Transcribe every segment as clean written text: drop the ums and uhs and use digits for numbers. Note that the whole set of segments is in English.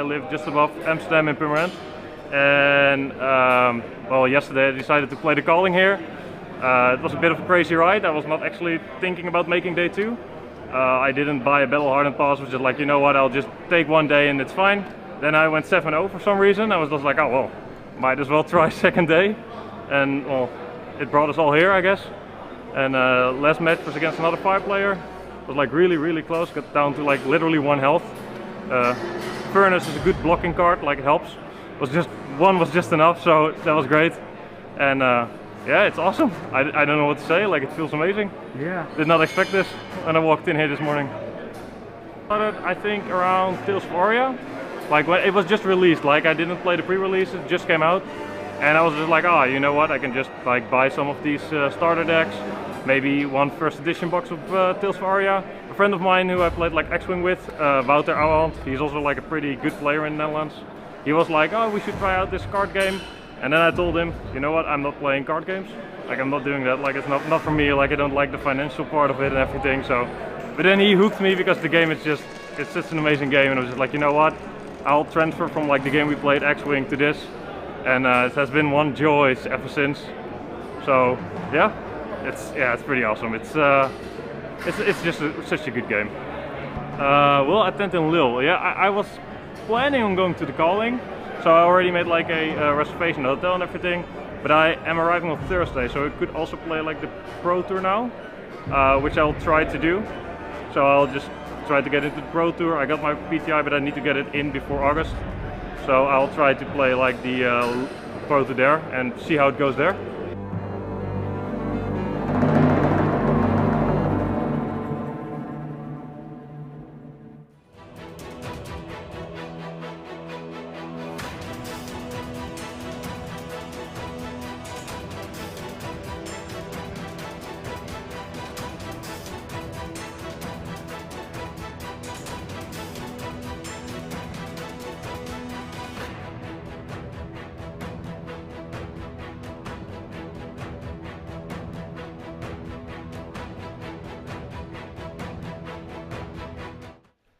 live just above Amsterdam in Purmerend. And well, yesterday I decided to play the calling here. It was a bit of a crazy ride. I was not actually thinking about making day 2. I didn't buy a battle hardened pass, was just like, you know what, I'll just take one day and it's fine. Then I went 7-0 for some reason. I was just like, oh well, might as well try second day. And well, it brought us all here, I guess. And last match was against another 5 player. It was like really close, got down to like literally 1 health. Furnace is a good blocking card, like it helps. One was just enough, so that was great. And yeah, it's awesome. I don't know what to say, like it feels amazing. Yeah. Did not expect this when I walked in here this morning. Started, I think, around Tales of Aria. Like when it was just released, like I didn't play the pre-release, it just came out. And I was just like, oh, you know what, I can just like buy some of these starter decks. Maybe one first edition box of Tales of Aria. A friend of mine who I played like X-Wing with, Wouter Ouwehand, he's also like a pretty good player in the Netherlands. He was like, oh, we should try out this card game. And then I told him, you know what, I'm not playing card games. Like I'm not doing that, like it's not for me, like I don't like the financial part of it and everything, so. But then he hooked me because the game is just, it's just an amazing game, and I was just like, you know what, I'll transfer from like the game we played, X-Wing, to this. And it has been one joy ever since. So yeah, it's pretty awesome. It's just such a good game. We'll attend in Lille. Yeah, I was planning on going to the calling, so I already made like a reservation, hotel and everything. But I am arriving on Thursday, so I could also play like the Pro Tour now, which I'll try to do. So I'll just try to get into the Pro Tour. I got my PTI, but I need to get it in before August. So I'll try to play like the Pro Tour there and see how it goes there.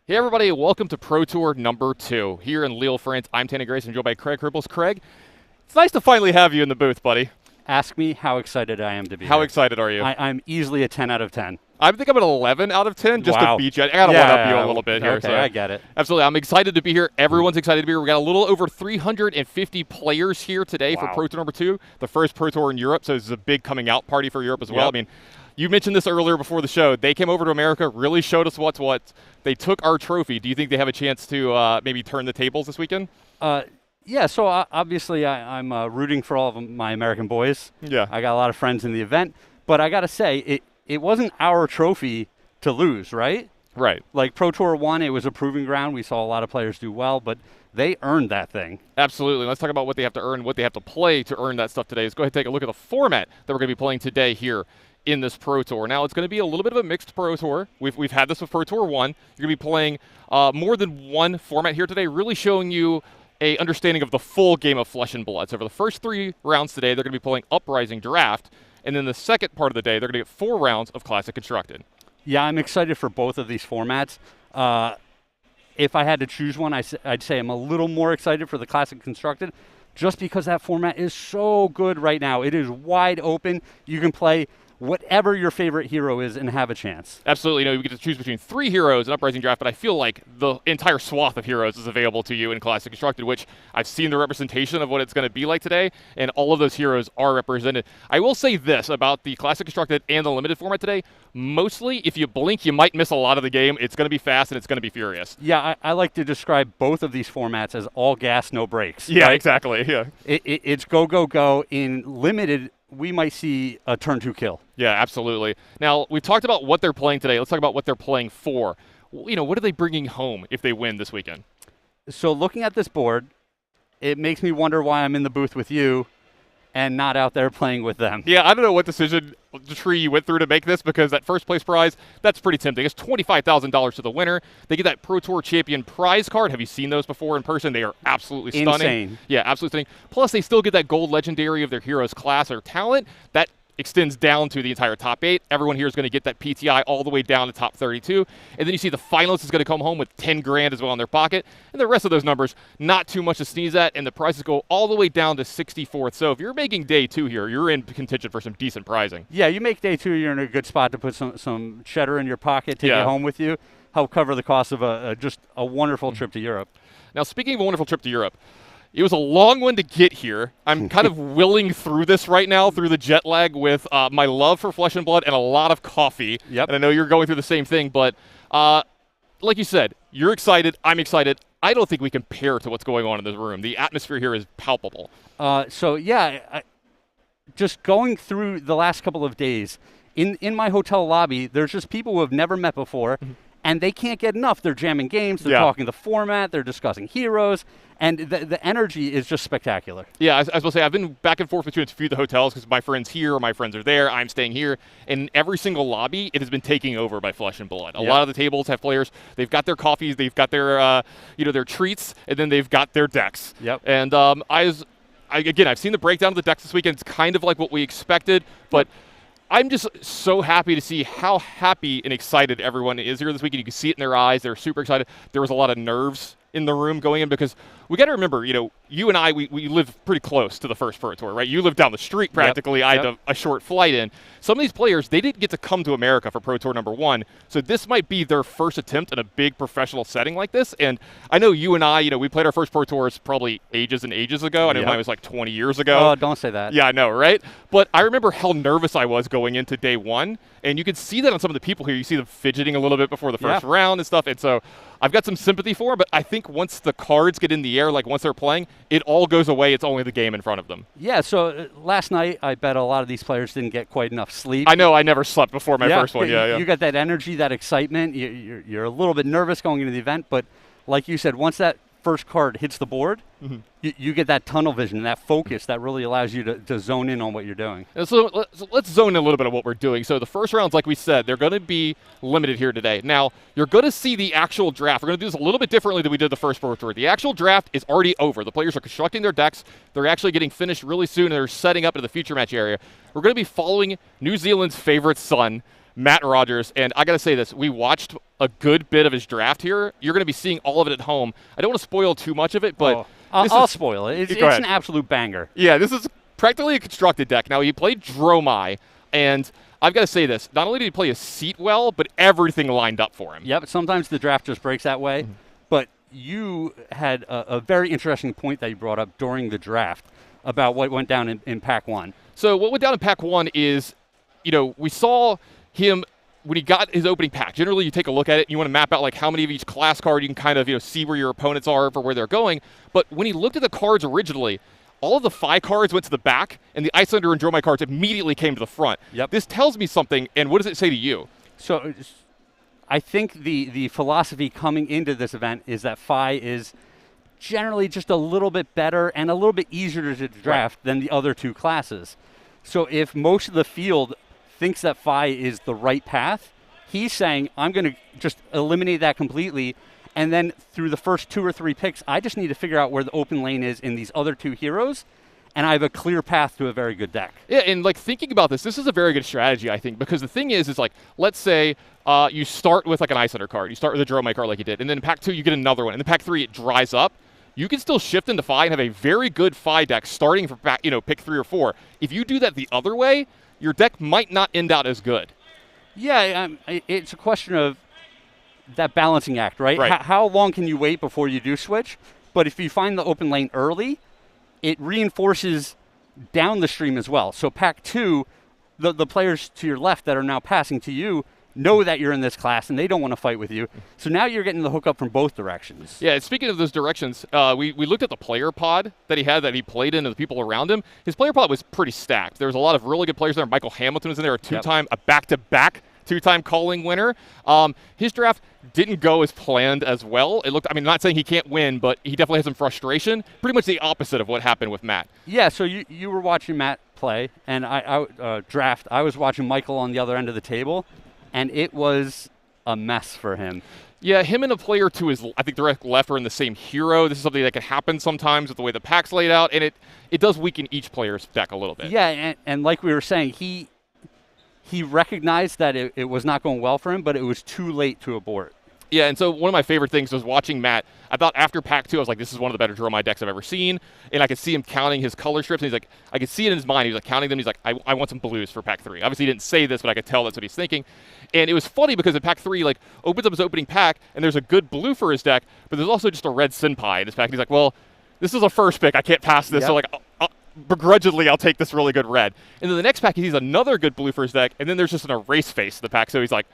Hey everybody, welcome to Pro Tour number 2. Here in Lille, France, I'm Tanner Grace, I'm joined by Craig Herpels. Craig, it's nice to finally have you in the booth, buddy. Ask me how excited I am to be How here. excited are you? I'm easily a 10 out of 10. I think I'm an 11 out of 10 just Wow. to beat you. I gotta one up you a little bit here. Okay, So. I get it. Absolutely, I'm excited to be here. Everyone's excited to be here. We got a little over 350 players here today for Pro Tour number 2, the first Pro Tour in Europe, so this is a big coming out party for Europe as well. Yep. I mean, you mentioned this earlier before the show. They came over to America, really showed us what's what. They took our trophy. Do you think they have a chance to maybe turn the tables this weekend? Yeah, so obviously I'm rooting for all of my American boys. Yeah. I got a lot of friends in the event, but I got to say, it wasn't our trophy to lose, right? Right. Like Pro Tour 1, it was a proving ground. We saw a lot of players do well, but they earned that thing. Absolutely. Let's talk about what they have to earn, what they have to play to earn that stuff today. Let's go ahead and take a look at the format that we're going to be playing today here in this Pro Tour. Now, it's going to be a little bit of a mixed Pro Tour. We've had this with Pro Tour 1. You're going to be playing more than one format here today, really showing you a understanding of the full game of Flesh and Blood. So for the first 3 rounds today, they're going to be playing Uprising Draft, and then the second part of the day, they're going to get 4 rounds of Classic Constructed. Yeah, I'm excited for both of these formats. If I had to choose one, I'd say I'm a little more excited for the Classic Constructed, just because that format is so good right now. It is wide open. You can play whatever your favorite hero is and have a chance. Absolutely. You know, you get to choose between 3 heroes in Uprising Draft, but I feel like the entire swath of heroes is available to you in Classic Constructed, which I've seen the representation of what it's going to be like today, and all of those heroes are represented. I will say this about the Classic Constructed and the Limited format today. Mostly, if you blink, you might miss a lot of the game. It's going to be fast, and it's going to be furious. Yeah, I like to describe both of these formats as all gas, no brakes. Yeah, right? exactly. Yeah. It's go, go, go. In Limited, we might see a turn 2 kill. Yeah, absolutely. Now, we've talked about what they're playing today. Let's talk about what they're playing for. You know, what are they bringing home if they win this weekend? So looking at this board, it makes me wonder why I'm in the booth with you and not out there playing with them. Yeah, I don't know what decision tree you went through to make this, because that first place prize, that's pretty tempting. It's $25,000 to the winner. They get that Pro Tour Champion prize card. Have you seen those before in person? They are absolutely stunning. Insane. Yeah, absolutely stunning. Plus, they still get that gold legendary of their hero's class or talent. That extends down to the entire top 8. Everyone here is going to get that PTI all the way down to top 32. And then you see the finalist is going to come home with 10 grand as well in their pocket. And the rest of those numbers, not too much to sneeze at. And the prices go all the way down to 64th. So if you're making day 2 here, you're in contention for some decent pricing. Yeah, you make day 2, you're in a good spot to put some cheddar in your pocket, take it home with you, help cover the cost of just a wonderful trip to Europe. Now, speaking of a wonderful trip to Europe, it was a long one to get here. I'm kind of willing through this right now, through the jet lag with my love for Flesh and Blood and a lot of coffee. Yep. And I know you're going through the same thing, but like you said, you're excited, I'm excited. I don't think we compare to what's going on in this room. The atmosphere here is palpable. Just going through the last couple of days, in my hotel lobby, there's just people who have never met before, and they can't get enough. They're jamming games, they're talking the format, they're discussing heroes, and the energy is just spectacular. Yeah, I was going to say, I've been back and forth between a few of the hotels because my friend's here, my friends are there, I'm staying here, and every single lobby, it has been taken over by Flesh and Blood. A lot of the tables have players, they've got their coffees, they've got their, their treats, and then they've got their decks. Yep. And again, I've seen the breakdown of the decks this weekend. It's kind of like what we expected, but I'm just so happy to see how happy and excited everyone is here this weekend. You can see it in their eyes. They're super excited. There was a lot of nerves in the room going in because we got to remember, you and I, we live pretty close to the first Pro Tour, right? You live down the street practically. I had a short flight in. Some of these players, they didn't get to come to America for Pro Tour #1, so this might be their first attempt in a big professional setting like this. And I know you and I, we played our first Pro Tours probably ages and ages ago. I know mine was like 20 years ago. Oh, don't say that. Yeah, I know, right? But I remember how nervous I was going into day 1, and you could see that on some of the people here. You see them fidgeting a little bit before the first round and stuff, and so I've got some sympathy for them, but I think once the cards get in the air, like once they're playing, it all goes away. It's only the game in front of them. Yeah, so last night I bet a lot of these players didn't get quite enough sleep. I know, I never slept before my first one. You got that energy, that excitement. You're a little bit nervous going into the event, but like you said, once that first card hits the board, you get that tunnel vision, that focus that really allows you to zone in on what you're doing. And so let's zone in a little bit of what we're doing. So the first rounds, like we said, they're going to be limited here today. Now, you're going to see the actual draft. We're going to do this a little bit differently than we did the first Pro Tour. The actual draft is already over. The players are constructing their decks. They're actually getting finished really soon, and they're setting up into the future match area. We're going to be following New Zealand's favorite son, Matt Rogers, and I got to say this, we watched a good bit of his draft here. You're going to be seeing all of it at home. I don't want to spoil too much of it, but I'll spoil it. It's an absolute banger. Yeah, this is practically a constructed deck. Now, he played Dromai, and I've got to say this, not only did he play his seat well, but everything lined up for him. Yep, sometimes the draft just breaks that way, but you had a very interesting point that you brought up during the draft about what went down in Pack 1. So what went down in Pack 1 is, we saw him when he got his opening pack. Generally, you take a look at it, and you want to map out like how many of each class card you can kind of see where your opponents are for where they're going. But when he looked at the cards originally, all of the Phi cards went to the back, and the Icelander and Dromai cards immediately came to the front. Yep. This tells me something, and what does it say to you? So I think the philosophy coming into this event is that Phi is generally just a little bit better and a little bit easier to draft than the other two classes. So if most of the field thinks that Phi is the right path, he's saying, I'm going to just eliminate that completely, and then through the first 2 or 3 picks, I just need to figure out where the open lane is in these other 2 heroes, and I have a clear path to a very good deck. Yeah, and thinking about this is a very good strategy, I think, because the thing is let's say you start with an Icelander card, you start with a Dromai card like you did, and then in Pack 2 you get another one, and in Pack 3 it dries up. You can still shift into Phi and have a very good Phi deck starting from pick 3 or 4. If you do that the other way, your deck might not end out as good. Yeah, it's a question of that balancing act, right? How long can you wait before you do switch? But if you find the open lane early, it reinforces down the stream as well. So Pack 2, the players to your left that are now passing to you know that you're in this class and they don't want to fight with you. So now you're getting the hookup from both directions. Yeah, speaking of those directions, we looked at the player pod that he played in and the people around him. His player pod was pretty stacked. There was a lot of really good players there. Michael Hamilton was in there, a back-to-back 2-time calling winner. His draft didn't go as planned as well. I'm not saying he can't win, but he definitely had some frustration. Pretty much the opposite of what happened with Matt. Yeah, so you were watching Matt play, and I was watching Michael on the other end of the table, and it was a mess for him. Yeah, him and a player to his, I think, direct left are in the same hero. This is something that can happen sometimes with the way the pack's laid out, and it does weaken each player's deck a little bit. Yeah, and like we were saying, he recognized that it was not going well for him, but it was too late to abort. Yeah, and so one of my favorite things was watching Matt. I thought after Pack 2, I was like, this is one of the better Dromai decks I've ever seen. And I could see him counting his color strips. And he's like, I could see it in his mind. He was like counting them. He's like, I want some blues for Pack 3. Obviously, he didn't say this, but I could tell that's what he's thinking. And it was funny because in Pack 3, like, opens up his opening pack, and there's a good blue for his deck, but there's also just a red Senpai in his pack. And he's like, well, this is a first pick. I can't pass this. Yep. So, like, begrudgingly, I'll take this really good red. And then the next pack, he sees another good blue for his deck, and then there's just an erase face in the pack. So he's like,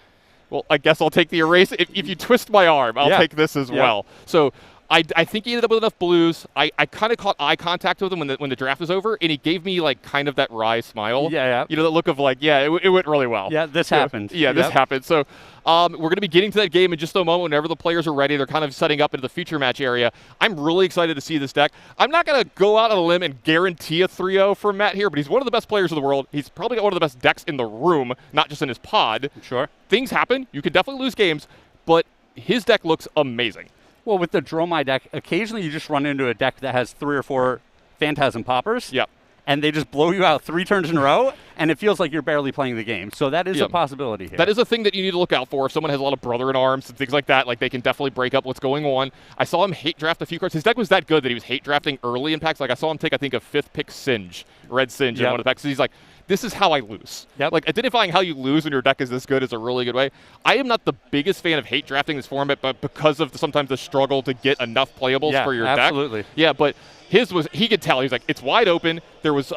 well, I guess I'll take the erase. If you twist my arm, I'll take this as well. So I think he ended up with enough blues. I kind of caught eye contact with him when the draft was over, and he gave me like kind of that wry smile. Yeah. You know, that look of like, yeah, it went really well. Yeah, this happened. Yeah, this happened. So we're going to be getting to that game in just a moment. Whenever the players are ready, they're kind of setting up into the future match area. I'm really excited to see this deck. I'm not going to go out on a limb and guarantee a 3-0 from Matt here, but he's one of the best players in the world. He's probably got one of the best decks in the room, not just in his pod. Sure. Things happen. You can definitely lose games, but his deck looks amazing. Well, with the Dromai deck, occasionally you just run into a deck that has 3 or 4 Phantasm Poppers. Yep. And they just blow you out 3 turns in a row, and it feels like you're barely playing the game. So that is a possibility here. That is a thing that you need to look out for. If someone has a lot of brother-in-arms and things like that, like they can definitely break up what's going on. I saw him hate draft a few cards. His deck was that good that he was hate drafting early in packs. Like I saw him take, I think, a 5th pick Singe, Red Singe in one of the packs. So he's like, this is how I lose. Like identifying how you lose when your deck is this good is a really good way. I am not the biggest fan of hate drafting this format, but because of sometimes the struggle to get enough playables for your deck. Absolutely. Yeah, but his was, he could tell. He was like, it's wide open. There was,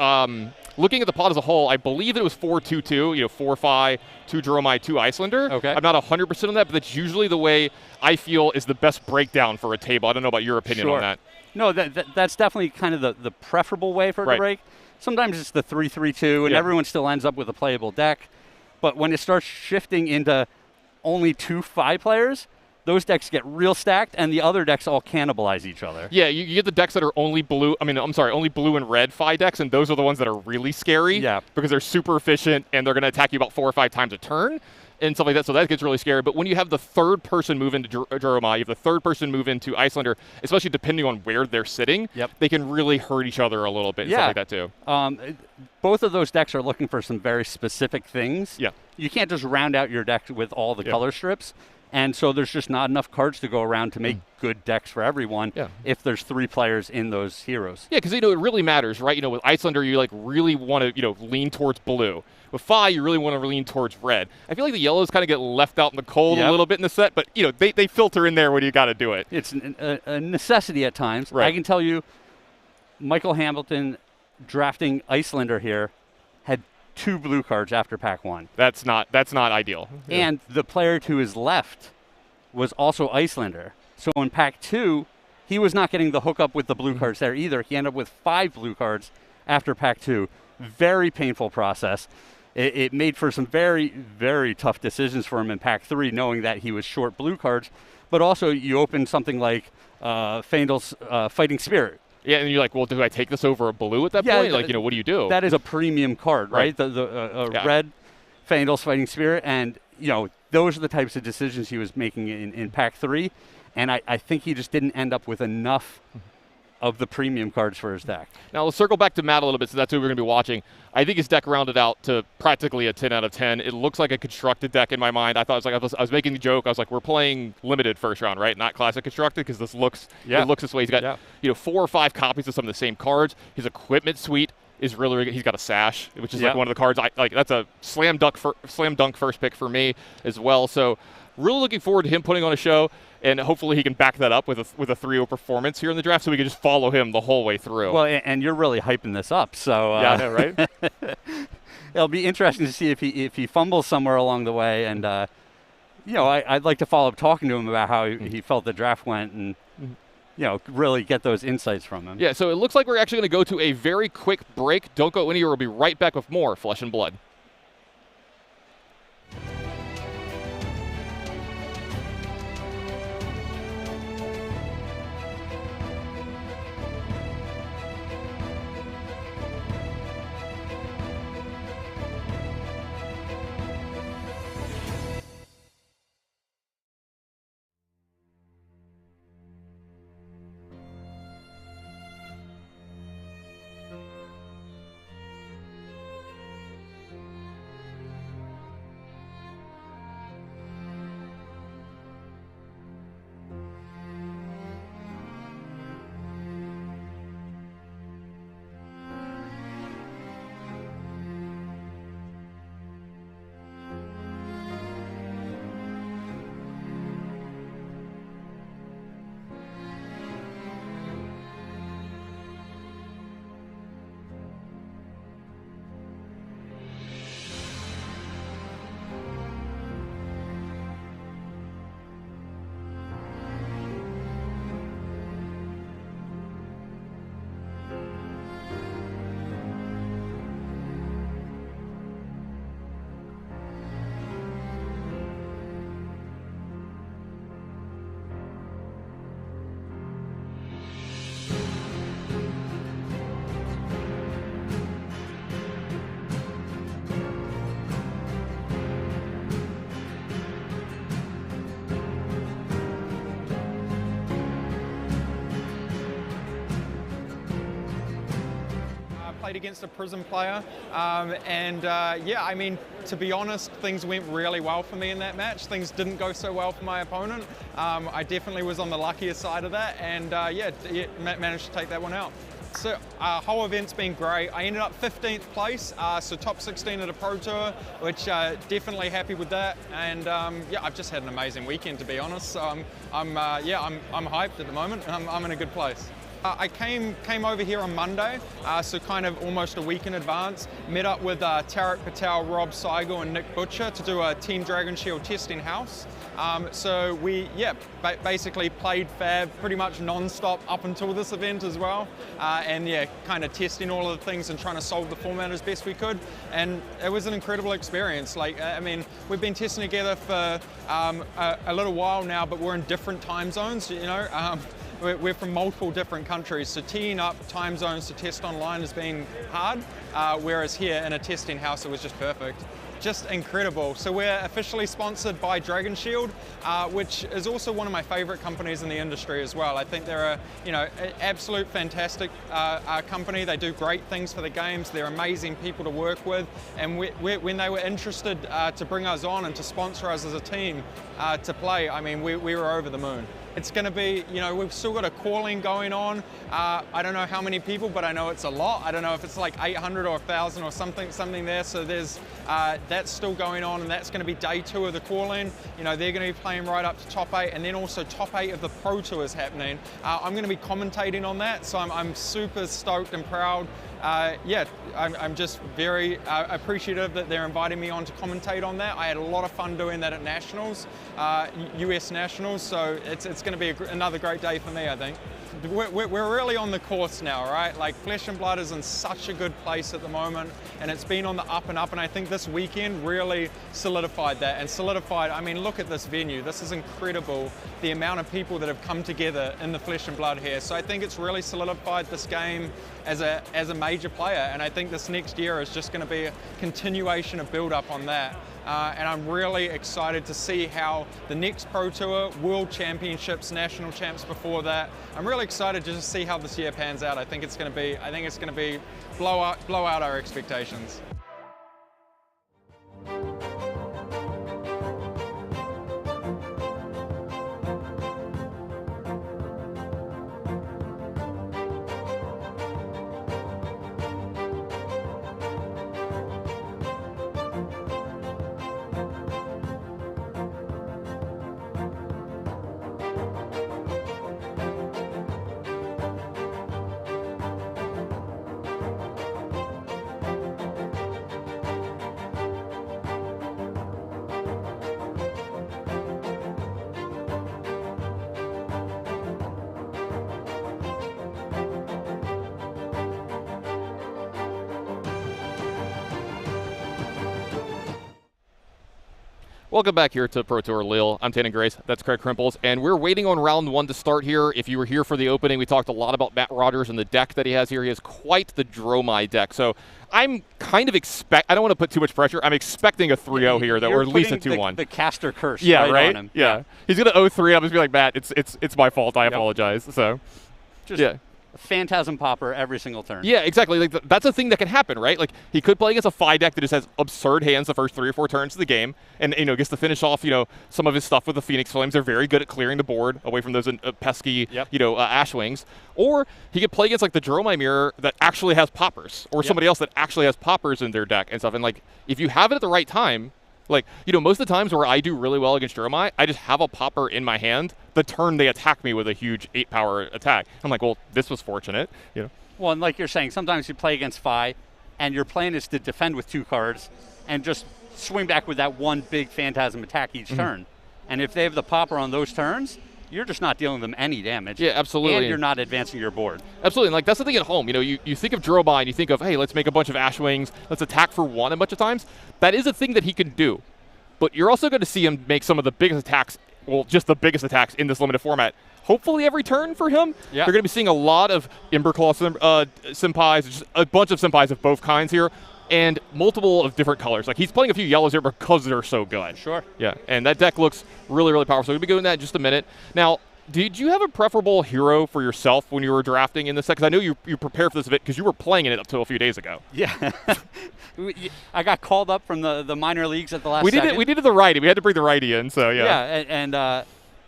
looking at the pod as a whole, I believe it was 4-2-2, 4-5, 2 Dromai, 2 Icelander. Okay. I'm not 100% on that, but that's usually the way I feel is the best breakdown for a table. I don't know about your opinion on that. No, that's definitely kind of the preferable way for it to break. Sometimes it's the 3-3-2, and everyone still ends up with a playable deck. But when it starts shifting into only 2 5 players, those decks get real stacked, and the other decks all cannibalize each other. Yeah, you get the decks that are only blue. Only blue and red Phi decks, and those are the ones that are really scary. Yeah. Because they're super efficient, and they're going to attack you about 4 or 5 times a turn, and stuff like that. So that gets really scary. But when you have the third person move into Dromai, you have the third person move into Icelander, especially depending on where they're sitting, they can really hurt each other a little bit and stuff like that too. Both of those decks are looking for some very specific things. Yeah. You can't just round out your deck with all the color strips. And so there's just not enough cards to go around to make good decks for everyone if there's 3 players in those heroes. Yeah, because, it really matters, right? With Icelander, you, really want to, lean towards blue. With Phi, you really want to lean towards red. I feel like the yellows kind of get left out in the cold a little bit in the set, but, they filter in there when you got to do it. It's a necessity at times. Right. I can tell you, Michael Hamilton drafting Icelander here had 2 blue cards after pack 1. That's not ideal. And the player to his left was also Icelander. So in pack 2, he was not getting the hookup with the blue cards there either. He ended up with 5 blue cards after pack 2. Very painful process. It made for some very, very tough decisions for him in pack 3, knowing that he was short blue cards. But also, you open something like Fandle's Fighting Spirit. Yeah, and you're like, well, do I take this over a blue at that point? What do you do? That is a premium card, right? The red Fandle's Fighting Spirit. And, those are the types of decisions he was making in pack 3. And I think he just didn't end up with enough of the premium cards for his deck. Now, let's circle back to Matt a little bit, so that's who we're going to be watching. I think his deck rounded out to practically a 10 out of 10. It looks like a constructed deck in my mind. I thought I was making the joke. I was like, we're playing limited first round, right? Not classic constructed, because this looks it looks this way. He's got 4 or 5 copies of some of the same cards. His equipment suite is really good. He's got a sash, which is like one of the cards that's a slam dunk first pick for me as well. So really looking forward to him putting on a show, and hopefully he can back that up with a 3-0 performance here in the draft, so we can just follow him the whole way through. Well, and you're really hyping this up, so yeah, I know, right? It'll be interesting to see if he fumbles somewhere along the way, and I'd like to follow up talking to him about how he felt the draft went, and really get those insights from him. Yeah, so it looks like we're actually going to go to a very quick break. Don't go anywhere. We'll be right back with more Flesh and Blood. played against a Prism player, yeah, I mean, to be honest, things went really well for me in that match. Things didn't go so well for my opponent. I definitely was on the luckier side of that, and yeah, managed to take that one out. So whole event's been great. I ended up 15th place, so top 16 at a Pro Tour, which definitely happy with that. And yeah, I've just had an amazing weekend, to be honest. So I'm hyped at the moment. I'm in a good place. I came over here on Monday, so kind of almost a week in advance. Met up with Tarek Patel, Rob Seigel, and Nick Butcher to do a Team Dragon Shield test in-house. So we, basically played Fab pretty much non-stop up until this event as well. And yeah, kind of testing all of the things and trying to solve the format as best we could. And it was an incredible experience. Like, I mean, we've been testing together for a little while now, but we're in different time zones, you know. We're from multiple different countries, so teeing up time zones to test online has been hard, whereas here in a testing house it was just perfect. Just incredible. So we're officially sponsored by Dragon Shield, which is also one of my favorite companies in the industry as well. I think they're an absolute fantastic company. They do great things for the games. They're amazing people to work with. And when they were interested to bring us on and to sponsor us as a team to play, I mean, we were over the moon. It's going to be, you know, we've still got a calling going on. I don't know how many people, but I know it's a lot. I don't know if it's like 800 or 1,000 or something there. So there's that's still going on, and that's going to be day 2 of the calling. You know, they're going to be playing right up to top 8, and then also top 8 of the Pro Tour is happening. I'm going to be commentating on that, so I'm super stoked and proud. Yeah, I'm just very appreciative that they're inviting me on to commentate on that. I had a lot of fun doing that at Nationals, US Nationals, so it's going to be another great day for me, I think. We're really on the course now, right? Like, Flesh and Blood is in such a good place at the moment, and it's been on the up and up, and I think this weekend really solidified that. And solidified, I mean, look at this venue. This is incredible, the amount of people that have come together in the Flesh and Blood here. So I think it's really solidified this game as a major player, and I think this next year is just going to be a continuation of build-up on that. And I'm really excited to see how the next Pro Tour, World Championships, National Champs before that. I'm really excited just to see how this year pans out. I think it's going to be blow out our expectations. Welcome back here to Pro Tour Lille. I'm Tannen Grace. That's Craig Krimples. And we're waiting on round 1 to start here. If you were here for the opening, we talked a lot about Matt Rogers and the deck that he has here. He has quite the Dromai deck. So I'm kind of I don't want to put too much pressure. I'm expecting a 3-0 here, though, or at least a 2-1. The caster curse right on him. Yeah. He's going to 0-3. I'm just be like, Matt, it's my fault. I apologize. So, just Phantasm Popper every single turn. Yeah, exactly. Like that's a thing that can happen, right? Like, he could play against a Phi deck that just has absurd hands the first 3 or 4 turns of the game, and gets to finish off some of his stuff with the Phoenix Flames. They're very good at clearing the board away from those pesky Ashwings. Or he could play against like the Dromai Mirror that actually has poppers, or somebody else that actually has poppers in their deck and stuff. And like, if you have it at the right time. Like, most of the times where I do really well against Dromai, I just have a popper in my hand the turn they attack me with a huge 8-power attack. I'm like, well, this was fortunate. Well, and like you're saying, sometimes you play against Phi, and your plan is to defend with 2 cards and just swing back with that one big Phantasm attack each turn. And if they have the popper on those turns, you're just not dealing them any damage. Yeah, absolutely. And you're not advancing your board. Absolutely. And like, that's the thing at home. You think of Dromai and you think of, hey, let's make a bunch of Ashwings, let's attack for 1 a bunch of times. That is a thing that he can do. But you're also going to see him make some of the biggest attacks, well, just the biggest attacks in this limited format. Hopefully every turn for him. Yeah. You're going to be seeing a lot of Emberclaw Senpais, just a bunch of Senpais of both kinds here, and multiple of different colors. Like, he's playing a few yellows here because they're so good. Sure. Yeah, and that deck looks really, really powerful. So we'll be doing that in just a minute. Now, Did you have a preferable hero for yourself when you were drafting in this set? Because I know you prepared for this event because you were playing in it up till a few days ago. Yeah. I got called up from the minor leagues at the last second. We did the righty. We had to bring the righty in, so yeah.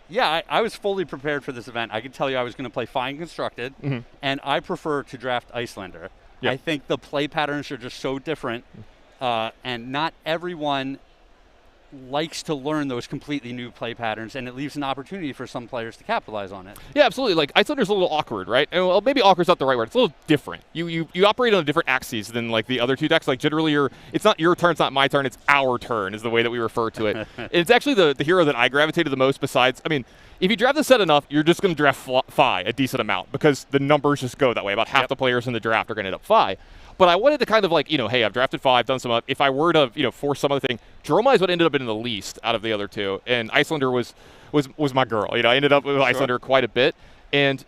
Yeah, I was fully prepared for this event. I could tell you I was going to play Fine Constructed, and I prefer to draft Icelander. Yep. I think the play patterns are just so different, and not everyone likes to learn those completely new play patterns, and it leaves an opportunity for some players to capitalize on it. Yeah, absolutely. Like, Icelander's a little awkward, right? And, well, maybe awkward's not the right word. It's a little different. You operate on a different axes than, like, the other two decks. Like, generally, it's not your turn, it's not my turn, it's our turn is the way that we refer to it. It's actually the hero that I gravitated the most besides, I mean, if you draft the set enough, you're just going to draft Fi a decent amount because the numbers just go that way. About half the players in the draft are going to end up Fi. But I wanted to kind of like, hey, I've drafted 5, done some up. If I were to, force some other thing, Dromai is what ended up in the least out of the other two. And Icelander was my girl. I ended up with Icelander quite a bit. And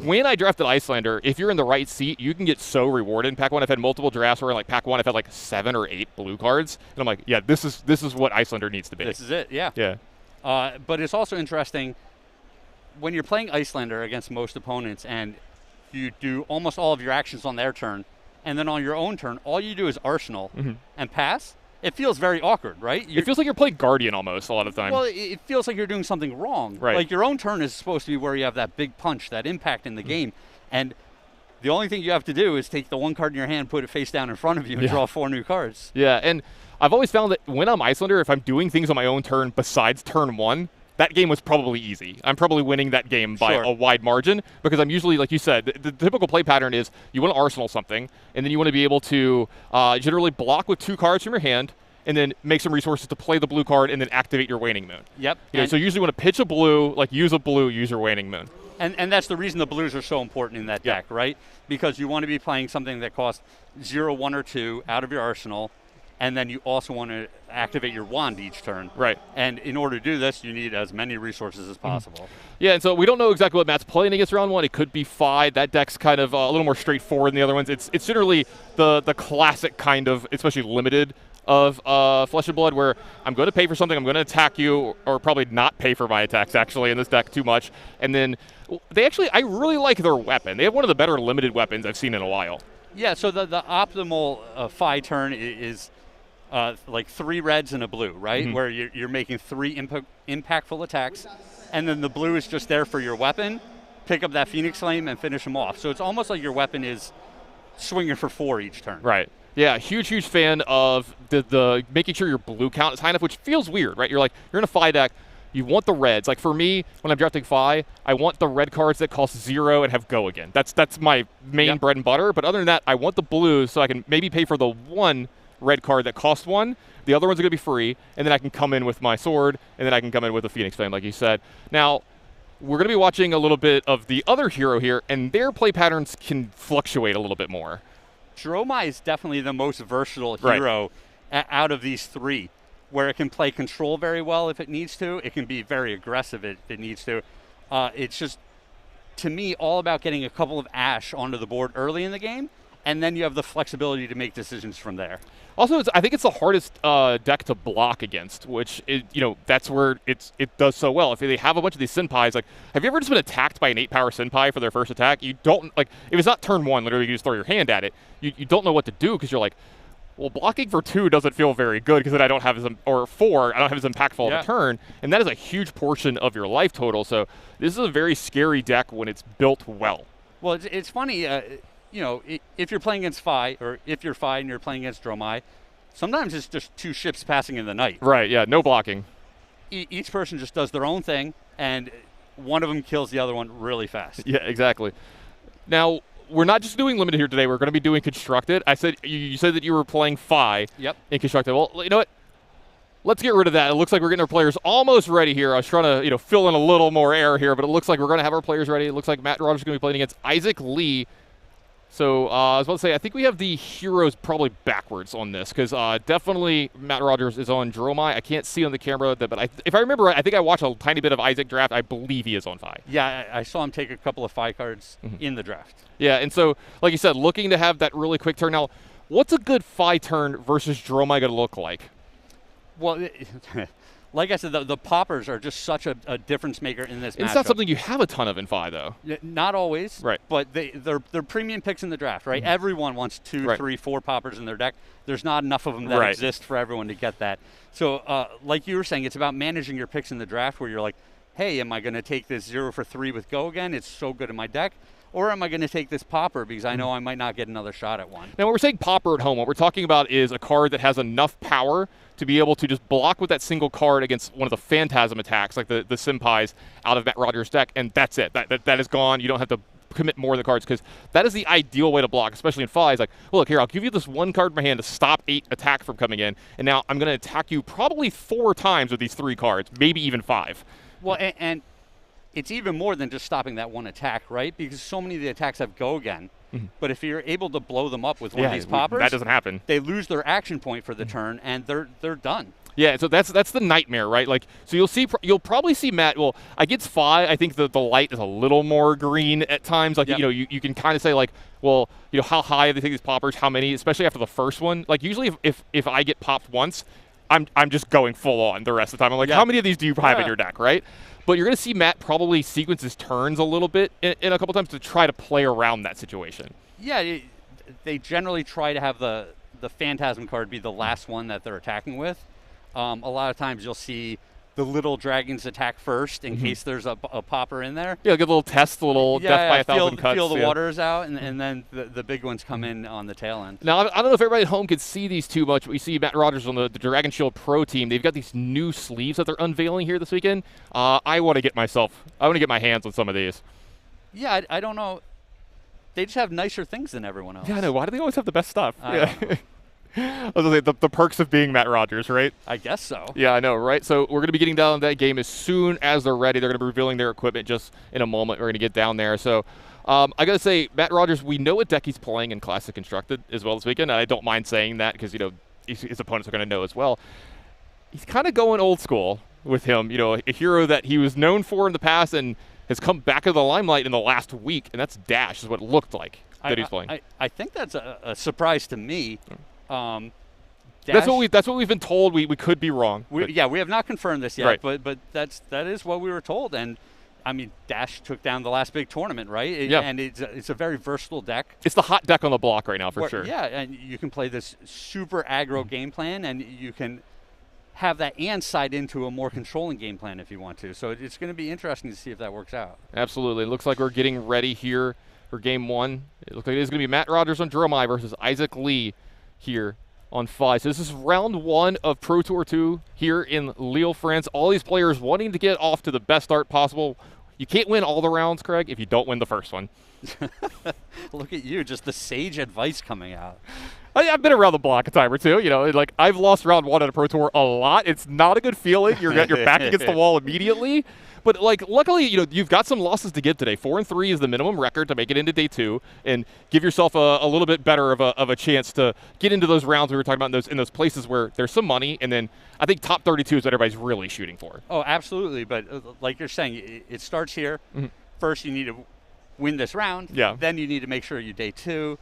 when I drafted Icelander, if you're in the right seat, you can get so rewarded. In Pack 1, I've had multiple drafts where in like Pack 1, I've had like 7 or 8 blue cards. And I'm like, yeah, this is what Icelander needs to be. This is it, yeah. Yeah. But it's also interesting when you're playing Icelander against most opponents and you do almost all of your actions on their turn, and then on your own turn, all you do is Arsenal and pass. It feels very awkward, right? It feels like you're playing Guardian almost a lot of the time. Well, it feels like you're doing something wrong. Right. Like your own turn is supposed to be where you have that big punch, that impact in the game. And the only thing you have to do is take the one card in your hand, put it face down in front of you, and draw 4 new cards. Yeah, and I've always found that when I'm Icelander, if I'm doing things on my own turn besides turn 1, that game was probably easy. I'm probably winning that game by a wide margin because I'm usually, like you said, the typical play pattern is you want to Arsenal something, and then you want to be able to generally block with 2 cards from your hand, and then make some resources to play the blue card, and then activate your Waning Moon. Yep. So you usually want to pitch a blue, like use a blue, use your Waning Moon. And that's the reason the blues are so important in that deck, right? Because you want to be playing something that costs 0, 1, or 2 out of your arsenal, and then you also want to activate your wand each turn. Right. And in order to do this, you need as many resources as possible. Yeah, and so we don't know exactly what Matt's playing against round 1. It could be Fi. That deck's kind of a little more straightforward than the other ones. It's generally the classic kind of, especially limited, of Flesh and Blood, where I'm going to pay for something, I'm going to attack you, or probably not pay for my attacks, actually, in this deck too much. And then I really like their weapon. They have one of the better limited weapons I've seen in a while. Yeah, so the optimal Fi turn is like 3 reds and a blue, right? Where you're making 3 impactful attacks, and then the blue is just there for your weapon, pick up that Phoenix Flame, and finish them off. So it's almost like your weapon is swinging for 4 each turn. Right. Yeah, huge fan of the making sure your blue count is high enough, which feels weird, right? You're in a Fi deck, you want the reds. Like for me, when I'm drafting Fi, I want the red cards that cost 0 and have go again. That's my main bread and butter. But other than that, I want the blues so I can maybe pay for the 1 red card that costs 1. The other ones are going to be free, and then I can come in with my sword, and then I can come in with a Phoenix Flame, like you said. Now, we're going to be watching a little bit of the other hero here, and their play patterns can fluctuate a little bit more. Dromai is definitely the most versatile hero out of these 3, where it can play control very well if it needs to. It can be very aggressive if it needs to. It's just, to me, all about getting a couple of Ash onto the board early in the game, and then you have the flexibility to make decisions from there. Also, I think it's the hardest deck to block against, which that's where it does so well. If they have a bunch of these Senpais, like, have you ever just been attacked by an 8-power Senpai for their first attack? You don't, like, if it's not turn 1, literally you just throw your hand at it. You don't know what to do because you're like, well, blocking for 2 doesn't feel very good because then I don't have as, or 4, I don't have as impactful of a turn, and that is a huge portion of your life total. So this is a very scary deck when it's built well. Well, it's funny. If you're playing against Fi, or if you're Fi and you're playing against Dromai, sometimes it's just 2 ships passing in the night. Right, yeah, no blocking. Each person just does their own thing, and one of them kills the other one really fast. Yeah, exactly. Now, we're not just doing limited here today. We're going to be doing constructed. I said you said that you were playing Fi in constructed. Well, you know what? Let's get rid of that. It looks like we're getting our players almost ready here. I was trying to fill in a little more air here, but it looks like we're going to have our players ready. It looks like Matt Rogers is going to be playing against Isaac Lee. So I was about to say, I think we have the heroes probably backwards on this because definitely Matt Rogers is on Dromai. I can't see on the camera, but if I remember right, I think I watched a tiny bit of Isaac draft. I believe he is on Fi. Yeah, I saw him take a couple of Fi cards in the draft. Yeah, and so, like you said, looking to have that really quick turn. Now, what's a good Fi turn versus Dromai going to look like? Well, like I said, the poppers are just such a difference maker in this matchup. It's not something you have a ton of in Fi, though. Not always. Right. But they're premium picks in the draft, right? Everyone wants 2, 3, 4 poppers in their deck. There's not enough of them that exist for everyone to get that. So, like you were saying, it's about managing your picks in the draft where you're like, hey, am I going to take this 0 for 3 with Go again? It's so good in my deck. Or am I going to take this popper because I know I might not get another shot at one? Now, when we're saying popper at home, what we're talking about is a card that has enough power to be able to just block with that single card against one of the Phantasm attacks, like the Senpais out of Matt Rogers' deck, and that's it. That is gone. You don't have to commit more of the cards because that is the ideal way to block, especially in Fi. It's like, well, look, here, I'll give you this one card in my hand to stop 8 attack from coming in, and now I'm going to attack you probably 4 times with these 3 cards, maybe even 5. Well, and it's even more than just stopping that one attack, right? Because so many of the attacks have Go again. But if you're able to blow them up with one of these poppers, that doesn't happen. They lose their action point for the turn, and they're done. Yeah, so that's the nightmare, right? Like, so you'll probably see Matt. Well, against Fi, I think the light is a little more green at times. Like, you can kind of say like, well, how high do they take these poppers? How many? Especially after the first one. Like, usually if I get popped once, I'm just going full on the rest of the time. I'm like, how many of these do you have in your deck, right? But you're going to see Matt probably sequence his turns a little bit in a couple times to try to play around that situation. Yeah, they generally try to have the Phantasm card be the last one that they're attacking with. A lot of times you'll see the little dragons attack first in case there's a popper in there. Yeah, get a little test, a little death by 1,000 cuts. Feel the waters out, and then the big ones come in on the tail end. Now, I don't know if everybody at home could see these too much, but we see Matt Rogers on the Dragon Shield Pro team. They've got these new sleeves that they're unveiling here this weekend. I want to get my hands on some of these. Yeah, I don't know. They just have nicer things than everyone else. Yeah, I know. Why do they always have the best stuff? I was going to say, the perks of being Matt Rogers, right? I guess so. Yeah, I know, right? So we're going to be getting down to that game as soon as they're ready. They're going to be revealing their equipment just in a moment. We're going to get down there. So I got to say, Matt Rogers, we know what deck he's playing in Classic Constructed as well this weekend. And I don't mind saying that because, his opponents are going to know as well. He's kind of going old school with him. A hero that he was known for in the past and has come back to the limelight in the last week. And that's Dash is what it looked like that he's playing. I think that's a surprise to me. That's what we've been told. We could be wrong. We have not confirmed this yet, right. but that is what we were told. And I mean, Dash took down the last big tournament, right? Yeah. And it's a very versatile deck. It's the hot deck on the block right now for sure. Yeah, and you can play this super aggro game plan, and you can have that and side into a more controlling game plan if you want to. So it's going to be interesting to see if that works out. Absolutely. It looks like we're getting ready here for game 1. It looks like it is going to be Matt Rogers on Jeremiah versus Isaac Lee here on Fi. So this is round 1 of Pro Tour 2 here in Lille, France. All these players wanting to get off to the best start possible. You can't win all the rounds, Craig, if you don't win the first one. Look at you, just the sage advice coming out. I've been around the block a time or two. Like I've lost round 1 at a Pro Tour a lot. It's not a good feeling. You're back against the wall immediately. But luckily, you've got some losses to give today. 4-3 is the minimum record to make it into day 2, and give yourself a little bit better of a chance to get into those rounds we were talking about in those places where there's some money. And then I think top 32 is what everybody's really shooting for. Oh, absolutely. But like you're saying, it starts here. Mm-hmm. First, you need to win this round. Yeah. Then you need to make sure you day 2.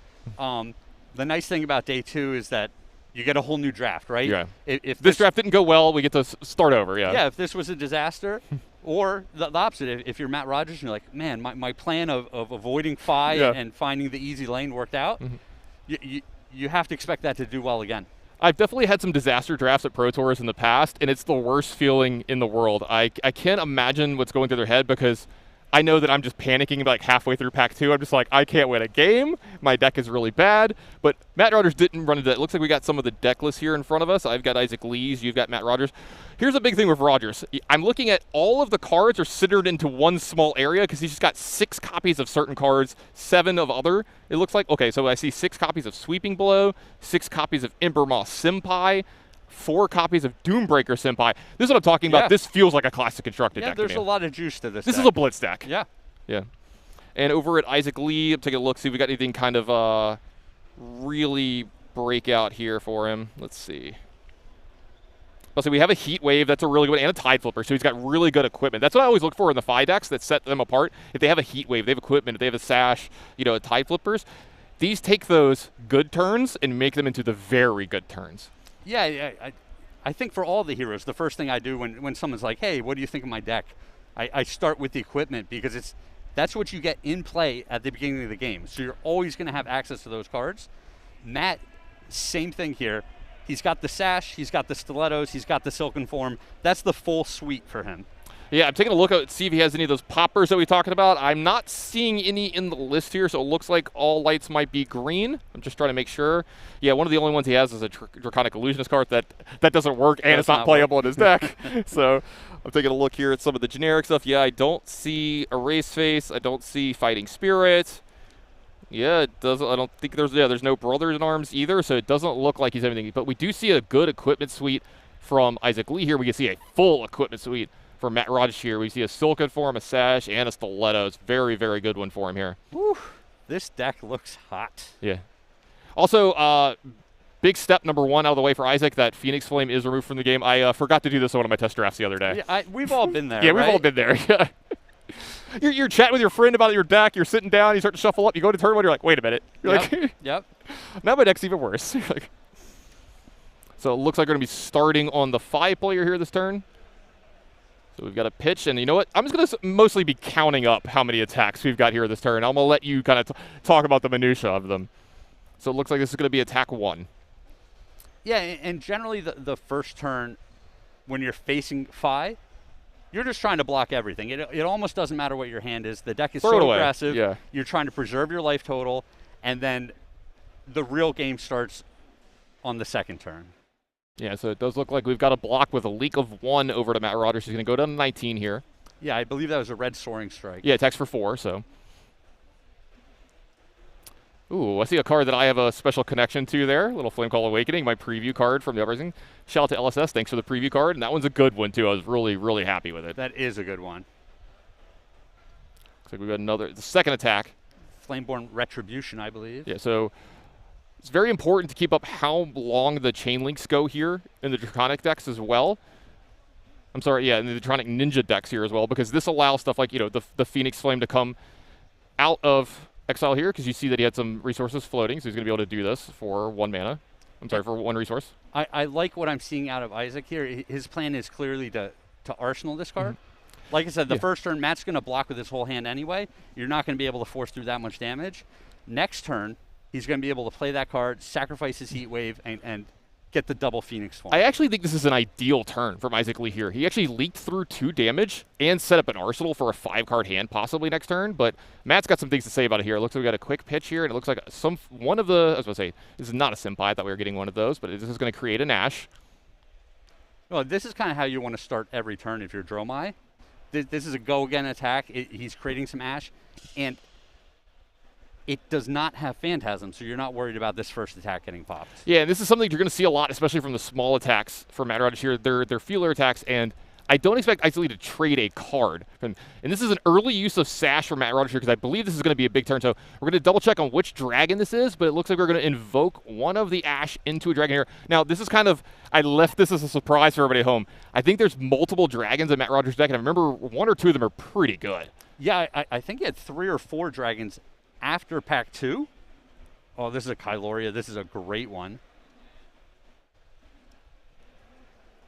The nice thing about day 2 is that you get a whole new draft, right? Yeah. If this draft didn't go well, we get to start over. Yeah. Yeah. If this was a disaster. Or the opposite, if you're Matt Rogers and you're like, man, my plan of avoiding Fi and finding the easy lane worked out, you have to expect that to do well again. I've definitely had some disaster drafts at Pro Tours in the past, and it's the worst feeling in the world. I can't imagine what's going through their head because I know that I'm just panicking like halfway through pack 2. I'm just like, I can't win a game. My deck is really bad. But Matt Rogers didn't run into that. It looks like we got some of the deck lists here in front of us. I've got Isaac Lee's. You've got Matt Rogers. Here's the big thing with Rogers. I'm looking at all of the cards are centered into one small area because he's just got 6 copies of certain cards, 7 of other. It looks like, okay, so I see 6 copies of Sweeping Blow, 6 copies of Ember Moss Senpai, 4 copies of Doombreaker Senpai. This is what I'm talking about. This feels like a Classic Constructed deck. Yeah, there's a lot of juice to this This deck. is a Blitz deck. Yeah. Yeah. And over at Isaac Lee, I'm taking a look, see if we got anything kind of really break out here for him. Let's see. So we have a Heat Wave, that's a really good one, and a Tide Flipper, so he's got really good equipment. That's what I always look for in the Fi decks that set them apart. If they have a Heat Wave, they have equipment, if they have a Sash, Tide Flippers, these take those good turns and make them into the very good turns. Yeah, I think for all the heroes, the first thing I do when someone's like, hey, what do you think of my deck? I start with the equipment because that's what you get in play at the beginning of the game. So you're always going to have access to those cards. Matt, same thing here. He's got the sash, he's got the stilettos, he's got the silken form. That's the full suite for him. Yeah, I'm taking a look at see if he has any of those poppers that we talking about. I'm not seeing any in the list here, so it looks like all lights might be green. I'm just trying to make sure. Yeah, one of the only ones he has is a Draconic Illusionist card that doesn't work, and it's not playable in his deck. So I'm taking a look here at some of the generic stuff. Yeah, I don't see Erase Face. I don't see Fighting Spirit. Yeah, it doesn't. I don't think there's no Brothers in Arms either, so it doesn't look like he's anything. But we do see a good equipment suite from Isaac Lee here. We can see a full equipment suite for Matt Rogers here. We see a Silken Form, a Sash, and a Stiletto. It's very, very good one for him here. Whew, this deck looks hot. Yeah. Also, big step number 1 out of the way for Isaac. That Phoenix Flame is removed from the game. I forgot to do this on one of my test drafts the other day. Yeah, we've all been there. Yeah, we've all been there. Yeah. You're chatting with your friend about your deck. You're sitting down. You start to shuffle up. You go to turn 1. You're like, wait a minute. You're like, yep. Now my deck's even worse. So it looks like we're going to be starting on the 5-player here this turn. So we've got a pitch, and you know what? I'm just going to mostly be counting up how many attacks we've got here this turn. I'm going to let you kind of talk about the minutia of them. So it looks like this is going to be attack 1. Yeah, and generally the first turn, when you're facing Phi, you're just trying to block everything. It almost doesn't matter what your hand is. The deck is so aggressive. Yeah. You're trying to preserve your life total, and then the real game starts on the second turn. Yeah, so it does look like we've got a block with a leak of 1 over to Matt Rogers. He's going to go down to 19 here. Yeah, I believe that was a red Soaring Strike. Yeah, attacks for 4, so. Ooh, I see a card that I have a special connection to there. Little Flame Call Awakening, my preview card from the Uprising. Shout out to LSS, thanks for the preview card. And that one's a good one, too. I was really, really happy with it. That is a good one. Looks like we've got the second attack. Flameborn Retribution, I believe. Yeah, so it's very important to keep up how long the chain links go here in the Draconic decks as well. I'm sorry, yeah, in the Draconic Ninja decks here as well, because this allows stuff like, the Phoenix Flame to come out of exile here, because you see that he had some resources floating, so he's going to be able to do this for 1 mana. I'm sorry, for 1 resource. I like what I'm seeing out of Isaac here. His plan is clearly to Arsenal this card. Mm-hmm. Like I said, the first turn, Matt's going to block with his whole hand anyway. You're not going to be able to force through that much damage. Next turn, he's going to be able to play that card, sacrifice his Heat Wave, and get the double Phoenix Form. I actually think this is an ideal turn from Isaac Lee here. He actually leaked through 2 damage and set up an arsenal for a 5-card hand possibly next turn, but Matt's got some things to say about it here. It looks like we got a quick pitch here, and it looks like one of the, I was going to say, this is not a Senpai. I thought we were getting one of those, but this is going to create an Ash. Well, this is kind of how you want to start every turn if you're Dromai. This is a go-again attack. He's creating some Ash, and it does not have Phantasm, so you're not worried about this first attack getting popped. Yeah, and this is something you're going to see a lot, especially from the small attacks from Matt Rogers here. They're feeler attacks, and I don't expect Isaac Lee to trade a card. And this is an early use of Sash from Matt Rogers here, because I believe this is going to be a big turn. So we're going to double-check on which dragon this is, but it looks like we're going to invoke one of the Ash into a dragon here. Now, this is kind of, I left this as a surprise for everybody at home. I think there's multiple dragons in Matt Rogers' deck, and I remember 1 or 2 of them are pretty good. Yeah, I think he had 3 or 4 dragons after Pack 2. Oh, this is a Kyloria. This is a great one.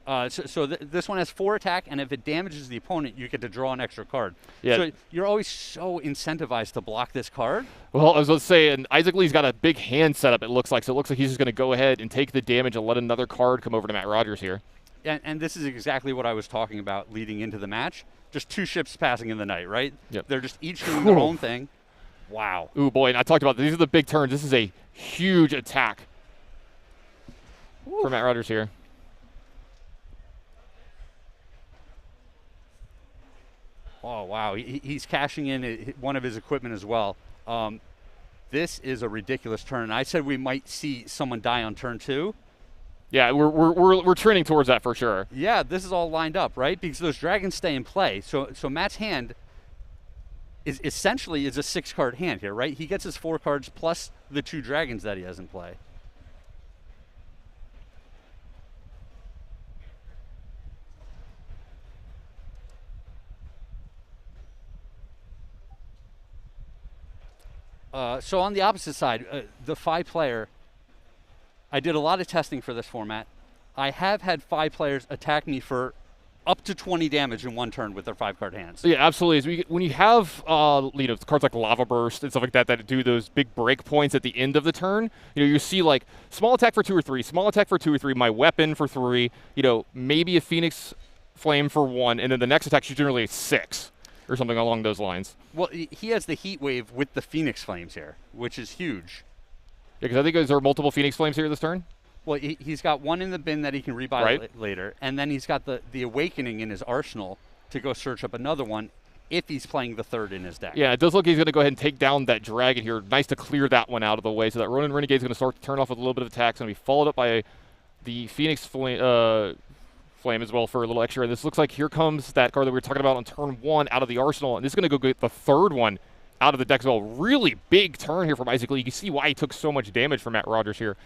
This one has 4 attack, and if it damages the opponent, you get to draw an extra card. Yeah. So you're always so incentivized to block this card. Well, I was going to say, and Isaac Lee's got a big hand setup, it looks like. So it looks like he's just going to go ahead and take the damage and let another card come over to Matt Rogers here. And this is exactly what I was talking about leading into the match. Just 2 ships passing in the night, right? Yep. They're just each doing their own thing. Wow. Ooh, boy, and I talked about these are the big turns. This is a huge attack for Matt Rogers here. Oh, wow. He's cashing in one of his equipment as well. This is a ridiculous turn. I said we might see someone die on turn 2. Yeah, we're trending towards that for sure. Yeah, this is all lined up, right? Because those dragons stay in play. So Matt's hand is essentially a 6-card hand here, right? He gets his 4 cards plus the 2 dragons that he has in play. So on the opposite side, the 5-player, I did a lot of testing for this format. I have had 5 players attack me for up to 20 damage in one turn with their 5-card hands. Yeah, absolutely. When you have cards like Lava Burst and stuff like that that do those big break points at the end of the turn, you see like small attack for 2 or 3, small attack for 2 or 3, my weapon for 3, maybe a Phoenix Flame for 1, and then the next attack is generally a 6 or something along those lines. Well, he has the Heat Wave with the Phoenix Flames here, which is huge. Yeah, because I think there are multiple Phoenix Flames here this turn. Well, he's got one in the bin that he can rebuy later, and then he's got the Awakening in his arsenal to go search up another one if he's playing the 3rd in his deck. Yeah, it does look like he's going to go ahead and take down that dragon here. Nice to clear that one out of the way. So that Ronin Renegade is going to start to turn off with a little bit of attack. It's going to be followed up by the Phoenix Flame as well for a little extra. And this looks like here comes that card that we were talking about on turn 1 out of the arsenal. And this is going to go get the 3rd one out of the deck as well. Really big turn here from Isaac Lee. You can see why he took so much damage from Matt Rogers here.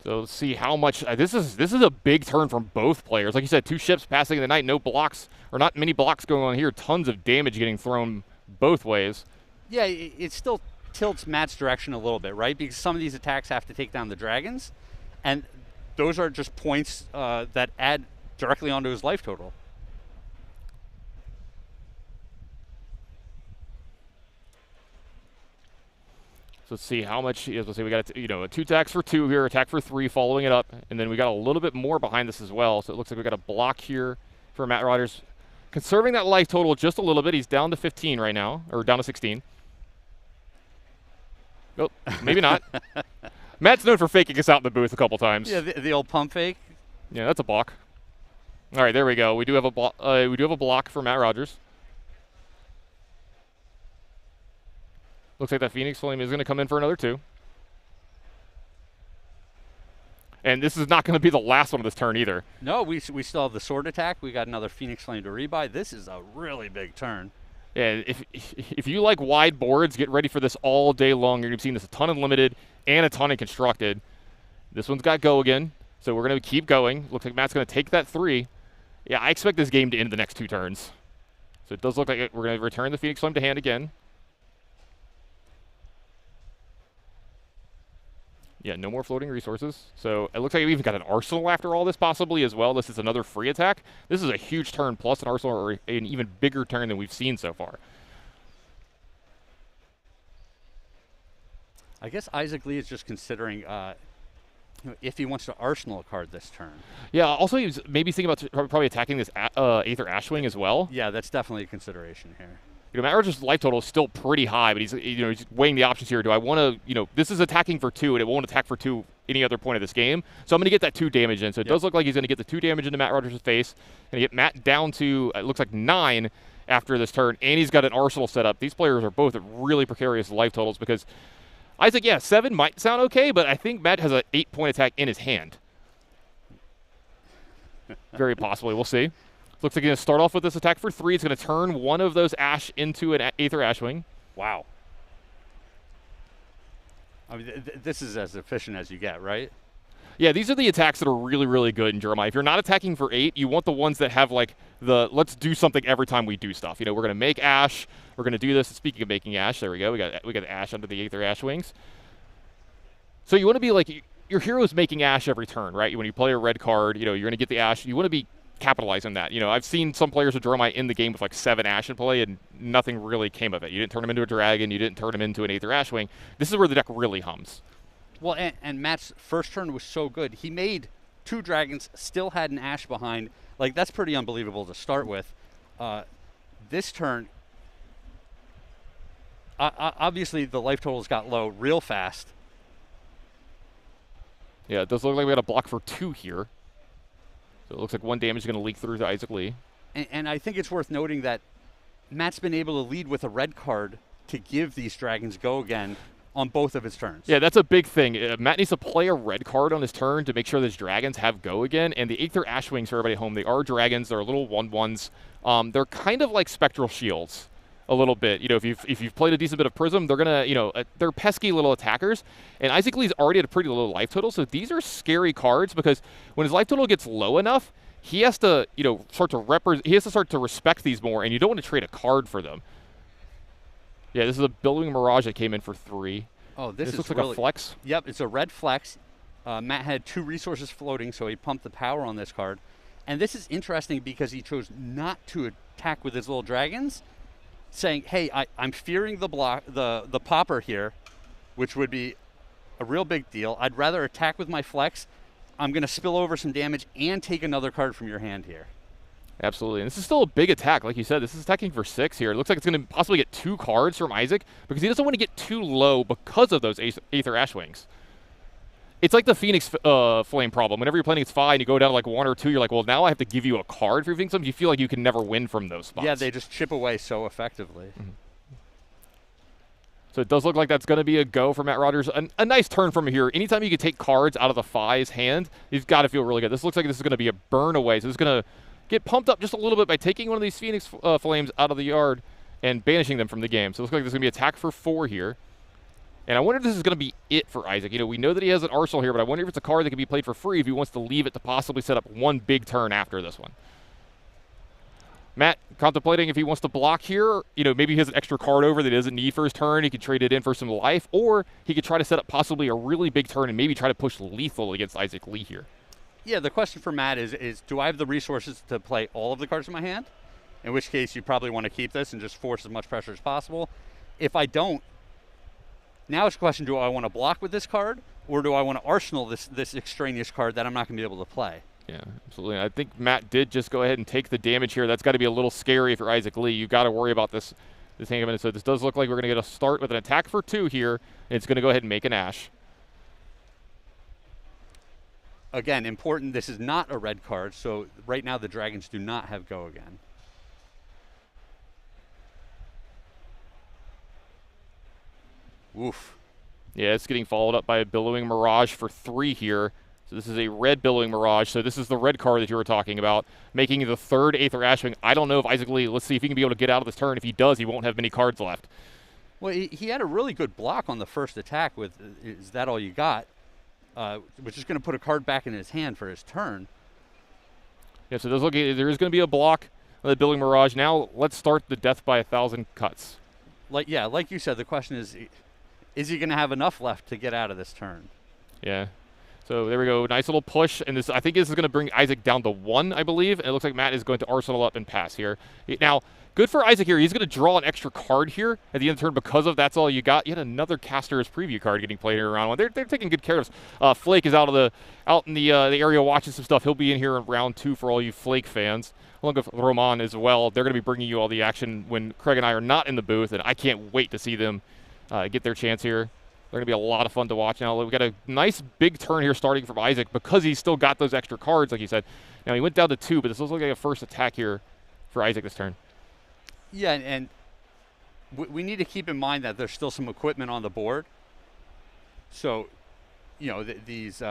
So let's see how much this is a big turn from both players. Like you said, 2 ships passing the night, no blocks, or not many blocks going on here. Tons of damage getting thrown both ways. Yeah, it still tilts Matt's direction a little bit, right? Because some of these attacks have to take down the dragons, and those are just points that add directly onto his life total. So let's see how much. Let's see, we got a 2 attacks for 2 here, attack for 3, following it up, and then we got a little bit more behind this as well. So it looks like we got a block here for Matt Rogers, conserving that life total just a little bit. He's down to 15 right now, or down to 16. Oh, maybe not. Matt's known for faking us out in the booth a couple times. Yeah, the old pump fake. Yeah, that's a block. All right, there we go. We do have a block for Matt Rogers. Looks like that Phoenix Flame is going to come in for another 2. And this is not going to be the last one of this turn either. No, we still have the sword attack. We got another Phoenix Flame to rebuy. This is a really big turn. Yeah, if you like wide boards, get ready for this all day long. You're going to be seeing this a ton in Limited and a ton in Constructed. This one's got go again, so we're going to keep going. Looks like Matt's going to take that 3. Yeah, I expect this game to end the next 2 turns. So it does look like we're going to return the Phoenix Flame to hand again. Yeah, no more floating resources. So it looks like we even got an arsenal after all this possibly as well. This is another free attack. This is a huge turn plus an arsenal, or an even bigger turn than we've seen so far. I guess Isaac Lee is just considering if he wants to arsenal a card this turn. Yeah, also he was maybe thinking about probably attacking this Aether Ashwing as well. Yeah, that's definitely a consideration here. Matt Rogers' life total is still pretty high, but he's he's weighing the options here. Do I want to, this is attacking for 2, and it won't attack for 2 any other point of this game. So I'm going to get that 2 damage in. So it does look like he's going to get the 2 damage into Matt Rogers' face. Going to get Matt down to, it looks like 9 after this turn, and he's got an arsenal set up. These players are both at really precarious life totals because Isaac, 7 might sound okay, but I think Matt has an 8-point attack in his hand. Very possibly. We'll see. Looks like he's going to start off with this attack for 3. It's going to turn one of those Ash into an Aether Ashwing. Wow. I mean, this is as efficient as you get, right? Yeah, these are the attacks that are really, really good in Jeremiah. If you're not attacking for 8, you want the ones that have like the let's do something every time we do stuff. We're going to make Ash. We're going to do this. Speaking of making Ash, there we go. We got Ash under the Aether Ashwings. So you want to be like your hero's making Ash every turn, right? When you play a red card, you're going to get the Ash. You want to be capitalizing that. I've seen some players with Jeremiah in the game with like 7 Ash in play and nothing really came of it. You didn't turn him into a dragon. You didn't turn him into an Aether Ashwing. This is where the deck really hums. Well, and Matt's first turn was so good. He made 2 dragons, still had an Ash behind. Like, that's pretty unbelievable to start with. This turn, obviously the life totals got low real fast. Yeah, it does look like we got a block for 2 here. So it looks like 1 damage is going to leak through to Isaac Lee. And I think it's worth noting that Matt's been able to lead with a red card to give these dragons go again on both of his turns. Yeah, that's a big thing. Matt needs to play a red card on his turn to make sure his dragons have go again. And the Aether Ashwings, for everybody at home, they are dragons. They're little 1/1s. They're kind of like spectral shields a little bit. If you've played a decent bit of Prism, they're gonna, they're pesky little attackers. And Isaac Lee's already at a pretty low life total, so these are scary cards because when his life total gets low enough, he has to, start to respect these more, and you don't want to trade a card for them. Yeah, this is a Billowing Mirage that came in for 3. Oh, this looks is like a flex. Yep, it's a red flex. Matt had 2 resources floating, so he pumped the power on this card. And this is interesting because he chose not to attack with his little dragons, saying, hey, I'm fearing the popper here, which would be a real big deal. I'd rather attack with my flex. I'm going to spill over some damage and take another card from your hand here. Absolutely. And this is still a big attack. Like you said, this is attacking for 6 here. It looks like it's going to possibly get 2 cards from Isaac because he doesn't want to get too low because of those Aether Ashwings. It's like the Phoenix Flame problem. Whenever you're playing against Fi and you go down to like 1 or 2, you're like, well, now I have to give you a card for your Phoenix Flames. You feel like you can never win from those spots. Yeah, they just chip away so effectively. Mm-hmm. So it does look like that's going to be a go for Matt Rogers. A nice turn from here. Anytime you can take cards out of the Fi's hand, you've got to feel really good. This looks like this is going to be a burn away. So it's going to get pumped up just a little bit by taking one of these Phoenix Flames out of the yard and banishing them from the game. So it looks like there's going to be attack for 4 here. And I wonder if this is going to be it for Isaac. You know, we know that he has an arsenal here, but I wonder if it's a card that can be played for free if he wants to leave it to possibly set up one big turn after this one. Matt contemplating if he wants to block here. You know, maybe he has an extra card over that he doesn't need for his turn. He could trade it in for some life, or he could try to set up possibly a really big turn and maybe try to push lethal against Isaac Lee here. Yeah, the question for Matt is do I have the resources to play all of the cards in my hand? In which case, you probably want to keep this and just force as much pressure as possible. If I don't, now it's a question, do I want to block with this card, or do I want to arsenal this extraneous card that I'm not going to be able to play? Yeah, absolutely. I think Matt did just go ahead and take the damage here. That's got to be a little scary if you're Isaac Lee. You've got to worry about this hand. So this does look like we're going to get a start with an attack for 2 here, and it's going to go ahead and make an Ash. Again, important, this is not a red card, so right now the Dragons do not have go again. Oof. Yeah, it's getting followed up by a Billowing Mirage for 3 here. So this is a red Billowing Mirage. So this is the red card that you were talking about, making the 3rd Aether Ashwing. I don't know if Isaac Lee, let's see if he can be able to get out of this turn. If he does, he won't have many cards left. Well, he had a really good block on the first attack with, is that all you got? Which is going to put a card back in his hand for his turn. Yeah, so there is going to be a block of the Billowing Mirage. Now let's start the death by 1,000 cuts. Like you said, the question is he going to have enough left to get out of this turn? Yeah. So there we go. Nice little push. And I think this is going to bring Isaac down to 1, I believe. And it looks like Matt is going to arsenal up and pass here. Now, good for Isaac here. He's going to draw an extra card here at the end of the turn because of that's all you got. Yet another Caster's preview card getting played here in round 1. They're taking good care of us. Flake is out in the area watching some stuff. He'll be in here in round 2 for all you Flake fans. Along with Roman as well. They're going to be bringing you all the action when Craig and I are not in the booth. And I can't wait to see them get their chance here. They're going to be a lot of fun to watch now. We've got a nice big turn here starting from Isaac because he's still got those extra cards, like you said. Now, he went down to 2, but this looks like a first attack here for Isaac this turn. Yeah, and we need to keep in mind that there's still some equipment on the board. So, you know, these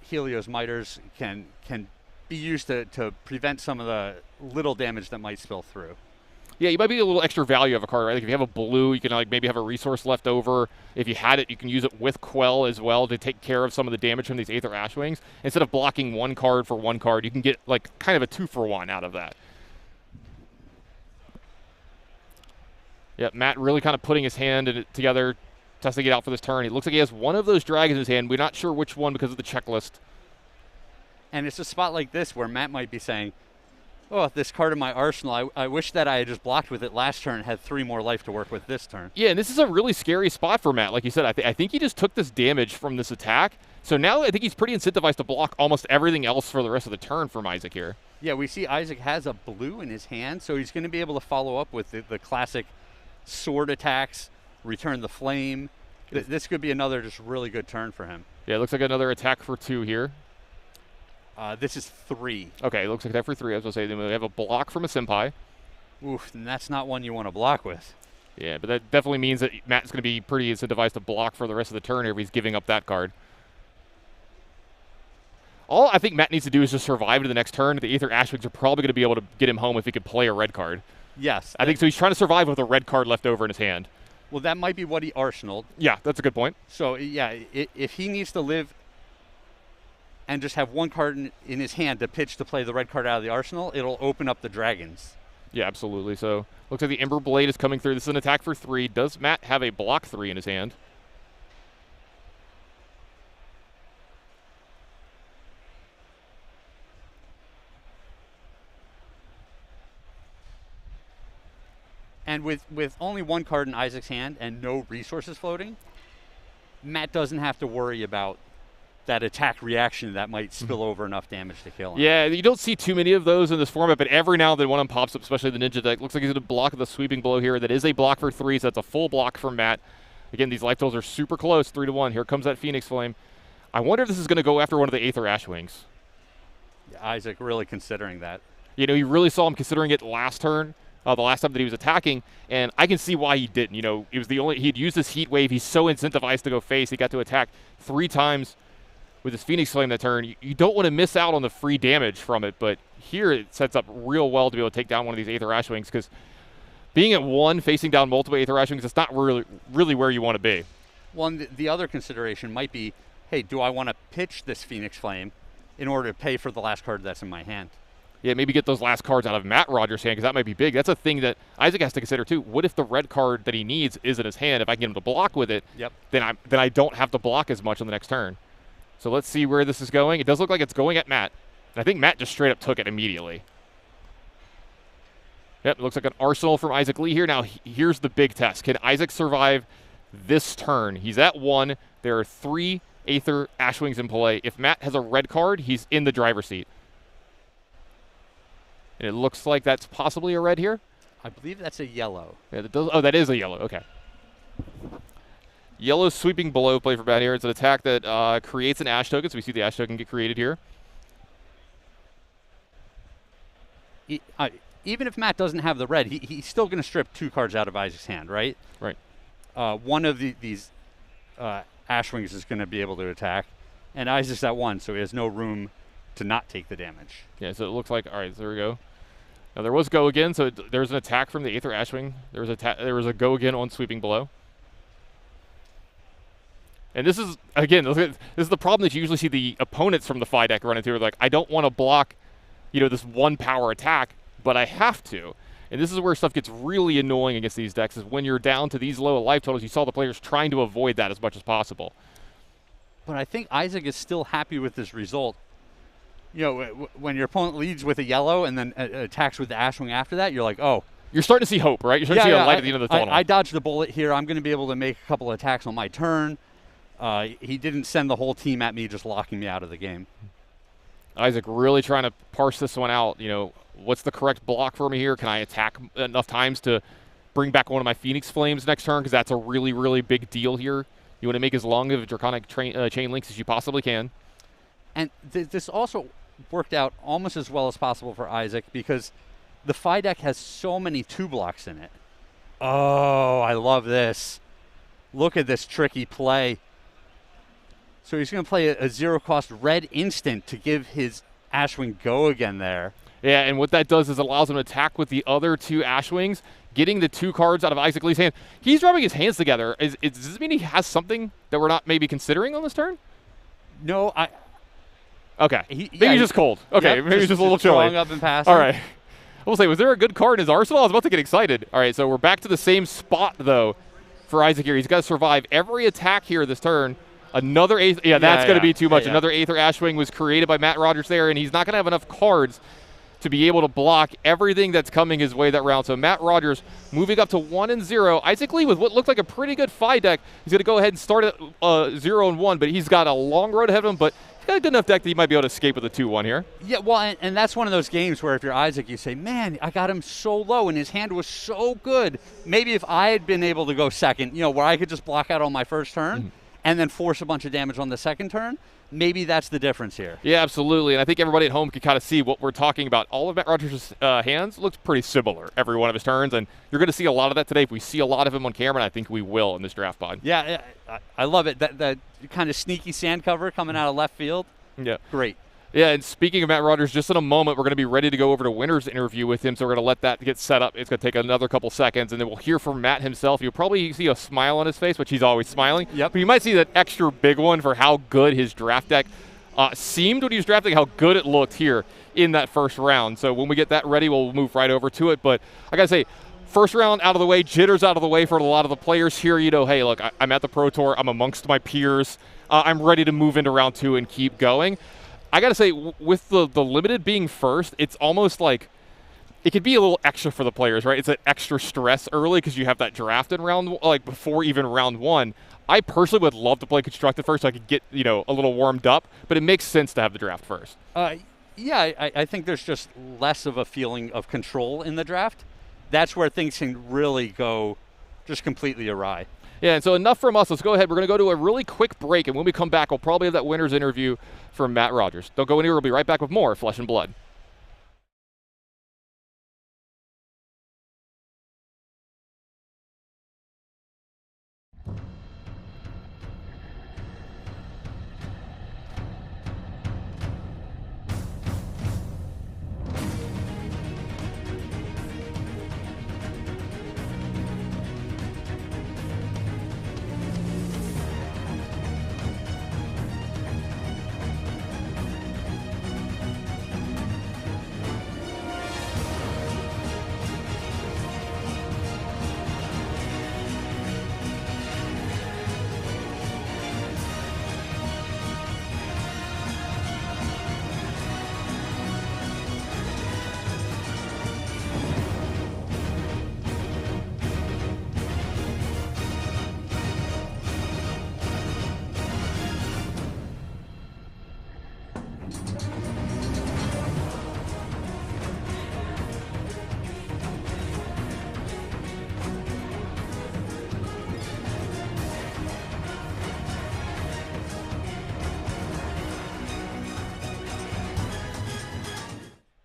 Helios Miters can be used to prevent some of the little damage that might spill through. Yeah, you might be a little extra value of a card, right? Like if you have a blue, you can like maybe have a resource left over. If you had it, you can use it with Quell as well to take care of some of the damage from these Aether Ashwings. Instead of blocking 1 card for 1 card, you can get like kind of a 2-for-1 out of that. Yeah, Matt really kind of putting his hand together, testing it out for this turn. It looks like he has one of those dragons in his hand. We're not sure which one because of the checklist. And it's a spot like this where Matt might be saying, oh, this card in my arsenal, I wish that I had just blocked with it last turn and had 3 more life to work with this turn. Yeah, and this is a really scary spot for Matt. Like you said, I think he just took this damage from this attack. So now I think he's pretty incentivized to block almost everything else for the rest of the turn from Isaac here. Yeah, we see Isaac has a blue in his hand, so he's going to be able to follow up with the classic sword attacks, return the flame. This could be another just really good turn for him. Yeah, it looks like another attack for 2 here. This is 3. Okay, it looks like that for 3. I was going to say, then we have a block from a Senpai. Oof, and that's not one you want to block with. Yeah, but that definitely means that Matt's going to be pretty incentivized to block for the rest of the turn here if he's giving up that card. All I think Matt needs to do is just survive to the next turn. The Aether Ashwings are probably going to be able to get him home if he could play a red card. Yes. I think so. He's trying to survive with a red card left over in his hand. Well, that might be what he arsenaled. Yeah, that's a good point. So, yeah, if he needs to live and just have 1 card in his hand to pitch to play the red card out of the arsenal, it'll open up the dragons. Yeah, absolutely. So, looks like the Ember Blade is coming through. This is an attack for 3. Does Matt have a block 3 in his hand? And with only one card in Isaac's hand and no resources floating, Matt doesn't have to worry about that attack reaction that might spill over enough damage to kill him. Yeah, you don't see too many of those in this format, but every now and then one of them pops up, especially the Ninja deck. Looks like he's going to block the sweeping blow here. That is a block for 3, so that's a full block from Matt. Again, these life totals are super close, 3-1. Here comes that Phoenix Flame. I wonder if this is going to go after one of the Aether Ashwings. Yeah, Isaac really considering that. You know, you really saw him considering it last turn, the last time that he was attacking, and I can see why he didn't. You know, it was he'd used his Heat Wave. He's so incentivized to go face. He got to attack 3 times with his Phoenix Flame that turn. You don't want to miss out on the free damage from it, but here it sets up real well to be able to take down one of these Aether Ashwings, because being at 1, facing down multiple Aether Ashwings, it's not really where you want to be. Well, and the other consideration might be, hey, do I want to pitch this Phoenix Flame in order to pay for the last card that's in my hand? Yeah, maybe get those last cards out of Matt Rogers' hand, because that might be big. That's a thing that Isaac has to consider too. What if the red card that he needs is in his hand? If I can get him to block with it, then I don't have to block as much on the next turn. So let's see where this is going. It does look like it's going at Matt. And I think Matt just straight up took it immediately. Yep, it looks like an arsenal from Isaac Lee here. Now, here's the big test. Can Isaac survive this turn? He's at 1. There are 3 Aether Ashwings in play. If Matt has a red card, he's in the driver's seat. And it looks like that's possibly a red here. I believe that's a yellow. Yeah, that is a yellow. Okay. Yellow sweeping below play for Matt here. It's an attack that creates an Ash token, so we see the Ash token get created here. Even if Matt doesn't have the red, he's still going to strip 2 cards out of Isaac's hand, right? Right. One of these Ashwings is going to be able to attack, and Isaac's at 1, so he has no room to not take the damage. Yeah, so it looks like, all right, so there we go. Now there was go again, so there's an attack from the Aether Ashwing. There was a go again on sweeping below. And this is, again, this is the problem that you usually see the opponents from the Phi deck run into. Like, I don't want to block, you know, this 1 power attack, but I have to. And this is where stuff gets really annoying against these decks, is when you're down to these low life totals, you saw the players trying to avoid that as much as possible. But I think Isaac is still happy with this result. You know, when your opponent leads with a yellow and then attacks with the Ashwing after that, you're like, oh. You're starting to see hope, right? You're starting to see a light at the end of the tunnel. I dodged a bullet here. I'm going to be able to make a couple of attacks on my turn. He didn't send the whole team at me, just locking me out of the game. Isaac really trying to parse this one out. You know, what's the correct block for me here? Can I attack enough times to bring back one of my Phoenix Flames next turn? Because that's a really, really big deal here. You want to make as long of Draconic chain links as you possibly can. And this also worked out almost as well as possible for Isaac, because the Phi deck has so many 2 blocks in it. Oh, I love this. Look at this tricky play. So he's going to play a 0-cost red instant to give his Ashwing go again there. Yeah, and what that does is it allows him to attack with the other 2 Ashwings, getting the 2 cards out of Isaac Lee's hand. He's rubbing his hands together. Does this mean he has something that we're not maybe considering on this turn? No, Okay. Maybe he's just cold. Okay, yep, maybe he's just a little chilly. Up and passing. All right. I will say, was there a good card in his arsenal? I was about to get excited. All right, so we're back to the same spot, though, for Isaac here. He's got to survive every attack here this turn. Another Aether, that's going to be too much. Another Aether Ashwing was created by Matt Rogers there, and he's not going to have enough cards to be able to block everything that's coming his way that round. So Matt Rogers moving up to 1-0. Isaac Lee with what looked like a pretty good Phi deck. He's going to go ahead and start at 0-1, but he's got a long road ahead of him. But he's got a good enough deck that he might be able to escape with a 2-1 here. Yeah, well, and that's one of those games where if you're Isaac, you say, man, I got him so low and his hand was so good. Maybe if I had been able to go second, you know, where I could just block out on my first turn and then force a bunch of damage on the second turn, maybe that's the difference here. Yeah, absolutely. And I think everybody at home can kind of see what we're talking about. All of Matt Rogers' hands looks pretty similar every one of his turns, and you're going to see a lot of that today. If we see a lot of him on camera, and I think we will in this draft pod. Yeah, I love it. That kind of sneaky sand cover coming out of left field. Yeah. Great. Yeah, and speaking of Matt Rogers, just in a moment, we're going to be ready to go over to Winter's interview with him, so we're going to let that get set up. It's going to take another couple seconds, and then we'll hear from Matt himself. You'll probably see a smile on his face, which he's always smiling. Yep. But you might see that extra big one for how good his draft deck seemed when he was drafting, how good it looked here in that first round. So when we get that ready, we'll move right over to it. But I got to say, first round out of the way, jitters out of the way for a lot of the players here. You know, hey, look, I'm at the Pro Tour. I'm amongst my peers. I'm ready to move into round 2 and keep going. I got to say, with the limited being first, it's almost like it could be a little extra for the players, right? It's an extra stress early because you have that draft in round, like before even round 1. I personally would love to play constructed first so I could get, a little warmed up, but it makes sense to have the draft first. Yeah, I think there's just less of a feeling of control in the draft. That's where things can really go just completely awry. Yeah, and so enough from us. Let's go ahead. We're going to go to a really quick break, and when we come back, we'll probably have that winner's interview from Matt Rogers. Don't go anywhere. We'll be right back with more Flesh and Blood.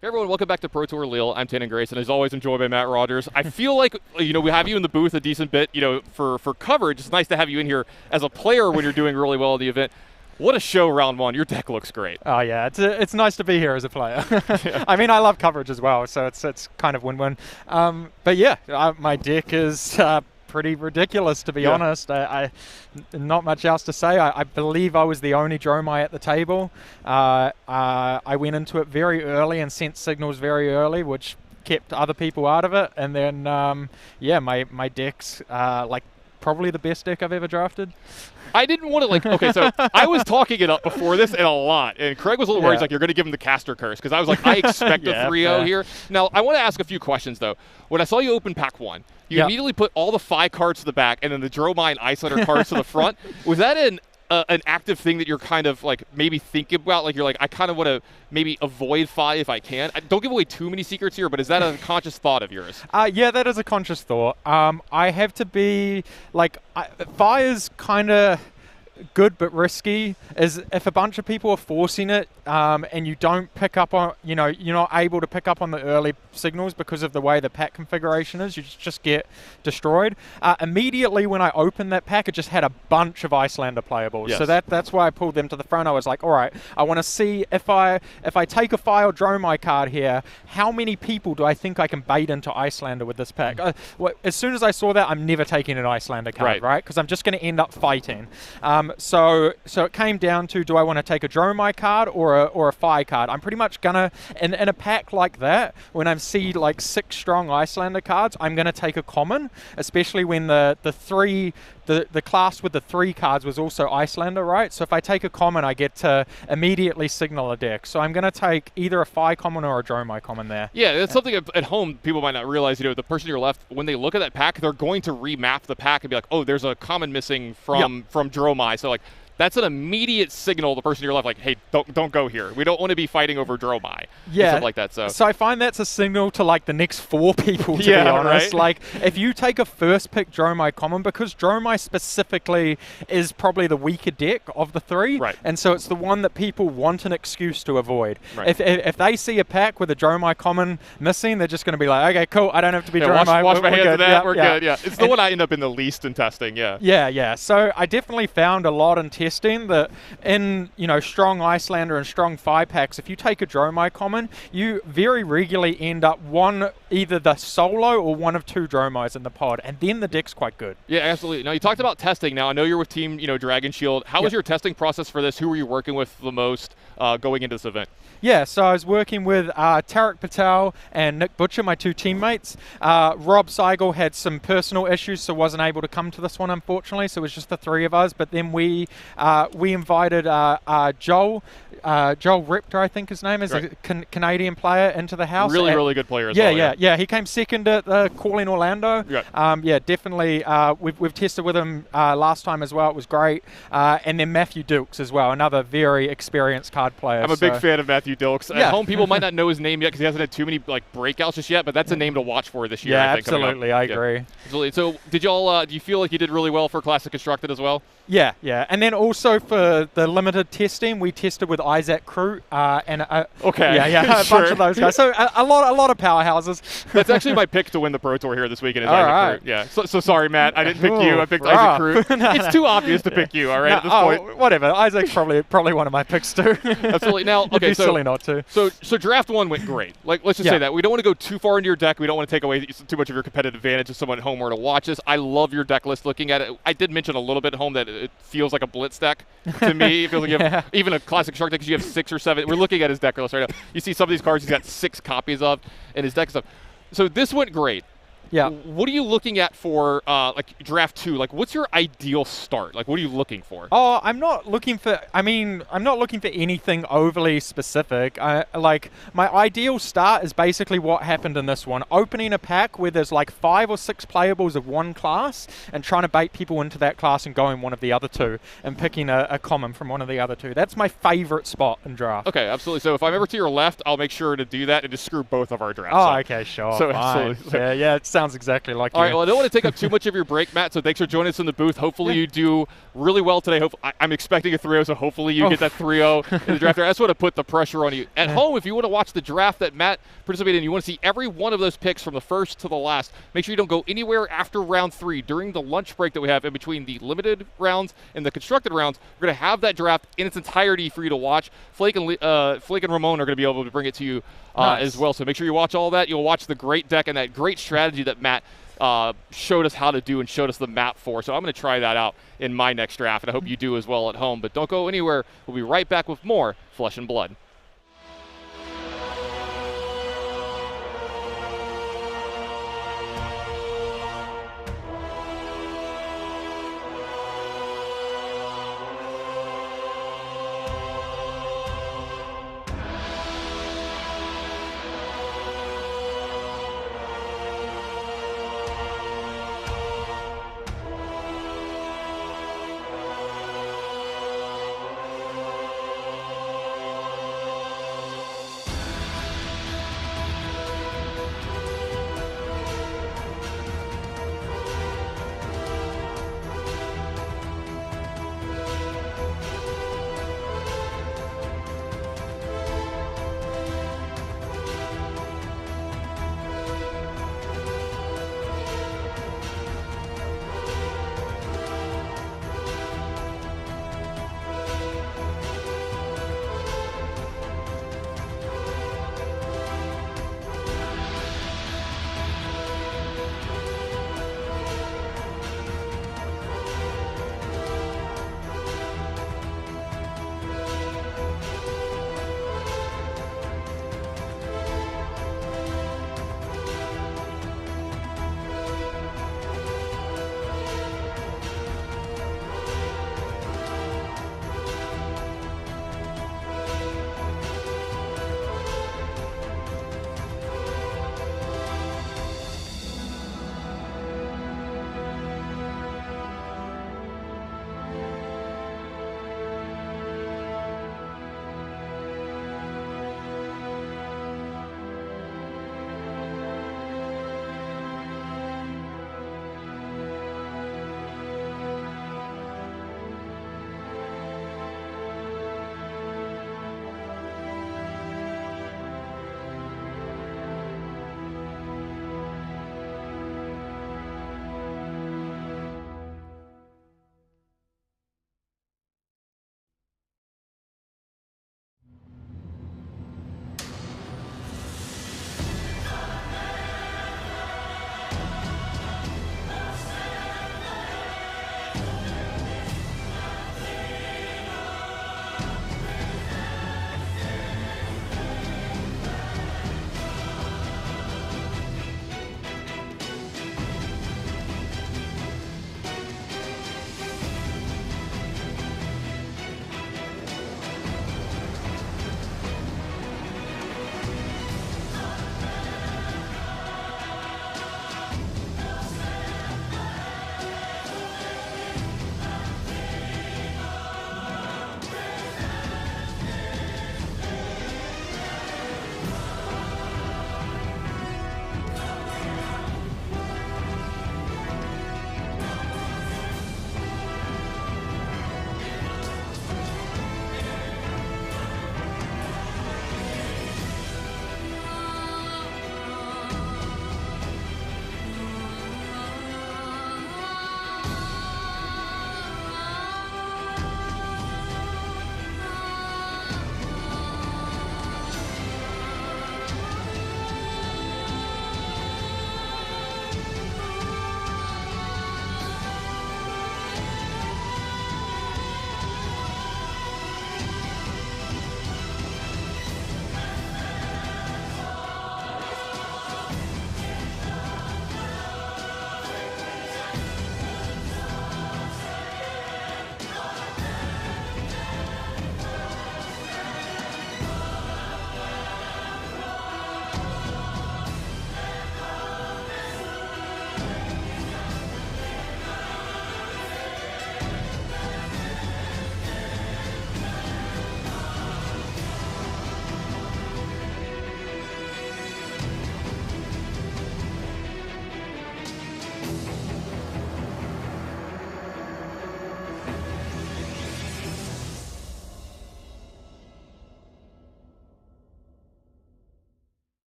Hey everyone, welcome back to Pro Tour Lille. I'm Tannen Grayson, as always enjoyed by Matt Rogers. I feel like, we have you in the booth a decent bit, for coverage. It's nice to have you in here as a player when you're doing really well at the event. What a show round 1. Your deck looks great. Oh yeah, it's nice to be here as a player. Yeah. I mean, I love coverage as well, so it's kind of win-win. But yeah, my deck is pretty ridiculous, to be honest. I not much else to say. I believe I was the only Dromai at the table. I went into it very early and sent signals very early, which kept other people out of it. And then, my deck's probably the best deck I've ever drafted. I didn't want to okay, so I was talking it up before this and a lot, and Craig was a little worried, you're going to give him the caster curse, because I was like, I expect a 3-0 here. Now, I want to ask a few questions, though. When I saw you open pack 1, you immediately put all the 5 cards to the back and then the Dromai and Icelander cards to the front. Was that an active thing that you're kind of maybe thinking about? Like, you're like, I kind of want to maybe avoid 5 if I can. Don't give away too many secrets here, but is that a conscious thought of yours? Yeah, that is a conscious thought. I have to be fire's kind of good but risky. Is if a bunch of people are forcing it and you don't pick up on, you're not able to pick up on the early signals because of the way the pack configuration is, you just get destroyed. Immediately when I opened that pack, it just had a bunch of Icelander playables. Yes. So that's why I pulled them to the front. I was like, all right, I want to see if I take a Fire Dromai card here, how many people do I think I can bait into Icelander with this pack? As soon as I saw that, I'm never taking an Icelander card, right? Because I'm just going to end up fighting. So it came down to, do I want to take a Dromai card or a Fire card? I'm pretty much gonna, in a pack like that, when I see 6 strong Icelander cards, I'm gonna take a common, especially when the class with the 3 cards was also Icelander, right? So if I take a common, I get to immediately signal a deck. So I'm gonna take either a Fire common or a Dromai common there. Yeah, that's something at home people might not realize. The person to your left, when they look at that pack, they're going to remap the pack and be like, oh, there's a common missing from Dromai. So that's an immediate signal to the person to your left, like, hey, don't go here. We don't want to be fighting over Dromai. Yeah. Stuff like that. So I find that's a signal to the next 4 people, to be honest. Right? If you take a first pick Dromai common, because Dromai specifically is probably the weaker deck of the 3. Right. And so it's the one that people want an excuse to avoid. Right. If they see a pack with a Dromai common missing, they're just going to be like, okay, cool, I don't have to be Dromai. Wash my hands of that. We're good. good. Yeah. It's the one I end up in the least in testing. Yeah. Yeah. So I definitely found a lot in testing that in strong Icelander and strong 5 packs, if you take a Dromai common, you very regularly end up either the solo or one of 2 Dromais in the pod, and then the deck's quite good. Yeah, absolutely. Now you talked about testing. Now I know you're with Team Dragon Shield. How was your testing process for this? Who were you working with the most going into this event? Yeah, so I was working with Tarek Patel and Nick Butcher, my 2 teammates. Rob Seigel had some personal issues, so wasn't able to come to this one, unfortunately, so it was just the 3 of us. But then we we invited Joel Ripter, I think his name is, Right. a Canadian player, into the house. Really good player as well. Yeah. He came second at Calling Orlando. Right. Definitely. We've tested with him last time as well. It was great. And then Matthew Dukes as well, another very experienced card player. I'm a big fan of Matthew Dilks. Yeah. At home, people might not know his name yet because he hasn't had too many breakouts just yet, but that's a name to watch for this year. Yeah, I think, absolutely. I agree. Absolutely. So, did y'all? Do you feel like you did really well for Classic Constructed as well? Yeah. And then also for the limited testing, we tested with Isaac Crute and a Sure. bunch of those guys. So a lot of powerhouses. That's actually my pick to win the Pro Tour here this weekend. Is All Isaac right. Crute. Yeah. So sorry, Matt. I didn't pick you. I picked rough. Isaac Crute. It's too obvious to pick you. All right. At this point. Whatever. Isaac's probably one of my picks too. Absolutely. Now, It'd okay. be silly not to. So draft one went great. Like, let's just say that we don't want to go too far into your deck. We don't want to take away too much of your competitive advantage if someone at home were to watch this. I love your deck list. Looking at it, I did mention a little bit at home that it feels like a blitz deck to me. It feels like you have even a classic shark deck because you have 6 or 7. We're looking at his deck list right now. You see some of these cards he's got 6 copies of in his deck and stuff. So this went great. Yeah. What are you looking at for like draft 2? Like, what's your ideal start? Like, what are you looking for? Oh, I'm not looking for anything overly specific. Like, my ideal start is basically what happened in this one. Opening a pack where there's like 5 or 6 playables of one class and trying to bait people into that class and going one of the other 2 and picking a common from one of the other 2. That's my favorite spot in draft. Okay, absolutely. So if I'm ever to your left, I'll make sure to do that and just screw both of our drafts Oh, up. okay, sure. So fine. absolutely. Yeah, it sounds exactly like All you. right, well, I don't want to take up too much of your break, Matt, so thanks for joining us in the booth. Hopefully you do really well today. I'm expecting a 3-0, so hopefully you get that 3-0 in the draft. I just want to put the pressure on you. At home, if you want to watch the draft that Matt participated in, you want to see every one of those picks from the first to the last, make sure you don't go anywhere after round 3. During the lunch break that we have in between the limited rounds and the constructed rounds, we're going to have that draft in its entirety for you to watch. Flake and Ramon are going to be able to bring it to you as well, so make sure you watch all that. You'll watch the great deck and that great strategy that Matt showed us how to do and showed us the map for. So I'm going to try that out in my next draft, and I hope you do as well at home. But don't go anywhere. We'll be right back with more Flesh and Blood.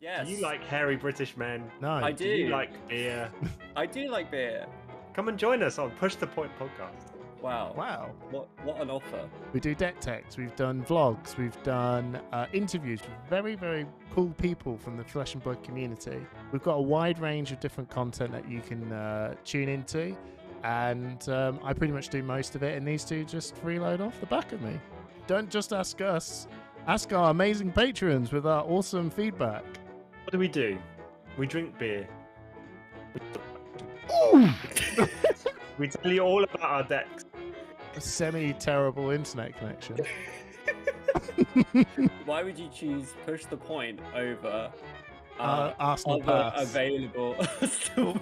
Yes. Do you like hairy British men? No. I do. Do you like beer? I do like beer. Come and join us on Push the Point podcast. Wow. Wow. What an offer. We do deck techs, we've done vlogs, we've done interviews with very, very cool people from the Flesh and Blood community. We've got a wide range of different content that you can tune into, and I pretty much do most of it, and these two just freeload off the back of me. Don't just ask us, ask our amazing patrons with our awesome feedback. What do? We drink beer. We tell you all about our decks. A semi-terrible internet connection. Why would you choose Push the Point over Arsenal other Pass available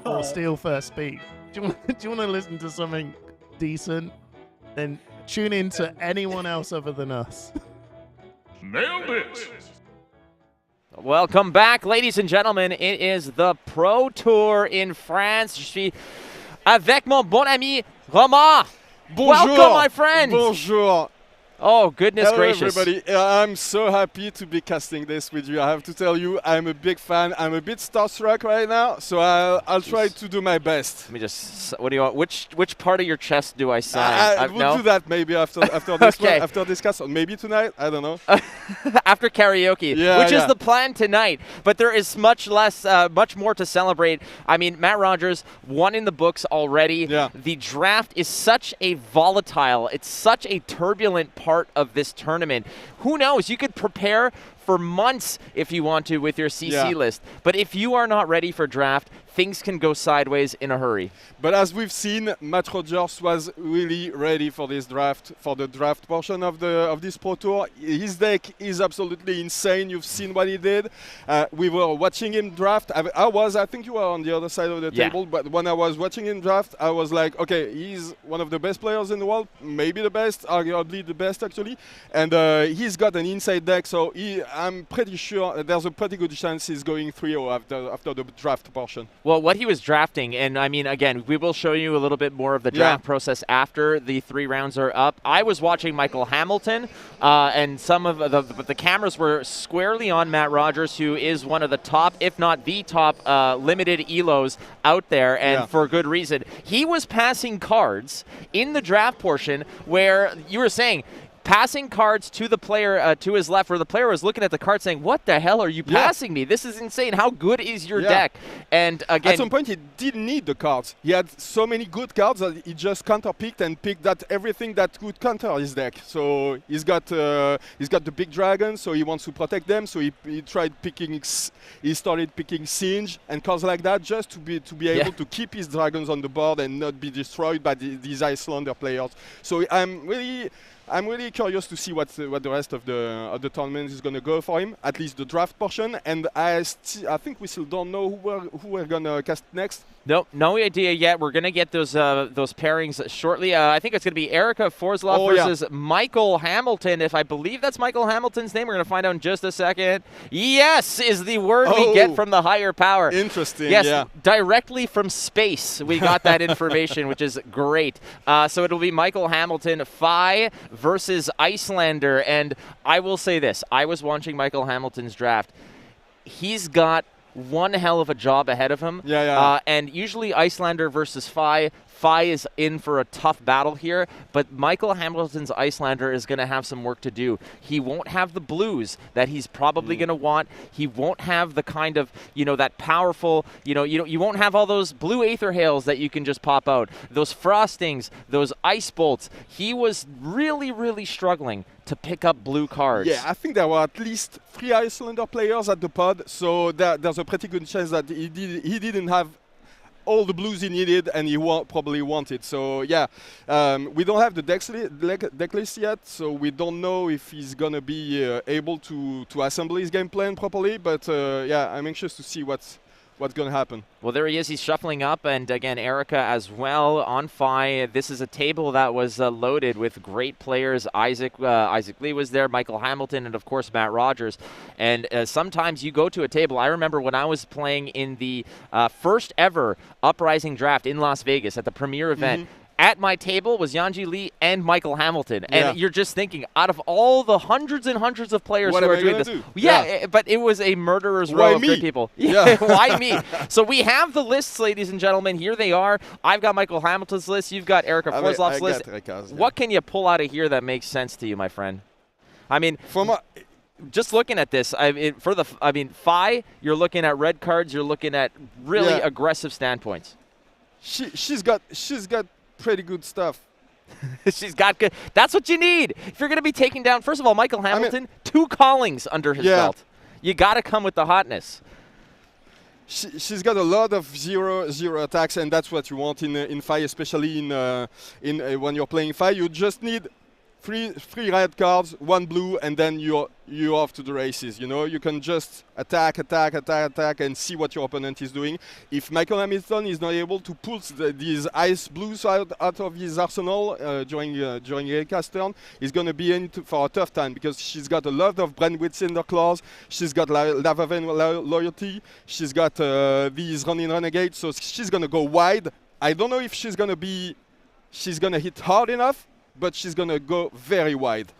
or Steel First Speed? Do you want to listen to something decent? Then tune in to anyone else other than us. Nailed it! Welcome back, ladies and gentlemen. It is the Pro Tour in France. Je suis avec mon bon ami Romain. Bonjour. Welcome, my friend. Bonjour. Oh, goodness Hello, gracious. everybody. I'm so happy to be casting this with you. I have to tell you, I'm a big fan. I'm a bit starstruck right now, so I'll try to do my best. Let me just. What do you want? Which part of your chest do I sign? We'll do that maybe after this Okay. one, after this cast, or maybe tonight. I don't know. After karaoke, which is the plan tonight. But there is much more to celebrate. I mean, Matt Rogers won in the books already. Yeah. The draft is such a volatile, it's such a turbulent part of this tournament. Who knows? You could prepare for months if you want to with your CC list. But if you are not ready for draft, things can go sideways in a hurry. But as we've seen, Matt Rogers was really ready for this draft, for the draft portion of this Pro Tour. His deck is absolutely insane. You've seen what he did. We were watching him draft. I think you were on the other side of the table, but when I was watching him draft, I was like, okay, he's one of the best players in the world, maybe the best, arguably the best actually. And he's got an inside deck, so I'm pretty sure there's a pretty good chance he's going 3-0 after the draft portion. Well, what he was drafting, and I mean, again, we will show you a little bit more of the draft process after the 3 rounds are up. I was watching Michael Hamilton, and some of the cameras were squarely on Matt Rogers, who is one of the top, if not the top, limited ELOs out there, and for good reason. He was passing cards in the draft portion where you were saying, passing cards to the player to his left, where the player was looking at the card saying, what the hell are you passing me? This is insane. How good is your deck? And again, at some point he didn't need the cards. He had so many good cards that he just counter-picked and picked everything that could counter his deck. So he's got the big dragons, so he wants to protect them. So he started picking Singe and cards like that just to be able to keep his dragons on the board and not be destroyed by these Icelander players. So I'm really curious to see what the rest of the tournament is going to go for him, at least the draft portion. And I think we still don't know who we're going to cast next. Nope, no idea yet. We're going to get those pairings shortly. I think it's going to be Erica Forsloff versus Michael Hamilton. If I believe that's Michael Hamilton's name, we're going to find out in just a second. Yes is the word we get from the higher power. Interesting, yes, directly from space we got that information, which is great. So it'll be Michael Hamilton, Phi versus Icelander. And I will say this. I was watching Michael Hamilton's draft. He's got one hell of a job ahead of him. And usually Icelander versus Phi is in for a tough battle here, but Michael Hamilton's Icelander is going to have some work to do. He won't have the blues that he's probably going to want. He won't have the kind of, that powerful, you won't have all those blue Aether Hails that you can just pop out. Those Frostings, those Ice Bolts. He was really, really struggling to pick up blue cards. Yeah, I think there were at least 3 Icelander players at the pod, so there's a pretty good chance that he didn't have all the blues he needed, and he probably wanted. So yeah, we don't have the deck list yet, so we don't know if he's gonna be able to assemble his game plan properly. But yeah, I'm anxious to see what's going to happen. Well, there he is. He's shuffling up, and again, Erica as well on Phi. This is a table that was loaded with great players. Isaac Lee was there, Michael Hamilton, and of course Matt Rogers. And sometimes you go to a table. I remember when I was playing in the first ever Uprising draft in Las Vegas at the premier event. at my table was Yanji Lee and Michael Hamilton. And Yeah. you're just thinking, out of all the hundreds and hundreds of players What who am are I doing gonna this. do? Yeah, but it was a murderer's Why row of me? great people. Yeah. Why me? So we have the lists, ladies and gentlemen. Here they are. I've got Michael Hamilton's list. You've got Erica I Forsloff's got list. Reka's, yeah. What can you pull out of here that makes sense to you, my friend? I mean, From a, just looking at this, Fi, you're looking at red cards. You're looking at really Yeah. aggressive standpoints. she's got pretty good stuff. She's got good. That's what you need if you're going to be taking down. First of all, Michael Hamilton, 2 callings under his Yeah. belt. You got to come with the hotness. She's got a lot of zero attacks, and that's what you want in Fi, especially in when you're playing Fi. You just need three red cards, 1 blue, and then you're off to the races. You know, you can just attack, and see what your opponent is doing. If Michael Hamilton is not able to pull these ice blues out of his arsenal during Erika's turn, he's going to be in for a tough time, because she's got a lot of Brandwidth Cinder Claws, she's got Lava Vein Loyalty, she's got these Running Renegades, so she's going to go wide. I don't know if she's going to hit hard enough, but she's going to go very wide.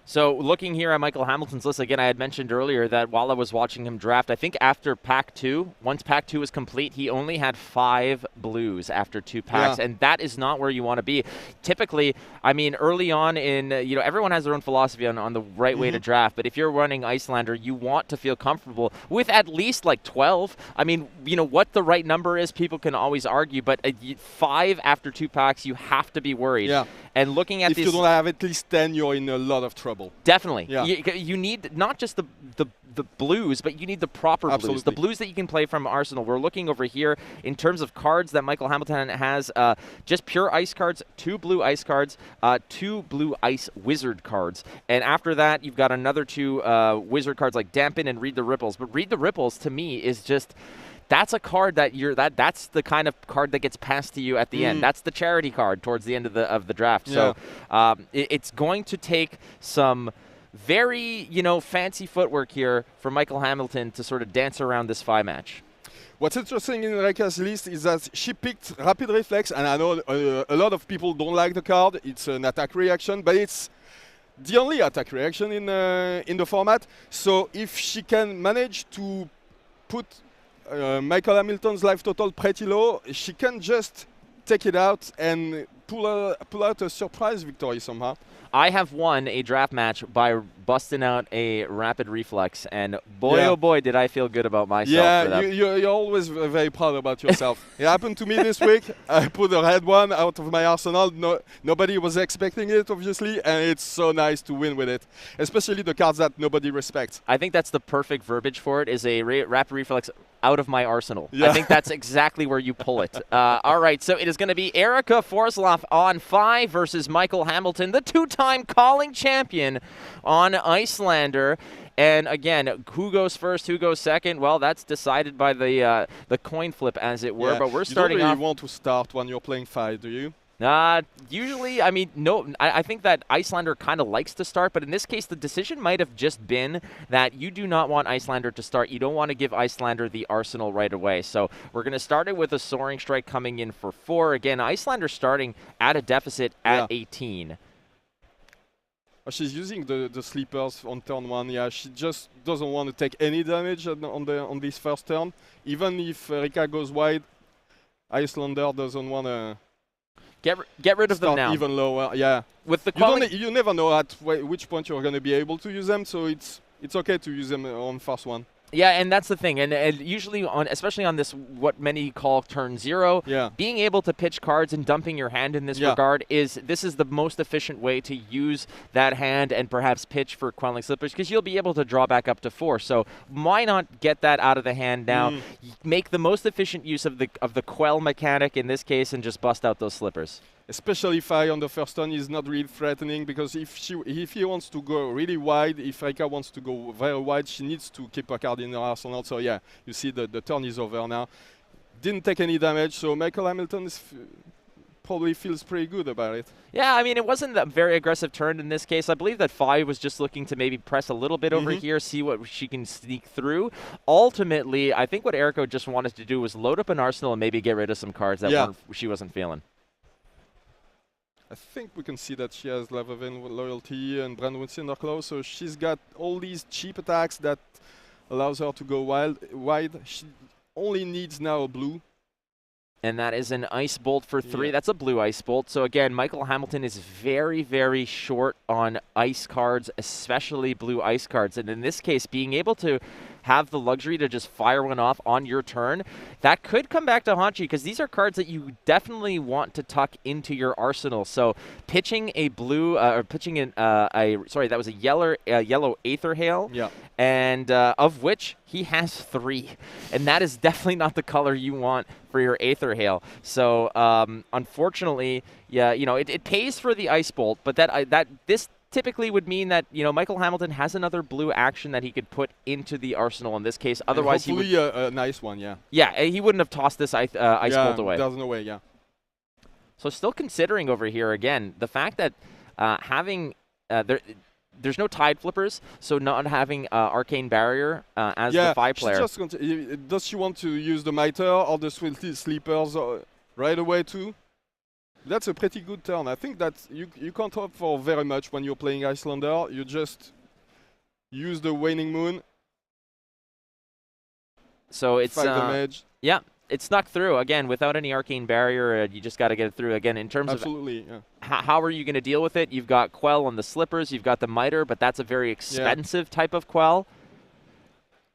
So looking here at Michael Hamilton's list, again, I had mentioned earlier that while I was watching him draft, I think after Pack 2, once Pack 2 was complete, he only had 5 blues after 2 packs, and that is not where you want to be. Typically, I mean, early on in, everyone has their own philosophy on the right way to draft, but if you're running Icelander, you want to feel comfortable with at least like 12. I mean, what the right number is, people can always argue, but 5 after 2 packs, you have to be worried. Yeah. And looking at if you don't have at least 10, you're in a lot of trouble. Definitely. Yeah. You need not just the blues, but you need the proper blues. The blues that you can play from Arsenal. We're looking over here in terms of cards that Michael Hamilton has. Just pure ice cards, 2 blue ice cards, 2 blue ice wizard cards. And after that, you've got another 2 wizard cards like Dampen and Read the Ripples. But Read the Ripples, to me, is just... That's a card that's the kind of card that gets passed to you at the end. That's the charity card towards the end of the draft. Yeah. So it's going to take some very fancy footwork here for Michael Hamilton to sort of dance around this Fi match. What's interesting in Reka's list is that she picked Rapid Reflex, and I know a lot of people don't like the card. It's an attack reaction, but it's the only attack reaction in the format. So if she can manage to put Michael Hamilton's life total pretty low, she can just take it out and pull out a surprise victory somehow. I have won a draft match by busting out a Rapid Reflex, and boy, oh boy, did I feel good about myself. For that. You're always very proud about yourself. It happened to me this week. I put a red one out of my arsenal. Nobody was expecting it, obviously, and it's so nice to win with it, especially the cards that nobody respects. I think that's the perfect verbiage for it, is a Rapid Reflex out of my arsenal. Yeah. I think that's exactly where you pull it. All right, so it is going to be Erica Forsloff on 5 versus Michael Hamilton, the 2-time calling champion on Icelander. And again, who goes first, who goes second? Well, that's decided by the coin flip, as it were. Yeah. But we're starting You don't off. really want to start when you're playing 5, do you? Usually, I mean, no, I think that Icelander kind of likes to start, but in this case, the decision might have just been that you do not want Icelander to start. You don't want to give Icelander the arsenal right away. So we're going to start it with a Soaring Strike coming in for 4. Again, Icelander starting at a deficit at 18. She's using the sleepers on turn 1. Yeah, she just doesn't want to take any damage on this first turn. Even if Erika goes wide, Icelander doesn't want to Get rid of them now. Even lower, yeah. With the you never know at which point you're going to be able to use them, so it's okay to use them on first one. Yeah, and that's the thing. And usually, especially on this, what many call turn 0, being able to pitch cards and dumping your hand in this regard is the most efficient way to use that hand and perhaps pitch for Quelling Slippers, because you'll be able to draw back up to 4. So why not get that out of the hand now? Make the most efficient use of the Quell mechanic in this case and just bust out those Slippers. Especially if on the first turn is not really threatening, because if he wants to go really wide, if Erika wants to go very wide, she needs to keep a card in her arsenal. So yeah, you see the turn is over now. Didn't take any damage, so Michael Hamilton probably feels pretty good about it. Yeah, I mean, it wasn't a very aggressive turn in this case. I believe that Fi was just looking to maybe press a little bit over here, see what she can sneak through. Ultimately, I think what Erika just wanted to do was load up an arsenal and maybe get rid of some cards that she wasn't feeling. I think we can see that she has Lavaven Loyalty and Brandwood Cinderclaw, so she's got all these cheap attacks that allows her to go wide. She only needs now a blue. And that is an Ice Bolt for 3. Yeah. That's a blue Ice Bolt. So again, Michael Hamilton is very, very short on ice cards, especially blue ice cards. And in this case, being able to have the luxury to just fire one off on your turn, that could come back to haunt you, because these are cards that you definitely want to tuck into your arsenal. So pitching a blue, or pitching that was a yellow Aether Hail, Yeah. and of which he has 3, and that is definitely not the color you want for your Aether Hail. So unfortunately, yeah, it pays for the Ice Bolt, but this typically would mean that Michael Hamilton has another blue action that he could put into the arsenal in this case. Otherwise, he would. Hopefully a nice one, yeah. Yeah, he wouldn't have tossed this Ice Bolt away. There's no way, yeah. So still considering over here again the fact that having there's no Tide Flippers, so not having Arcane Barrier as the 5 player. Does she want to use the Mitre or the Sleepers right away too? That's a pretty good turn. I think that you can't hope for very much when you're playing Icelander. You just use the Waning Moon. So it's 5 damage. Yeah, it snuck through again without any Arcane Barrier. You just got to get it through again. In terms Absolutely, of yeah. how are you going to deal with it? You've got Quell on the Slippers. You've got the Mitre, but that's a very expensive type of Quell.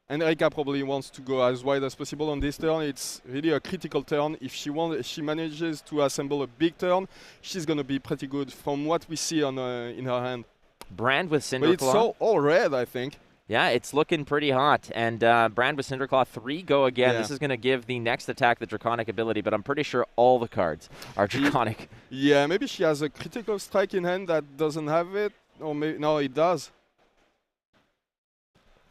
And Erika probably wants to go as wide as possible on this turn. It's really a critical turn. If she manages to assemble a big turn, she's going to be pretty good from what we see on in her hand. Brand with Cinderclaw. But it's all red, I think. Yeah, it's looking pretty hot. And Brand with Cinderclaw, 3 go again. Yeah. This is going to give the next attack the Draconic ability, but I'm pretty sure all the cards are Draconic. Yeah, maybe she has a critical strike in hand that doesn't have it. Or maybe, no, it does.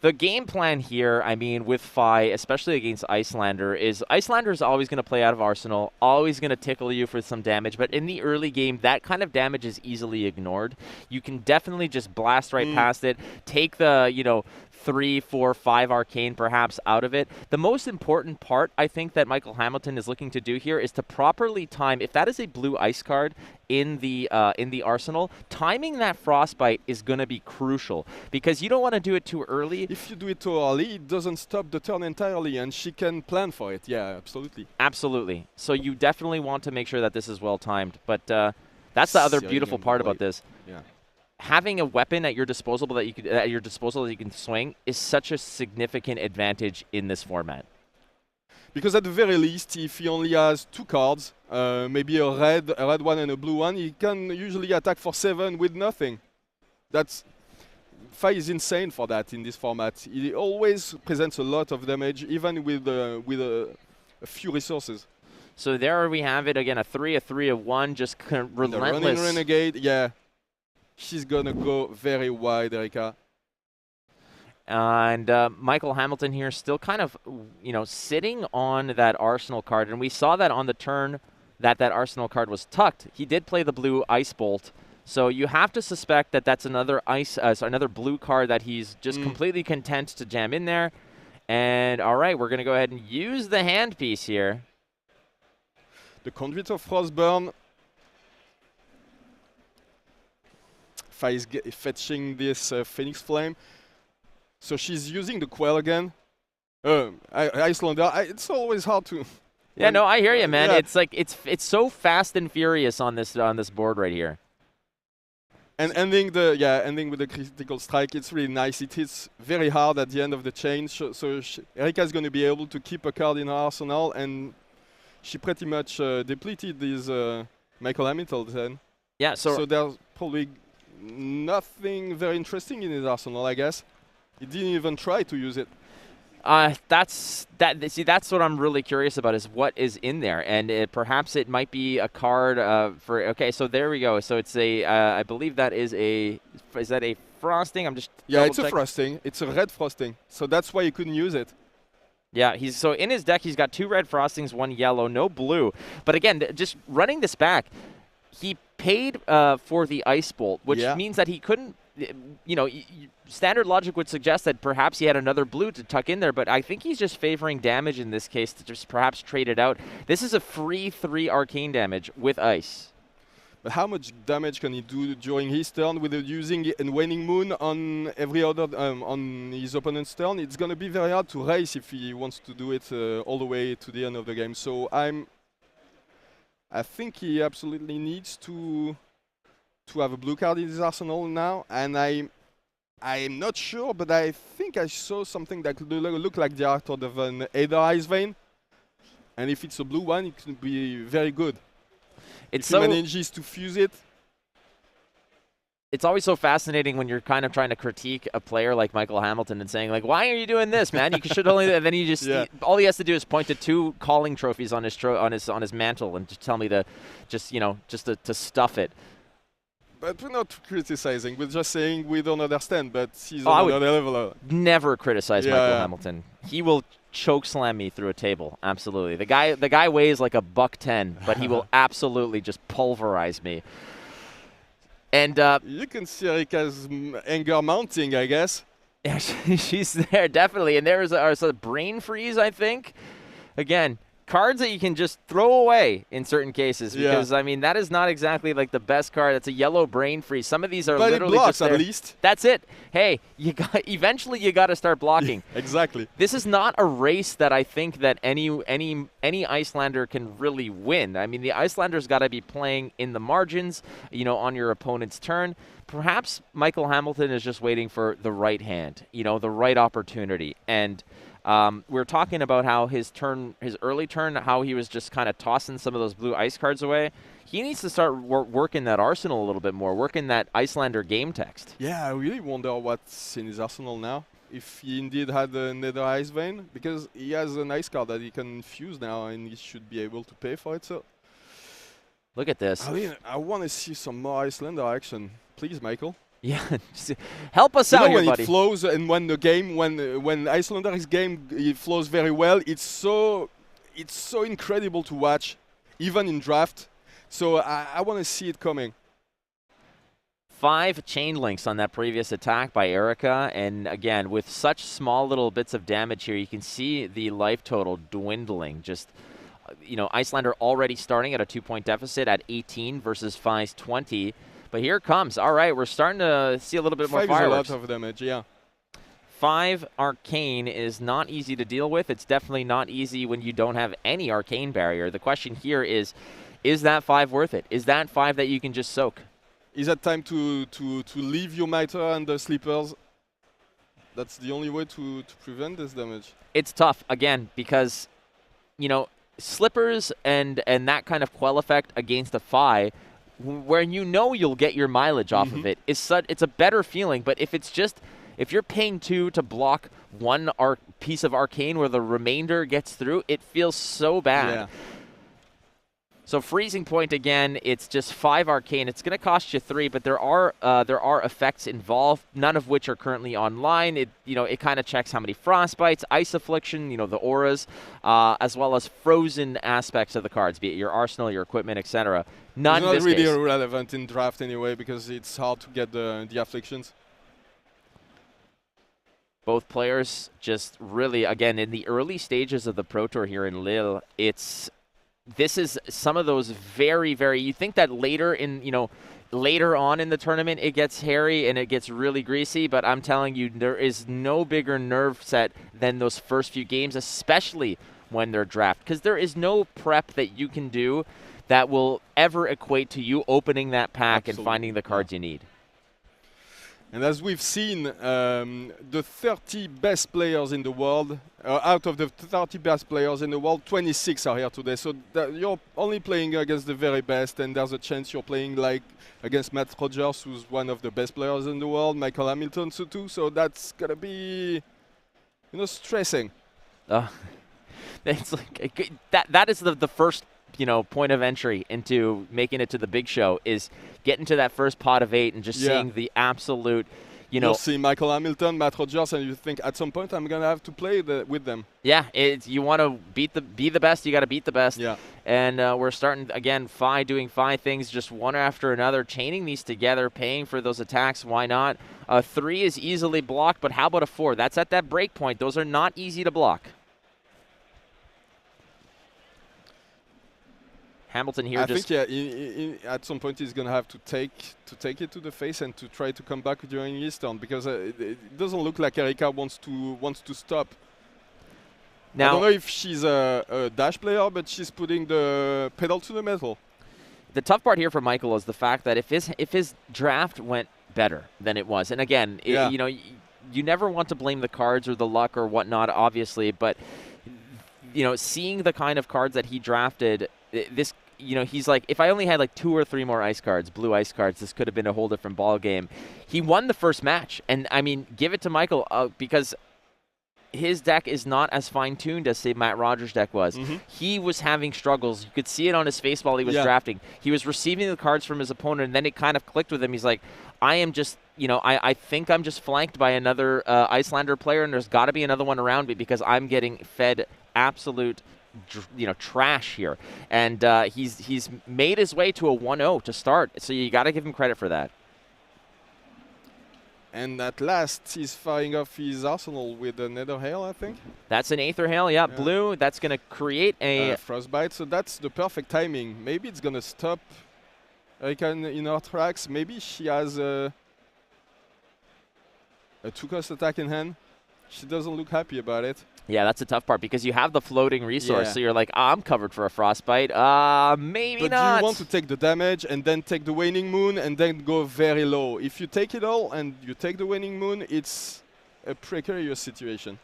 The game plan here, I mean, with Fi, especially against Icelander, is Icelander is always going to play out of Arsenal, always going to tickle you for some damage, but in the early game, that kind of damage is easily ignored. You can definitely just blast right past it, take the, 3, 4, 5 arcane perhaps out of it. The most important part, I think, that Michael Hamilton is looking to do here is to properly time, if that is a blue ice card in the arsenal, timing that Frostbite is going to be crucial, because you don't want to do it too early. If you do it too early, it doesn't stop the turn entirely, and she can plan for it. Yeah, absolutely. Absolutely. So you definitely want to make sure that this is well timed. But that's the other beautiful part about this. Yeah. Having a weapon at your disposal that you can swing is such a significant advantage in this format. Because at the very least, if he only has 2 cards, maybe a red one and a blue one, he can usually attack for 7 with nothing. Fi is insane for that in this format. He always presents a lot of damage, even with a few resources. So there we have it again, a 3, a 1, just relentless. The running Renegade, yeah. She's gonna go very wide, Erika. And Michael Hamilton here still kind of, sitting on that Arsenal card. And we saw that on the turn that Arsenal card was tucked. He did play the blue Ice Bolt. So you have to suspect that that's another another blue card that he's just completely content to jam in there. And all right, we're going to go ahead and use the hand piece here. The Conduit of Frostburn. Fi is fetching this Phoenix Flame. So she's using the Quell again. Icelander, it's always hard to... Yeah, no, I hear you, man. Yeah. It's like it's so fast and furious on this board right here. And ending with the critical strike, it's really nice. It hits very hard at the end of the chain. So Erika is going to be able to keep a card in her arsenal, and she pretty much depleted this Michael Hamilton then. Yeah, so there's probably nothing very interesting in his arsenal, I guess. He didn't even try to use it. That's what I'm really curious about, is what is in there, and perhaps it might be a card for. Okay, so there we go. So it's a. I believe that is a. Is that a frosting? I'm just. Yeah, it's a frosting. It's a red frosting. So that's why you couldn't use it. Yeah, so in his deck he's got 2 red frostings, 1 yellow, no blue. But again, just running this back, he paid for the Ice Bolt, which means that he couldn't. Standard logic would suggest that perhaps he had another blue to tuck in there, but I think he's just favoring damage in this case to just perhaps trade it out. This is a free 3 arcane damage with ice. But how much damage can he do during his turn with using a waning moon on every other on his opponent's turn? It's gonna be very hard to race if he wants to do it all the way to the end of the game. So I think he absolutely needs to have a blue card in his arsenal now, and I'm not sure, but I think I saw something that could look like the art of an Aether Ice Vein, and if it's a blue one, it could be very good. It's if he manages to fuse it. It's always so fascinating when you're kind of trying to critique a player like Michael Hamilton and saying, like, why are you doing this, man? You should only. And then he just all he has to do is point to 2 calling trophies on his mantle and just tell me to to stuff it. But we're not criticizing. We're just saying we don't understand. But he's on another level. Never criticize Michael Hamilton. He will choke slam me through a table. Absolutely. The guy weighs like $110, but he will absolutely just pulverize me. And you can see Erika's anger mounting, I guess. Yeah, she's there definitely. And there's a brain freeze, I think. Again, cards that you can just throw away in certain cases because I mean that is not exactly like the best card. That's a yellow brain freeze. Some of these are literally it blocks just there. At least. That's it. Hey, eventually you got to start blocking. Exactly. This is not a race that I think that any Icelander can really win. I mean, the Icelander's got to be playing in the margins, on your opponent's turn. Perhaps Michael Hamilton is just waiting for the right hand, the right opportunity. And we're talking about how his early turn, how he was just kind of tossing some of those blue ice cards away. He needs to start working that arsenal a little bit more, working that Icelander game text. Yeah, I really wonder what's in his arsenal now. If he indeed had another Ice Vein, because he has an ice card that he can fuse now, and he should be able to pay for it. So, look at this. I mean, I want to see some more Icelander action, please, Michael. Yeah, help us out here, when buddy. It flows and when the game, when Icelander's game, it flows very well. It's so incredible to watch, even in draft. So I want to see it coming. 5 chain links on that previous attack by Erika, and again, with such small little bits of damage here, you can see the life total dwindling. Just, Icelander already starting at a 2-point deficit at 18 versus Fi's 20. But here it comes. All right, we're starting to see a little bit more fireworks. 5 is a lot of damage, yeah. 5 arcane is not easy to deal with. It's definitely not easy when you don't have any arcane barrier. The question here is that 5 worth it? Is that 5 that you can just soak? Is that time to leave your Mitre and the Sleepers? That's the only way to prevent this damage. It's tough, again, because, Slippers and that kind of quell effect against a Fi, where you'll get your mileage off of it, it's a better feeling. But if you're paying 2 to block 1 piece of arcane where the remainder gets through, it feels so bad. Yeah. So freezing point again, it's just 5 arcane. It's going to cost you 3, but there are effects involved, none of which are currently online. It kind of checks how many frostbites, ice affliction, the auras, as well as frozen aspects of the cards, be it your arsenal, your equipment, etc. None. It's not really relevant in draft anyway because it's hard to get the afflictions. Both players just really, again, in the early stages of the Pro Tour here in Lille, this is some of those very, very, you think that later on in the tournament it gets hairy and it gets really greasy, but I'm telling you, there is no bigger nerve set than those first few games, especially when they're draft, because there is no prep that you can do that will ever equate to you opening that pack and finding the cards you need. And as we've seen, the 30 best players in the world, out of the 30 best players in the world, 26 are here today. So you're only playing against the very best, and there's a chance you're playing like against Matt Rogers, who's one of the best players in the world, Michael Hamilton too. So that's gonna be, stressing. It's like that is the first point of entry into making it to the big show, is getting to that first pot of 8 and just seeing the absolute, You'll see Michael Hamilton, Matt Rogers, and you think at some point I'm gonna have to play with them. Yeah, you want to be the best. You got to beat the best. Yeah. And we're starting again. Doing 5 things just one after another, chaining these together, paying for those attacks. Why not? 3 is easily blocked, but how about a 4? That's at that break point. Those are not easy to block. Hamilton here I just... think, yeah, at some point he's going to have to take it to the face and to try to come back during his turn, because it doesn't look like Erika wants to stop. Now, I don't know if she's a dash player, but she's putting the pedal to the metal. the tough part here for Michael is the fact that if his draft went better than it was, and again, you know, you never want to blame the cards or the luck or whatnot, obviously, but you know, seeing the kind of cards that he drafted, this, you know, he's like, if I only had like 2 or 3 more ice cards, blue ice cards, this could have been a whole different ball game. He won the first match, and I mean, give it to Michael because his deck is not as fine-tuned as, say, Matt Rogers' deck was. He was having struggles. You could see it on his face while he was drafting. He was receiving the cards from his opponent, and then it kind of clicked with him. He's like, I am just, you know, I think I'm just flanked by another Icelander player, and there's got to be another one around me because I'm getting fed absolute, you know, trash here. And he's made his way to a 1-0 to start, so you got to give him credit for that. And at last, he's firing off his arsenal with a Nether Hail, I think. That's an Aether Hail, yeah, blue. That's going to create a... Frostbite, so that's the perfect timing. Maybe it's going to stop Erika in her tracks. Maybe she has a 2-cost attack in hand. She doesn't look happy about it. Yeah, that's a tough part because you have the floating resource, so you're like, I'm covered for a Frostbite. Maybe but not. You want to take the damage and then take the Waning Moon and then go very low. If you take it all and you take the Waning Moon, it's a precarious situation.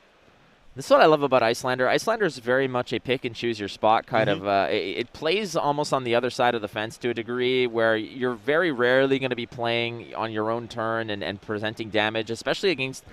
This is what I love about Icelander. Icelander is very much a pick and choose your spot kind of. It plays almost on the other side of the fence to a degree where you're very rarely going to be playing on your own turn and presenting damage, especially against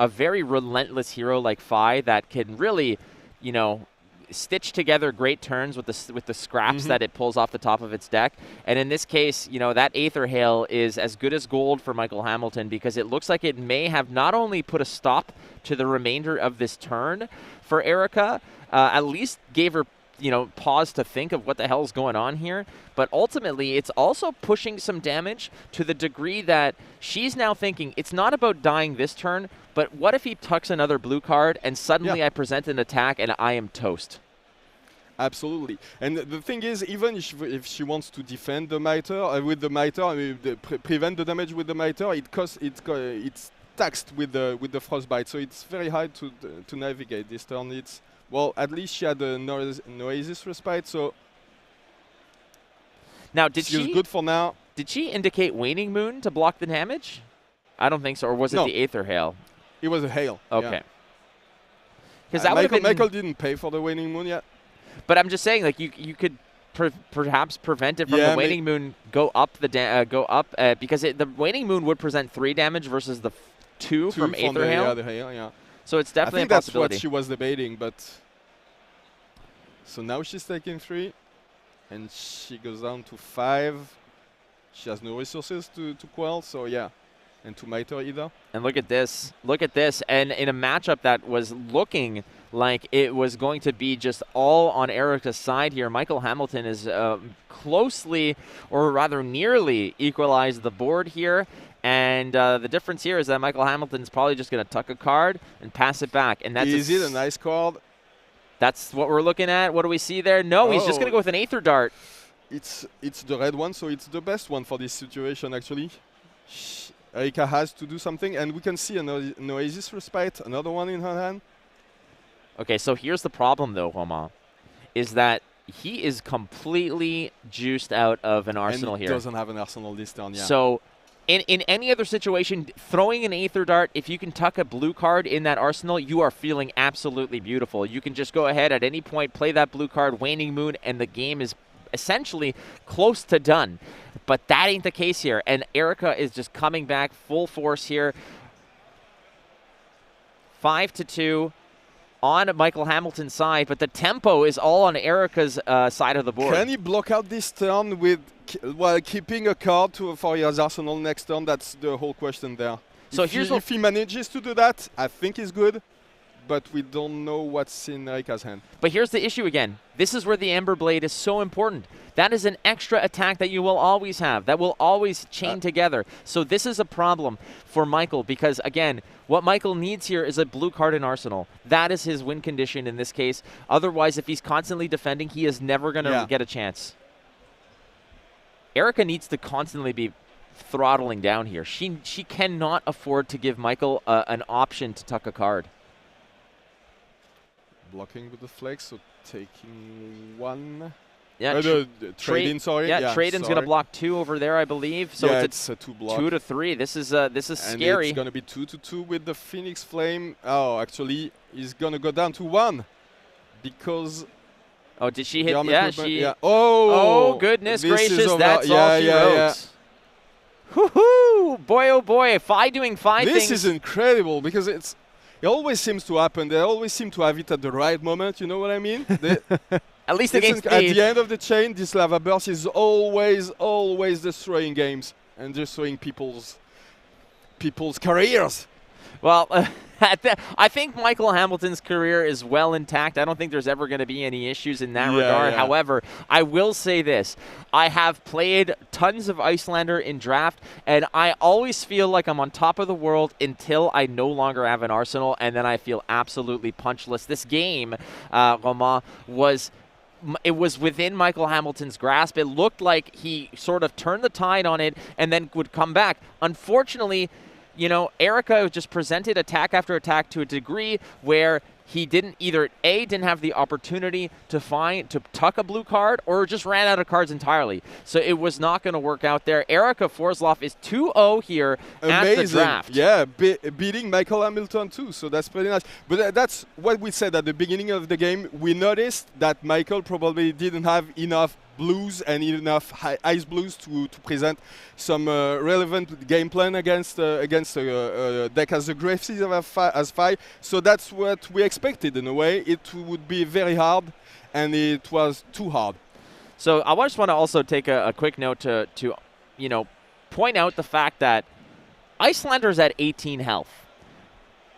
a very relentless hero like Fi that can really, you know, stitch together great turns with the scraps that it pulls off the top of its deck. And in this case, you know, that Aether Hail is as good as gold for Michael Hamilton because it looks like it may have not only put a stop to the remainder of this turn for Erika, at least gave her, you know, pause to think of what the hell is going on here. But ultimately, it's also pushing some damage to the degree that she's now thinking it's not about dying this turn, but what if he tucks another blue card and suddenly I present an attack and I am toast? Absolutely. And the thing is, even if she wants to defend the Mitre, with the Mitre, I mean, prevent the damage with the Mitre, it's taxed with the Frostbite. So it's very hard to navigate this turn. It's, well, at least she had a Noesis Respite, so now did she good for now. Did she indicate Waning Moon to block the damage? I don't think so. Or was it the Aether Hail? It was a hail. Okay. Because that Michael didn't pay for the Waning Moon yet. But I'm just saying, like you could perhaps prevent it from the Waning Moon go up because the Waning Moon would present 3 damage versus the 2 from Aether Hail. The hail, yeah. So it's definitely I think a possibility. that's what she was debating, but so now she's taking 3, and she goes down to 5. She has no resources to quell, so yeah. And to Mitre either. And look at this. Look at this. And in a matchup that was looking like it was going to be just all on Erika's side here, Michael Hamilton is closely, or rather nearly, equalized the board here. And the difference here is that Michael Hamilton's probably just going to tuck a card and pass it back. And that's is it a nice card? That's what we're looking at. What do we see there? No, he's just going to go with an Aether Dart. It's the red one, so it's the best one for this situation, actually. Erika has to do something, and we can see an Oasis Respite, another one in her hand. Okay, so here's the problem, though, Romain, is that he is completely juiced out of an arsenal here. He doesn't have an arsenal this turn, yeah. So in any other situation, throwing an Aether Dart, if you can tuck a blue card in that arsenal, you are feeling absolutely beautiful. You can just go ahead at any point, play that blue card, Waning Moon, and the game is essentially close to done. But that ain't the case here, and Erika is just coming back full force here. 5-2 on Michael Hamilton's side, but the tempo is all on Erika's side of the board. Can he block out this turn with while keeping a card for his arsenal next turn? That's the whole question there. So if he manages to do that, I think he's good. But we don't know what's in Erika's hand. But here's the issue again. This is where the Ember Blade is so important. That is an extra attack that you will always have, that will always chain together. So this is a problem for Michael because, again, what Michael needs here is a blue card in Arsenal. That is his win condition in this case. Otherwise, if he's constantly defending, he is never going to get a chance. Erica needs to constantly be throttling down here. She cannot afford to give Michael an option to tuck a card. Blocking with the flex, so taking 1. Yeah, trade-in, sorry. Yeah, trade-in's going to block 2 over there, I believe. So yeah, it's a 2 block. 2 to 3. This is and scary. It's going to be 2 to 2 with the Phoenix Flame. Oh, actually, he's going to go down to 1 because. Oh, did she hit? Yeah, she. Yeah. Oh, goodness gracious! That's all she wrote. Yeah. Woohoo! Boy, oh boy! Fi doing Fi things. This is incredible because it always seems to happen. They always seem to have it at the right moment. You know what I mean? At least against at the end of the chain, this lava burst is always destroying games and destroying people's careers. Well, I think Michael Hamilton's career is well intact. I don't think there's ever going to be any issues in that regard. Yeah. However, I will say this. I have played tons of Icelander in draft, and I always feel like I'm on top of the world until I no longer have an arsenal, and then I feel absolutely punchless. This game, Romain, was within Michael Hamilton's grasp. It looked like he sort of turned the tide on it and then would come back. Unfortunately, you know, Erica just presented attack after attack to a degree where he didn't have the opportunity to tuck a blue card, or just ran out of cards entirely. So it was not going to work out there. Erica Forsloff is 2-0 here at the draft. Yeah, beating Michael Hamilton too, so that's pretty nice. But that's what we said at the beginning of the game. We noticed that Michael probably didn't have enough blues and enough ice blues to present some relevant game plan against a deck as aggressive as Fi. So that's what we expected in a way. It would be very hard, and it was too hard. So I just want to also take a quick note to point out the fact that Icelander's at 18 health.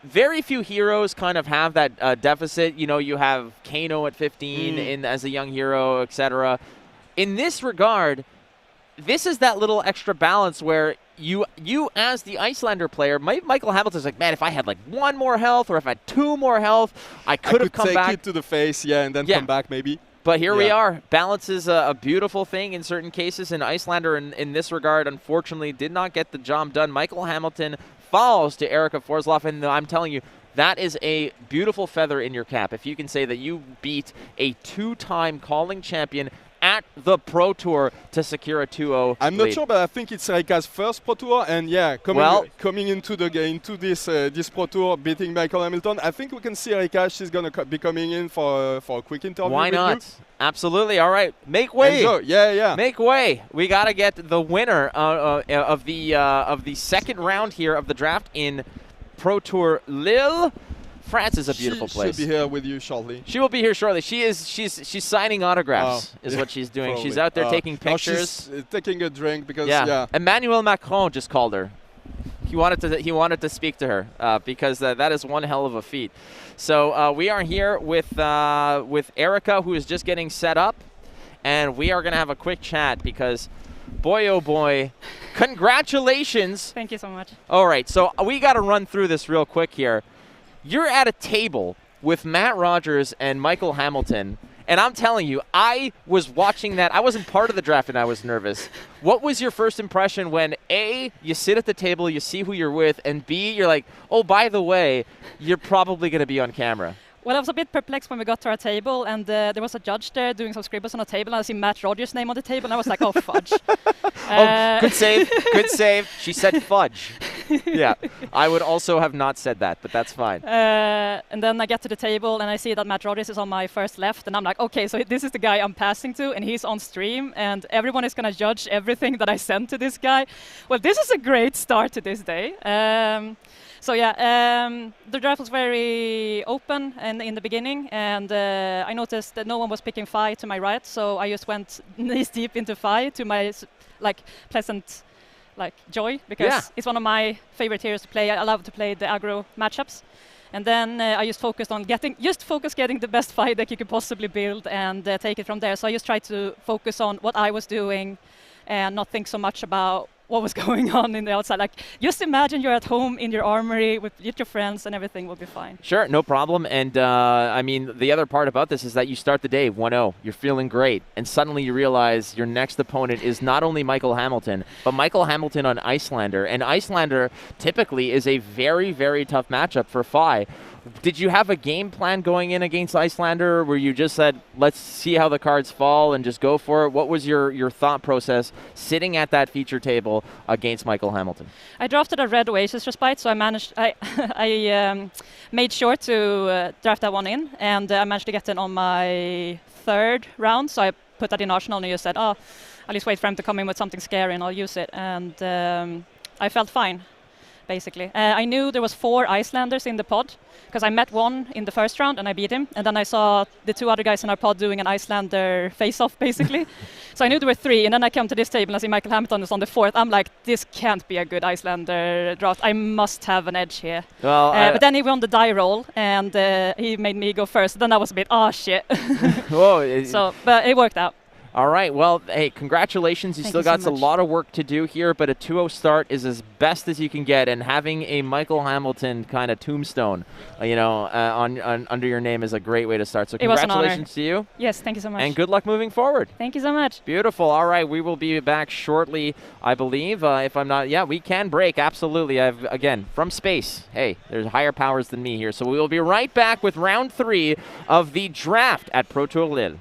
Very few heroes kind of have that deficit. You know, you have Kano at 15 as a young hero, etc. In this regard, this is that little extra balance where you as the Icelander player, Michael Hamilton's like, man, if I had like 1 more health or if I had 2 more health, I could have come back. Take it to the face, and then come back maybe. But here we are. Balance is a beautiful thing in certain cases, and Icelander in this regard, unfortunately, did not get the job done. Michael Hamilton falls to Erica Forsloff, and I'm telling you, that is a beautiful feather in your cap. If you can say that you beat a 2-time calling champion at the Pro Tour to secure a 2-0 I'm not sure, but I think it's Erika's first Pro Tour, and coming into this Pro Tour, beating Michael Hamilton, I think we can see Erika. She's gonna be coming in for a quick interview. Why not? Absolutely. All right, make way. Enjoy. Yeah. Make way. We gotta get the winner of the second round here of the draft in Pro Tour Lille. France is a beautiful place. She'll be here with you shortly. She will be here shortly. She's signing autographs is what she's doing. Probably. She's out there taking pictures. She's taking a drink because Emmanuel Macron just called her. He wanted to speak to her because that is one hell of a feat. So we are here with Erica, who is just getting set up, and we are going to have a quick chat because, boy oh boy, congratulations. Thank you so much. All right, so we got to run through this real quick here. You're at a table with Matt Rogers and Michael Hamilton, and I'm telling you, I was watching that. I wasn't part of the draft, and I was nervous. What was your first impression when, A, you sit at the table, you see who you're with, and B, you're like, oh, by the way, you're probably going to be on camera? Well, I was a bit perplexed when we got to our table, and there was a judge there doing some scribbles on a table, and I see Matt Rogers' name on the table, and I was like, oh, fudge. Good save. Good save. She said fudge. Yeah, I would also have not said that, but that's fine. And then I get to the table, and I see that Matt Rogers is on my first left, and I'm like, okay, so this is the guy I'm passing to, and he's on stream, and everyone is going to judge everything that I send to this guy. Well, this is a great start to this day. So the draft was very open in the beginning, and I noticed that no one was picking Fi to my right, so I just went knees deep into Fi to my pleasant joy, because it's one of my favorite heroes to play. I love to play the aggro matchups. And then I just focused on getting the best Fi deck you could possibly build and take it from there. So I just tried to focus on what I was doing and not think so much about what was going on in the outside. Like, just imagine you're at home in your armory with your friends and everything will be fine. Sure, no problem. And I mean, the other part about this is that you start the day 1-0. You're feeling great. And suddenly you realize your next opponent is not only Michael Hamilton, but Michael Hamilton on Icelander. And Icelander typically is a very, very tough matchup for Fi. Did you have a game plan going in against Icelander where you just said, let's see how the cards fall and just go for it? What was your thought process sitting at that feature table against Michael Hamilton? I drafted a red Oasis Respite, so I made sure to draft that one in, and I managed to get it on my 3rd round, so I put that in Arsenal and just said, I'll just wait for him to come in with something scary and I'll use it, and I felt fine. Basically. I knew there was 4 Icelanders in the pod because I met one in the 1st round and I beat him, and then I saw the 2 other guys in our pod doing an Icelander face-off basically. So I knew there were 3, and then I come to this table and I see Michael Hamilton is on the 4th. I'm like, this can't be a good Icelander draft. I must have an edge here. Well, but then he won the die roll and he made me go first. Then I was a bit, shit. Whoa, so, but it worked out. All right, well, hey, congratulations. You still got a lot of work to do here, but a 2-0 start is as best as you can get, and having a Michael Hamilton kind of tombstone, under your name is a great way to start. So congratulations to you. Yes, thank you so much. And good luck moving forward. Thank you so much. Beautiful. All right, we will be back shortly, I believe. If I'm not, we can break, absolutely. Again, from space. Hey, there's higher powers than me here. So we will be right back with round 3 of the draft at Pro Tour Lille.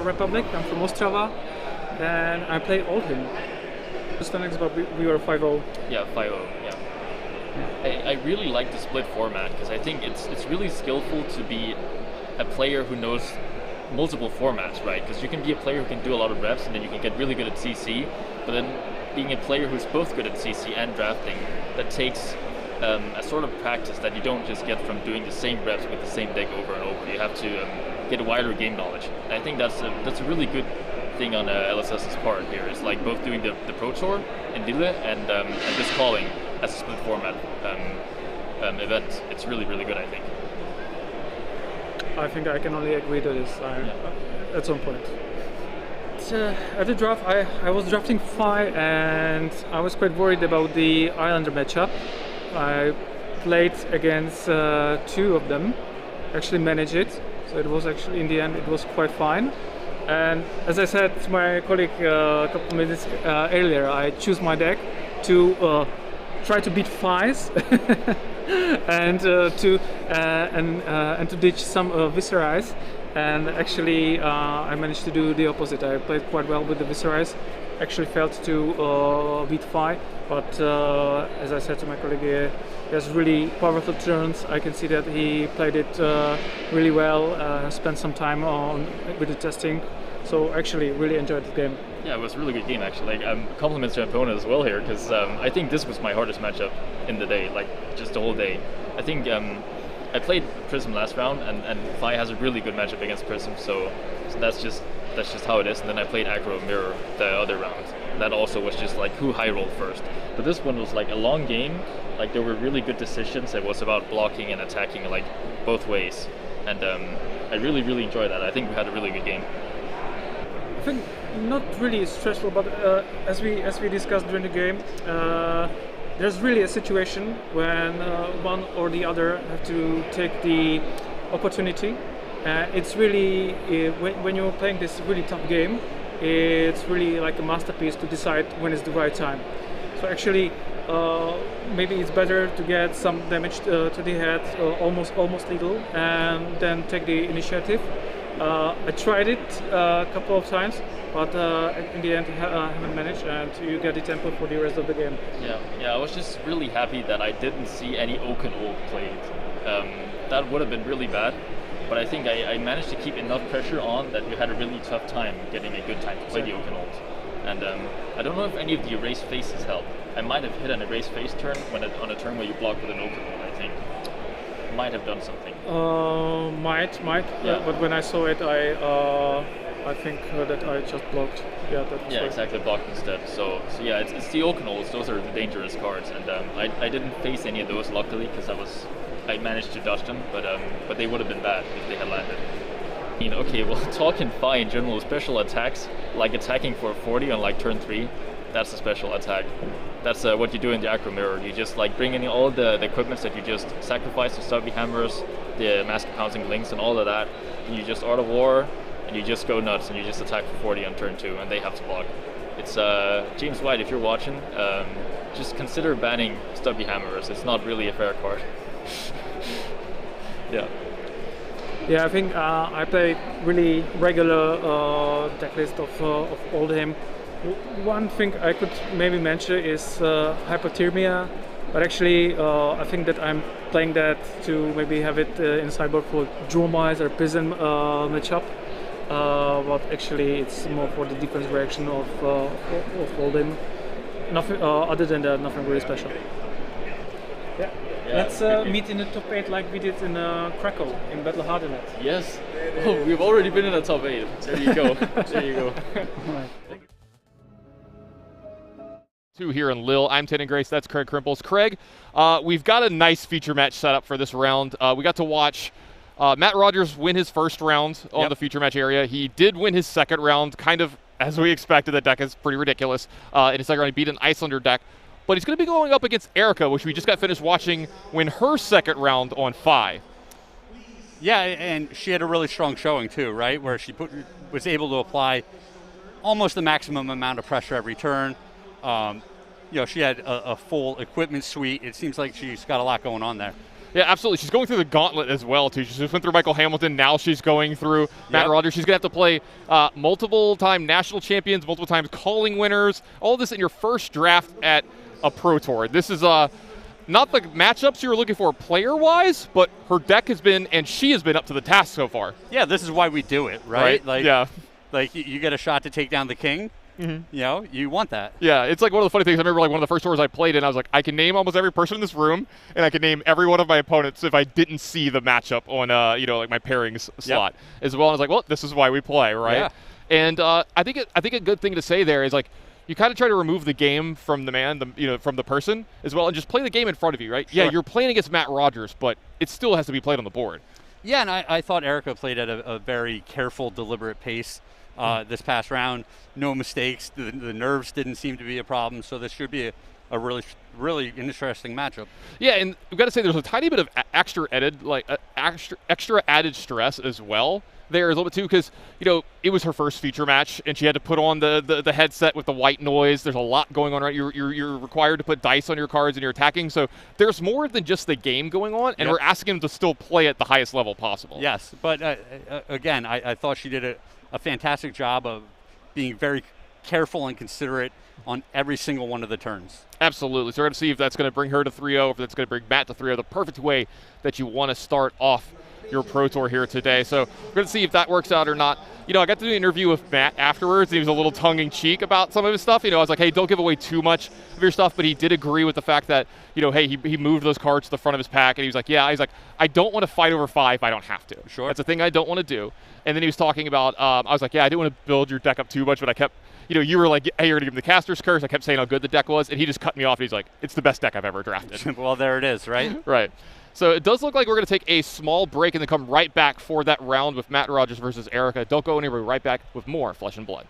Republic. I'm from Ostrava, and I play Oldhim. Just the next, but we were 5-0. Yeah, 5-0. Yeah. I really like the split format because I think it's really skillful to be a player who knows multiple formats, right? Because you can be a player who can do a lot of reps and then you can get really good at CC, but then being a player who's both good at CC and drafting, that takes a sort of practice that you don't just get from doing the same reps with the same deck over and over. You have to get a wider game knowledge. And I think that's a really good thing on LSS's part here. It's like both doing the Pro Tour in Lille and this calling as a split format event. It's really, really good, I think. I think I can only agree to this at some point. At the draft, I was drafting 5 and I was quite worried about the Islander matchup. I played against 2 of them, actually managed it, so it was actually, in the end, it was quite fine. And as I said to my colleague a couple of minutes earlier, I choose my deck to try to beat Fies and to ditch some Viscerize. And actually, I managed to do the opposite. I played quite well with the Viscerize. Actually failed to beat Fi, but as I said to my colleague, he has really powerful turns. I can see that he played it really well, spent some time with the testing. So actually really enjoyed the game. Yeah, it was a really good game actually. Compliments to my opponent as well here, because I think this was my hardest matchup in the day, like just the whole day. I think I played Prism last round, and Fi has a really good matchup against Prism, so that's just how it is. And then I played Aggro Mirror the other round. That also was just like who high rolled first. But this one was like a long game. Like there were really good decisions. It was about blocking and attacking like both ways, and I really enjoyed that. I think we had a really good game. I think not really stressful, but as we discussed during the game, there's really a situation when one or the other have to take the opportunity. It's really when you're playing this really tough game, it's really like a masterpiece to decide when is the right time. So actually, maybe it's better to get some damage to the head, almost lethal, and then take the initiative. I tried it a couple of times, but in the end I haven't managed, and you get the tempo for the rest of the game. Yeah, I was just really happy that I didn't see any Oaken ult played. That would have been really bad, but I think I managed to keep enough pressure on that we had a really tough time getting a good time to play the Oaken ult. And I don't know if any of the erase faces help. I might have hit an erase face turn on a turn where you block with an Oaken ult, I think. Might have done something. Might. Yeah. But when I saw it, I think that I just blocked. Yeah, exactly, blocked instead. So yeah, it's the Oaken ults. Those are the dangerous cards, and I didn't face any of those luckily because I managed to dodge them, but they would have been bad if they had landed. Okay, well, talking Fi in general, special attacks, like attacking for 40 on like turn 3, that's a special attack. That's what you do in the Aggro Mirror. You just like bring in all the equipments that you just sacrifice, the stubby hammers, the mask pouncing links and all of that, and you just Art of War, and you just go nuts, and you just attack for 40 on turn 2, and they have to block. It's James White, if you're watching, just consider banning stubby hammers. It's not really a fair card. Yeah, I think I played really regular deck list of Oldhim. One thing I could maybe mention is Hypothermia, but actually I think that I'm playing that to maybe have it in sideboard for Jewelmice or Prism matchup, but actually it's more for the defense reaction of Oldhim. Nothing other than that, nothing really special. Yeah. Let's meet in the top 8 like we did in Krakow in Battle Hardenet. Yes. Oh, we've already been in the top 8. There you go. There you go. Two here in Lille. I'm Tannen Grace. That's Craig Crimples. Craig, we've got a nice feature match set up for this round. We got to watch Matt Rogers win his first round on the feature match area. He did win his second round, kind of as we expected. The deck is pretty ridiculous. In his second round, he beat an Icelander deck. But he's going to be going up against Erica, which we just got finished watching win her second round on Fi. Yeah, and she had a really strong showing too, right? Where she was able to apply almost the maximum amount of pressure every turn. She had a full equipment suite. It seems like she's got a lot going on there. Yeah, absolutely. She's going through the gauntlet as well, too. She just went through Michael Hamilton. Now she's going through Matt Rogers. She's going to have to play multiple-time national champions, multiple times calling winners, all this in your first draft at a Pro Tour. This is not the matchups you were looking for player-wise, but her deck has been, and she has been up to the task so far. Yeah, this is why we do it, right? Like you get a shot to take down the king. Mm-hmm. You want that. Yeah, it's like one of the funny things. I remember like one of the first tours I played in, I was like, I can name almost every person in this room, and I can name every one of my opponents if I didn't see the matchup on, like my pairings slot as well. And I was like, well, this is why we play, right? Yeah. And I think a good thing to say there is like, you kind of try to remove the game from the man, from the person as well, and just play the game in front of you, right? Sure. Yeah, you're playing against Matt Rogers, but it still has to be played on the board. Yeah, and I thought Erica played at a very careful, deliberate pace this past round. No mistakes. The nerves didn't seem to be a problem, so this should be a really, really interesting matchup. Yeah, and we've got to say there's a tiny bit of extra added stress as well there a little bit too, because it was her first feature match and she had to put on the headset with the white noise. There's a lot going on, right? You're required to put dice on your cards and you're attacking, so there's more than just the game going on, and we're asking them to still play at the highest level possible. Yes, but again, I thought she did a fantastic job of being very careful and considerate on every single one of the turns. Absolutely. So we're going to see if that's going to bring her to 3-0, if that's going to bring Matt to 3-0, the perfect way that you want to start off your Pro Tour here today. So we're going to see if that works out or not. you know, I got to do an interview with Matt afterwards, and he was a little tongue-in-cheek about some of his stuff. You know, I was like, hey, don't give away too much of your stuff, but he did agree with the fact that, you know, hey, he moved those cards to the front of his pack, and he was like, yeah, he's like, I don't want to fight over 5 if I don't have to. Sure. That's a thing I don't want to do. And then he was talking about, I was like, yeah, I didn't want to build your deck up too much, but I kept, you know, you were like, hey, you're going to give him the Caster's Curse. I kept saying how good the deck was, and he just cut me off, and he's like, it's the best deck I've ever drafted. Well, there it is, right? Right. So it does look like we're going to take a small break and then come right back for that round with Matt Rogers versus Erica. Don't go anywhere. Right back with more Flesh and Blood.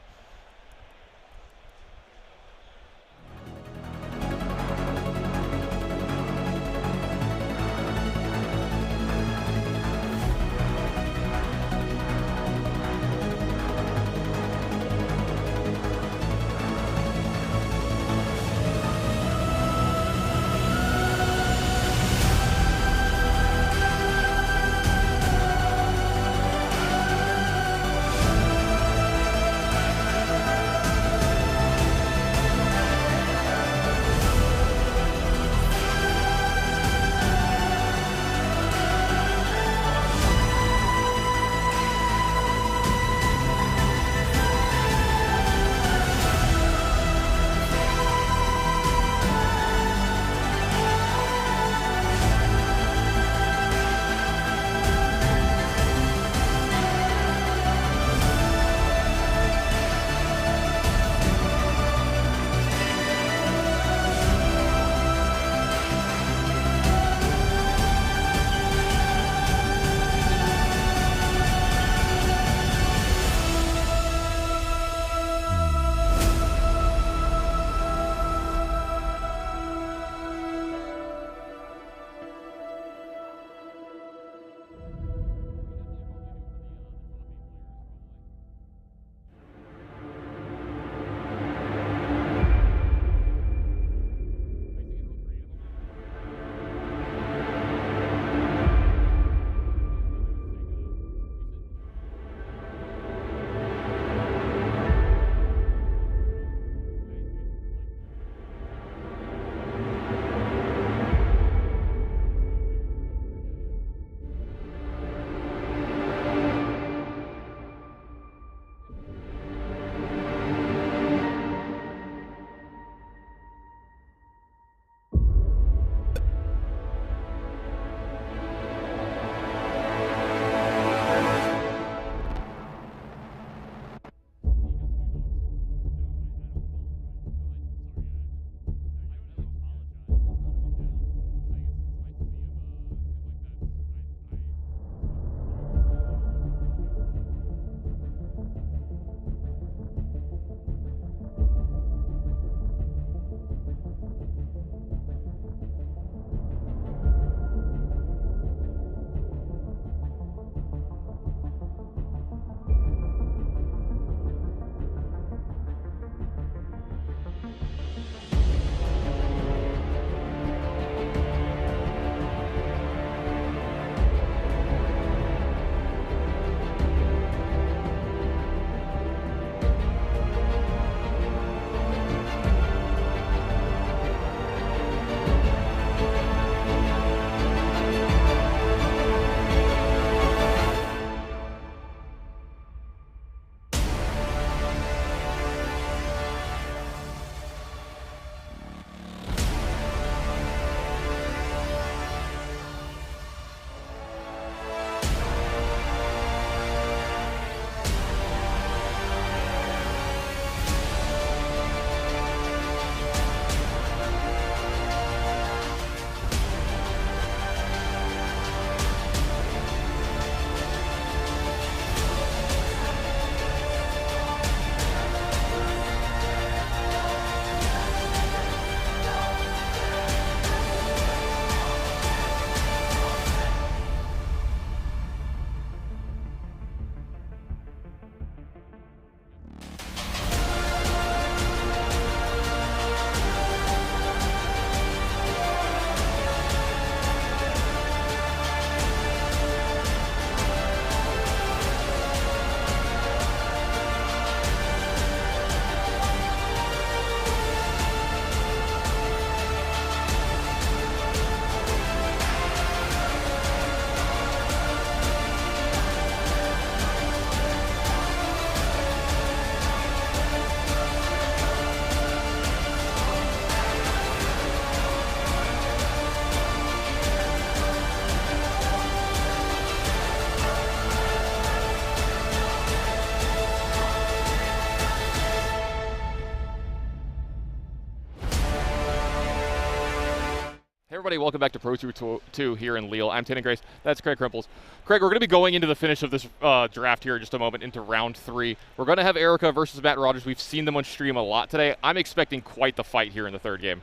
Everybody, welcome back to Pro Tour 2 here in Lille. I'm Tannen Grace. That's Craig Crimples. Craig, we're going to be going into the finish of this draft here in just a moment, into round 3. We're going to have Erica versus Matt Rogers. We've seen them on stream a lot today. I'm expecting quite the fight here in the third game.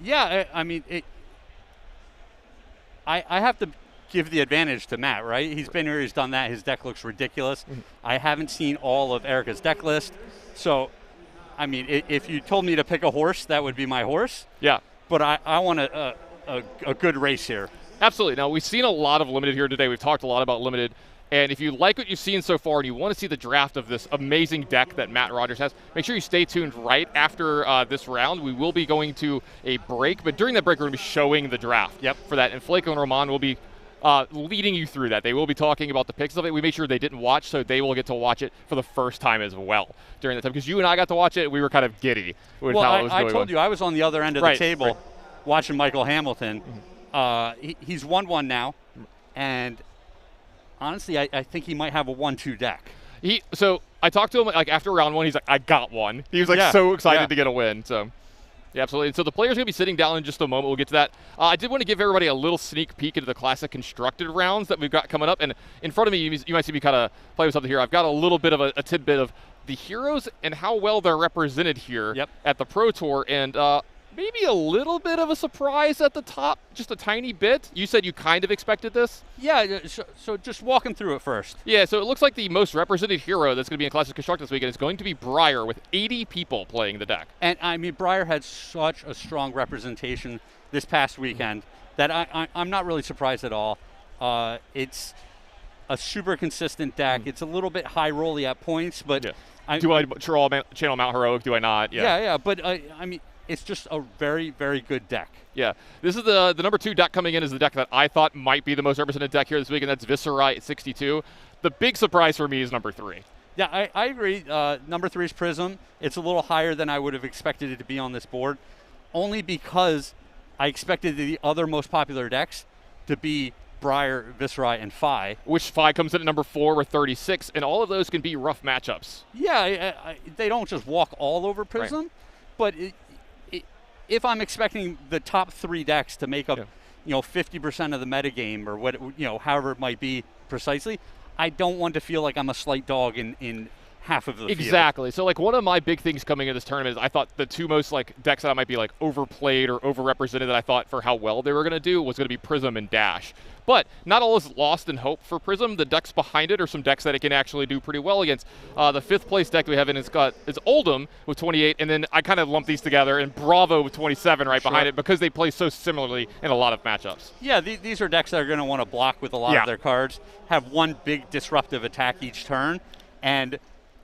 Yeah, I mean, I have to give the advantage to Matt, right? He's been here, he's done that. His deck looks ridiculous. I haven't seen all of Erica's deck list. So, I mean, if you told me to pick a horse, that would be my horse. Yeah. But I want a good race here. Absolutely. Now, we've seen a lot of Limited here today. We've talked a lot about Limited. And if you like what you've seen so far and you want to see the draft of this amazing deck that Matt Rogers has, make sure you stay tuned right after this round. We will be going to a break, but during that break, we're going to be showing the draft for that. And Flake and Roman will be leading you through that. They will be talking about the picks of it. We made sure they didn't watch, so they will get to watch it for the first time as well during that time. Because you and I got to watch it, we were kind of giddy with how it was going. I told you, I was on the other end of the table watching Michael Hamilton. He's 1-1 now, and honestly, I think he might have a 1-2 deck. So I talked to him like after round 1. He's like, I got one. He was like so excited to get a win. So. Yeah, absolutely. And so the players are going to be sitting down in just a moment. We'll get to that. I did want to give everybody a little sneak peek into the classic constructed rounds that we've got coming up. And in front of me, you might see me kind of play with something here. I've got a little bit of a tidbit of the heroes and how well they're represented here at the Pro Tour. And maybe a little bit of a surprise at the top, just a tiny bit. You said you kind of expected this? Yeah, so just walking through it first. Yeah, so it looks like the most represented hero that's going to be in Classic Construct this weekend is going to be Briar with 80 people playing the deck. And, I mean, Briar had such a strong representation this past weekend that I'm not really surprised at all. It's a super consistent deck. It's a little bit high-rolly at points, but... Do I channel Mount Heroic? Do I not? Yeah, but, I mean... It's just a very, very good deck. Yeah. This is the number 2 deck coming in is the deck that I thought might be the most represented deck here this week, and that's Viscerai at 62. The big surprise for me is number 3. Yeah, I agree. Number 3 is Prism. It's a little higher than I would have expected it to be on this board, only because I expected the other most popular decks to be Briar, Viscerai, and Phi. Which Phi comes in at number 4 with 36, and all of those can be rough matchups. Yeah, they don't just walk all over Prism, but... If I'm expecting the top 3 decks to make up, 50% of the metagame or what, however it might be precisely, I don't want to feel like I'm a slight dog in half of the field. Exactly. So like one of my big things coming into this tournament is I thought the 2 most like decks that I might be like overplayed or overrepresented that I thought for how well they were going to do was going to be Prism and Dash. But not all is lost in hope for Prism. The decks behind it are some decks that it can actually do pretty well against. The 5th place deck we have in it's Oldham with 28, and then I kind of lump these together, and Bravo with 27 right behind it because they play so similarly in a lot of matchups. Yeah, these are decks that are going to want to block with a lot of their cards, have one big disruptive attack each turn, and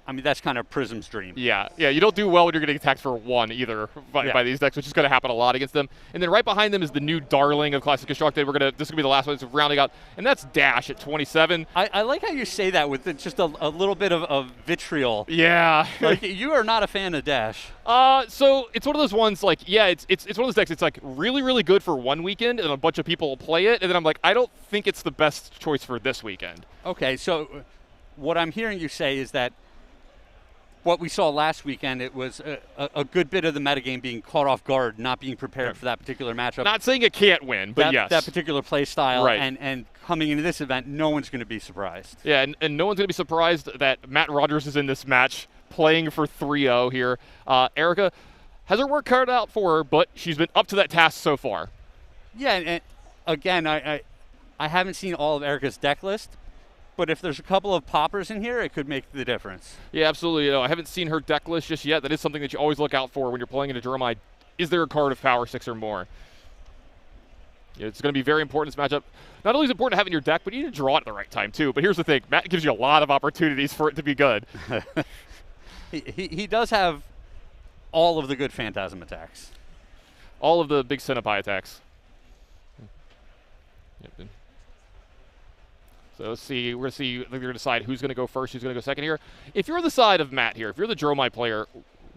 I mean, that's kind of Prism's dream. Yeah, you don't do well when you're getting attacked for 1 either by these decks, which is going to happen a lot against them. And then right behind them is the new darling of Classic Constructed. This is going to be the last one. It's rounding out, and that's Dash at 27. I like how you say that with just a little bit of vitriol. Yeah. Like, you are not a fan of Dash. So it's one of those ones like, it's one of those decks. It's like really, really good for one weekend, and a bunch of people will play it. And then I'm like, I don't think it's the best choice for this weekend. Okay, so what I'm hearing you say is that what we saw last weekend, it was a good bit of the metagame being caught off guard, not being prepared for that particular matchup. Not saying it can't win, but yes. That particular play style, and coming into this event, no one's going to be surprised. Yeah, and no one's going to be surprised that Matt Rogers is in this match, playing for 3-0 here. Erica has her work cut out for her, but she's been up to that task so far. Yeah, and again, I haven't seen all of Erica's deck list, but if there's a couple of poppers in here, it could make the difference. Yeah, absolutely. I haven't seen her deck list just yet. That is something that you always look out for when you're playing into Dromai. Is there a card of Power 6 or more? It's going to be very important in this matchup. Not only is it important to have it in your deck, but you need to draw it at the right time too. But here's the thing. Matt gives you a lot of opportunities for it to be good. He does have all of the good Phantasm attacks. All of the big Centipede attacks. Yep. So let's see. We're going to decide who's going to go first, who's going to go second here. If you're the side of Matt here, if you're the Dromai player,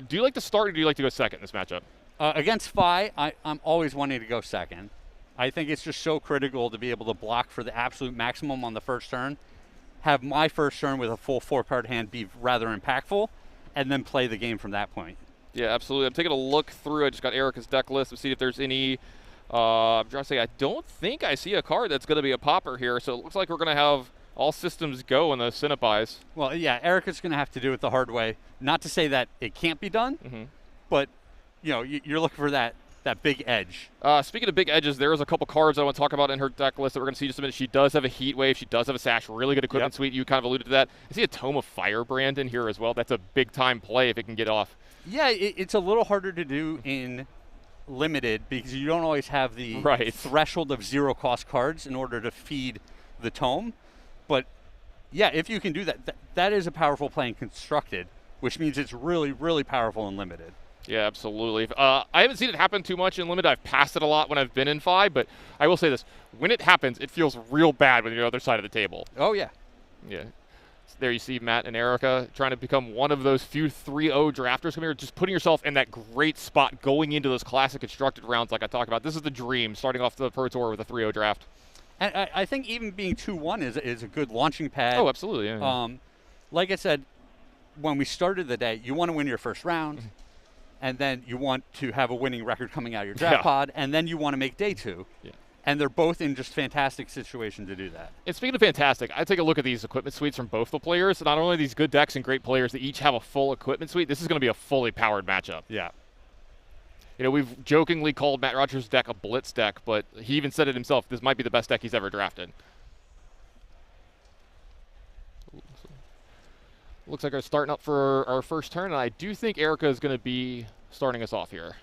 do you like to start or do you like to go second in this matchup? Against Phi, I'm always wanting to go second. I think it's just so critical to be able to block for the absolute maximum on the first turn, have my first turn with a full 4-card hand be rather impactful, and then play the game from that point. Yeah, absolutely. I'm taking a look through. I just got Erica's deck list to see if there's any I'm trying to say, I don't think I see a card that's going to be a popper here, so it looks like we're going to have all systems go in the Cinepies. Well, yeah, Erica's going to have to do it the hard way. Not to say that it can't be done, but you know, you're looking for that big edge. Speaking of big edges, there is a couple cards I want to talk about in her deck list that we're going to see in just a minute. She does have a Heat Wave. She does have a Sash. Really good equipment suite. You kind of alluded to that. I see a Tome of Firebrand in here as well. That's a big-time play if it can get off. Yeah, it's a little harder to do in Limited because you don't always have the threshold of zero-cost cards in order to feed the Tome. But, yeah, if you can do that, that is a powerful play in Constructed, which means it's really, really powerful in Limited. Yeah, absolutely. I haven't seen it happen too much in Limited. I've passed it a lot when I've been in 5, but I will say this. When it happens, it feels real bad when you're on the other side of the table. Oh, yeah. Yeah. So there you see Matt and Erica trying to become one of those few 3-0 drafters. Come here, just putting yourself in that great spot going into those classic constructed rounds like I talked about. This is the dream, starting off the Pro Tour with a 3-0 draft. And I think even being 2-1 is a good launching pad. Oh, absolutely. Yeah. Like I said, when we started the day, you want to win your first round. And then you want to have a winning record coming out of your draft pod, and then you want to make day 2. Yeah. And they're both in just fantastic situations to do that. And speaking of fantastic, I take a look at these equipment suites from both the players. Not only these good decks and great players that each have a full equipment suite, this is going to be a fully powered matchup. Yeah. You know, we've jokingly called Matt Rogers' deck a blitz deck, but he even said it himself. This might be the best deck he's ever drafted. Looks like we're starting up for our first turn, and I do think Erica is going to be starting us off here.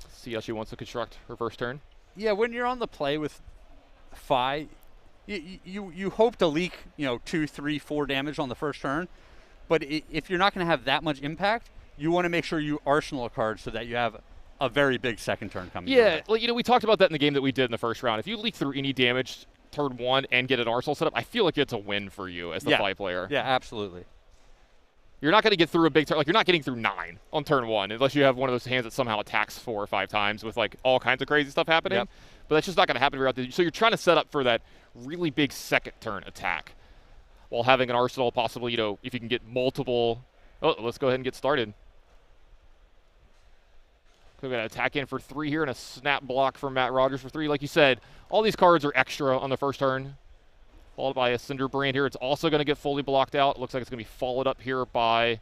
See how she wants to construct her first turn. Yeah, when you're on the play with Phi, you hope to leak 2, 3, 4 damage on the first turn, but if you're not going to have that much impact, you want to make sure you arsenal a card so that you have a very big second turn coming. Yeah, well, we talked about that in the game that we did in the first round. If you leak through any damage turn 1 and get an arsenal set up, I feel like it's a win for you as the Phi player. Yeah, absolutely. You're not going to get through a big turn. Like, you're not getting through 9 on turn 1 unless you have one of those hands that somehow attacks 4 or 5 times with, like, all kinds of crazy stuff happening. Yep. But that's just not going to happen very often. So you're trying to set up for that really big second turn attack while having an arsenal possibly, if you can get multiple. Oh, let's go ahead and get started. We're going to attack in for 3 here and a snap block from Matt Rogers for 3. Like you said, all these cards are extra on the first turn. Followed by a Cinder Brand here. It's also going to get fully blocked out. It looks like it's going to be followed up here by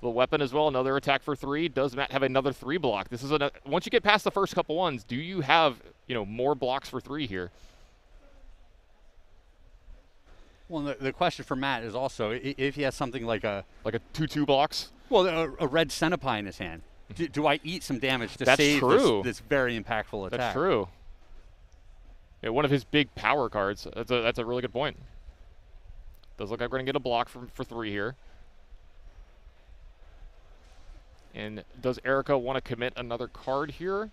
the weapon as well. Another attack for 3. Does Matt have another 3 block? This is once you get past the first couple ones, do you have more blocks for 3 here? Well, the question for Matt is also if he has something like a 2/2 blocks. Well, a red Centipie in his hand. Do I eat some damage to That's save true. This very impactful attack? That's true. Yeah, one of his big power cards. That's a really good point. Does look like we're going to get a block for 3 here. And does Erica want to commit another card here?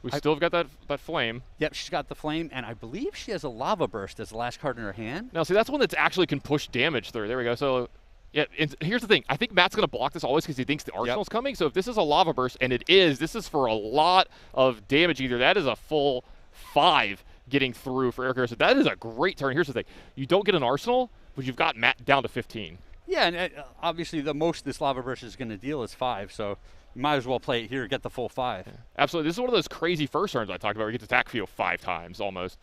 We still have got that flame. Yep, she's got the flame, and I believe she has a lava burst as the last card in her hand. Now, see, that's one that actually can push damage through. There we go. So, yeah, and here's the thing. I think Matt's going to block this always because he thinks the arsenal's coming. So if this is a lava burst, and it is, this is for a lot of damage either. That is a full 5 getting through for Erica. So that is a great turn. Here's the thing. You don't get an arsenal, but you've got Matt down to 15. Yeah, and obviously the most this lava burst is going to deal is 5, so you might as well play it here, get the full 5. Yeah, absolutely. This is one of those crazy first turns I talked about where you get to attack field 5 times almost.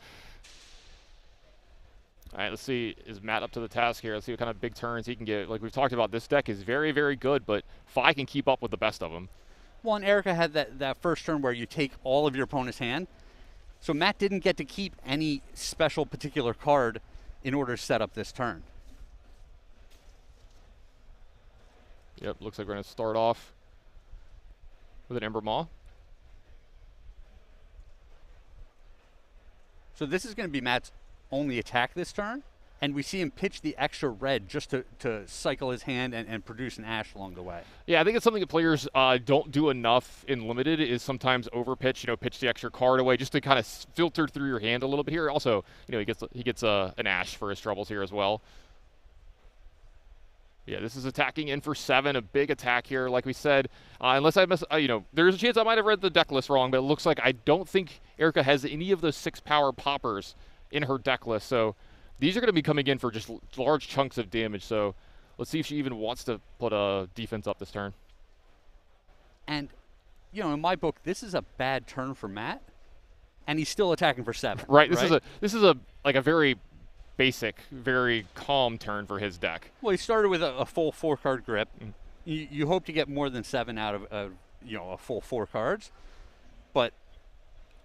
All right, let's see. Is Matt up to the task here? Let's see what kind of big turns he can get. Like we've talked about, this deck is very, very good, but Phi can keep up with the best of them. Well, and Erica had that first turn where you take all of your opponent's hand. So Matt didn't get to keep any special particular card in order to set up this turn. Yep, looks like we're going to start off with an Ember Maw. So this is going to be Matt's only attack this turn, and we see him pitch the extra red just to cycle his hand and produce an ash along the way. Yeah, I think it's something that players don't do enough in Limited is sometimes overpitch, pitch the extra card away just to kind of filter through your hand a little bit here. Also, he gets an ash for his troubles here as well. Yeah, this is attacking in for 7, a big attack here, like we said. Unless I miss, there's a chance I might have read the deck list wrong, but it looks like I don't think Erica has any of those 6-power poppers in her deck list. So these are going to be coming in for just large chunks of damage. So let's see if she even wants to put a defense up this turn. And, you know, in my book, this is a bad turn for Matt, and he's still attacking for 7. Right. This is a like a very basic, very calm turn for his deck. Well, he started with a full 4-card grip. You hope to get more than 7 out of you know, a full 4 cards, but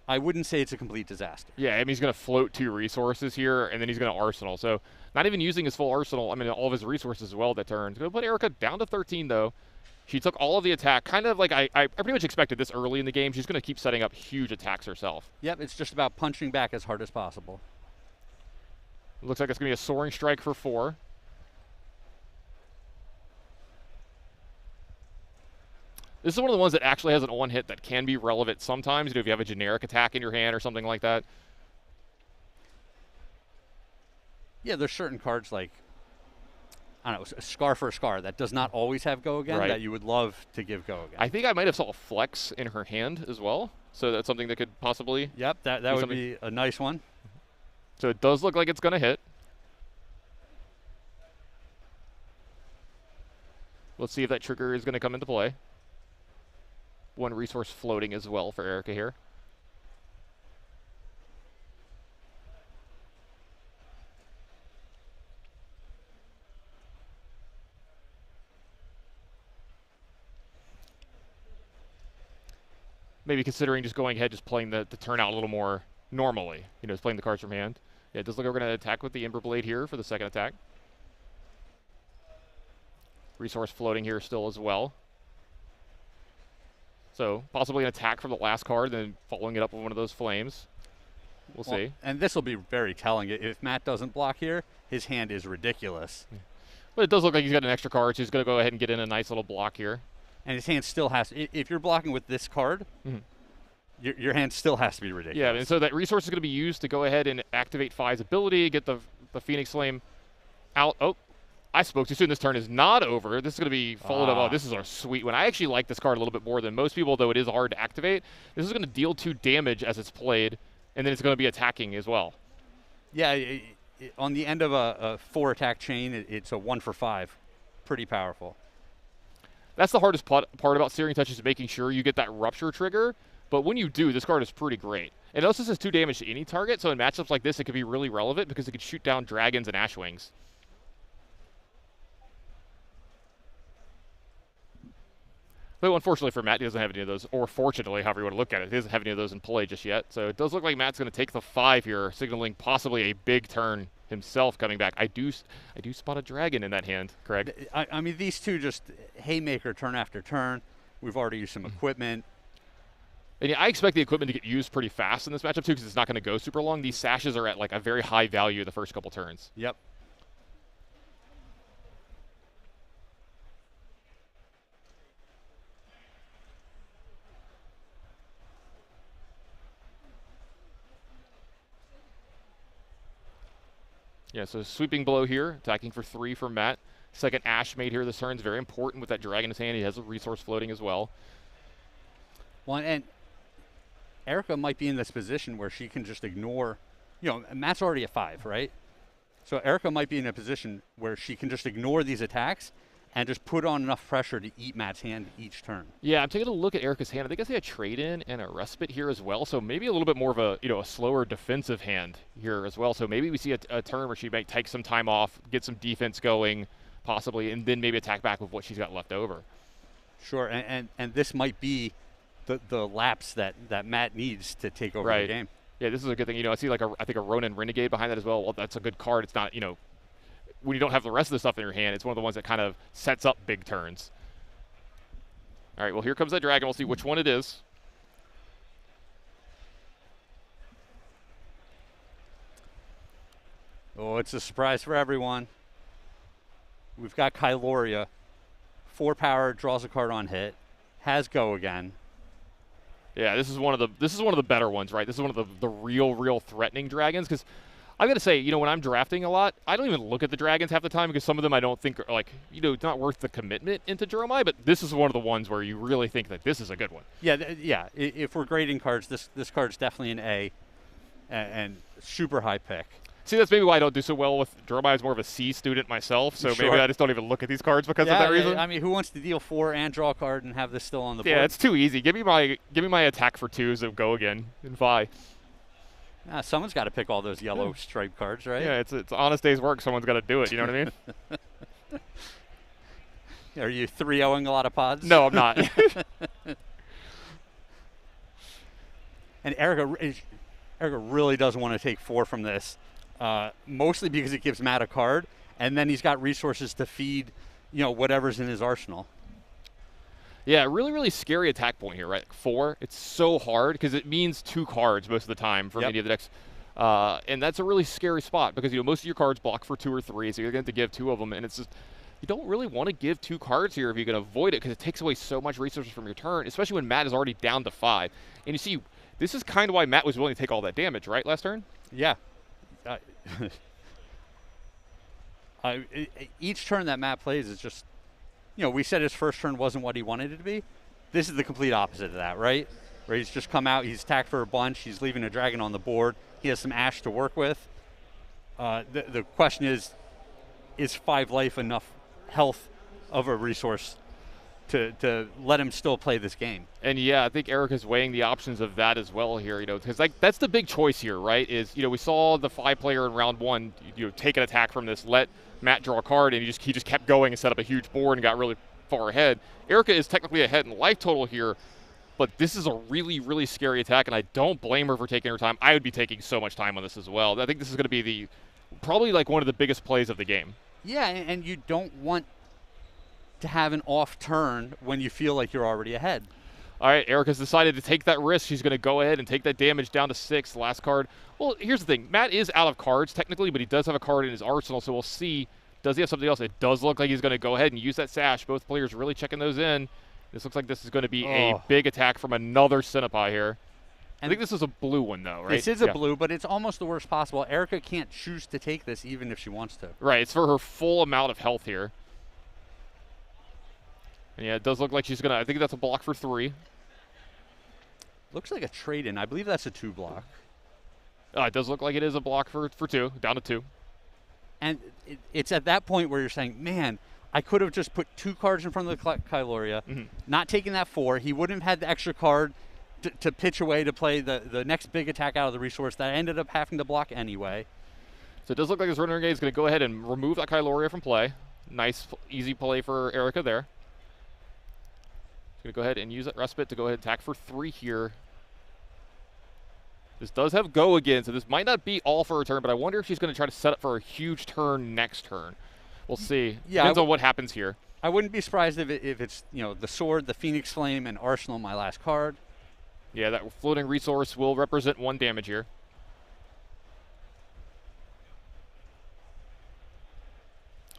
I wouldn't say it's a complete disaster. Yeah, I mean, he's going to float 2 resources here, and then he's going to arsenal. So not even using his full arsenal, I mean, all of his resources as well that turn. He's going to put Erica down to 13, though. She took all of the attack, kind of like I pretty much expected this early in the game. She's going to keep setting up huge attacks herself. Yep, it's just about punching back as hard as possible. Looks like it's going to be a soaring strike for 4. This is one of the ones that actually has an on hit that can be relevant sometimes, you know, if you have a generic attack in your hand or something like that. Yeah, there's certain cards like, I don't know, a Scar for a Scar that does not always have Go Again that you would love to give Go Again. I think I might have saw a Flex in her hand as well, so that's something that could possibly... Yep, that would be a nice one. So it does look like it's going to hit. Let's see if that trigger is going to come into play. 1 resource floating as well for Erica here. Maybe considering just going ahead, just playing the turn out a little more normally. You know, just playing the cards from hand. Yeah, it does look like we're going to attack with the Ember Blade here for the second attack. Resource floating here still as well. So possibly an attack from the last card, then following it up with one of those flames. We'll see. And this will be very telling. If Matt doesn't block here, his hand is ridiculous. But it does look like he's got an extra card, so he's going to go ahead and get in a nice little block here. And his hand still has, if you're blocking with this card, your hand still has to be ridiculous. Yeah, and so that resource is going to be used to go ahead and activate Fi's ability, get the Phoenix Flame out. Oh, I spoke too soon. This turn is not over. This is going to be followed up. Oh, this is a sweet one. I actually like this card a little bit more than most people, though it is hard to activate. This is going to deal 2 damage as it's played, and then it's going to be attacking as well. Yeah, on the end of a 4-attack chain, it's a 1 for 5. Pretty powerful. That's the hardest part about Searing Touch is making sure you get that Rupture trigger. But when you do, this card is pretty great. And it also says 2 damage to any target, so in matchups like this, it could be really relevant because it could shoot down dragons and Ashwings. Though unfortunately for Matt, he doesn't have any of those, or fortunately, however you want to look at it, he doesn't have any of those in play just yet. So it does look like Matt's going to take the 5 here, signaling possibly a big turn himself coming back. I do spot a dragon in that hand, Craig. I mean, these two just haymaker turn after turn. We've already used some equipment. And yeah, I expect the equipment to get used pretty fast in this matchup too, because it's not going to go super long. These sashes are at like a very high value the first couple turns. Yep. Yeah, so sweeping blow here, attacking for 3 from Matt. Second Ash made here this turn is very important with that dragon in his hand. He has a resource floating as well. Well, and Erica might be in this position where she can just ignore, you know, Matt's already at 5, right? So Erica might be in a position where she can just ignore these attacks and just put on enough pressure to eat Matt's hand each turn. Yeah, I'm taking a look at Erica's hand. I think I see a trade-in and a respite here as well, so maybe a little bit more of a, a slower defensive hand here as well. So maybe we see a turn where she might take some time off, get some defense going, possibly, and then maybe attack back with what she's got left over. Sure, and this might be the lapse that Matt needs to take over the game. Yeah, this is a good thing. I see like I think a Ronin Renegade behind that as well. Well, that's a good card. It's not, when you don't have the rest of the stuff in your hand, it's one of the ones that kind of sets up big turns. All right, well, here comes that dragon. We'll see which one it is. Oh, it's a surprise for everyone. We've got Kyloria. 4 power, draws a card on hit, has Go Again. Yeah, this is one of the better ones, right? This is one of the real threatening dragons, because I've got to say, when I'm drafting a lot, I don't even look at the dragons half the time because some of them I don't think are like, it's not worth the commitment into Jeremiah, but this is one of the ones where you really think that this is a good one. Yeah, yeah. If we're grading cards, this card's definitely an A and super high pick. See, that's maybe why I don't do so well with Dromai. I was more of a C student myself, so maybe I just don't even look at these cards because of that reason. I mean, who wants to deal 4 and draw a card and have this still on the board? Yeah, it's too easy. Give me my attack for 2s and go again in Vi. Someone's got to pick all those yellow stripe cards, right? Yeah, it's honest day's work. Someone's got to do it. You know what I mean? Are you 3-0ing a lot of pods? No, I'm not. And Erica really doesn't want to take 4 from this, mostly because it gives Matt a card, and then he's got resources to feed, whatever's in his arsenal. Yeah, really, really scary attack point here, right? 4, it's so hard because it means 2 cards most of the time for many of the decks. And that's a really scary spot because, most of your cards block for 2 or 3, so you're going to have to give 2 of them, and it's just, you don't really want to give 2 cards here if you can avoid it because it takes away so much resources from your turn, especially when Matt is already down to 5. And you see, this is kind of why Matt was willing to take all that damage, right, last turn? Yeah. Each turn that Matt plays is just, we said his first turn wasn't what he wanted it to be. This is the complete opposite of that, right? Where he's just come out, he's attacked for a bunch, he's leaving a dragon on the board, he has some ash to work with. The question is 5 life enough health of a resource to let him still play this game? And yeah, I think Erica's weighing the options of that as well here, because that's the big choice here, right? Is, we saw the 5 player in round 1, take an attack from this, let Matt draw a card, and he just kept going and set up a huge board and got really far ahead. Erica is technically ahead in life total here, but this is a really, really scary attack, and I don't blame her for taking her time. I would be taking so much time on this as well. I think this is going to be probably like one of the biggest plays of the game. Yeah, and you don't want to have an off turn when you feel like you're already ahead. All right, Erica's decided to take that risk. She's going to go ahead and take that damage down to 6. Last card. Well, here's the thing. Matt is out of cards technically, but he does have a card in his arsenal, so we'll see. Does he have something else? It does look like he's going to go ahead and use that sash. Both players really checking those in. This looks like this is going to be a big attack from another Cinnapai here. I think this is a blue one, though, right? This is a blue, but it's almost the worst possible. Erica can't choose to take this even if she wants to. Right, it's for her full amount of health here. And yeah, it does look like she's going to, I think that's a block for 3. Looks like a trade-in. I believe that's a 2 block. It does look like it is a block for 2, down to 2. And it's at that point where you're saying, man, I could have just put 2 cards in front of the Kyloria, not taking that 4. He wouldn't have had the extra card to pitch away to play the next big attack out of the resource that I ended up having to block anyway. So it does look like this Renegade is going to go ahead and remove that Kyloria from play. Nice, easy play for Erica there. She's going to go ahead and use that Respite to go ahead and attack for 3 here. This does have go again, so this might not be all for her turn, but I wonder if she's going to try to set up for a huge turn next turn. We'll see. Yeah, Depends on what happens here. I wouldn't be surprised if it's the sword, the Phoenix Flame, and Arsenal, my last card. Yeah, that floating resource will represent 1 damage here.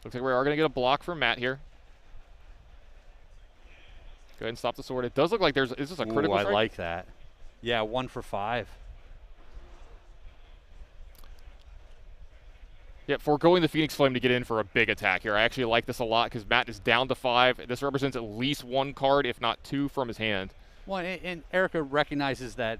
Looks like we are going to get a block from Matt here. Go ahead and stop the sword. It does look like is this a critical strike? I like that. Yeah, 1 for 5. Yeah, foregoing the Phoenix Flame to get in for a big attack here. I actually like this a lot because Matt is down to 5. This represents at least 1 card, if not 2, from his hand. Well, and Erica recognizes that,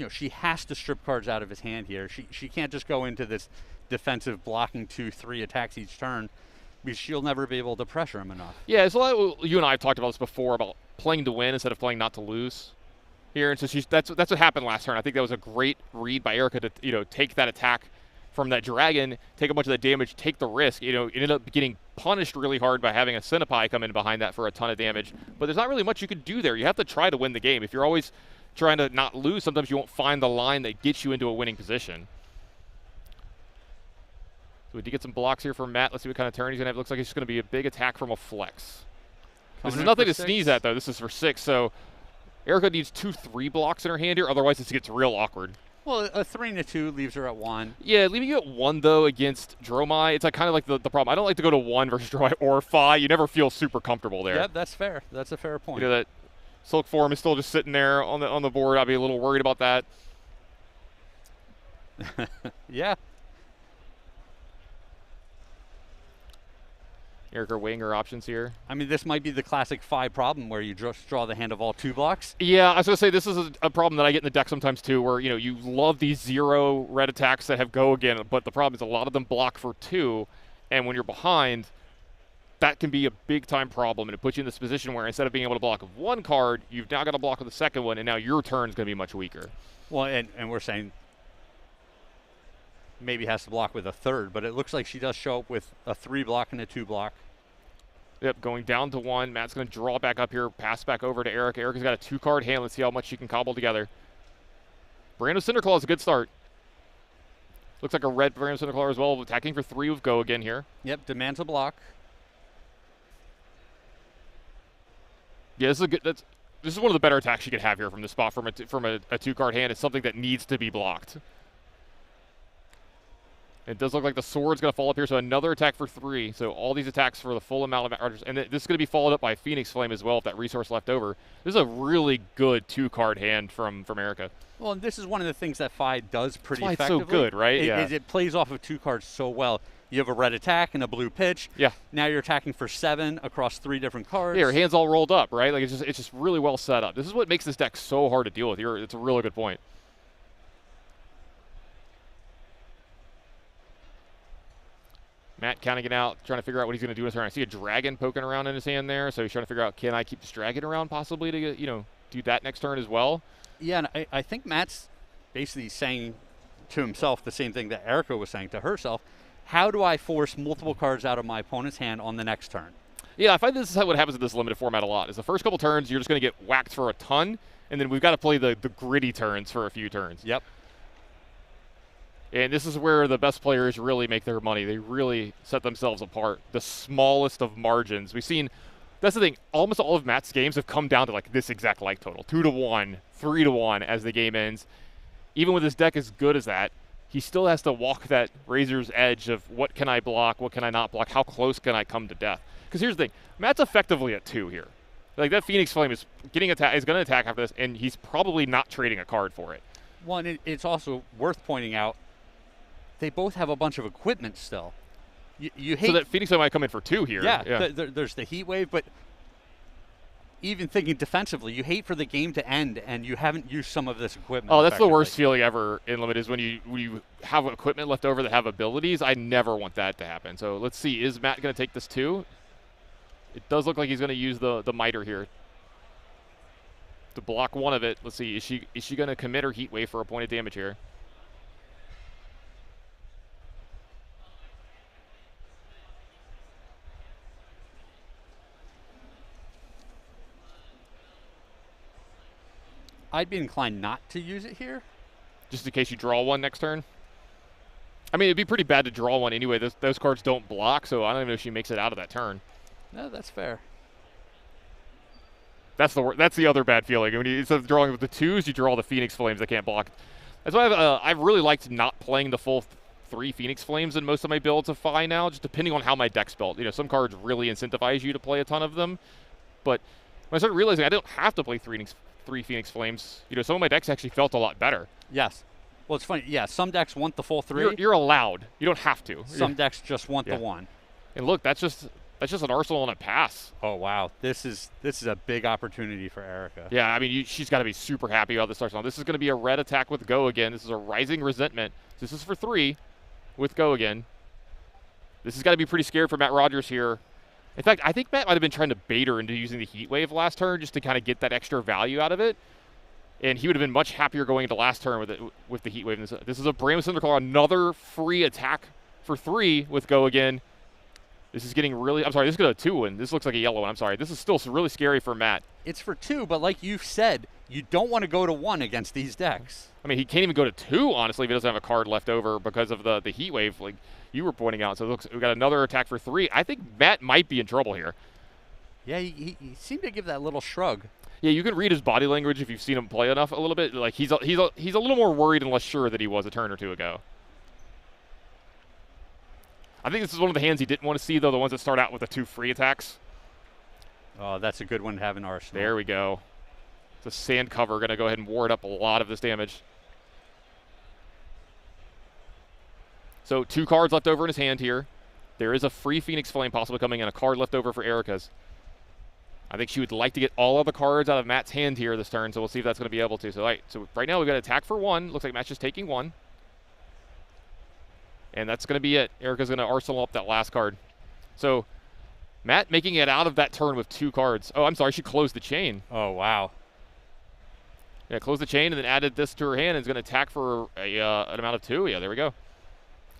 she has to strip cards out of his hand here. She can't just go into this defensive blocking 2-3 attacks each turn because she'll never be able to pressure him enough. Yeah, it's a lot. You and I have talked about this before about playing to win instead of playing not to lose here. And so that's what happened last turn. I think that was a great read by Erica to take that attack from that dragon, take a bunch of that damage, take the risk. It ended up getting punished really hard by having a Cinnapai come in behind that for a ton of damage. But there's not really much you can do there. You have to try to win the game. If you're always trying to not lose, sometimes you won't find the line that gets you into a winning position. So we did get some blocks here from Matt. Let's see what kind of turn he's going to have. It looks like it's going to be a big attack from a flex. This is nothing to sneeze at, though. This is for 6, so Erica needs 2-3 blocks in her hand here. Otherwise, this gets real awkward. Well, a 3 and a 2 leaves her at 1. Yeah, leaving you at 1, though, against Dromai, it's kind of like the problem. I don't like to go to 1 versus Dromai or 5. You never feel super comfortable there. Yeah, that's fair. That's a fair point. That Silk Form is still just sitting there on the board. I'd be a little worried about that. Yeah. Erica weighing her options here. I mean, this might be the classic 5 problem where you just draw the hand of all 2 blocks. Yeah, I was going to say this is a problem that I get in the deck sometimes too, where you love these 0 red attacks that have go again, but the problem is a lot of them block for 2, and when you're behind, that can be a big time problem, and it puts you in this position where instead of being able to block with 1 card, you've now got to block with the second one, and now your turn is going to be much weaker. Well, and we're saying maybe has to block with a 3rd, but it looks like she does show up with a 3 block and a 2 block. Yep, going down to 1. Matt's going to draw back up here, pass back over to Erica. Erica's got a 2-card hand. Let's see how much she can cobble together. Brando Cinderclaw is a good start. Looks like a red Brando Cinderclaw as well, attacking for 3 with go again here. Yep, demands a block. Yeah, this is a good. This is one of the better attacks you could have here from the spot from a 2-card hand. It's something that needs to be blocked. It does look like the sword's going to fall up here, so another attack for 3. So all these attacks for the full amount of Rogers. And this is going to be followed up by Phoenix Flame as well, if that resource left over. This is a really good 2-card hand from Erica. Well, and this is one of the things that Phi does pretty That's why effectively. it's so good, right? Yeah. It plays off of 2 cards so well. You have a red attack and a blue pitch. Yeah. Now you're attacking for 7 across 3 different cards. Yeah, your hand's all rolled up, right? Like it's just really well set up. This is what makes this deck so hard to deal with. It's a really good point. Matt counting it out, trying to figure out what he's going to do in his turn. I see a dragon poking around in his hand there, so he's trying to figure out, can I keep this dragon around possibly to do that next turn as well? Yeah, and I think Matt's basically saying to himself the same thing that Erica was saying to herself. How do I force multiple cards out of my opponent's hand on the next turn? Yeah, I find this is what happens in this limited format a lot. Is the first couple turns, you're just going to get whacked for a ton, and then we've got to play the gritty turns for a few turns. Yep. And this is where the best players really make their money. They really set themselves apart. The smallest of margins. We've seen, that's the thing, almost all of Matt's games have come down to like this exact like total. 2-1, 3-1 as the game ends. Even with his deck as good as that, he still has to walk that razor's edge of what can I block, what can I not block, how close can I come to death. Because here's the thing, Matt's effectively at 2 here. Like that Phoenix Flame is going to attack after this, and he's probably not trading a card for it. Well, and it's also worth pointing out, they both have a bunch of equipment still. You hate so that Phoenix Flame might come in for 2 here. Yeah, there's the heat wave, but even thinking defensively, you hate for the game to end and you haven't used some of this equipment. Oh, that's the worst feeling ever in Limit is when you have equipment left over that have abilities. I never want that to happen. So let's see, is Matt going to take this too? It does look like he's going to use the miter here to block one of it. Let's see, is she going to commit her heat wave for a point of damage here? I'd be inclined not to use it here. Just in case you draw one next turn? I mean, it'd be pretty bad to draw one anyway. Those cards don't block, so I don't even know if she makes it out of that turn. No, that's fair. That's the other bad feeling. When instead of drawing with the 2s, you draw the Phoenix Flames that can't block. That's why I've really liked not playing the full 3 Phoenix Flames in most of my builds of Phi now, just depending on how my deck's built. Some cards really incentivize you to play a ton of them, but when I started realizing I don't have to play 3 Phoenix Flames, some of my decks actually felt a lot better. Yes. Well, it's funny. Yeah, some decks want the full 3. You're allowed. You don't have to. Some decks just want the 1. And look, that's just an arsenal and a pass. Oh wow, this is a big opportunity for Erica. Yeah, I mean, she's got to be super happy about this arsenal. This is going to be a red attack with go again. This is a Rising Resentment. This is for 3 with go again. This has got to be pretty scared for Matt Rogers here. In fact, I think Matt might have been trying to bait her into using the Heat Wave last turn just to kind of get that extra value out of it. And he would have been much happier going into last turn with the Heat Wave. This is a Brando Cinderclaw, another free attack for 3 with go again. This is getting really, I'm sorry, this is going to 2-1. This looks like a yellow one, I'm sorry. This is still really scary for Matt. It's for 2, but like you've said, you don't want to go to 1 against these decks. I mean, he can't even go to 2, honestly, if he doesn't have a card left over because of the Heat Wave, like you were pointing out. So it looks, we've got another attack for 3. I think Matt might be in trouble here. Yeah, he seemed to give that little shrug. Yeah, you can read his body language if you've seen him play enough a little bit. Like he's a little more worried and less sure that he was a turn or 2 ago. I think this is one of the hands he didn't want to see, though, the ones that start out with the 2 free attacks. Oh, that's a good one to have in arsenal. There we go. It's a sand cover, going to go ahead and ward up a lot of this damage. So 2 cards left over in his hand here. There is a free Phoenix Flame possibly coming and a card left over for Erica's. I think she would like to get all of the cards out of Matt's hand here this turn, so we'll see if that's going to be able to. So, right now we've got attack for 1. Looks like Matt's just taking 1. And that's going to be it. Erica's going to arsenal up that last card. So, Matt making it out of that turn with 2 cards. Oh, I'm sorry, she closed the chain. Oh, wow. Yeah, closed the chain and then added this to her hand and is going to attack for an amount of 2. Yeah, there we go.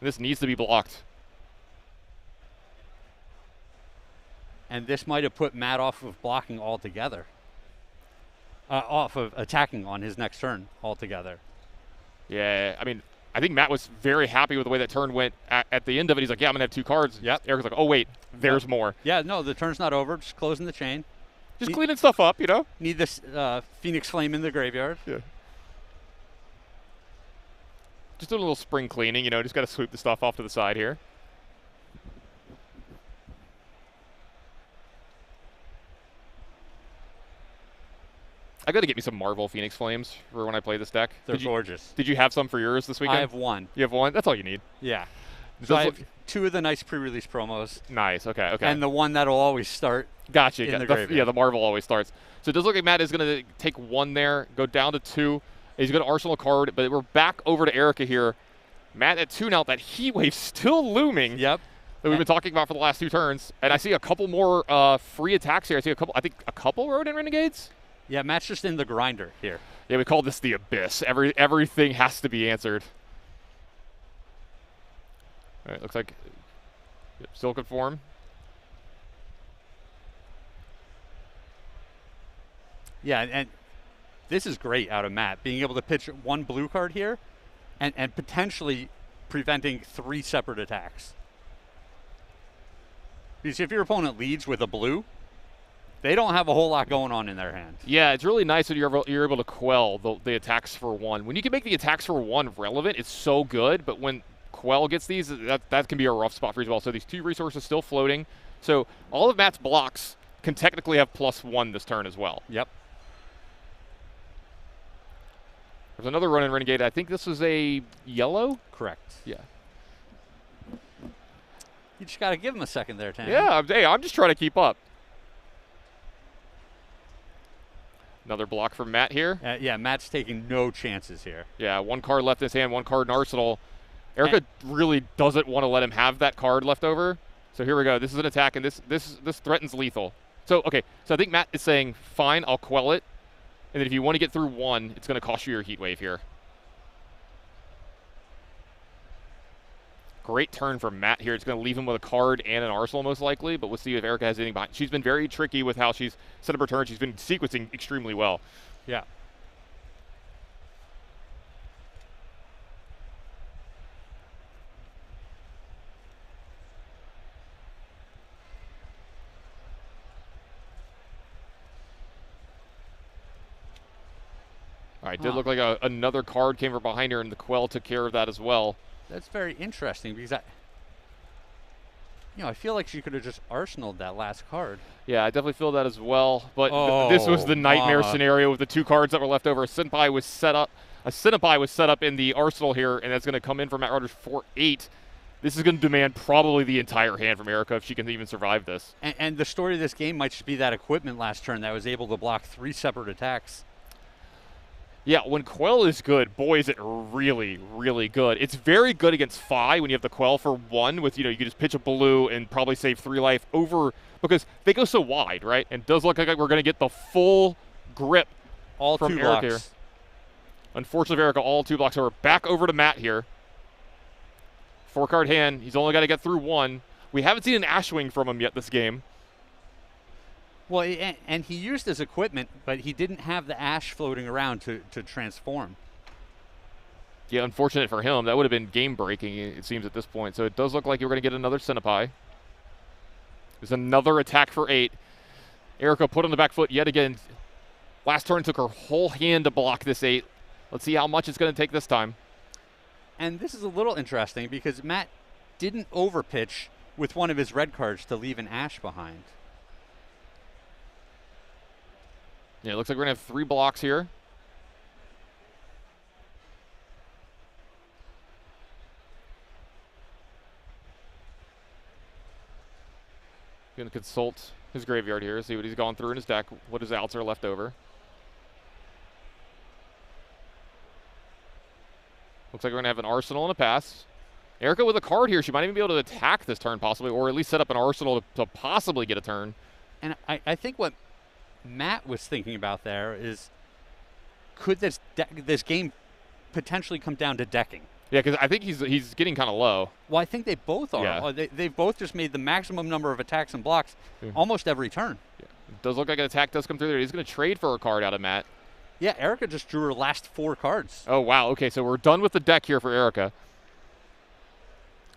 This needs to be blocked. And this might have put Matt off of blocking altogether. Off of attacking on his next turn altogether. Yeah, I mean, I think Matt was very happy with the way that turn went. At the end of it, he's like, yeah, I'm going to have 2 cards. Yep. Erica's like, oh, wait, there's more. Yeah, no, the turn's not over. Just closing the chain. Just cleaning stuff up, you know? Need this Phoenix Flame in the graveyard. Yeah. Just doing a little spring cleaning, you know, just got to sweep the stuff off to the side here. I got to get me some Marvel Phoenix Flames for when I play this deck. They're gorgeous. Did you have some for yours this weekend? I have 1. You have 1? That's all you need. Yeah. So I have 2 of the nice pre-release promos. Nice. Okay. And the one that'll always start. Gotcha. In the graveyard. Yeah, the Marvel always starts. So it does look like Matt is going to take 1 there, go down to 2. He's going to arsenal a card, but we're back over to Erica here. Matt at 2 now. That heat wave still looming. Yep. That we've been talking about for the last 2 turns. And I see a couple more free attacks here. I think a couple Rodent Renegades. Yeah, Matt's just in the grinder here. Yeah, we call this the abyss. Everything has to be answered. All right, looks like Silken Form. Yeah, and this is great out of Matt, being able to pitch 1 blue card here and potentially preventing 3 separate attacks. Because if your opponent leads with a blue, they don't have a whole lot going on in their hand. Yeah, it's really nice when you're able to quell the attacks for 1. When you can make the attacks for 1 relevant, it's so good, but when Quell gets these, that can be a rough spot for you as well. So these 2 resources still floating. So all of Matt's blocks can technically have +1 this turn as well. Yep. There's another Ronin Renegade. I think this was a yellow? Correct. Yeah. You just got to give him a second there, Tan. Yeah, I'm just trying to keep up. Another block from Matt here. Yeah, Matt's taking no chances here. Yeah, 1 card left in his hand, 1 card in arsenal. Erica really doesn't want to let him have that card left over. So here we go. This is an attack, and this threatens lethal. So, okay, so I think Matt is saying, fine, I'll quell it. And then if you want to get through 1, it's going to cost you your Heat Wave here. Great turn from Matt here. It's going to leave him with a card and an arsenal most likely, but we'll see if Erica has anything behind. She's been very tricky with how she's set up her turn. She's been sequencing extremely well. Yeah. All right, did look like another card came from behind her, and the Quell took care of that as well. That's very interesting because I feel like she could have just arsenaled that last card. Yeah, I definitely feel that as well. But this was the nightmare scenario with the 2 cards that were left over. A Centipede was set up in the arsenal here, and that's going to come in for Matt Rogers for 8. This is going to demand probably the entire hand from Erica if she can even survive this. And the story of this game might just be that equipment last turn that was able to block 3 separate attacks. Yeah, when Quell is good, boy, is it really, really good. It's very good against Phi when you have the Quell for 1 with, you can just pitch a blue and probably save 3 life over, because they go so wide, right? And it does look like we're going to get the full grip all from 2 Erica blocks. here. Unfortunately for Erica, all 2 blocks. So we're back over to Matt here. 4-card hand. He's only got to get through 1. We haven't seen an Ashwing from him yet this game. Well, and he used his equipment, but he didn't have the ash floating around to transform. Yeah, unfortunate for him. That would have been game-breaking, it seems, at this point. So it does look like you're going to get another Centipede. There's another attack for 8. Erica put on the back foot yet again. Last turn took her whole hand to block this 8. Let's see how much it's going to take this time. And this is a little interesting because Matt didn't overpitch with one of his red cards to leave an ash behind. Yeah, it looks like we're going to have 3 blocks here. Going to consult his graveyard here, see what he's gone through in his deck, what his outs are left over. Looks like we're going to have an arsenal and a pass. Erica with a card here. She might even be able to attack this turn possibly, or at least set up an arsenal to possibly get a turn. And I think what Matt was thinking about there is, could this game potentially come down to decking? Yeah, because I think he's getting kind of low. Well, I think they both are. Yeah. They've both just made the maximum number of attacks and blocks almost every turn. Yeah. It does look like an attack does come through there. He's going to trade for a card out of Matt. Yeah, Erica just drew her last 4 cards. Oh, wow. Okay, so we're done with the deck here for Erica.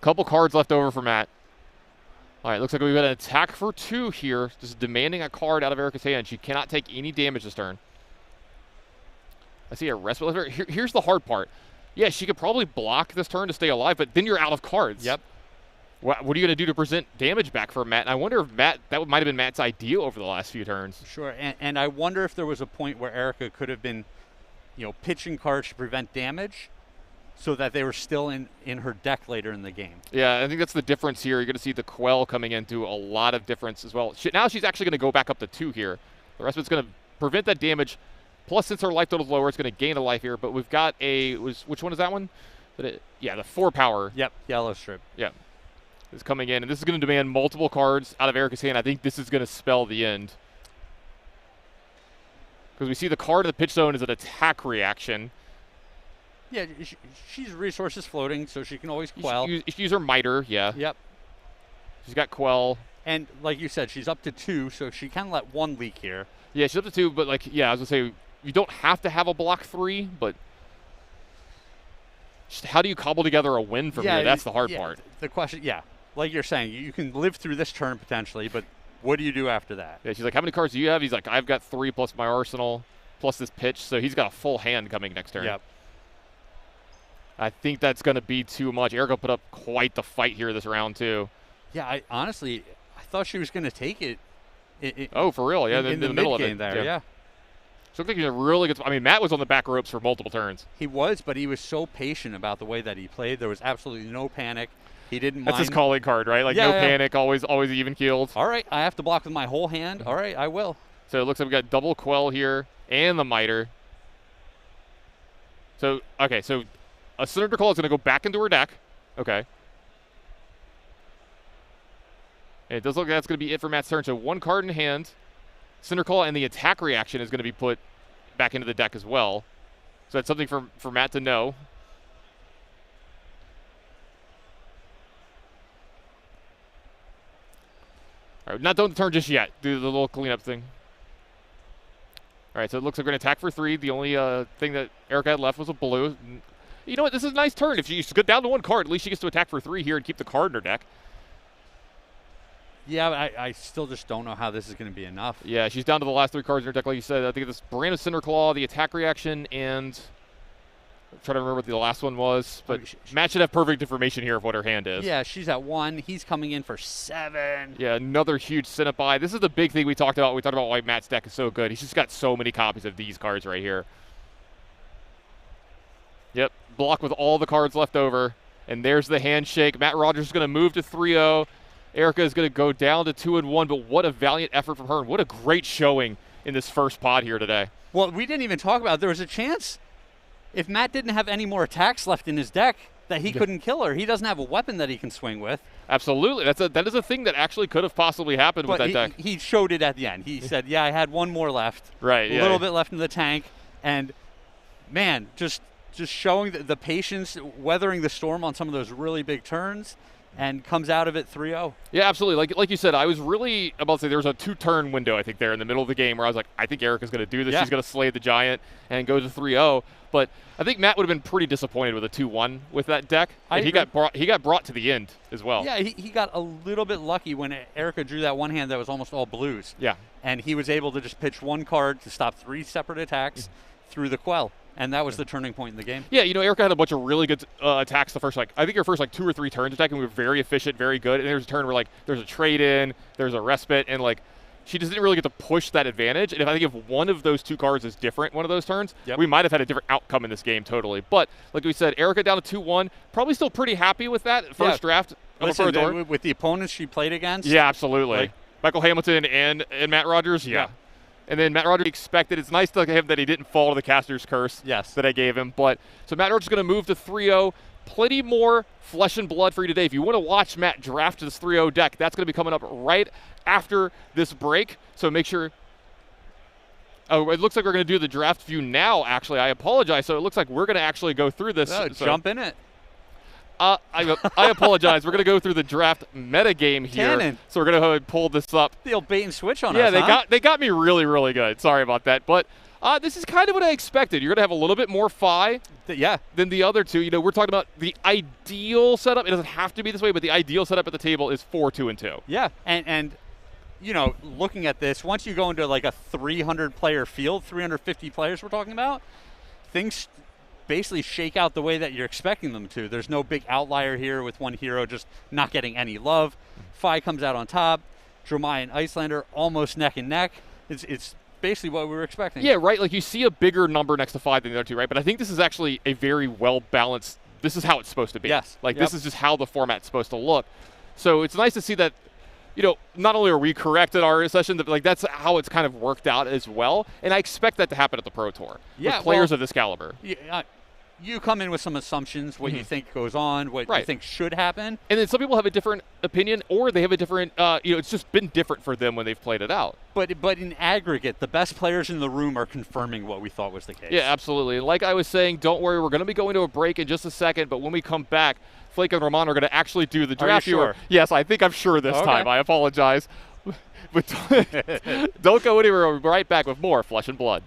Couple cards left over for Matt. All right, looks like we've got an attack for 2 here, just demanding a card out of Erica's hand. She cannot take any damage this turn. I see a respite. Here's the hard part. Yeah, she could probably block this turn to stay alive, but then you're out of cards. Yep. What are you going to do to present damage back for Matt? And I wonder if that might have been Matt's idea over the last few turns. Sure, and I wonder if there was a point where Erica could have been, pitching cards to prevent damage so that they were still in her deck later in the game. Yeah, I think that's the difference here. You're going to see the Quell coming into a lot of difference as well. Now she's actually going to go back up to 2 here. The rest of it's going to prevent that damage. Plus, since her life total is lower, it's going to gain a life here. But we've got which one is that one? Yeah, the 4 power. Yep, yellow strip. Yeah, is coming in. And this is going to demand multiple cards out of Erica's hand. I think this is going to spell the end. Because we see the card in the pitch zone is an attack reaction. Yeah, she's resources floating, so she can always quell. She can use her miter, yeah. Yep. She's got quell. And like you said, she's up to 2, so she can let 1 leak here. Yeah, she's up to 2, but I was going to say, you don't have to have a block 3, but just how do you cobble together a win from here? That's the hard part. The question, like you're saying, you can live through this turn potentially, but what do you do after that? Yeah, she's like, how many cards do you have? He's like, I've got 3 plus my arsenal, plus this pitch, so he's got a full hand coming next turn. Yep. I think that's going to be too much. Erica put up quite the fight here this round, too. Yeah, I thought she was going to take it. Oh, for real? Yeah, in the middle of game it. There, yeah. So I think he's a really good. I mean, Matt was on the back ropes for multiple turns. He was, but he was so patient about the way that he played. There was absolutely no panic. He didn't That's mind. his calling card, right? Like, no panic, always even keeled. All right, I have to block with my whole hand. All right, I will. So it looks like we got double quell here and the miter. So, okay, so a Senator Call is going to go back into her deck. Okay. And it does look like that's going to be it for Matt's turn. So 1 card in hand. Cinder Call and the attack reaction is going to be put back into the deck as well. So that's something for Matt to know. All right, not done with the turn just yet. Do the little cleanup thing. All right, so it looks like we're going to attack for 3. The only thing that Erica had left was a blue. You know what? This is a nice turn. If she's good down to 1 card, at least she gets to attack for 3 here and keep the card in her deck. Yeah, but I still just don't know how this is going to be enough. Yeah, she's down to the last 3 cards in her deck, like you said. I think it's Brand of Cinder Claw, the attack reaction, and I'm trying to remember what the last one was. But Matt should have perfect information here of what her hand is. Yeah, she's at 1. He's coming in for 7. Yeah, another huge Cinebuy. This is the big thing we talked about. We talked about why Matt's deck is so good. He's just got so many copies of these cards right here. Yep, block with all the cards left over. And there's the handshake. Matt Rogers is going to move to 3-0. Erica is going to go down to 2-1, but what a valiant effort from her, and what a great showing in this first pod here today. Well, we didn't even talk about it. There was a chance, if Matt didn't have any more attacks left in his deck, that he couldn't kill her. He doesn't have a weapon that he can swing with. Absolutely. That is a thing that actually could have possibly happened with that deck. He showed it at the end. He said, yeah, I had 1 more left. Right, A little bit left in the tank. And, man, just showing the patience, weathering the storm on some of those really big turns, and comes out of it 3-0. Yeah, absolutely. Like you said, I was really about to say there was a 2-turn window, I think, there in the middle of the game where I was like, I think Erica's going to do this. She's going to slay the Giant and go to 3-0. But I think Matt would have been pretty disappointed with a 2-1 with that deck. And he got brought to the end as well. Yeah, he got a little bit lucky when Erica drew that one hand that was almost all blues. Yeah. And he was able to just pitch 1 card to stop 3 separate attacks through the Quell. And that was the turning point in the game. Yeah, Erica had a bunch of really good attacks the first, I think her first 2 or 3 turns attacking, we were very efficient, very good. And there's a turn where, there's a trade-in, there's a respite, and, she just didn't really get to push that advantage. And I think if one of those 2 cards is different, one of those turns, we might have had a different outcome in this game totally. But, like we said, Erica down to 2-1, probably still pretty happy with that first draft of a Pro Tour. With the opponents she played against. Yeah, absolutely. Michael Hamilton and Matt Rogers? Yeah. And then Matt Rogers expected. It's nice to him that he didn't fall to the caster's curse that I gave him. But so Matt Rogers is going to move to 3-0. Plenty more flesh and blood for you today. If you want to watch Matt draft this 3-0 deck, that's going to be coming up right after this break. So make sure. Oh, it looks like we're going to do the draft view now, actually. I apologize. So it looks like we're going to actually go through this. Oh, so jump in it. I apologize. We're going to go through the draft metagame here. Cannon. So we're going to go ahead and pull this up. The old bait and switch on us, Yeah, they got me really, really good. Sorry about that. But this is kind of what I expected. You're going to have a little bit more Fi than the other two. You know, we're talking about the ideal setup. It doesn't have to be this way, but the ideal setup at the table is 4-2-2. Yeah, and you know, looking at this, once you go into like a 300-player field, 350 players we're talking about, things basically shake out the way that you're expecting them to. There's no big outlier here with one hero just not getting any love. Fi comes out on top. Dromai and Icelander almost neck and neck. It's basically what we were expecting. Yeah, right. Like you see a bigger number next to 5 than the other two, right? But I think this is actually a very well-balanced. This is how it's supposed to be. Yes. Like this is just how the format's supposed to look. So it's nice to see that. You know, not only are we correct at our session, but like that's how it's kind of worked out as well. And I expect that to happen at the Pro Tour with players of this caliber. You come in with some assumptions, what you think goes on, what you think should happen. And then some people have a different opinion, or they have a different, it's just been different for them when they've played it out. But in aggregate, the best players in the room are confirming what we thought was the case. Yeah, absolutely. And like I was saying, don't worry, we're going to be going to a break in just a second, but when we come back, Flake and Roman are going to actually do the draft. Are you sure? Yes, I think I'm sure this time. I apologize. But don't go anywhere. We'll be right back with more Flesh and Blood.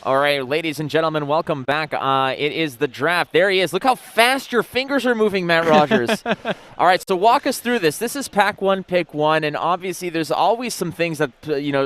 All right, ladies and gentlemen, welcome back. It is the draft. There he is. Look how fast your fingers are moving, Matt Rogers. All right, so walk us through this. This is pack 1, pick 1, and obviously there's always some things that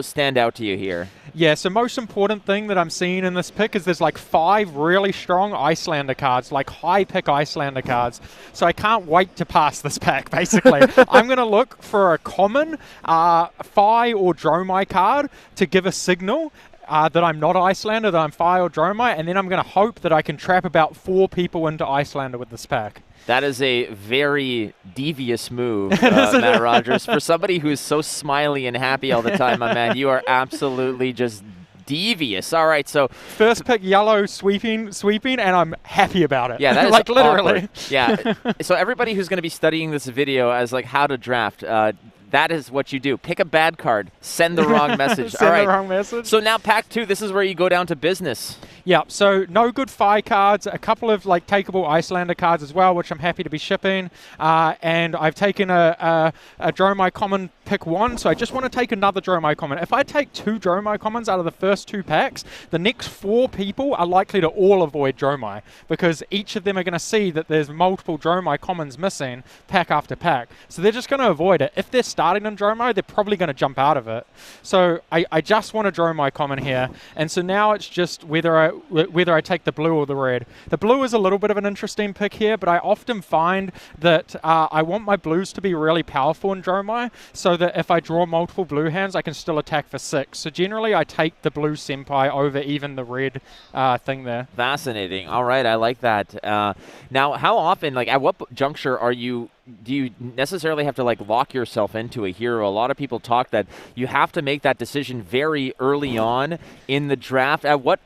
stand out to you here. Yeah, so most important thing that I'm seeing in this pick is there's like 5 really strong Icelander cards, like high pick Icelander cards. So I can't wait to pass this pack, basically. I'm going to look for a common Phi or Dromai card to give a signal that I'm not Icelander, that I'm Phi or Dromai, and then I'm going to hope that I can trap about 4 people into Icelander with this pack. That is a very devious move, Matt Rogers. For somebody who's so smiley and happy all the time, my man, you are absolutely just devious. All right, so first pick yellow sweeping, and I'm happy about it. Yeah, that is like literally. Awkward. Yeah. So everybody who's going to be studying this video as like how to draft, that is what you do. Pick a bad card. Send the wrong message. Send the wrong message. So now pack 2, this is where you go down to business. Yeah, so no good Phi cards, a couple of like takeable Icelander cards as well, which I'm happy to be shipping. And I've taken a Dromai common pick 1, so I just want to take another Dromai common. If I take 2 Dromai commons out of the first 2 packs, the next 4 people are likely to all avoid Dromai, because each of them are going to see that there's multiple Dromai commons missing pack after pack. So they're just going to avoid it. If they're starting in Dromai, they're probably going to jump out of it. So I just want a Dromai common here. And so now it's just whether I take the blue or the red. The blue is a little bit of an interesting pick here, but I often find that I want my blues to be really powerful in Dromai, so that if I draw multiple blue hands, I can still attack for 6. So generally, I take the blue Senpai over even the red thing there. Fascinating. All right, I like that. Now, how often, like, at what juncture do you necessarily have to like lock yourself into a hero? A lot of people talk that you have to make that decision very early on in the draft. At what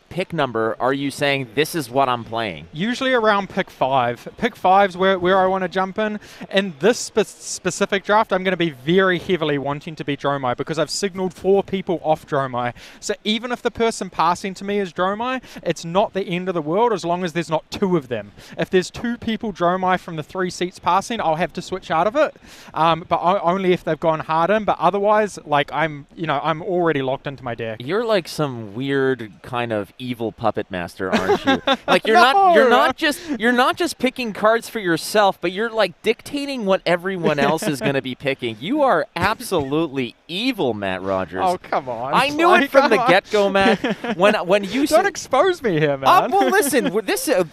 pick number are you saying this is what I'm playing? Usually around pick 5. Pick 5's where I want to jump in. In this specific draft, I'm going to be very heavily wanting to be Dromai, because I've signaled 4 people off Dromai. So even if the person passing to me is Dromai, it's not the end of the world as long as there's not 2 of them. If there's 2 people Dromai from the 3 seats passing, I'll have to switch out of it, but only if they've gone hard in. But otherwise, like I'm already locked into my deck. You're like some weird kind of evil puppet master, aren't you? Like you're not just picking cards for yourself, but you're like dictating what everyone else is going to be picking. You are absolutely evil, Matt Rogers. Oh, come on! I knew it from the get-go, Matt. When you don't expose me here, man. Well, listen,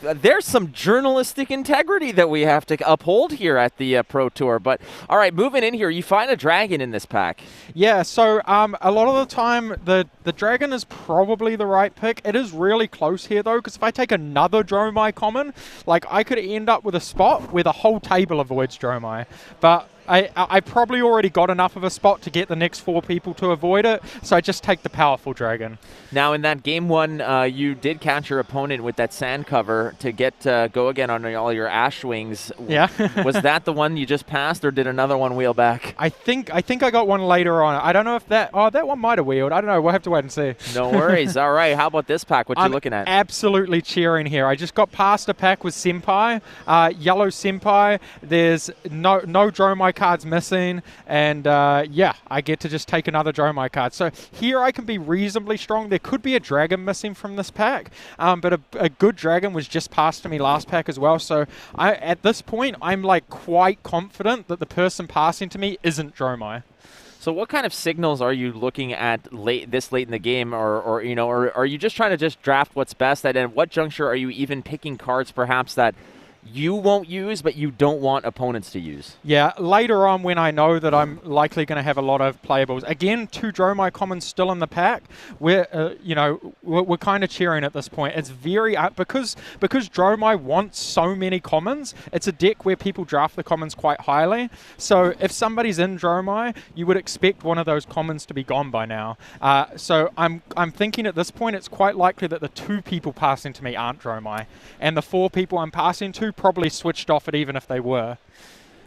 there's some journalistic integrity that we have to uphold here at the Pro Tour. But all right, moving in here, you find a dragon in this pack. Yeah, so a lot of the time the dragon is probably the right pick. It is really close here though, because if I take another Dromai common, like I could end up with a spot where the whole table avoids Dromai. But I probably already got enough of a spot to get the next 4 people to avoid it, so I just take the powerful dragon. Now, in that game 1, you did catch your opponent with that sand cover to get go again on all your ash wings. Yeah. Was that the one you just passed, or did another one wheel back? I think I got one later on. I don't know if that one might have wheeled. I don't know. We'll have to wait and see. No worries. All right. How about this pack? What you looking at? Absolutely cheering here. I just got past a pack with Senpai, yellow Senpai. There's no Dromai cards missing, and yeah, I get to just take another Dromai card. So here I can be reasonably strong. There could be a dragon missing from this pack, but a good dragon was just passed to me last pack as well. So at this point, I'm like quite confident that the person passing to me isn't Dromai. So what kind of signals are you looking at this late in the game, or are you just trying to draft what's best? And at what juncture are you even picking cards perhaps that you won't use, but you don't want opponents to use? Yeah, later on when I know that I'm likely going to have a lot of playables. Again, 2 Dromai commons still in the pack. We're kind of cheering at this point. It's very because Dromai wants so many commons. It's a deck where people draft the commons quite highly. So if somebody's in Dromai, you would expect one of those commons to be gone by now. So I'm thinking at this point it's quite likely that the 2 people passing to me aren't Dromai, and the 4 people I'm passing to probably switched off it even if they were.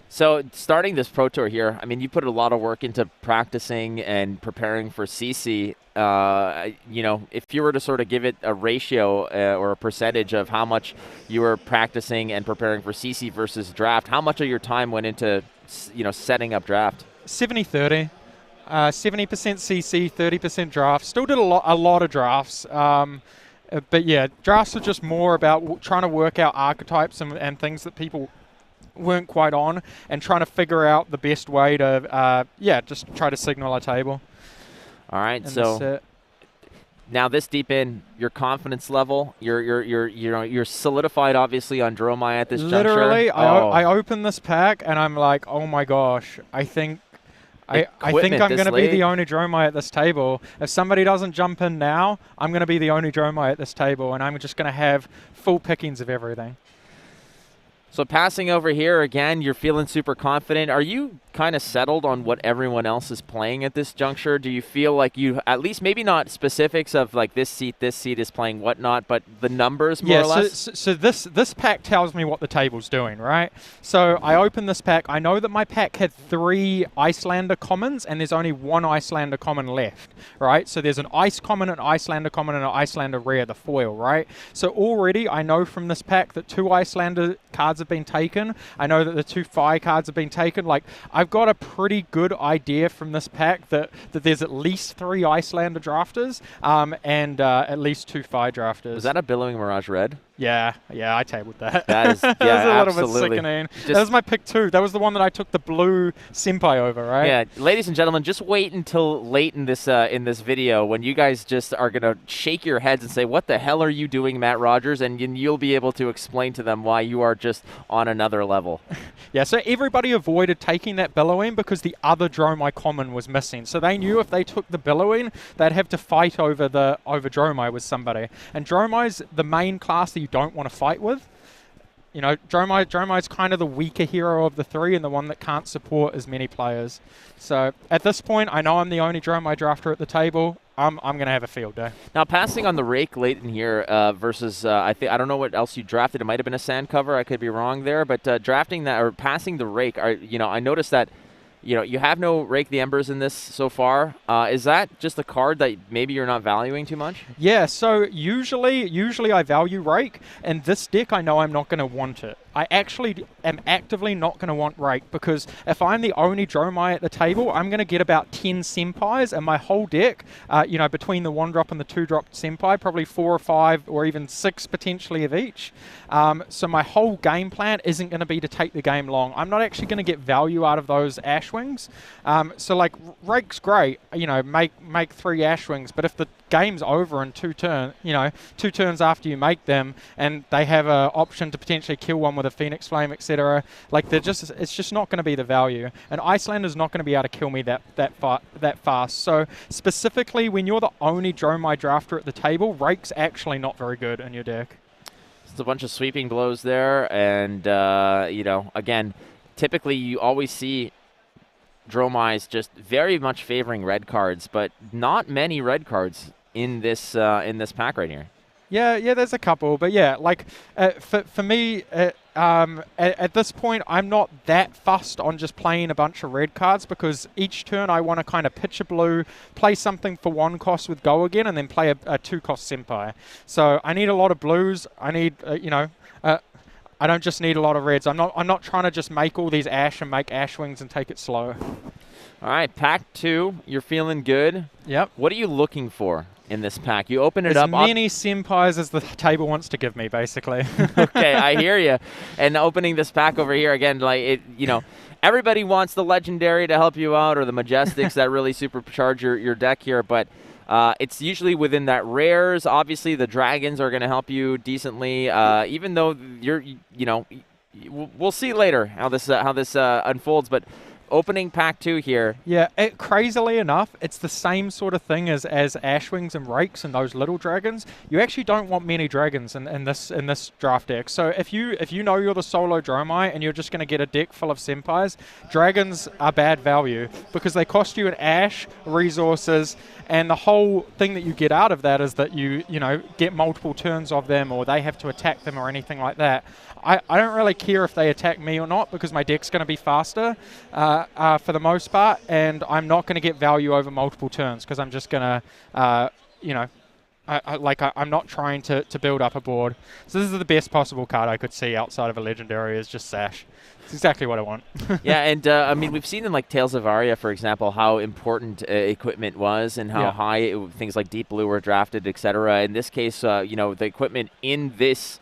So starting this Pro Tour here, I mean, you put a lot of work into practicing and preparing for CC. If you were to sort of give it a ratio or a percentage of how much you were practicing and preparing for CC versus draft, how much of your time went into, setting up draft? 70-30. 70% CC, 30% drafts. Still did a lot of drafts. But yeah, drafts are just more about trying to work out archetypes and things that people weren't quite on, and trying to figure out the best way to, just try to signal a table. All right, so now this deep in, your confidence level, you're solidified obviously on Dromai at this juncture. Literally, I open this pack and I'm like, oh my gosh, I think I'm going to be the only Dromai at this table. If somebody doesn't jump in now, I'm going to be the only Dromai at this table, and I'm just going to have full pickings of everything. So passing over here, again, you're feeling super confident. Are you kind of settled on what everyone else is playing at this juncture? Do you feel like you, at least maybe not specifics of like this seat is playing whatnot, but the numbers more or less? So this pack tells me what the table's doing, right? So I open this pack. I know that my pack had 3 Icelander commons, and there's only 1 Icelander common left, right? So there's an Ice common, an Icelander common, and an Icelander rare, the foil, right? So already I know from this pack that 2 Icelander cards have been taken. I know that the 2 Fire cards have been taken. Like, I've got a pretty good idea from this pack that there's at least 3 Icelander drafters and at least 2 Fire drafters. Was that a Billowing Mirage Red? Yeah, I tabled that. That is, that was a little bit sickening. That was my pick 2. That was the one that I took the blue Senpai over, right? Yeah, ladies and gentlemen, just wait until late in this video when you guys just are going to shake your heads and say, what the hell are you doing, Matt Rogers? And you'll be able to explain to them why you are just on another level. Yeah, so everybody avoided taking that Billowing because the other Dromai common was missing. So they knew if they took the Billowing, they'd have to fight over Dromai with somebody. And Dromai's the main class that you don't want to fight with. You know, Dromai's kind of the weaker hero of the 3 and the one that can't support as many players. So at this point, I know I'm the only Dromai drafter at the table. I'm going to have a field day. Now, passing on the Rake late in here versus, I don't know what else you drafted. It might have been a Sand Cover. I could be wrong there. But drafting that or passing the Rake, I noticed that, you have no Rake the Embers in this so far. Is that just a card that maybe you're not valuing too much? Yeah, so usually I value Rake, and this deck I know I'm not going to want it. I actually am actively not going to want Rake, because if I'm the only Dromai at the table, I'm going to get about 10 Senpais, and my whole deck, between the 1-drop and the 2-drop Senpai, probably 4 or 5 or even 6 potentially of each. So my whole game plan isn't going to be to take the game long. I'm not actually going to get value out of those Ashwings. So like Rake's great, make 3 Ashwings, but if the game's over in 2 turns after you make them, and they have an option to potentially kill one with a Phoenix Flame, etc. Like it's just not going to be the value. And Icelander's not going to be able to kill me that fast. So specifically, when you're the only Dromai drafter at the table, Rake's actually not very good in your deck. It's a bunch of sweeping blows there, and again, typically you always see Dromai's just very much favoring red cards, but not many red cards in this pack right here. Yeah, there's a couple, but yeah, like for me, at this point, I'm not that fussed on just playing a bunch of red cards, because each turn I want to kind of pitch a blue, play something for 1 cost with Go Again, and then play a 2-cost Senpai. So I need a lot of blues. I need, I don't just need a lot of reds. I'm not trying to just make all these Ash and make Ashwings and take it slow. All right, pack 2, you're feeling good. Yep. What are you looking for in this pack? You open it up. As many Senpais as the table wants to give me, basically. Okay, I hear you. And opening this pack over here again, like everybody wants the legendary to help you out, or the majestics that really supercharge your deck here, but it's usually within that rares. Obviously, the dragons are going to help you decently, even though we'll see later how this unfolds, but. Opening pack 2 here. Yeah, crazily enough, it's the same sort of thing as Ashwings and Rakes and those little dragons. You actually don't want many dragons in this draft deck. So if you know you're the solo Dromai and you're just going to get a deck full of Senpais, dragons are bad value, because they cost you an Ash, resources, and the whole thing that you get out of that is that you get multiple turns of them, or they have to attack them or anything like that. I don't really care if they attack me or not, because my deck's going to be faster for the most part, and I'm not going to get value over multiple turns, because I'm just going to, I'm not trying to build up a board. So this is the best possible card I could see outside of a legendary is just Sash. It's exactly what I want. Yeah, and I mean, we've seen in like Tales of Aria, for example, how important equipment was and how high things like Deep Blue were drafted, etc. In this case, you know, the equipment in this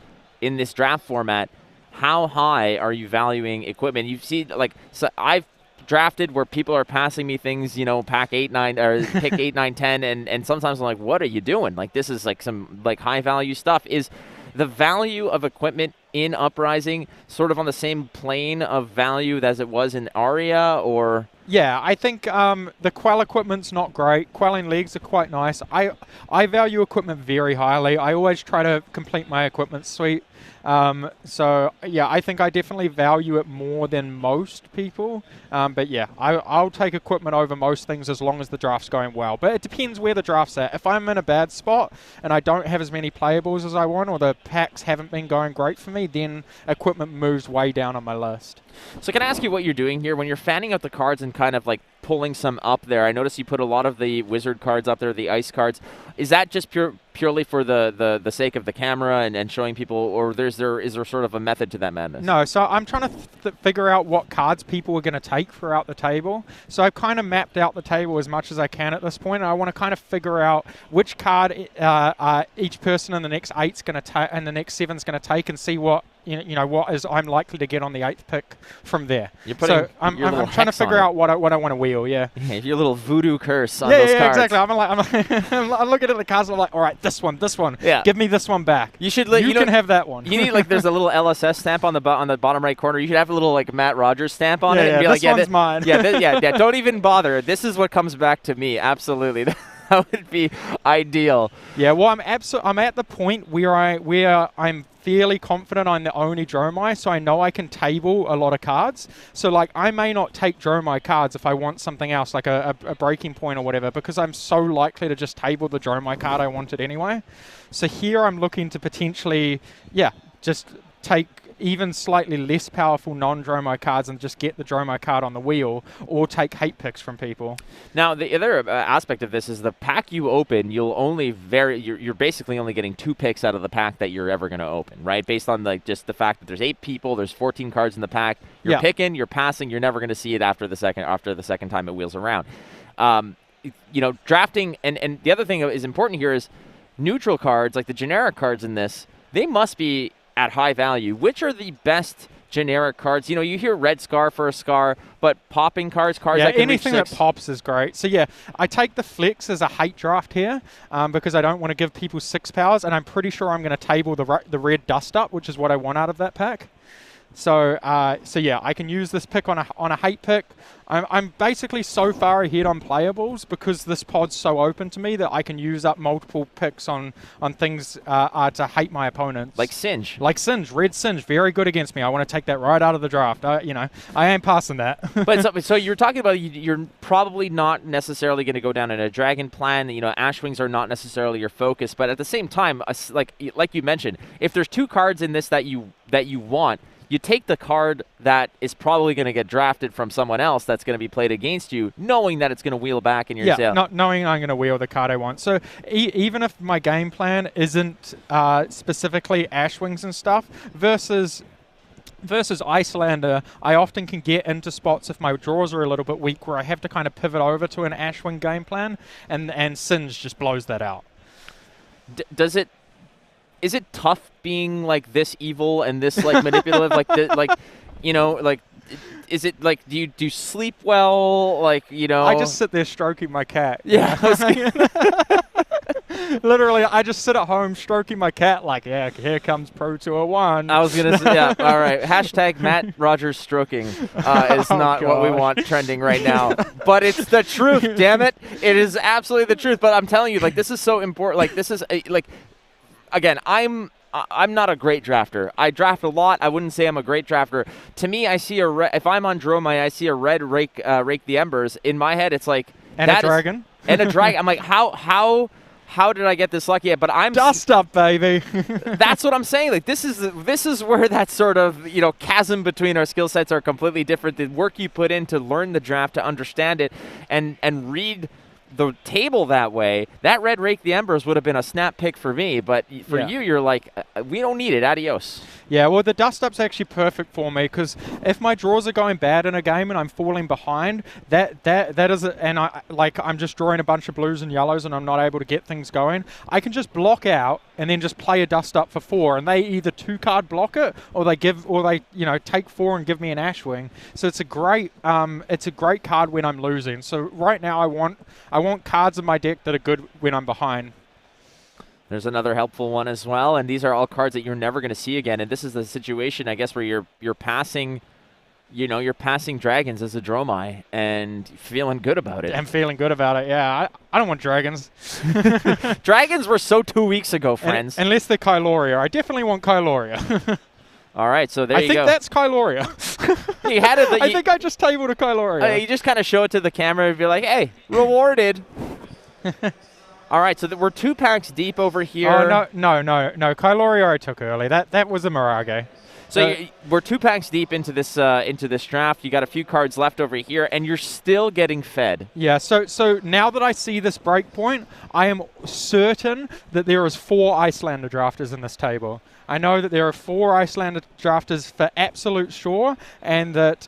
draft format, how high are you valuing equipment? You've seen like I've drafted where people are passing me things, you know, pack 8, 9, or pick 8, 9, 10, and sometimes I'm like, what are you doing? Like this is like some like high value stuff. Is the value of equipment in Uprising sort of on the same plane of value as it was in Aria, or? Yeah, I think the Quell equipment's not great. Quelling legs are quite nice. I value equipment very highly. I always try to complete my equipment suite. So yeah, I think I definitely value it more than most people. But yeah, I'll take equipment over most things as long as the draft's going well. But it depends where the draft's at. If I'm in a bad spot and I don't have as many playables as I want, or the packs haven't been going great for me, then equipment moves way down on my list. So can I ask you what you're doing here? When you're fanning out the cards and kind of like pulling some up there, I noticed you put a lot of the wizard cards up there, the ice cards. Is that just purely for the sake of the camera and showing people, or is there sort of a method to that madness? No, so I'm trying to figure out what cards people are going to take throughout the table. So I've kind of mapped out the table as much as I can at this point, and I want to kind of figure out which card each person in the next 8's going to take and the next 7's going to take, and see what what is I'm likely to get on the 8th pick from there. So I'm trying to figure out what I want to wheel. Yeah. Your little voodoo curse on those cards. Exactly. I'm looking at the cards. And I'm like, all right, this one. Yeah. Give me this one back. You should. You can have that one. You need like there's a little LSS stamp on the bottom right corner. You should have a little like Matt Rogers stamp on it and be this like, one's mine. Yeah. Don't even bother. This is what comes back to me. Absolutely. That would be ideal. Yeah. Well, I'm at the point where I'm fairly confident I'm the only Dromai, so I know I can table a lot of cards. So like I may not take Dromai cards if I want something else, like a breaking point or whatever, because I'm so likely to just table the Dromai card I wanted anyway. So here I'm looking to potentially, just take even slightly less powerful non-Dromai cards and just get the Dromai card on the wheel, or take hate picks from people. Now, the other aspect of this is the pack you open, you're basically only getting 2 picks out of the pack that you're ever going to open, right? Based on like just the fact that there's 8 people, there's 14 cards in the pack. You're picking, you're passing, you're never going to see it after the second time it wheels around. Drafting, and the other thing that is important here is neutral cards, like the generic cards in this, they must be at high value. Which are the best generic cards? You hear red scar for a scar, but popping cards that can anything reach 6. that pops is great. So yeah, I take the flex as a hate draft here because I don't want to give people 6 powers, and I'm pretty sure I'm going to table the red dust up, which is what I want out of that pack. So yeah, I can use this pick on a hate pick. I'm basically so far ahead on playables because this pod's so open to me that I can use up multiple picks on things to hate my opponents. Like Singe. Red Singe, very good against me. I want to take that right out of the draft. I ain't passing that. But so you're talking about you're probably not necessarily going to go down in a dragon plan. Ashwings are not necessarily your focus, but at the same time, like you mentioned, if there's 2 cards in this that you want, you take the card that is probably going to get drafted from someone else that's going to be played against you, knowing that it's going to wheel back in your sale. Not knowing I'm going to wheel the card I want. So even if my game plan isn't specifically Ashwings and stuff, versus Icelander, I often can get into spots if my draws are a little bit weak where I have to kind of pivot over to an Ashwing game plan, and Singe just blows that out. Is it tough being like this evil and this like manipulative, is it like do you sleep well? I just sit there stroking my cat. Yeah. Literally, I just sit at home stroking my cat here comes Pro Tour 1. I was going to say, yeah, all right. Hashtag Matt Rogers stroking is not what we want trending right now. But it's the truth, damn it. It is absolutely the truth. But I'm telling you, this is so important. This is, again, I'm not a great drafter. I draft a lot. I wouldn't say I'm a great drafter. To me, I see if I'm on Dromai, I see a red rake the embers. In my head, it's like and a dragon. And a dragon. I'm like, how did I get this lucky? But I'm dust up, baby. That's what I'm saying. This is where that sort of chasm between our skill sets are completely different. The work you put in to learn the draft, to understand it, and read the table that way, that red Rake the Embers would have been a snap pick for me. But for you, you're like, we don't need it. Adios. Yeah, well, the dust up's actually perfect for me because if my draws are going bad in a game and I'm falling behind, that is, I'm just drawing a bunch of blues and yellows and I'm not able to get things going. I can just block out and then just play a dust up for 4, and they either 2-card block it or they take 4 and give me an Ashwing. So it's a great card when I'm losing. So right now I want cards in my deck that are good when I'm behind. There's another helpful one as well, and these are all cards that you're never going to see again. And this is the situation, I guess, where you're passing, you're passing dragons as a Dromai and feeling good about it. I'm feeling good about it. Yeah, I don't want dragons. Dragons were so 2 weeks ago, friends. Unless they're Kyloria. I definitely want Kyloria. All right, so there you go. I think that's Kyloria. You had it. I think I just tabled a Kyloria. You just kind of show it to the camera and be like, hey, rewarded. All right, so we're 2 packs deep over here. Oh, no. Kyloria I took early. That was a Mirage. So we're 2 packs deep into this draft. You got a few cards left over here, and you're still getting fed. Yeah. So now that I see this break point, I am certain that there is 4 Icelander drafters in this table. I know that there are 4 Icelander drafters for absolute sure, and that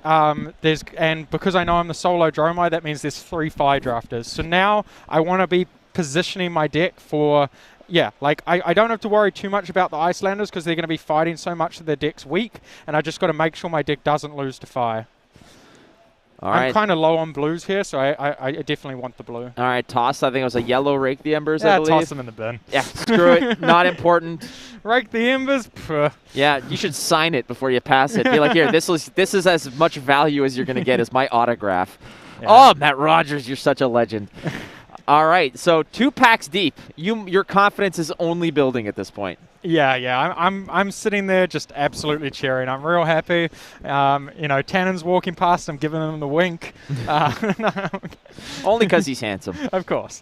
because I know I'm the solo Dromai, that means there's 3 Phi drafters. So now I want to be positioning my deck for. Yeah, I don't have to worry too much about the Icelanders because they're going to be fighting so much that their deck's weak, and I just got to make sure my deck doesn't lose to fire. I'm kind of low on blues here, so I definitely want the blue. All right, toss. I think it was a yellow Rake the Embers, I believe. toss them in the bin. Yeah, screw it. Not important. Rake the Embers? Pff. Yeah, you should sign it before you pass it. Be like, here, this is as much value as you're going to get as my autograph. Yeah. Oh, Matt Rogers, you're such a legend. All right, so 2 packs deep. Your confidence is only building at this point. Yeah. I'm sitting there just absolutely cheering. I'm real happy. Tannen's walking past. I'm giving him the wink. Only because he's handsome. Of course.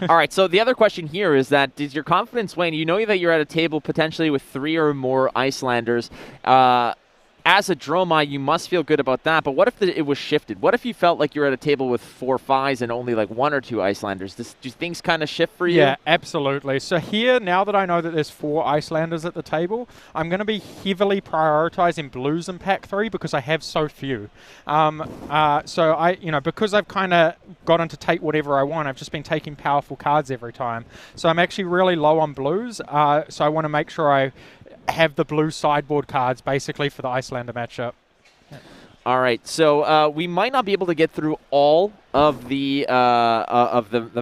All right, so the other question here is that does your confidence wane? You know that you're at a table potentially with 3 or more Icelanders. As a Dromai, you must feel good about that, but what if it was shifted? What if you felt like you're at a table with 4 Phis and only like 1 or 2 Icelanders? Do things kind of shift for you? Yeah, absolutely. So here, now that I know that there's 4 Icelanders at the table, I'm going to be heavily prioritizing blues in pack 3 because I have so few. So because I've kind of gotten to take whatever I want, I've just been taking powerful cards every time. So I'm actually really low on blues, so I want to make sure I have the blue sideboard cards basically for the Icelander matchup. All right, so we might not be able to get through all of the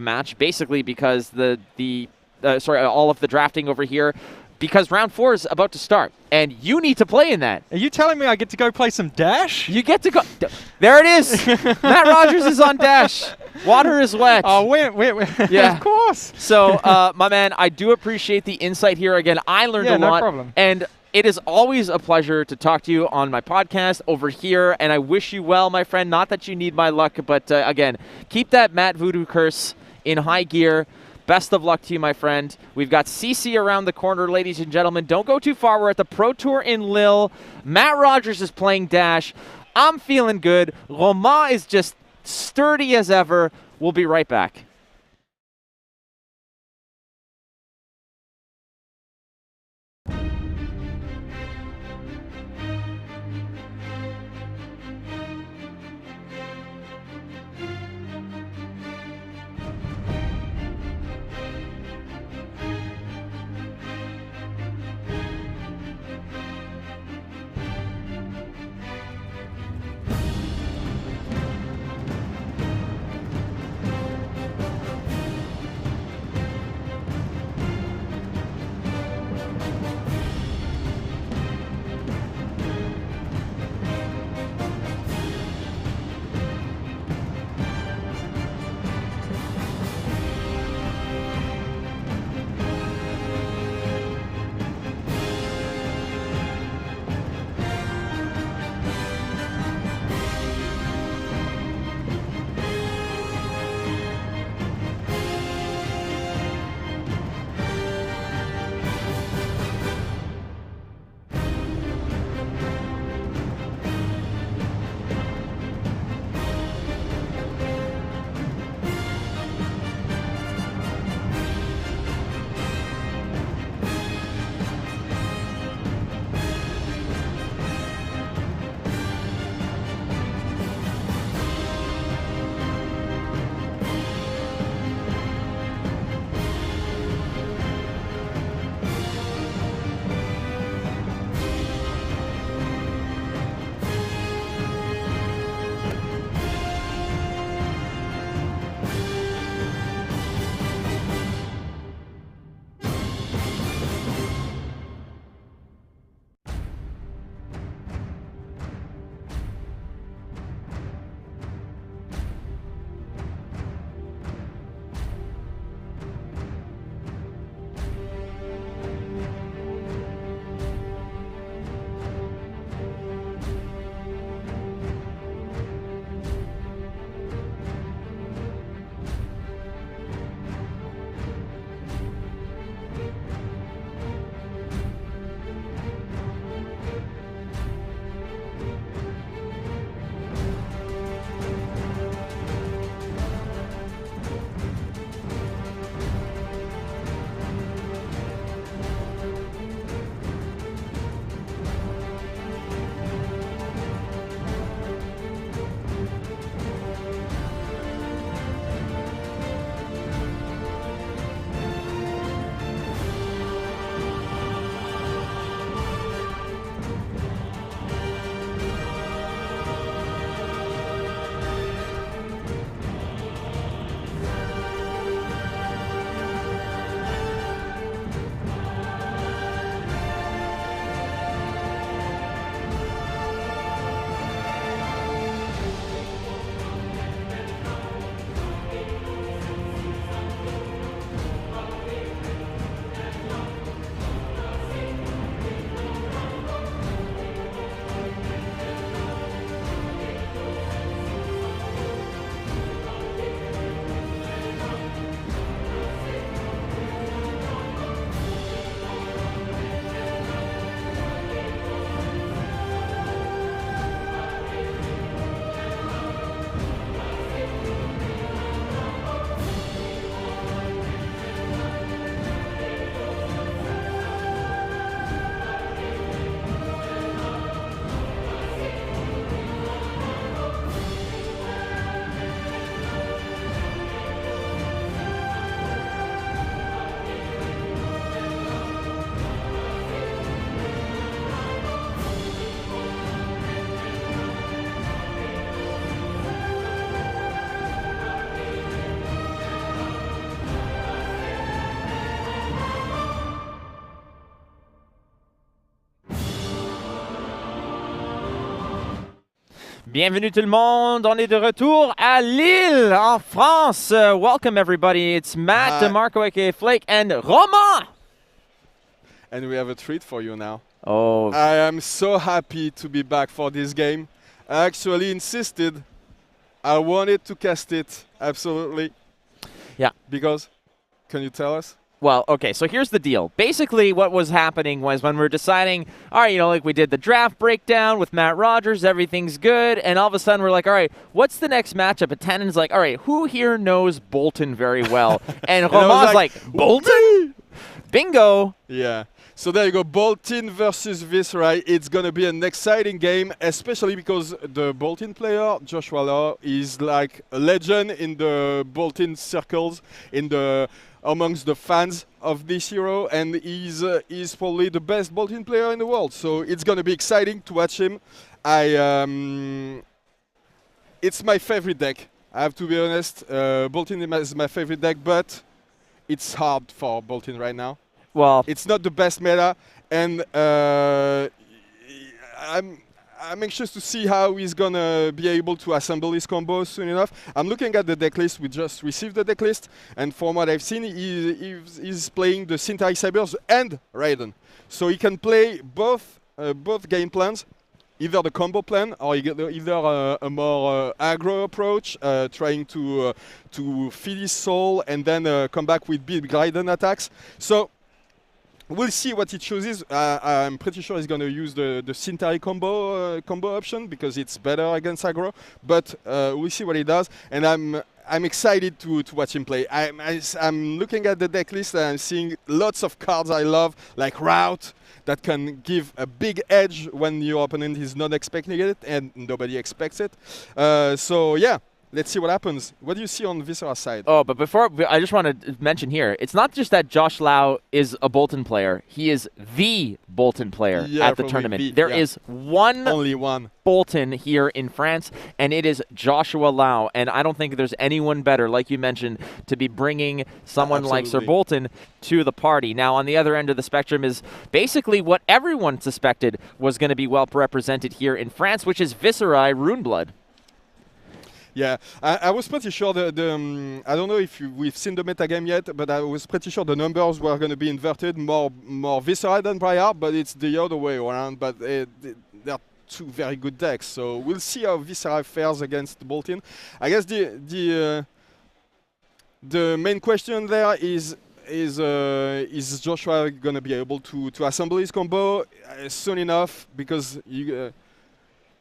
match, basically because all of the drafting over here, because round 4 is about to start, and you need to play in that. Are you telling me I get to go play some Dash? You get to go. There it is. Matt Rogers is on Dash. Water is wet. Oh, wait. Yeah, of course. So, my man, I do appreciate the insight here. Again, I learned a lot. No problem. And it is always a pleasure to talk to you on my podcast over here, and I wish you well, my friend. Not that you need my luck, but again, keep that Matt Voodoo curse in high gear. Best of luck to you, my friend. We've got CC around the corner, ladies and gentlemen. Don't go too far. We're at the Pro Tour in Lille. Matt Rogers is playing Dash. I'm feeling good. Romain is just sturdy as ever. We'll be right back. Bienvenue tout le monde. On est de retour à Lille, en France. Welcome everybody. It's Matt, DeMarco, aka Flake, and Romain. And we have a treat for you now. Oh. I am so happy to be back for this game. I actually insisted. I wanted to cast it, absolutely. Yeah. Because, can you tell us? Well, okay, so here's the deal. Basically, what was happening was when we were deciding, all right, like we did the draft breakdown with Matt Rogers, everything's good, and all of a sudden we're like, all right, what's the next matchup? And Tannen's like, all right, who here knows Bolton very well? And Romain's like, Bolton? Bingo. Yeah. So there you go, Bolton versus Viserai. It's going to be an exciting game, especially because the Bolton player, Joshua Law, is like a legend in the Bolton circles, amongst the fans of this hero, and he's probably the best Bolton player in the world. So it's going to be exciting to watch him. It's my favorite deck. I have to be honest. Bolton is my favorite deck, but it's hard for Bolton right now. Well, it's not the best meta, and I'm anxious to see how he's gonna be able to assemble his combos soon enough. I'm looking at the deck list. We just received the deck list, and from what I've seen, he's playing the Centauri Cybers and Raiden, so he can play both game plans, either the combo plan or either a more aggro approach, trying to feed his soul and then come back with big Raiden attacks. So. We'll see what he chooses. I'm pretty sure he's going to use the Centauri combo option because it's better against aggro. But we'll see what he does, and I'm excited to watch him play. I'm looking at the deck list and I'm seeing lots of cards I love, like Route, that can give a big edge when your opponent is not expecting it and nobody expects it. So yeah. Let's see what happens. What do you see on Viscera's side? Oh, but before, I just want to mention here, it's not just that Josh Lau is a Bolton player. He is the Bolton player at the tournament. There is only one Bolton here in France, and it is Joshua Lau. And I don't think there's anyone better, like you mentioned, to be bringing someone like Sir Bolton to the party. Now, on the other end of the spectrum is basically what everyone suspected was going to be well represented here in France, which is Viserai Runeblood. Yeah, I was pretty sure I don't know if we've seen the metagame yet, but I was pretty sure the numbers were going to be inverted, more Viserai than Briar, but it's the other way around. But they're two very good decks, so we'll see how Viserai fares against Bolton. I guess the main question there is Joshua going to be able to assemble his combo soon enough? Because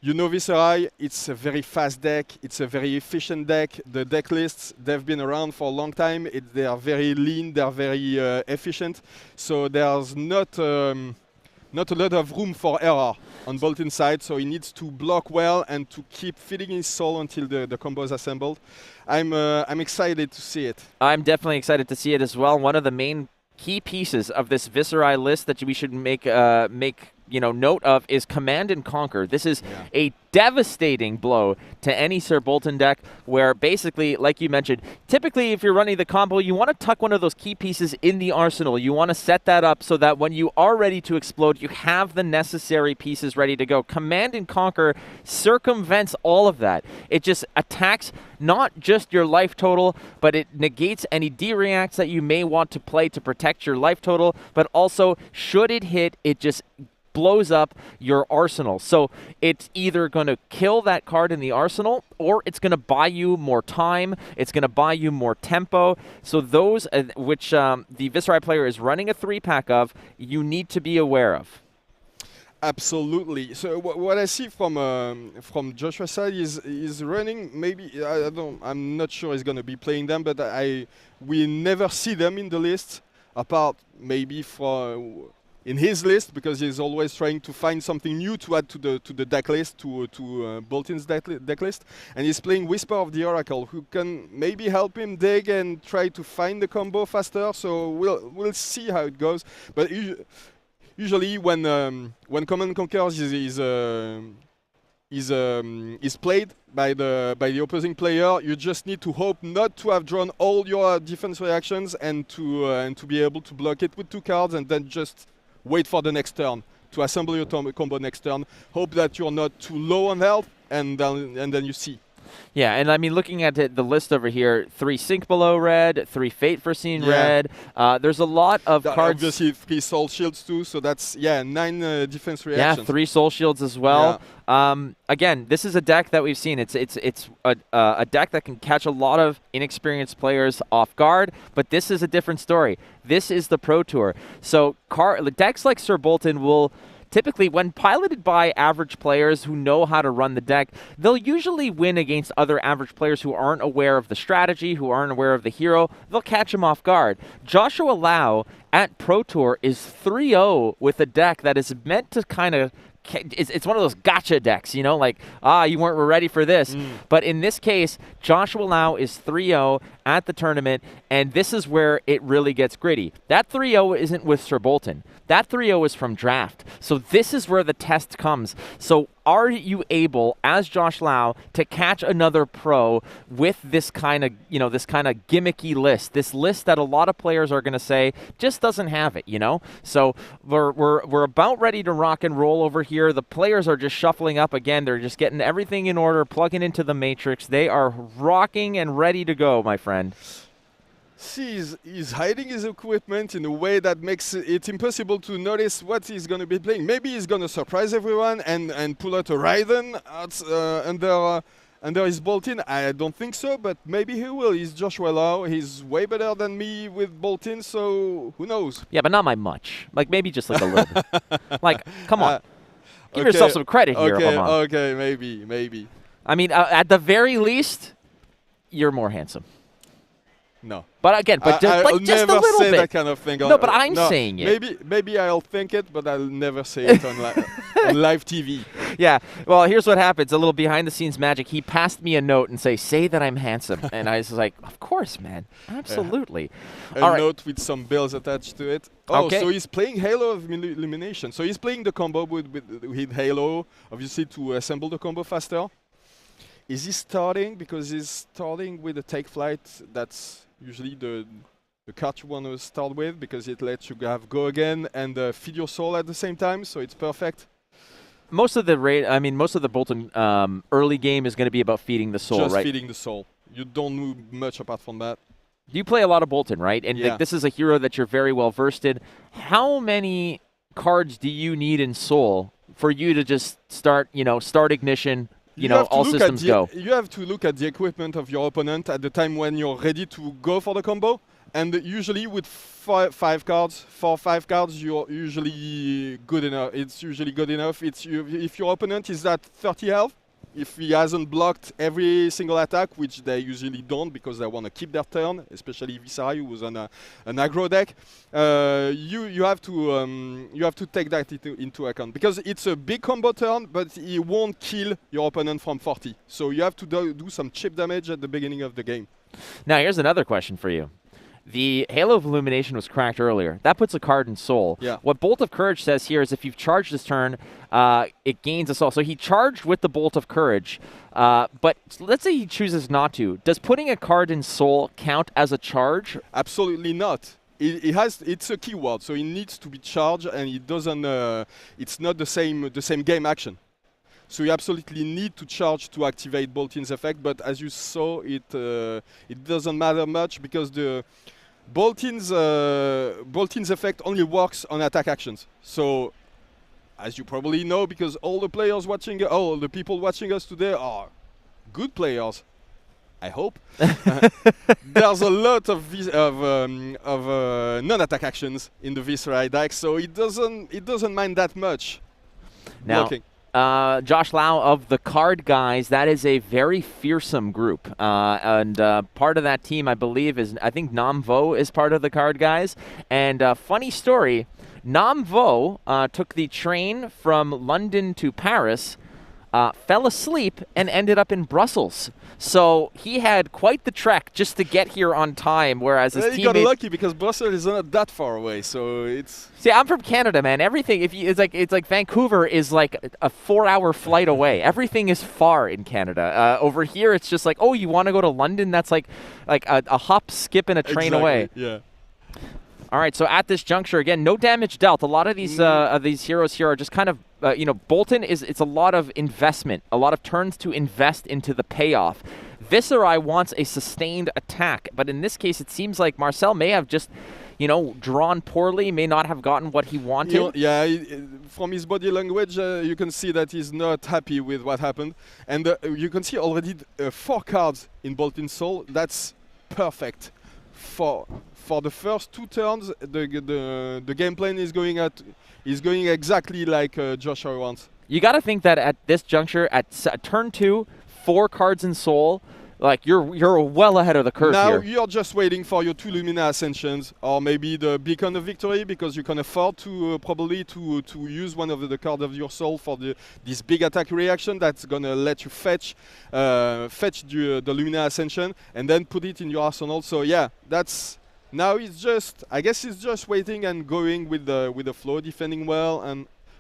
you know Viserai, it's a very fast deck, it's a very efficient deck. The deck lists, they've been around for a long time. They are very lean, they're very efficient. So there's not a lot of room for error on Bolton's side, so he needs to block well and to keep feeding his soul until the combo is assembled. I'm excited to see it. I'm definitely excited to see it as well. One of the main key pieces of this Viserai list that we should make note of is Command and Conquer. This is a devastating blow to any Sir Bolton deck where basically, like you mentioned, typically if you're running the combo, you want to tuck one of those key pieces in the arsenal. You want to set that up so that when you are ready to explode, you have the necessary pieces ready to go. Command and Conquer circumvents all of that. It just attacks not just your life total, but it negates any D-reacts that you may want to play to protect your life total, but also, should it hit, it just blows up your arsenal. So it's either going to kill that card in the arsenal, or it's going to buy you more time, it's going to buy you more tempo. So those which the Viserai player is running a 3-pack of, you need to be aware of. Absolutely. So what I see from Joshua's side is running, maybe I'm not sure he's going to be playing them, but we never see them in the list, apart maybe in his list, because he's always trying to find something new to add to the deck list, to Bolton's deck list. And he's playing Whisper of the Oracle, who can maybe help him dig and try to find the combo faster. So we'll see how it goes. But usually when Command and Conquer is played by the opposing player, you just need to hope not to have drawn all your defense reactions and to be able to block it with 2 cards, and then just wait for the next turn to assemble your combo next turn. Hope that you're not too low on health, and then you see. Yeah, and I mean, looking at the list over here, 3 Sync Below red, 3 Fate Foreseen red. There's a lot of cards. Obviously, 3 Soul Shields too, so that's 9 defense reactions. Yeah, 3 Soul Shields as well. Again, this is a deck that we've seen. It's a deck that can catch a lot of inexperienced players off guard, but this is a different story. This is the Pro Tour. So decks like Sir Boltyn will typically, when piloted by average players who know how to run the deck, they'll usually win against other average players who aren't aware of the strategy, who aren't aware of the hero. They'll catch them off guard. Joshua Lau at Pro Tour is 3-0 with a deck that is meant to kind of it's one of those gotcha decks, you know, like, you weren't ready for this. But in this case, Joshua Lau is 3-0 at the tournament, and this is where it really gets gritty. That 3-0 isn't with Sir Boltyn. That 3-0 is from draft. So this is where the test comes. So are you able, as Josh Lau, to catch another pro with this kind of, this kind of gimmicky list, this list that a lot of players are going to say just doesn't have it, you know? So we're about ready to rock and roll over here. The players are just shuffling up again. They're just getting everything in order, plugging into the matrix. They are rocking and ready to go, my friend. See, he's hiding his equipment in a way that makes it impossible to notice what he's going to be playing. Maybe he's going to surprise everyone and pull out a Raiden under his Boltyn. I don't think so, but maybe he will. He's Joshua Lau. He's way better than me with Boltyn, so who knows? Yeah, but not by much. Like, maybe just like a little bit. Like, come on. Give yourself some credit here, Romain. Okay, maybe. I mean, at the very least, you're more handsome. No. But again, I'll just a never little say bit. that kind of thing. No, but I'm saying it. Maybe I'll think it, but I'll never say it on live TV. Yeah. Well, here's what happens. A little behind-the-scenes magic. He passed me a note and say that I'm handsome. And I was like, of course, man. Absolutely. A All right. note with some bells attached to it. Oh, Okay. so he's playing Halo of Illumination. So he's playing the combo with Halo, obviously, to assemble the combo faster. Is he starting? Because he's starting with a Take Flight. That's usually the card you want to start with, because it lets you have Go Again and feed your soul at the same time, so it's perfect. Most of the Boltyn early game is going to be about feeding the soul, Just right? feeding the soul. You don't do much apart from that. You play a lot of Boltyn, right? And Yeah. this is a hero that you're very well versed in. How many cards do you need in Soul for you to just start Ignition, all systems go? You have to look at the equipment of your opponent at the time when you're ready to go for the combo. And usually with 4 or 5 cards, you're usually good enough. It's usually good enough. If your opponent is at 30 health, if he hasn't blocked every single attack, which they usually don't because they want to keep their turn, especially Viserai, who was on an aggro deck, you have to take that into account, because it's a big combo turn, but it won't kill your opponent from 40. So you have to do some chip damage at the beginning of the game. Now, here's another question for you. The Halo of Illumination was cracked earlier. That puts a card in Soul. Yeah. What Bolt of Courage says here is if you've charged this turn, it gains a Soul. So he charged with the Bolt of Courage, but let's say he chooses not to. Does putting a card in Soul count as a charge? Absolutely not. It's a keyword, so it needs to be charged, and it doesn't. It's not the same game action. So you absolutely need to charge to activate Boltyn's effect, but as you saw, it doesn't matter much, because the Boltyn's effect only works on attack actions. So, as you probably know, because all the people watching us today are good players, I hope. There's a lot of non-attack actions in the Viserai deck, so it doesn't mind that much. Now, blocking. Josh Lau of the Card Guys, that is a very fearsome group. And part of that team, I believe, I think Nam Vo is part of the Card Guys. And funny story, Nam Vo took the train from London to Paris, fell asleep, and ended up in Brussels. So he had quite the trek just to get here on time, whereas his He got lucky because Brussels is not that far away, so it's... See, I'm from Canada, man. Everything, it's like Vancouver is like a 4-hour flight away. Everything is far in Canada. Over here, it's just like, oh, you want to go to London? That's like a hop, skip, and a train away. Yeah. All right, so at this juncture, again, no damage dealt. A lot of these heroes here are just kind of, Boltyn it's a lot of investment, a lot of turns to invest into the payoff. Viserai wants a sustained attack, but in this case, it seems like Marcel may have just, drawn poorly, may not have gotten what he wanted. From his body language, you can see that he's not happy with what happened. And you can see already 4 cards in Boltyn's Soul. That's perfect. For the first 2 turns, the game plan is going exactly like Joshua wants. You got to think that at this juncture, at turn 2, 4 cards in Soul, like you're well ahead of the curve now here. You're just waiting for your 2 Lumina Ascensions, or maybe the Beacon of Victory, because you can afford to probably to use one of the cards of your soul for this big attack reaction that's gonna let you fetch the Lumina Ascension and then put it in your arsenal. So yeah, that's now I guess it's just waiting and going with the flow, defending well,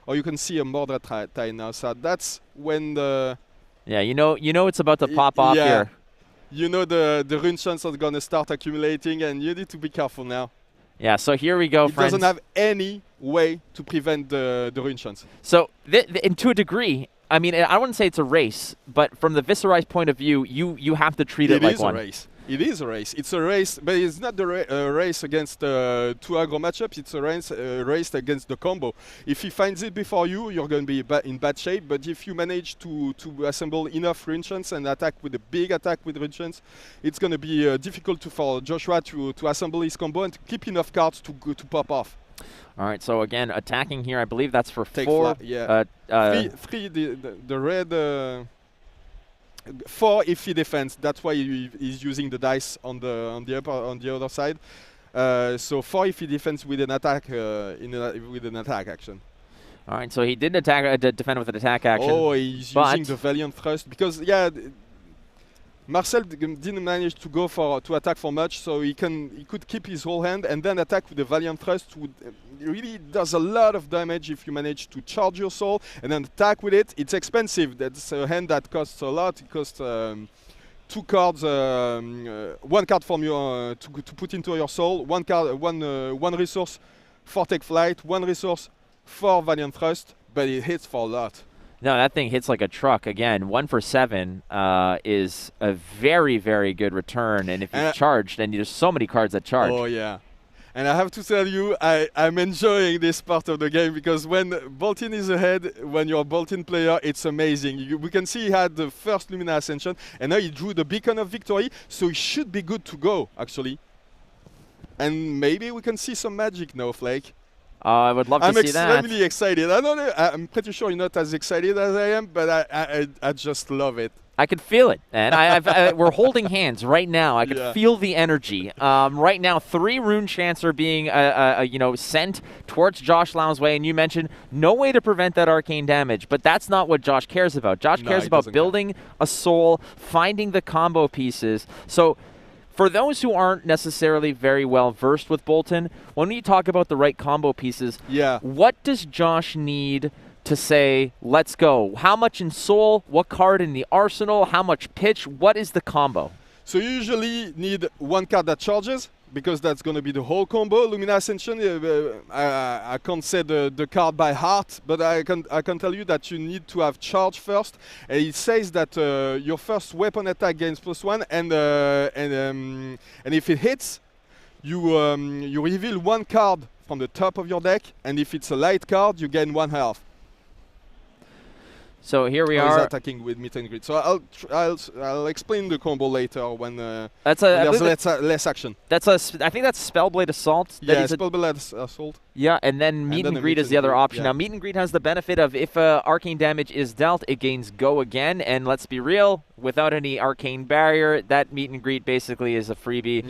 or you can see a Mordred tie now. So that's when the it's about to pop off here. The rune chance are going to start accumulating, and you need to be careful now. Yeah, so here we go, friends. It doesn't have any way to prevent the rune chance. So, and to a degree, I mean, I wouldn't say it's a race, but from the Viserai's point of view, you have to treat it like one. It is a race. It is a race. It's a race, but it's not the race against 2 aggro matchups. It's a race against the combo. If he finds it before you, you're going to be in bad shape. But if you manage to assemble enough rune chance and attack with a big attack with rune chance, it's going to be difficult for Joshua to assemble his combo and to keep enough cards to pop off. All right, so again, attacking here, I believe that's for Take 4. Yeah. 3, the red... 4 if he defends. That's why he's using the dice on the other side. So 4 if he defends with an attack with an attack action. All right, so he didn't defend with an attack action. Oh, he's using the Valiant Thrust because Marcel didn't manage to go to attack for much, so he could keep his whole hand and then attack with the Valiant Thrust. Really does a lot of damage if you manage to charge your soul and then attack with it. It's expensive. That's a hand that costs a lot. It costs 2 cards, 1 card from your to put into your soul, 1 card, one resource for Take Flight, 1 resource for Valiant Thrust, but it hits for a lot. No, that thing hits like a truck. Again, 1 for 7 is a very, very good return. And if you charge, then there's so many cards that charge. Oh, yeah. And I have to tell you, I'm enjoying this part of the game because when Boltyn is ahead, when you're a Boltyn player, it's amazing. We can see he had the first Lumina Ascension, and now he drew the Beacon of Victory, so he should be good to go, actually. And maybe we can see some magic now, Flake. I would love to see that. I'm extremely excited. I don't know. I'm pretty sure you're not as excited as I am, but I just love it. I could feel it, and we're holding hands right now. I could feel the energy. Right now, 3 rune chants are being sent towards Josh Lau's way, and you mentioned no way to prevent that arcane damage, but that's not what Josh cares about. Josh cares about building a soul, finding the combo pieces. So for those who aren't necessarily very well versed with Boltyn, when we talk about the right combo pieces, what does Josh need to say, let's go? How much in soul? What card in the arsenal? How much pitch? What is the combo? So you usually need 1 card that charges, because that's going to be the whole combo. Lumina Ascension, I can't say the card by heart, but I can tell you that you need to have charge first. And it says that your first weapon attack gains +1, and if it hits, you reveal 1 card from the top of your deck, and if it's a light card, you gain 1 health. So here we are attacking with meet and greet. So I'll explain the combo later when there's less action. I think that's Spellblade Assault. Yeah, Spellblade Assault. Yeah, and then meet and greet is the other option. Now meet and greet has the benefit of if arcane damage is dealt, it gains go again. And let's be real, without any arcane barrier, that meet and greet basically is a freebie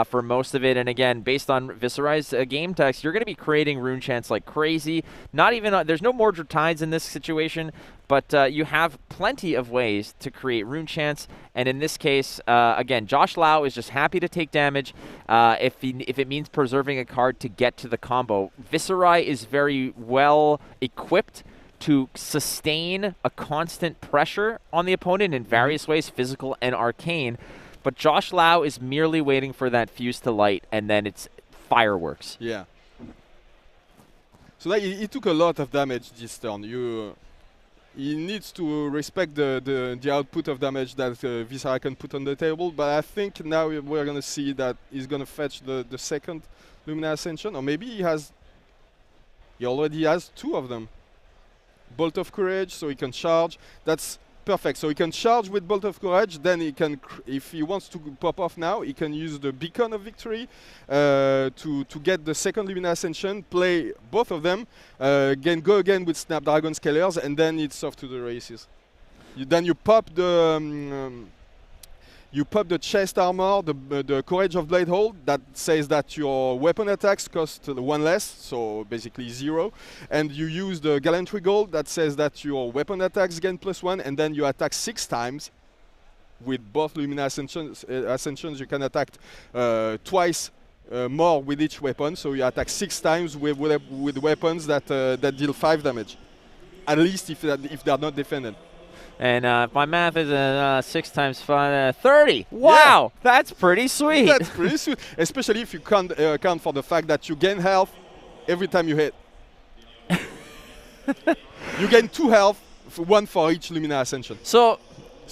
for most of it. And again, based on Viserai's game text, you're going to be creating rune chants like crazy. Not even there's no Mordred Tides in this situation. But you have plenty of ways to create rune chants, and in this case, again, Josh Lau is just happy to take damage if it means preserving a card to get to the combo. Viserai is very well equipped to sustain a constant pressure on the opponent in various ways, physical and arcane, but Josh Lau is merely waiting for that fuse to light, and then it's fireworks. Yeah. So he took a lot of damage this turn. He needs to respect the output of damage that Viscera can put on the table, but I think now we're going to see that he's going to fetch the second Lumina Ascension, or maybe he already has 2 of them. Bolt of Courage, so he can charge. That's perfect. So he can charge with Bolt of Courage, then he can, if he wants to pop off now, he can use the Beacon of Victory to get the second Lumina Ascension, play both of them, go again with Snapdragon Scalers, and then it's off to the races. Then you pop the chest armor, the Courage of Bladehold, that says that your weapon attacks cost 1 less, so basically 0. And you use the Gallantry Gold, that says that your weapon attacks gain +1, and then you attack 6 times. With both Lumina Ascensions, you can attack twice more with each weapon, so you attack 6 times with weapons that deal 5 damage. At least if they're not defended. And if my math is 6 times 5, 30. Wow, yeah. That's pretty sweet. That's pretty sweet, especially if you can't account for the fact that you gain health every time you hit. You gain 2 health, 1 for each Lumina Ascension. So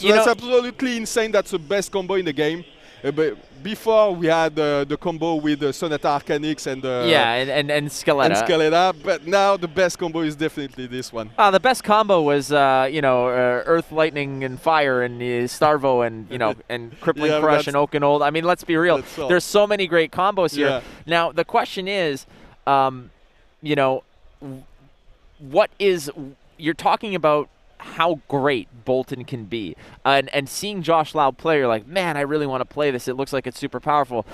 that's absolutely insane. That's the best combo in the game. But before we had the combo with Sonata Arcanix and and Scaletta. And Scaletta, but now the best combo is definitely this one. The best combo was Earth, Lightning, and Fire, and Starvo, and and Crippling Crush and Oakenold. I mean, let's be real. There's so many great combos here. Now the question is, what is you're talking about? How great Boltyn can be, and seeing Josh Lau play, you're like, man, I really want to play this. It looks like it's super powerful.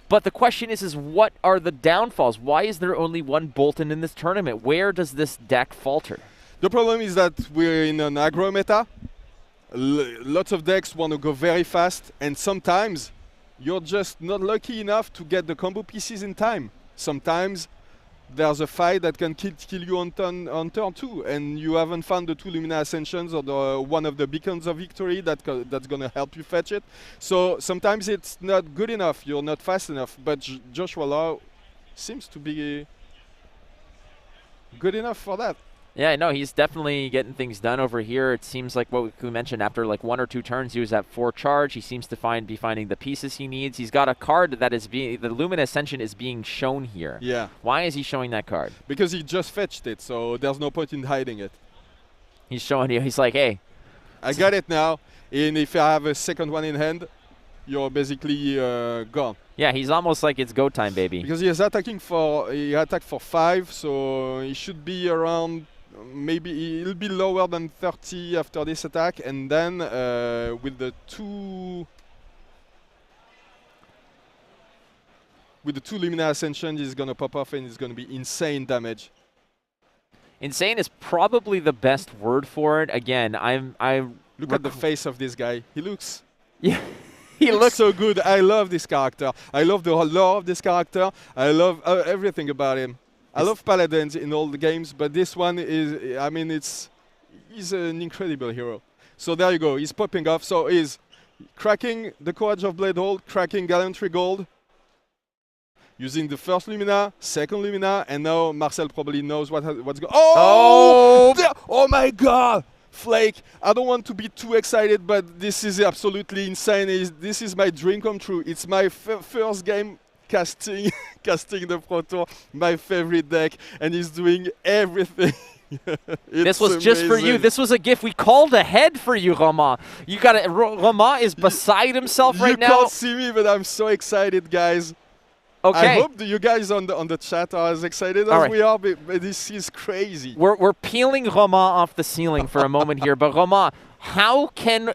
But the question is what are the downfalls? Why is there only one Boltyn in this tournament? Where does this deck falter? The problem is that we're in an aggro meta. Lots of decks want to go very fast, and sometimes you're just not lucky enough to get the combo pieces in time. Sometimes there's a fight that can kill you on turn 2, and you haven't found the 2 Lumina Ascensions or one of the Beacons of Victory that's going to help you fetch it. So sometimes it's not good enough, you're not fast enough, but Joshua Lau seems to be good enough for that. Yeah, no, he's definitely getting things done over here. It seems like what we mentioned, after like 1 or 2 turns, he was at 4 charge. He seems to be finding the pieces he needs. He's got a card that is the Lumina Ascension is being shown here. Yeah. Why is he showing that card? Because he just fetched it, so there's no point in hiding it. He's showing you. He's like, hey, I got it now, and if I have a second one in hand, you're basically gone. Yeah, he's almost like it's go time, baby. Because he attacked for 5, so he should be around. Maybe he'll be lower than 30 after this attack, and then with the two Lumina Ascension, he's gonna pop off and it's gonna be insane damage. Insane is probably the best word for it. Again, look at the face of this guy. He looks. Yeah. He looks so good. I love this character. I love the lore of this character. I love everything about him. I love Paladins in all the games, but this one is, I mean, he's an incredible hero. So there you go, he's popping off. So he's cracking the Courage of Bladehold, cracking Gallantry Gold, using the first Lumina, second Lumina, and now Marcel probably knows what's going on. Oh my god! Flake, I don't want to be too excited, but this is absolutely insane. This is my dream come true. It's my first game casting the Pro Tour, my favorite deck, and he's doing everything. This was amazing. Just for you. This was a gift. We called ahead for you, Romain. You got it. Romain is beside himself right now. You can't see me, but I'm so excited, guys. Okay. I hope you guys on the chat are as excited as we are, but this is crazy. We're peeling Romain off the ceiling for a moment here, but Romain, how can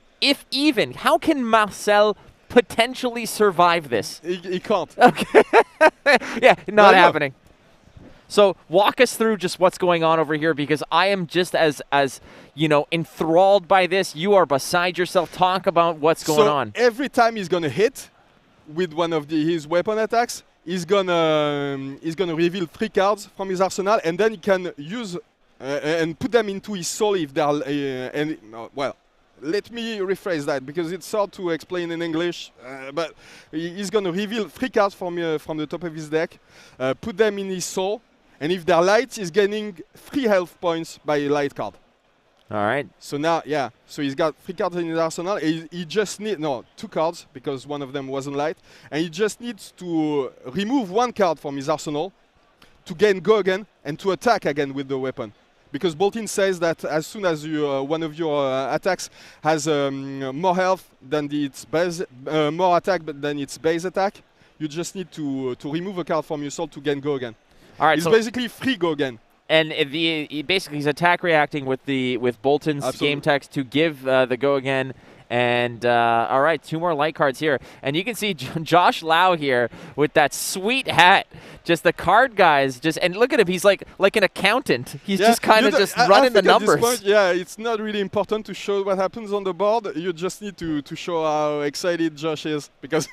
Marcel potentially survive this? He can't. Okay. Yeah, not happening. So walk us through just what's going on over here, because I am just as enthralled by this. You are beside yourself. Talk about what's going on. Every time he's gonna hit with one of his weapon attacks, he's gonna reveal 3 cards from his arsenal, and then he can use and put them into his soul if they are well. let me rephrase that because it's hard to explain in English. But he's going to reveal 3 cards from the top of his deck, put them in his soul, and if they're light, he's gaining 3 health points by a light card. All right. So now, yeah, so he's got 3 cards in his arsenal. He just needs, 2 cards because one of them wasn't light. And he just needs to remove 1 card from his arsenal to gain go again and to attack again with the weapon. Because Boltin says that as soon as one of your attacks has more health than its base, more attack than its base attack, you just need to remove a card from your soul to gain go again. All right, it's so basically free go again. And basically he's attack reacting with Bolton's game text to give the go again. And all right, 2 more light cards here. And you can see Josh Lau here with that sweet hat. Just the card guys, and look at him. He's like an accountant. He's just kind of just running the numbers. At this point, yeah, it's not really important to show what happens on the board. You just need to show how excited Josh is because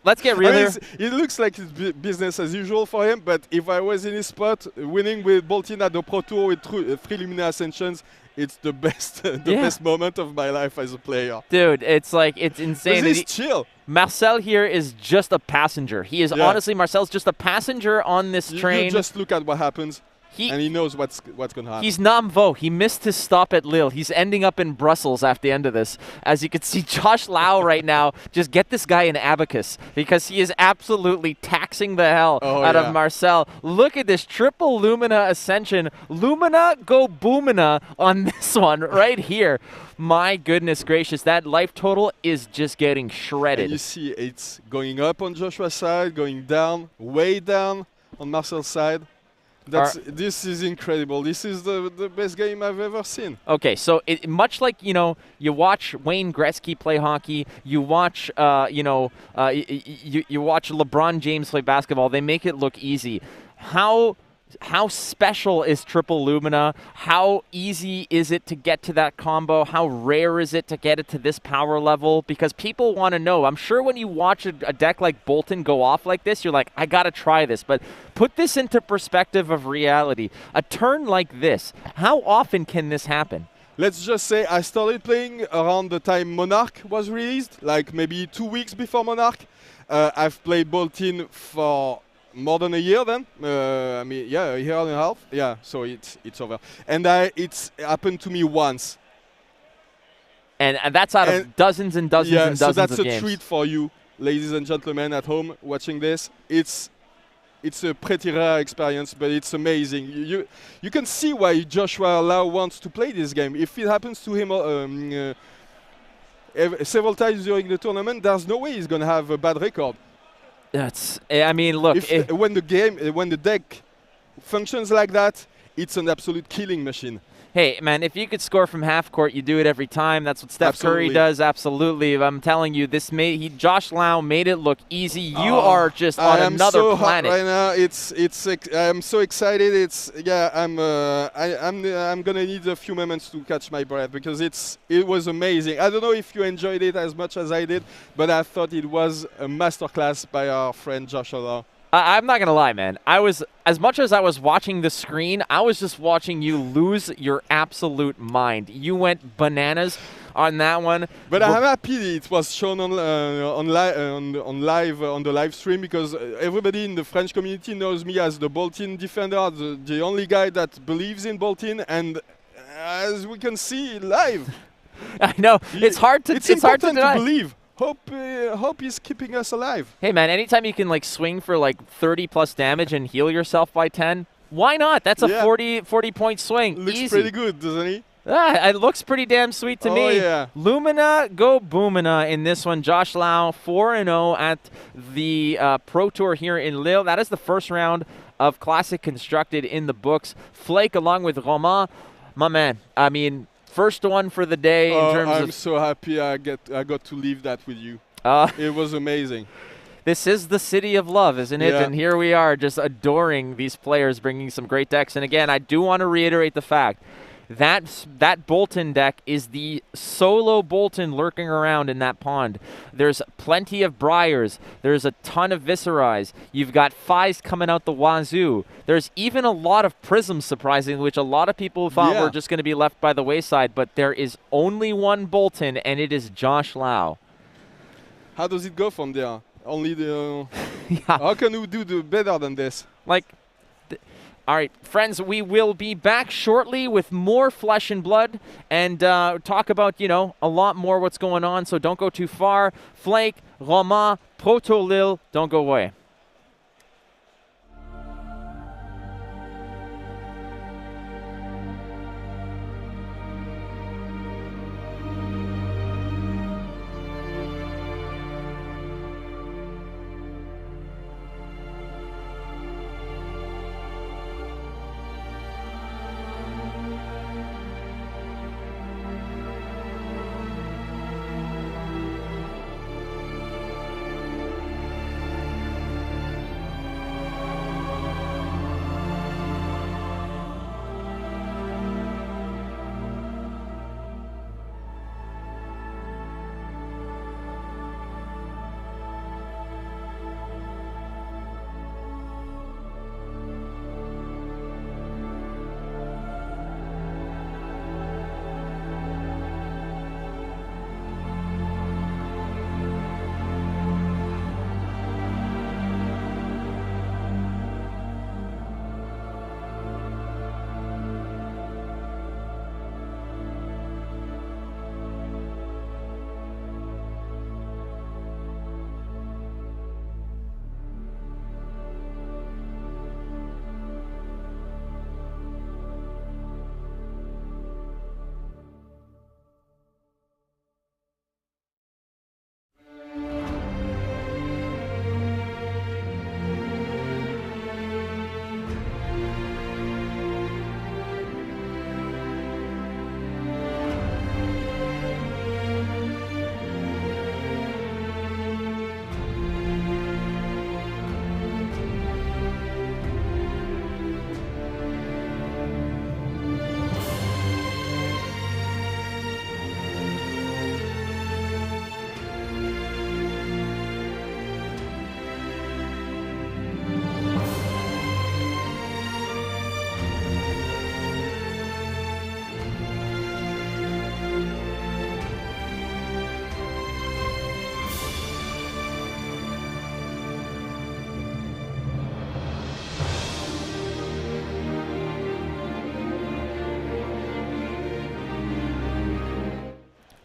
let's get real here. It looks like it's business as usual for him. But if I was in his spot, winning with Boltin at the Pro Tour with 3 Lumina Ascensions, it's the best, best moment of my life as a player. Dude, it's insane. He's chill. Marcel here is just a passenger. He is honestly, Marcel's just a passenger on this train. You just look at what happens. And he knows what's going to happen. He's Namvo. He missed his stop at Lille. He's ending up in Brussels at the end of this. As you can see, Josh Lau right now, just get this guy an abacus because he is absolutely taxing the hell out of Marcel. Look at this triple Lumina Ascension. Lumina go Boomina on this one right here. My goodness gracious, that life total is just getting shredded. And you see it's going up on Joshua's side, going down, way down on Marcel's side. This is incredible. This is the best game I've ever seen. Okay, so much like you watch Wayne Gretzky play hockey, you watch you watch LeBron James play basketball. They make it look easy. How special is Triple Lumina? How easy is it to get to that combo? How rare is it to get it to this power level? Because people want to know. I'm sure when you watch a deck like Boltin go off like this, you're like, I got to try this. But put this into perspective of reality. A turn like this, how often can this happen? Let's just say I started playing around the time Monarch was released, like maybe 2 weeks before Monarch. I've played Boltin for more than a year then. I mean, yeah, a year and a half. Yeah, so it's over. And it's happened to me once. And that's out of dozens and dozens and dozens of games. So that's a treat for you, ladies and gentlemen at home watching this. It's a pretty rare experience, but it's amazing. You can see why Joshua Lau wants to play this game. If it happens to him several times during the tournament, there's no way he's going to have a bad record. I mean, look. When the deck functions like that, it's an absolute killing machine. Hey, man, if you could score from half court, you do it every time. That's what Steph Curry does, absolutely. I'm telling you, Josh Lau made it look easy. You are just on another planet. Right now, I'm so excited. I'm gonna need a few moments to catch my breath because it was amazing. I don't know if you enjoyed it as much as I did, but I thought it was a masterclass by our friend Josh Lau. I'm not going to lie, man. As much as I was watching the screen, I was just watching you lose your absolute mind. You went bananas on that one. But I'm happy it was shown on the live stream because everybody in the French community knows me as the Boltin defender, the only guy that believes in Boltin, and as we can see live. I know. It's hard to important to believe. Hope he's keeping us alive. Hey, man, anytime you can swing for 30-plus damage and heal yourself by 10, why not? That's a 40-point swing. Looks easy. Pretty good, doesn't he? It looks pretty damn sweet to me. Yeah. Lumina go Boomina in this one. Josh Lau 4-0 at the Pro Tour here in Lille. That is the first round of Classic Constructed in the books. Flake along with Romain. My man, I mean, first one for the day in terms I'm so happy I got to leave that with you. It was amazing. This is the city of love, isn't it? And here we are just adoring these players, bringing some great decks. And again, I do want to reiterate the fact, That Bolton deck is the solo Bolton lurking around in that pond. There's plenty of Briars. There's a ton of Viserais. You've got Fies coming out the wazoo. There's even a lot of Prisms, surprisingly, which a lot of people thought were just going to be left by the wayside. But there is only one Bolton, and it is Josh Lau. How does it go from there? Only the... How can we do better than this? Like... All right, friends, we will be back shortly with more Flesh and Blood and talk about, you know, a lot more what's going on, so don't go too far. Flake, Romain, Proto Lille, don't go away.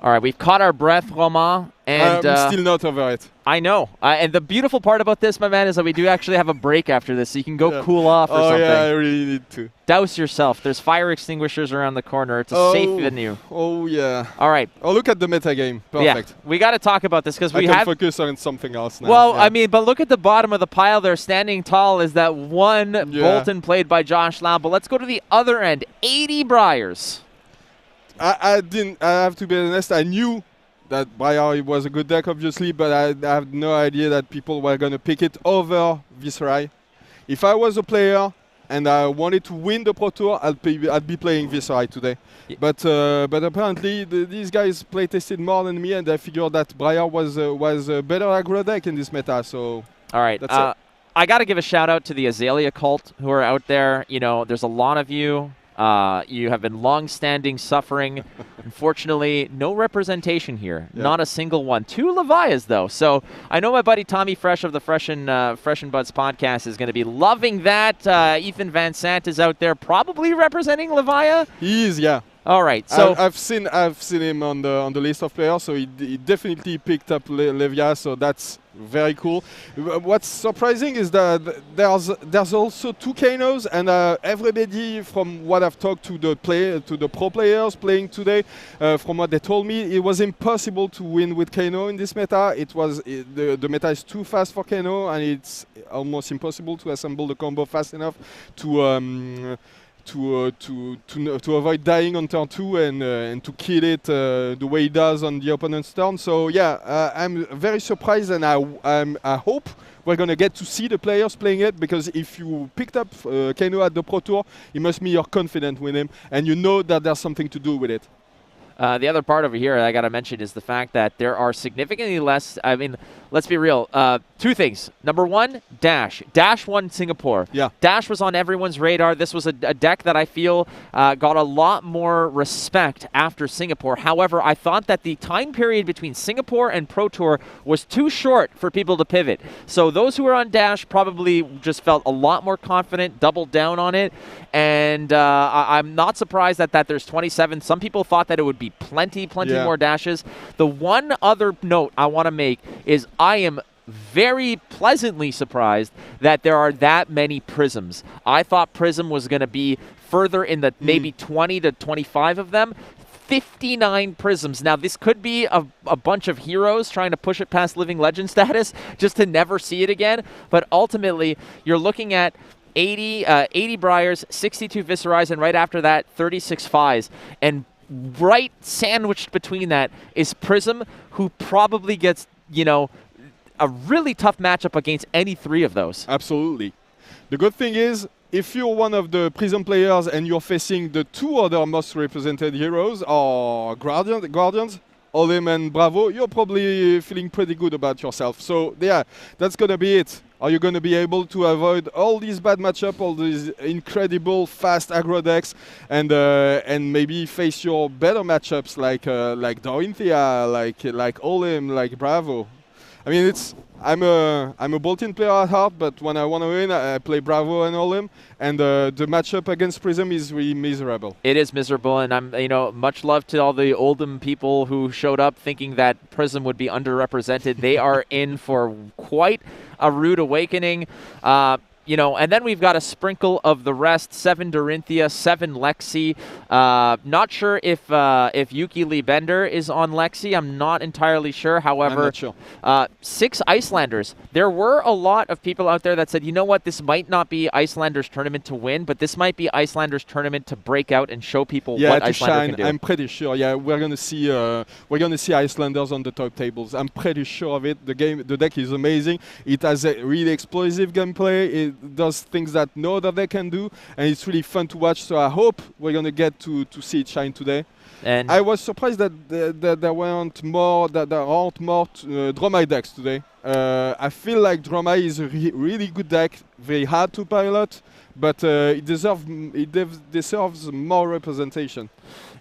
All right, we've caught our breath, Romain, and I'm still not over it. I know. And the beautiful part about this, my man, is that we do actually have a break after this, so you can go cool off or something. Oh, yeah, I really need to. Douse yourself. There's fire extinguishers around the corner. It's a safe venue. Oh, yeah. All right. Oh, look at the metagame. Perfect. Yeah, we got to talk about this because we can have... focus on something else now. Well, I mean, but look at the bottom of the pile there. Standing tall is that one Bolton played by Josh Lau. But let's go to the other end. 80 Briars. I have to be honest, I knew that Briar was a good deck, obviously, but I have no idea that people were going to pick it over Viserai. If I was a player and I wanted to win the Pro Tour, I'd be playing Viserai today. Yeah. But apparently these guys play tested more than me, and I figured that Briar was a better aggro deck in this meta. So all right, that's it. I got to give a shout out to the Azalea cult who are out there. You know, there's a lot of you. You have been long-standing suffering. Unfortunately, no representation here. Yeah. Not a single one. 2 Levias, though. So I know my buddy Tommy Fresh of the Fresh and Buds podcast is going to be loving that. Ethan Van Sant is out there probably representing Levia. He is, yeah. All right. So I've seen him on the list of players, so he definitely picked up Levia, so that's very cool. What's surprising is that there's also 2 Kanos, and everybody from what I've talked to the pro players playing today, from what they told me, it was impossible to win with Kano in this meta. The meta is too fast for Kano, and it's almost impossible to assemble the combo fast enough to to avoid dying on turn 2 and to kill it the way he does on the opponent's turn. So yeah, I'm very surprised, and I hope we're gonna get to see the players playing it, because if you picked up Kano at the Pro Tour, it must mean you're confident with him and you know that there's something to do with it. The other part over here I got to mention is the fact that there are significantly less. I mean, let's be real. Two things. Number one, Dash. Dash won Singapore. Yeah. Dash was on everyone's radar. This was a deck that I feel got a lot more respect after Singapore. However, I thought that the time period between Singapore and Pro Tour was too short for people to pivot. So those who were on Dash probably just felt a lot more confident, doubled down on it. And I'm not surprised that there's 27. Some people thought that it would be plenty more dashes. The one other note I want to make is I am very pleasantly surprised that there are that many prisms. I thought Prism was going to be further in the maybe 20 to 25 of them. 59 prisms. Now, this could be a bunch of heroes trying to push it past Living Legend status just to never see it again. But ultimately, you're looking at 80 Briars, 62 Viserais, and right after that, 36 Phais. And right sandwiched between that is Prism, who probably gets, you know, a really tough matchup against any three of those. Absolutely. The good thing is, if you're one of the Prism players and you're facing the two other most represented heroes, or Guardians, Olim and Bravo, you're probably feeling pretty good about yourself. So yeah, that's gonna be it. Are you going to be able to avoid all these bad matchups, all these incredible fast aggro decks, and maybe face your better matchups like Dorinthia, like Olim, like Bravo? I mean, I'm a Bolton player at heart, but when I want to win, I play Bravo and Olim, and the matchup against Prism is really miserable. It is miserable, and I'm, you know, much love to all the Oldham people who showed up thinking that Prism would be underrepresented. They are in for quite a rude awakening. You know, and then we've got a sprinkle of the rest. 7 Dorinthia, 7 Lexi. Not sure if Yuki Lee Bender is on Lexi. I'm not entirely sure. However, I'm not sure. 6 Icelanders. There were a lot of people out there that said, you know what, this might not be Icelanders tournament to win, but this might be Icelanders tournament to break out and show people what Icelander can do. I'm pretty sure. Yeah, we're gonna see Icelanders on the top tables. I'm pretty sure of it. The deck is amazing. It has a really explosive gameplay. It does things that no other deck can do, and it's really fun to watch. So I hope we're gonna get to see it shine today. And I was surprised that there aren't more Dromai decks today. I feel like Dromai is a really good deck, very hard to pilot, but it deserves more representation.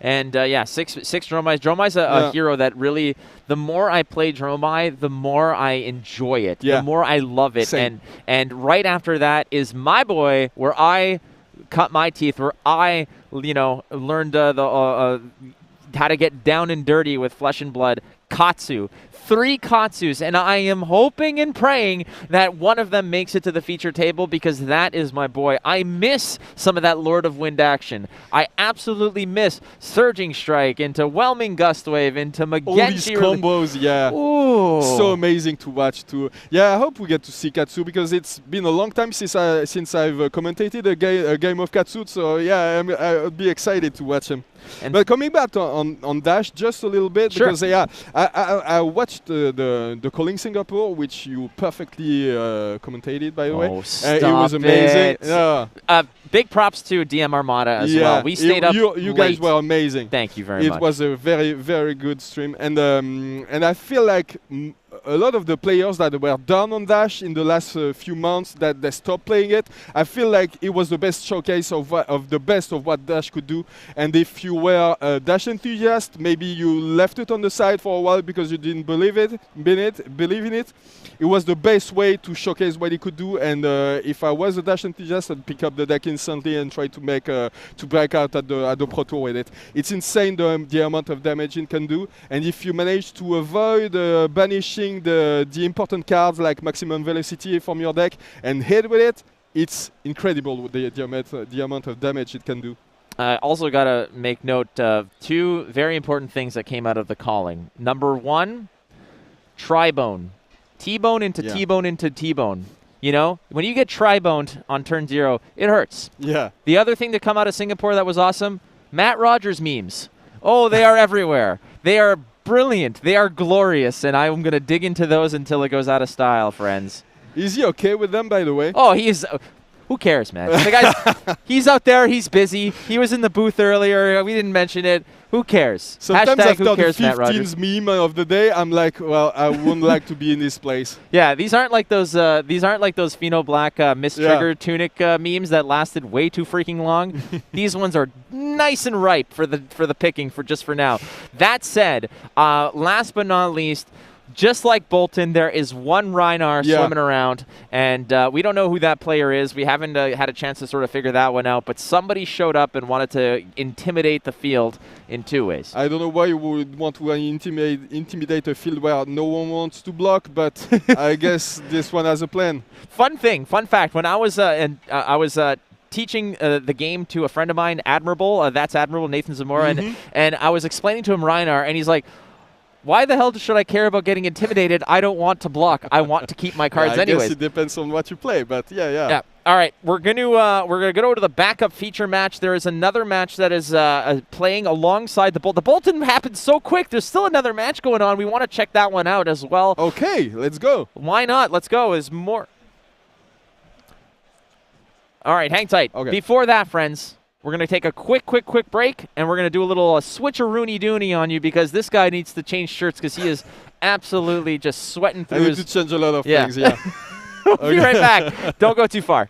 And yeah, six Dromais. Dromai's a hero that really, the more I play Dromai, the more I enjoy it. Yeah. The more I love it. Same. And right after that is my boy, where I cut my teeth, where I, you know, learned how to get down and dirty with Flesh and Blood. Katsu. 3 Katsus, and I am hoping and praying that one of them makes it to the feature table, because that is my boy. I miss some of that Lord of Wind action. I absolutely miss Surging Strike into Whelming Gustwave into Magenshi. All these combos, yeah. Ooh. So amazing to watch too. Yeah, I hope we get to see Katsu, because it's been a long time since I've commentated a game of Katsu. So yeah, I'll be excited to watch him. But coming back on Dash just a little bit, sure. Because yeah, I watched the Calling Singapore, which you perfectly commentated, by the way. Stop it was amazing. It. Yeah. Big props to DM Armada as well. We stayed up You guys were amazing. Thank you very much. It was a very, very good stream, and I feel like a lot of the players that were down on Dash in the last few months, that they stopped playing it, I feel like it was the best showcase of the best of what Dash could do. And if you were a Dash enthusiast, maybe you left it on the side for a while because you didn't believe in it. It was the best way to showcase what it could do. And if I was a Dash enthusiast, I'd pick up the deck instantly and try to make to break out at the Pro Tour with it. It's insane the amount of damage it can do. And if you manage to avoid banishing the important cards like Maximum Velocity from your deck and hit with it, it's incredible with the amount of damage it can do. Also got to make note of 2 very important things that came out of the calling. Number 1, Tribone. T-Bone into T-Bone into T-Bone. You know, when you get tri-boned on turn 0, it hurts. Yeah. The other thing to come out of Singapore that was awesome, Matt Rogers memes. Oh, they are everywhere. They are brilliant. They are glorious, and I'm going to dig into those until it goes out of style, friends. Is he okay with them, by the way? Oh, he is. Who cares, man? The guy's, he's out there. He's busy. He was in the booth earlier. We didn't mention it. Who cares? Sometimes Hashtag after who cares, the Matt Rogers. 15th meme of the day, I'm like, well, I wouldn't like to be in this place. Yeah, these aren't like those. These aren't like those Pheno Black mistrigger tunic memes that lasted way too freaking long. These ones are nice and ripe for the picking for just for now. That said, last but not least. Just like Bolton, there is one Reinar swimming around, and we don't know who that player is. We haven't had a chance to sort of figure that one out, but somebody showed up and wanted to intimidate the field in 2 ways. I don't know why you would want to intimidate a field where no one wants to block, but I guess this one has a plan. Fun fact, when I was teaching the game to a friend of mine, Admirable, that's Admirable, Nathan Zamora, and I was explaining to him Reinar, and he's like, why the hell should I care about getting intimidated? I don't want to block. I want to keep my cards anyways. I guess it depends on what you play, but yeah. All right, we're gonna go to the backup feature match. There is another match that is playing alongside the Bolton. The Bolton happened so quick. There's still another match going on. We want to check that one out as well. Okay, let's go. Why not? Let's go. There's more. All right, hang tight. Okay. Before that, friends. We're going to take a quick break, and we're going to do a little switcheroony-doony on you because this guy needs to change shirts because he is absolutely just sweating through I need to change a lot of things, yeah. We'll be right back. Don't go too far.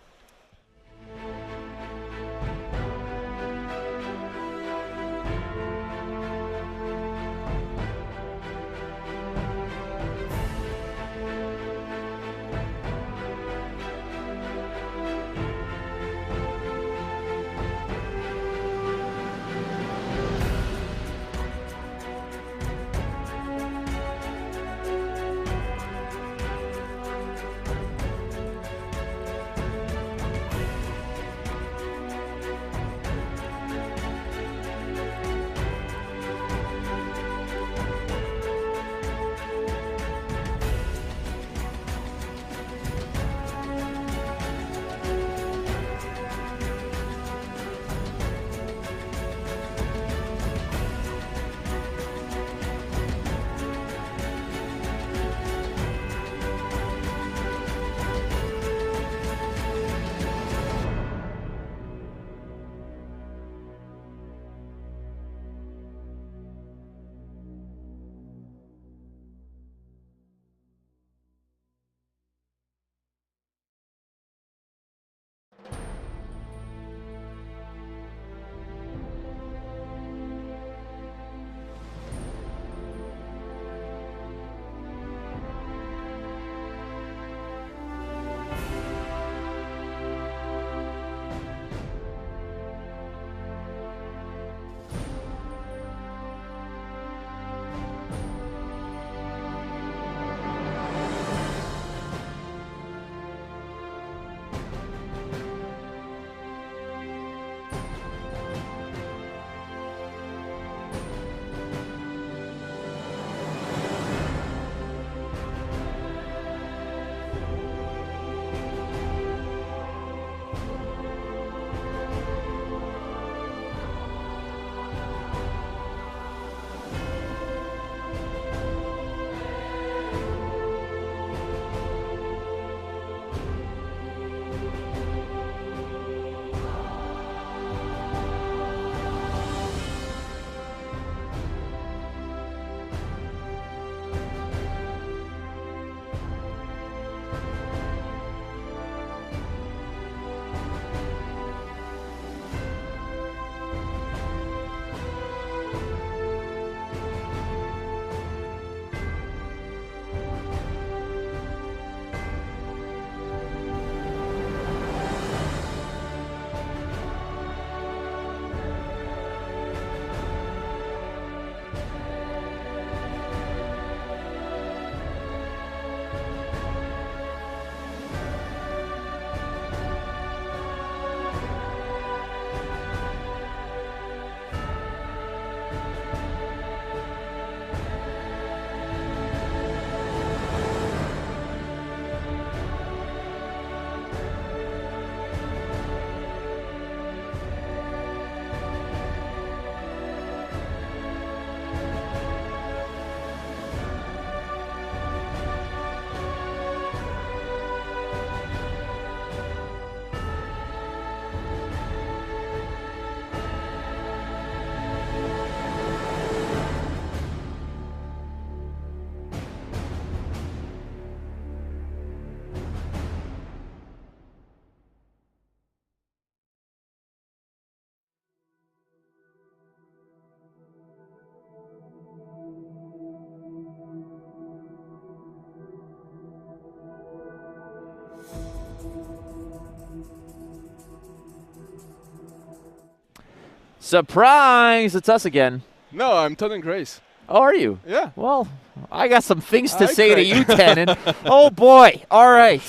Surprise! It's us again. No, I'm Todd Grace. Oh, are you? Yeah. Well, I got some things to say to you, Tannen. Oh boy! All right.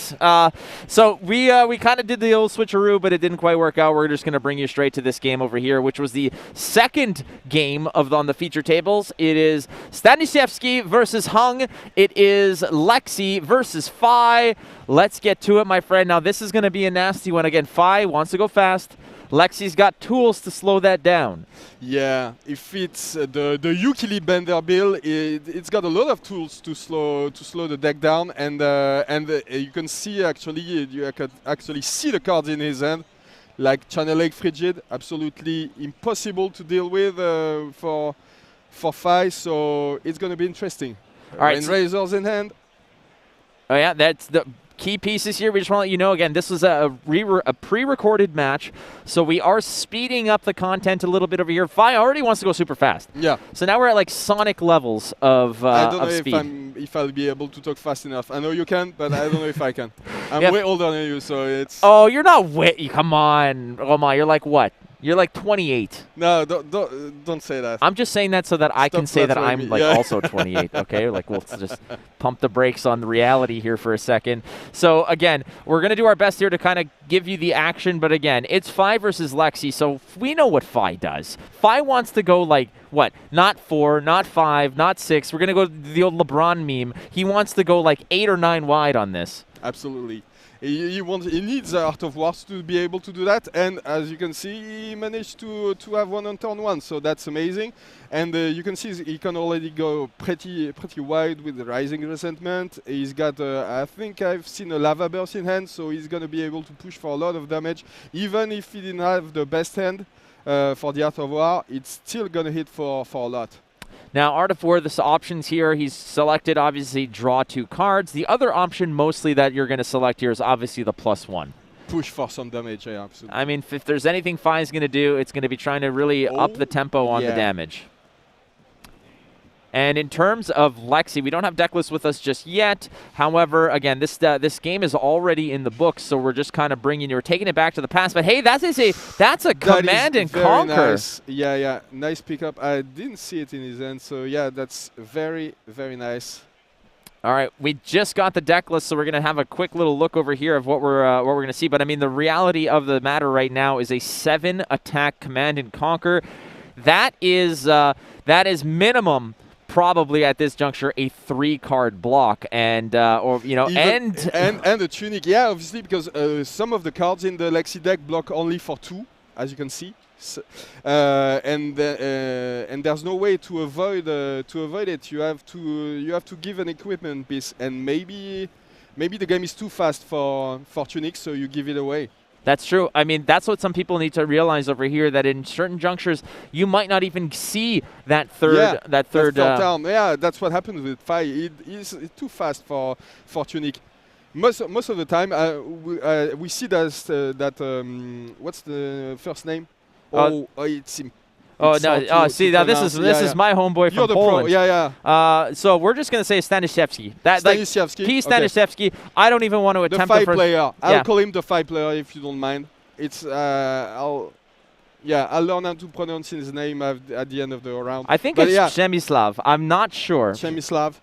So we kind of did the old switcheroo, but it didn't quite work out. We're just going to bring you straight to this game over here, which was the second game on the feature tables. It is Staniszewski versus Hung. It is Lexi versus Phi. Let's get to it, my friend. Now this is going to be a nasty one. Again, Phi wants to go fast. Lexi's got tools to slow that down. Yeah, if it's the Yukili Bender build, it's got a lot of tools to slow the deck down, and you can see you can actually see the cards in his hand, like Channel Lake Frigid, absolutely impossible to deal with for Phi. So it's gonna be interesting. All right, Razors in hand. Oh yeah, that's the key pieces here. We just want to let you know, again, this was a pre-recorded match, so we are speeding up the content a little bit over here. Phi already wants to go super fast. Yeah. So now we're at like Sonic levels of I don't know speed. if I'll be able to talk fast enough. I know you can, but I don't know if I can. I'm way older than you, so it's... Oh, you're not way... Come on, Romain. You're like what? You're like 28. No, don't say that. I'm just saying that so that I can say that I'm like yeah. also 28, okay? Like we'll just pump the brakes on the reality here for a second. So again, we're going to do our best here to kind of give you the action, but again, it's Phi versus Lexi, so we know what Phi does. Phi wants to go like, what, not 4, not 5, not 6. We're going to go the old LeBron meme. He wants to go like 8 or 9 wide on this. Absolutely. He needs Art of Wars to be able to do that, and as you can see, he managed to have one on turn 1, so that's amazing. And you can see he can already go pretty wide with the Rising Resentment. He's got, I think I've seen a Lava Burst in hand, so he's going to be able to push for a lot of damage. Even if he didn't have the best hand for the Art of War, it's still going to hit for a lot. Now, Art of War, the options here, he's selected, obviously, draw 2 cards. The other option mostly that you're going to select here is obviously the +1. Push for some damage, yeah, absolutely. I mean, if there's anything Phi's going to do, it's going to be trying to really up the tempo on the damage. And in terms of Lexi, we don't have Deckless with us just yet. However, again, this game is already in the books, so we're just kind of we're taking it back to the past. But hey, that's a Command and Conquer. Nice. Yeah, nice pickup. I didn't see it in his hand, so yeah, that's very, very nice. All right, we just got the deck list, so we're going to have a quick little look over here of what we're going to see. But I mean, the reality of the matter right now is a 7-attack Command and Conquer. That is minimum. Probably at this juncture a 3-card block, and and a tunic, yeah, obviously, because some of the cards in the Lexi deck block only for 2, as you can see, and there's no way to avoid it. You have to give an equipment piece, and maybe the game is too fast for tunic, so you give it away. That's true. I mean, that's what some people need to realize over here, that in certain junctures, you might not even see that third down. Yeah, that's what happens with Phi. It's too fast for tunic. Most of the time, we see that what's the first name? It's Oh no! Oh, see, now this is my homeboy from Poland. Yeah. So we're just gonna say Staniszewski. Staniszewski. He's Staniszewski. Okay. I don't even want to attempt the 5 player. I'll call him the 5 player if you don't mind. It's I'll learn how to pronounce his name at the end of the round. I think it's Przemysław. I'm not sure. Przemysław.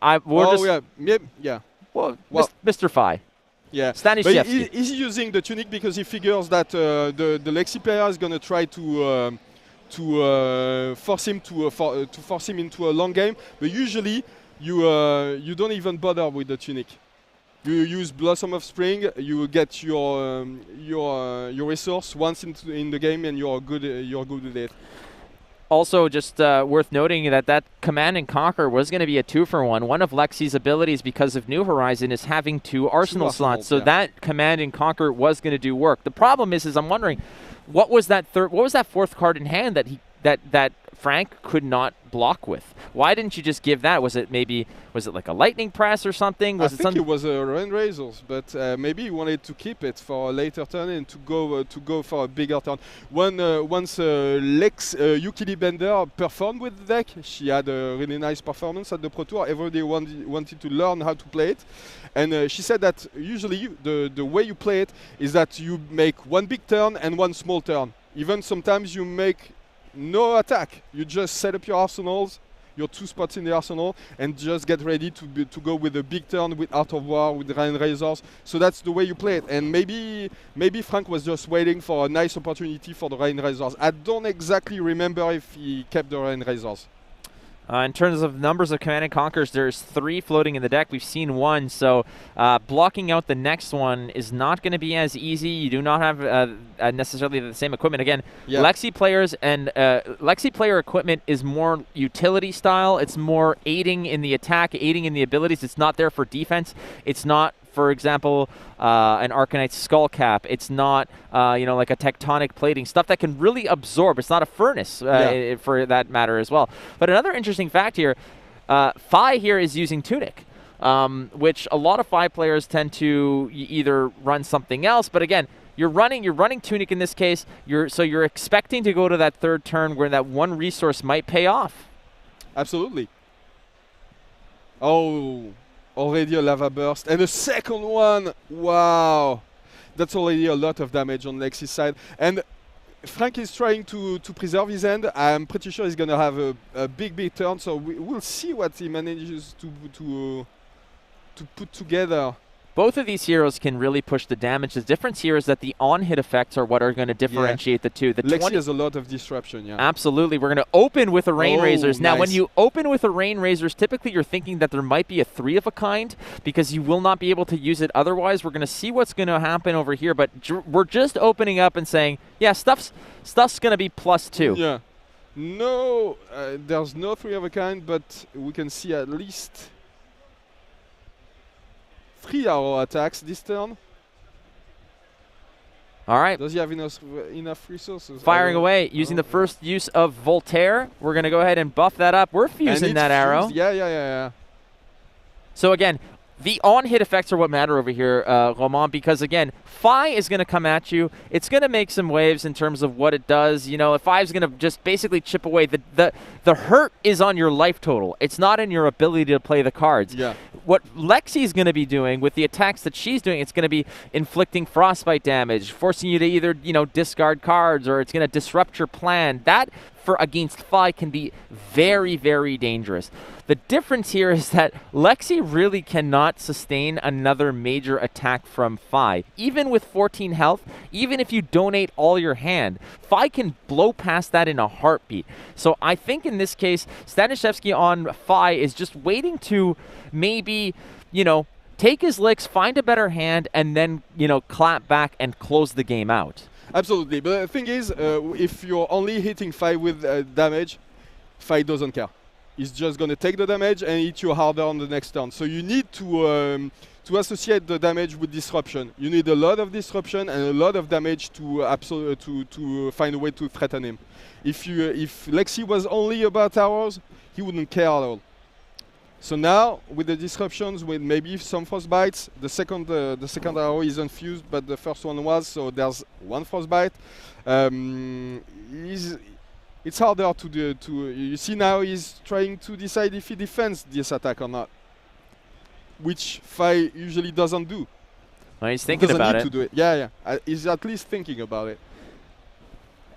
Well, Mr. Phi. Yeah, Staniszewski. But he's using the tunic because he figures that the Lexi player is gonna try to force him into a long game, but usually you don't even bother with the tunic. You use Blossom of Spring. You get your resource once in the game, and you're good with it. Also, just worth noting that Command and Conquer was going to be a 2-for-1. One of Lexi's abilities, because of New Horizon, is having 2 arsenal slots. So that Command and Conquer was going to do work. The problem is I'm wondering, what was that 4th card in hand that Frank could not block with. Why didn't you just give that? Was it like a lightning press or something? I think it was a rain razors, but maybe he wanted to keep it for a later turn and to go for a bigger turn. Once Yuki Lee Bender performed with the deck, she had a really nice performance at the Pro Tour. Everybody wanted to learn how to play it, and she said that usually the way you play it is that you make one big turn and one small turn. Even sometimes you make no attack. You just set up your arsenals, your 2 spots in the arsenal, and just get ready to go with a big turn with Art of War, with Rain Razors. So that's the way you play it. And maybe Frank was just waiting for a nice opportunity for the Rain Razors. I don't exactly remember if he kept the Rain Razors. In terms of numbers of Command & Conquers, there's 3 floating in the deck. We've seen 1, so blocking out the next one is not going to be as easy. You do not have necessarily the same equipment. Again, yeah. Lexi players and Lexi player equipment is more utility style. It's more aiding in the attack, aiding in the abilities. It's not there for defense. It's not, for example, an Arcanite's Skull Cap. It's not, like a tectonic plating, stuff that can really absorb. It's not a furnace, for that matter as well. But another interesting fact here, Phi here is using Tunic, which a lot of Phi players tend to either run something else. But again, you're running Tunic in this case. So you're expecting to go to that 3rd turn where that 1 resource might pay off. Absolutely. Oh. Already a lava burst. And a second one! Wow! That's already a lot of damage on Lexi's side. And Frank is trying to preserve his hand. I'm pretty sure he's going to have a big turn, so we'll see what he manages to put together. Both of these heroes can really push the damage. The difference here is that the on-hit effects are what are going to differentiate the two. Lexi has a lot of disruption, yeah. Absolutely. We're going to open with a Rain Razors. Now, when you open with a Rain Razors, typically you're thinking that there might be a 3 of a kind because you will not be able to use it otherwise. We're going to see what's going to happen over here, but we're just opening up and saying, yeah, stuff's going to be +2. Yeah. No, there's no 3 of a kind, but we can see at least 3 arrow attacks this turn. All right. Does he have enough resources? Firing away, using the first use of Voltaire. We're going to go ahead and buff that up. We're fusing that arrow. Yeah. So again, the on-hit effects are what matter over here, Roman, because again, Phi is going to come at you. It's going to make some waves in terms of what it does. If Phi is going to just basically chip away. The hurt is on your life total. It's not in your ability to play the cards. Yeah. What Lexi is going to be doing with the attacks that she's doing, it's going to be inflicting frostbite damage, forcing you to either, discard cards, or it's going to disrupt your plan. That, against Phi, can be very, very dangerous. The difference here is that Lexi really cannot sustain another major attack from Phi. Even with 14 health, even if you donate all your hand, Phi can blow past that in a heartbeat. So I think in this case, Staniszewski on Phi is just waiting to maybe, take his licks, find a better hand, and then, clap back and close the game out. Absolutely. But the thing is, if you're only hitting Phi with damage, Phi doesn't care. He's just going to take the damage and hit you harder on the next turn. So you need to associate the damage with disruption. You need a lot of disruption and a lot of damage to find a way to threaten him. If Lexi was only about arrows, he wouldn't care at all. So now, with the disruptions, with maybe some frostbites, the second arrow isn't fused, but the first one was, so there's 1 frostbite. It's harder to do. You see now he's trying to decide if he defends this attack or not, which Phi usually doesn't do. Well, he's thinking about it. To do it. Yeah. He's at least thinking about it.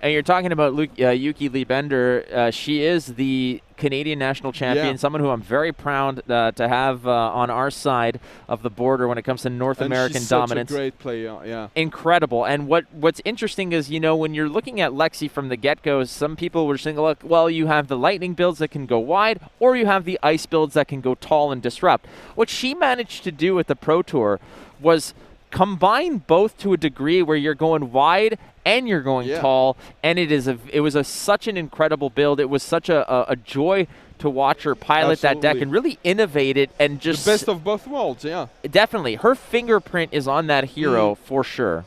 And you're talking about Yuki Lee Bender. She is the Canadian national champion, someone who I'm very proud to have on our side of the border when it comes to North American dominance. She's such a great player, yeah. Incredible. And what's interesting is, when you're looking at Lexi from the get-go, some people were saying, look, well, you have the lightning builds that can go wide, or you have the ice builds that can go tall and disrupt. What she managed to do with the Pro Tour was combine both to a degree where you're going wide and you're going tall, and it was such an incredible build. It was such a joy to watch her pilot that deck and really innovate it and just the best of both worlds. Yeah, definitely. Her fingerprint is on that hero for sure.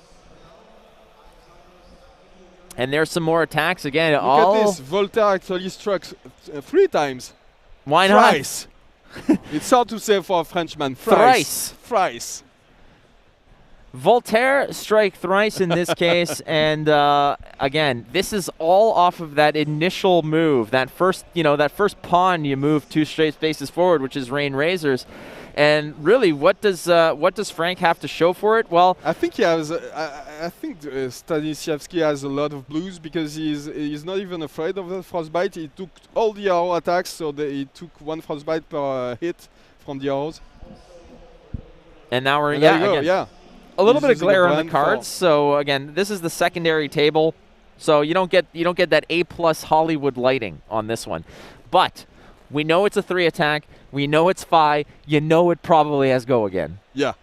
And there's some more attacks again. Look at this. Voltaire actually struck 3 times. Why not? Thrice. It's hard to say for a Frenchman. Thrice. Thrice. Voltaire strike thrice in this case, and again, this is all off of that initial move, that first pawn you move 2 straight spaces forward, which is Rain Razors. And really, what does Frank have to show for it? Well, I think he has. I think Stanisiewski has a lot of blues because he's not even afraid of the frostbite. He took all the arrow attacks, so he took 1 frostbite per hit from the arrows. And now we're yeah. A little bit of glare on the cards. So again, this is the secondary table, so you don't get that A+ Hollywood lighting on this one. But we know it's a 3 attack. We know it's Phi. You know it probably has go again. Yeah.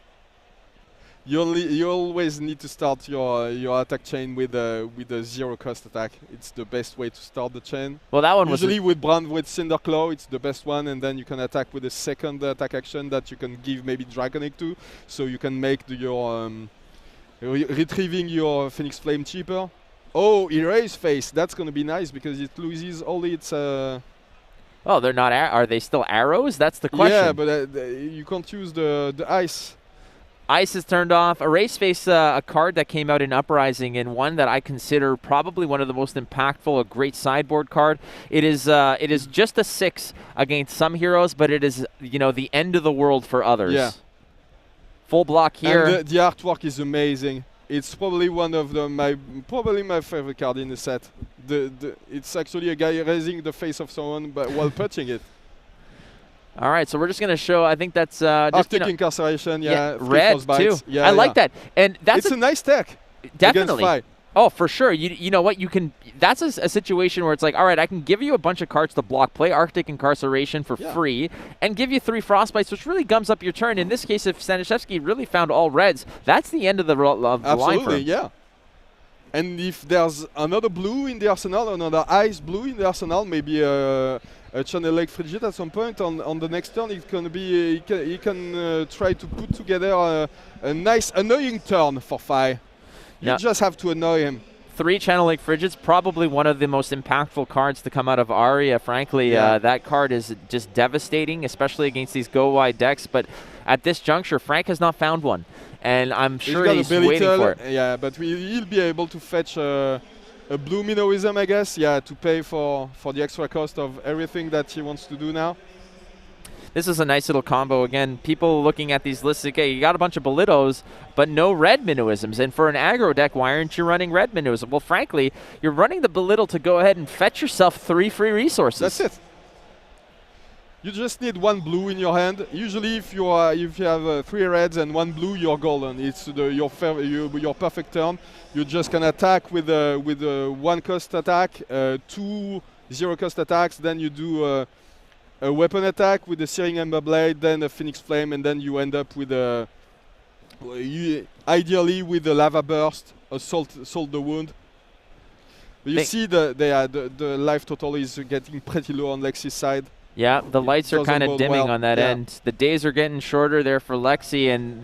You always need to start your attack chain with a 0 cost attack. It's the best way to start the chain. Well, that one usually with Cinderclaw, it's the best one, and then you can attack with a second attack action that you can give maybe Draconic to, so you can make your retrieving your Phoenix Flame cheaper. Oh, Erase Face. That's gonna be nice because it loses all its. Oh, they're not. Are they still arrows? That's the question. Yeah, but you can't use the ice. Ice is turned off. Erase Face, a card that came out in Uprising, and one that I consider probably one of the most impactful, a great sideboard card. It is just a 6 against some heroes, but it is the end of the world for others. Yeah. Full block here. And the artwork is amazing. It's probably one of my favorite card in the set. It's actually a guy raising the face of someone while punching it. All right, so we're just going to show, I think that's just, Arctic Incarceration, yeah. Red, too. Yeah, I like that. And that's it's a nice tech. Definitely. Oh, for sure. You know what? You can. That's a situation where it's like, all right, I can give you a bunch of cards to block, play Arctic Incarceration for free, and give you 3 Frostbites, which really gums up your turn. In this case, if Stanishevsky really found all reds, that's the end of the line for him. Absolutely, yeah. And if there's another blue in the arsenal, another ice blue in the arsenal, maybe a Channel Lake Frigid at some point on the next turn, it's gonna be he can try to put together a nice annoying turn for Phi. You just have to annoy him. 3 Channel Lake Frigids, probably one of the most impactful cards to come out of Aria. Frankly, that card is just devastating, especially against these go-wide decks. But at this juncture, Frank has not found one, and I'm sure he's waiting for it. Yeah, but he'll be able to fetch a blue Minnowism, I guess, to pay for the extra cost of everything that he wants to do now. This is a nice little combo. Again, people looking at these lists, okay, you got a bunch of Belittos, but no red Minnowisms. And for an aggro deck, why aren't you running red Minnowism? Well, frankly, you're running the Belittle to go ahead and fetch yourself 3 free resources. That's it. You just need 1 blue in your hand. Usually, if you have 3 reds and 1 blue, you're golden. It's your perfect turn. You just can attack with a 1 cost attack, 2 0 cost attacks. Then you do a weapon attack with the Searing Ember Blade, then a Phoenix Flame, and then you end up with ideally with a Lava Burst, Salt the Wound. But you see the life total is getting pretty low on Lexi's side. Yeah, the lights are kind of dimming on that end. The days are getting shorter there for Lexi, and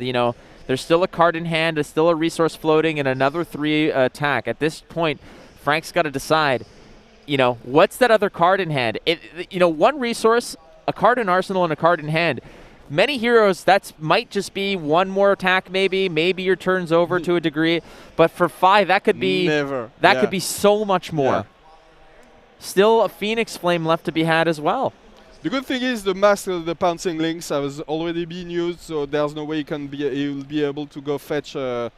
there's still a card in hand, there's still a resource floating, and another 3 attack. At this point, Frank's got to decide, what's that other card in hand? 1 resource, a card in arsenal, and a card in hand. Many heroes, that might just be 1 more attack, maybe your turn's over to a degree. But for Phi, that could be could be so much more. Yeah. Still a Phoenix Flame left to be had as well. The good thing is the Mask of the Pouncing Lynx has already been used, so there's no way he'll be able to go fetch Salt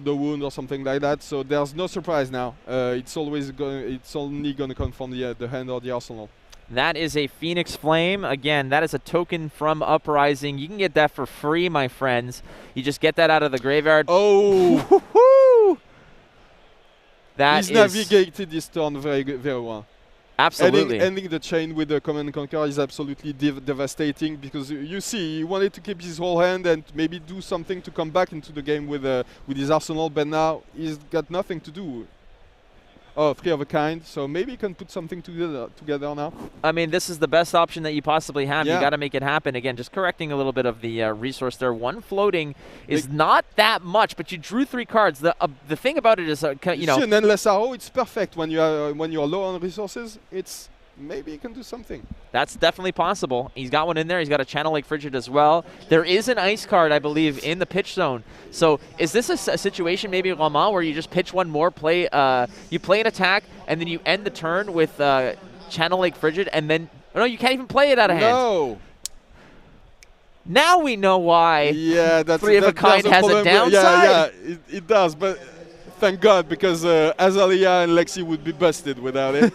the Wound or something like that. So there's no surprise now. It's only going to come from the hand or the arsenal. That is a Phoenix Flame. Again, that is a token from Uprising. You can get that for free, my friends. You just get that out of the graveyard. Oh! He's navigated this turn very well. Absolutely. Ending the chain with the Command and Conquer is absolutely devastating, because you see, he wanted to keep his whole hand and maybe do something to come back into the game with his arsenal, but now he's got nothing to do. Oh, 3 of a kind. So maybe you can put something together now. I mean, this is the best option that you possibly have. Yeah. You got to make it happen. Again, just correcting a little bit of the resource there. 1 floating is not that much, but you drew 3 cards. The thing about it is, you know, see an endless arrow. It's perfect when you are low on resources. It's maybe you can do something. That's definitely possible. He's got one in there. He's got a Channel Lake Frigid as well. There is an ice card, I believe, in the pitch zone. So is this a situation maybe, Lamont, where you just pitch one more, you play an attack, and then you end the turn with Channel Lake Frigid, and then, oh no, you can't even play it out of hand. No. Now we know why. Yeah, that's 3 of a kind has a downside. Yeah, it does, but thank God, because Azalea and Lexi would be busted without it.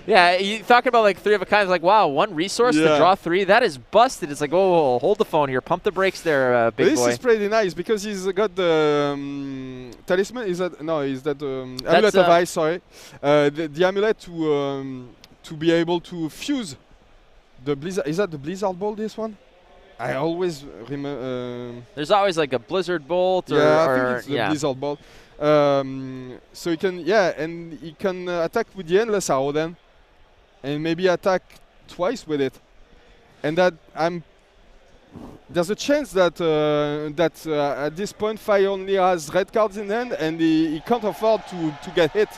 Yeah, you talking about like 3 of a kind. It's like, wow, 1 resource to draw 3. That is busted. It's like, oh, hold the phone here. Pump the brakes there, big boy. This is pretty nice because he's got the talisman. Is that no? Is that amulet of ice? Sorry, the amulet to be able to fuse the blizzard. Is that the blizzard ball? This one? I always remember. There's always like a blizzard bolt. Or, I think it's the blizzard ball. So you can, and you can attack with the endless arrow then. And maybe attack twice with it, and that there's a chance that at this point Fai only has red cards in hand, and he can't afford to get hit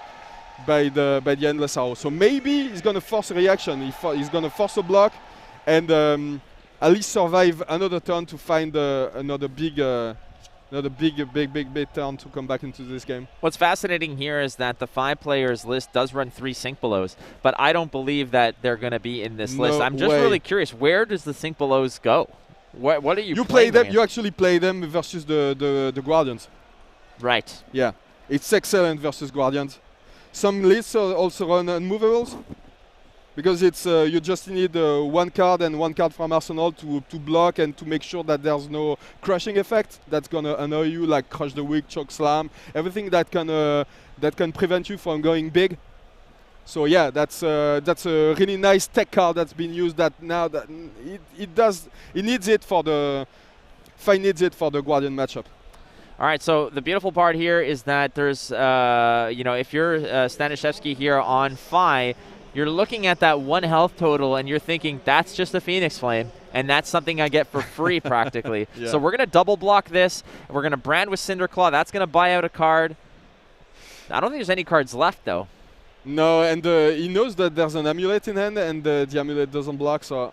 by the endless arrow. So maybe he's gonna force a reaction. He's gonna force a block, and at least survive another turn to find another big turn to come back into this game. What's fascinating here is that the 5 players list does run 3 Sink Belows, but I don't believe that they're going to be in this list. I'm just really curious, where does the Sink Belows go? What are you play them? You actually play them versus the Guardians. Right. Yeah, it's excellent versus Guardians. Some lists also run Unmovables. Because it's you just need 1 card and 1 card from Arsenal to block and to make sure that there's no crushing effect that's gonna annoy you, like Crush the Weak, Choke Slam, everything that can prevent you from going big. So yeah, that's a really nice tech card that's been used. That now that it needs it for the Fai needs it for the Guardian matchup. All right, so the beautiful part here is that there's if you're Stanishevsky here on Fai, you're looking at that 1 health total and you're thinking, that's just a Phoenix Flame, and that's something I get for free practically. Yeah. So we're going to double block this. We're going to brand with Cinderclaw. That's going to buy out a card. I don't think there's any cards left, though. No, and he knows that there's an amulet in hand, and the amulet doesn't block, so...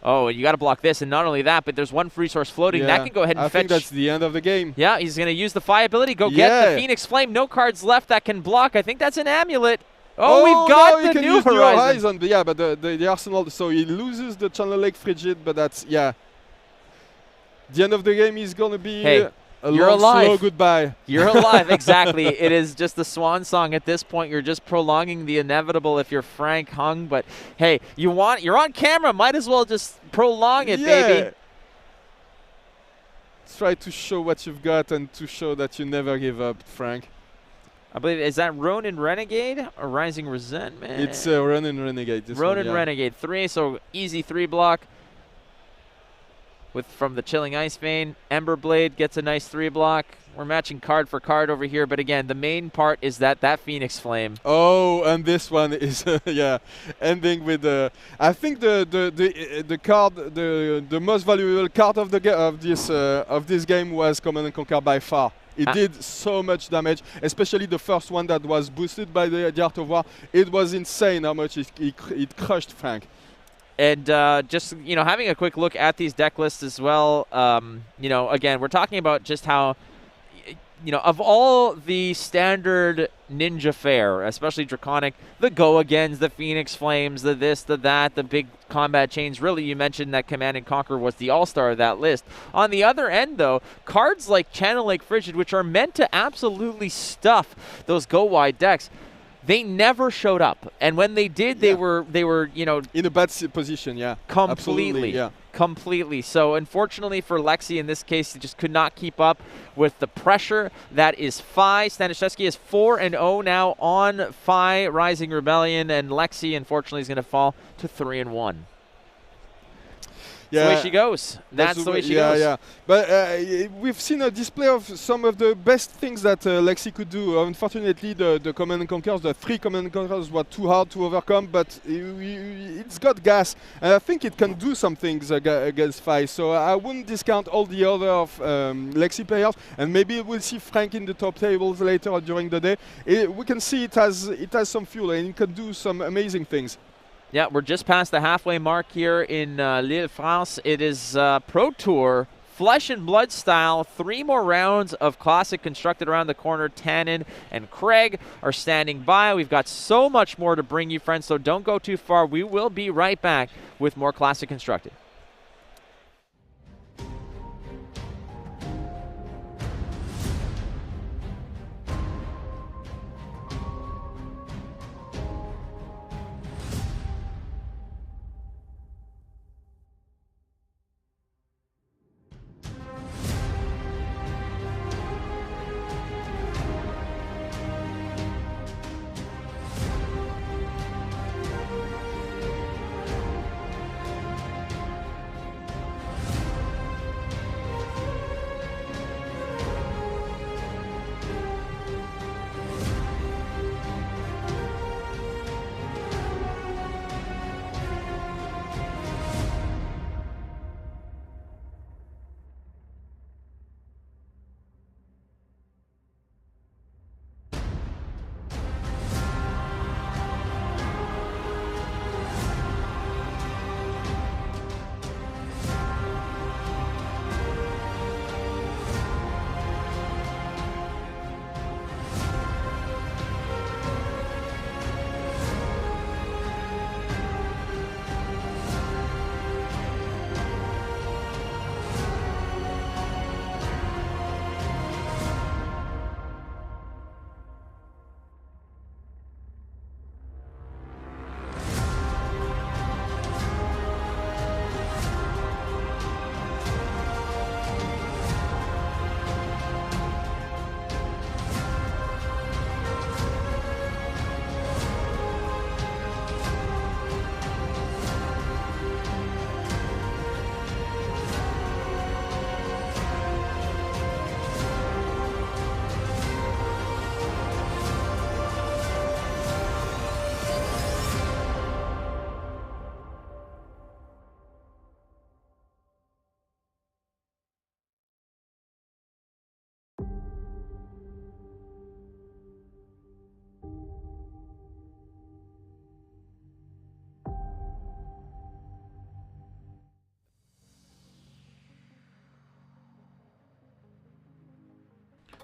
Oh, you got to block this, and not only that, but there's 1 free source floating. Yeah, that can go ahead and I fetch. think that's the end of the game. Yeah, he's going to use the Fai ability. Go get the Phoenix Flame. No cards left that can block. I think that's an amulet. Oh, we've got the New Horizon. Yeah, but the Arsenal, so he loses the Channel Lake Frigid, but that's, the end of the game is going to be a long, slow goodbye. You're alive, exactly. It is just the swan song at this point. You're just prolonging the inevitable if you're Frank Hung, but hey, you're on camera, might as well just prolong it, baby. Try to show what you've got and to show that you never give up, Frank. I believe, is that Ronin Renegade or Rising Resentment? It's Ronin Renegade. Ronin Renegade 3, so easy 3 block. From the Chilling Ice Vein. Ember Blade gets a nice 3 block. We're matching card for card over here, but again, the main part is that Phoenix Flame. Oh, and this one is ending with I think the card, the most valuable card of this game was Command and Conquer by far. It did so much damage, especially the first one that was boosted by the Art of War. It was insane how much it crushed Frank. And just, having a quick look at these deck lists as well, again, we're talking about just how, of all the standard ninja fare, especially Draconic, the Go-Agains, the Phoenix Flames, the this, the that, the big combat chains, really, you mentioned that Command and Conquer was the all-star of that list. On the other end, though, cards like Channel Lake Frigid, which are meant to absolutely stuff those go-wide decks, they never showed up, and when they did, they were in a bad position. Yeah, completely. Yeah. Completely. So unfortunately for Lexi in this case, he just could not keep up with the pressure that is Fai. Stanishevsky is 4-0 now on Fai Rising Rebellion, and Lexi unfortunately is going to fall to 3-1. the way she goes. That's the way she goes. Yeah. But we've seen a display of some of the best things that Lexi could do. Unfortunately, the Command and Conquers, the 3 Command and Conquers were too hard to overcome, but it's got gas. And I think it can do some things against Fi. So I wouldn't discount all the other Lexi players. And maybe we'll see Frank in the top tables later during the day. We can see it has some fuel and it can do some amazing things. Yeah, we're just past the halfway mark here in Lille, France. It is Pro Tour, Flesh and Blood style. 3 more rounds of Classic constructed around the corner. Tannen and Craig are standing by. We've got so much more to bring you, friends, so don't go too far. We will be right back with more Classic constructed.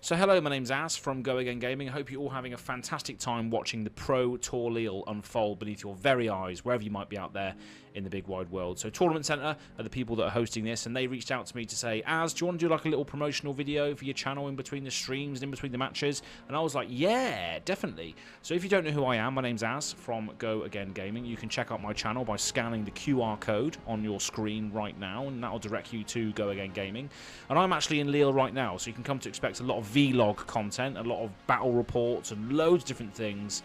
So hello, my name's Az from Go Again Gaming. I hope you're all having a fantastic time watching the Pro Tour Lille unfold beneath your very eyes, wherever you might be out there in the big wide world. So Tournament Center are the people that are hosting this, and they reached out to me to say, Az, do you want to do like a little promotional video for your channel in between the streams and in between the matches? And I was like, yeah, definitely. So if you don't know who I am, my name's Az from Go Again Gaming. You can check out my channel by scanning the QR code on your screen right now, and that'll direct you to Go Again Gaming. And I'm actually in Lille right now, so you can come to expect a lot of vlog content, a lot of battle reports, and loads of different things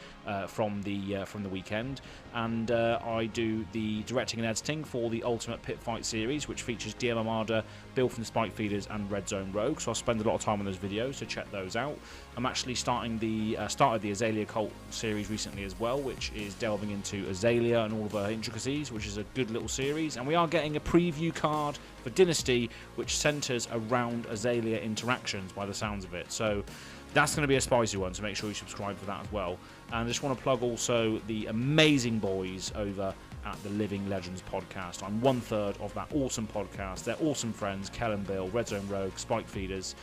from the weekend. And I do the directing and editing for the Ultimate Pit Fight series, which features DM Armada, Bill from the Spike Feeders, and Red Zone Rogue. So I'll spend a lot of time on those videos, so check those out. I'm actually started the Azalea Cult series recently as well, which is delving into Azalea and all of her intricacies, which is a good little series. And we are getting a preview card for Dynasty, which centers around Azalea interactions by the sounds of it. So that's going to be a spicy one, so make sure you subscribe for that as well. And I just want to plug also the amazing boys over at the Living Legends podcast. I'm 1/3 of that awesome podcast. They're awesome friends, Kel and Bill, Red Zone Rogue, Spike Feeders.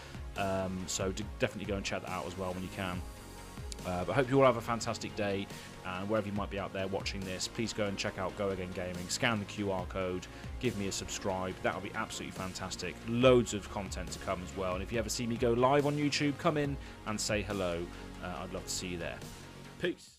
So definitely go and check that out as well when you can. But I hope you all have a fantastic day, and wherever you might be out there watching this, please go and check out Go Again Gaming, scan the QR code, give me a subscribe. That would be absolutely fantastic. Loads of content to come as well, and if you ever see me go live on YouTube, come in and say hello. I'd love to see you there. Peace.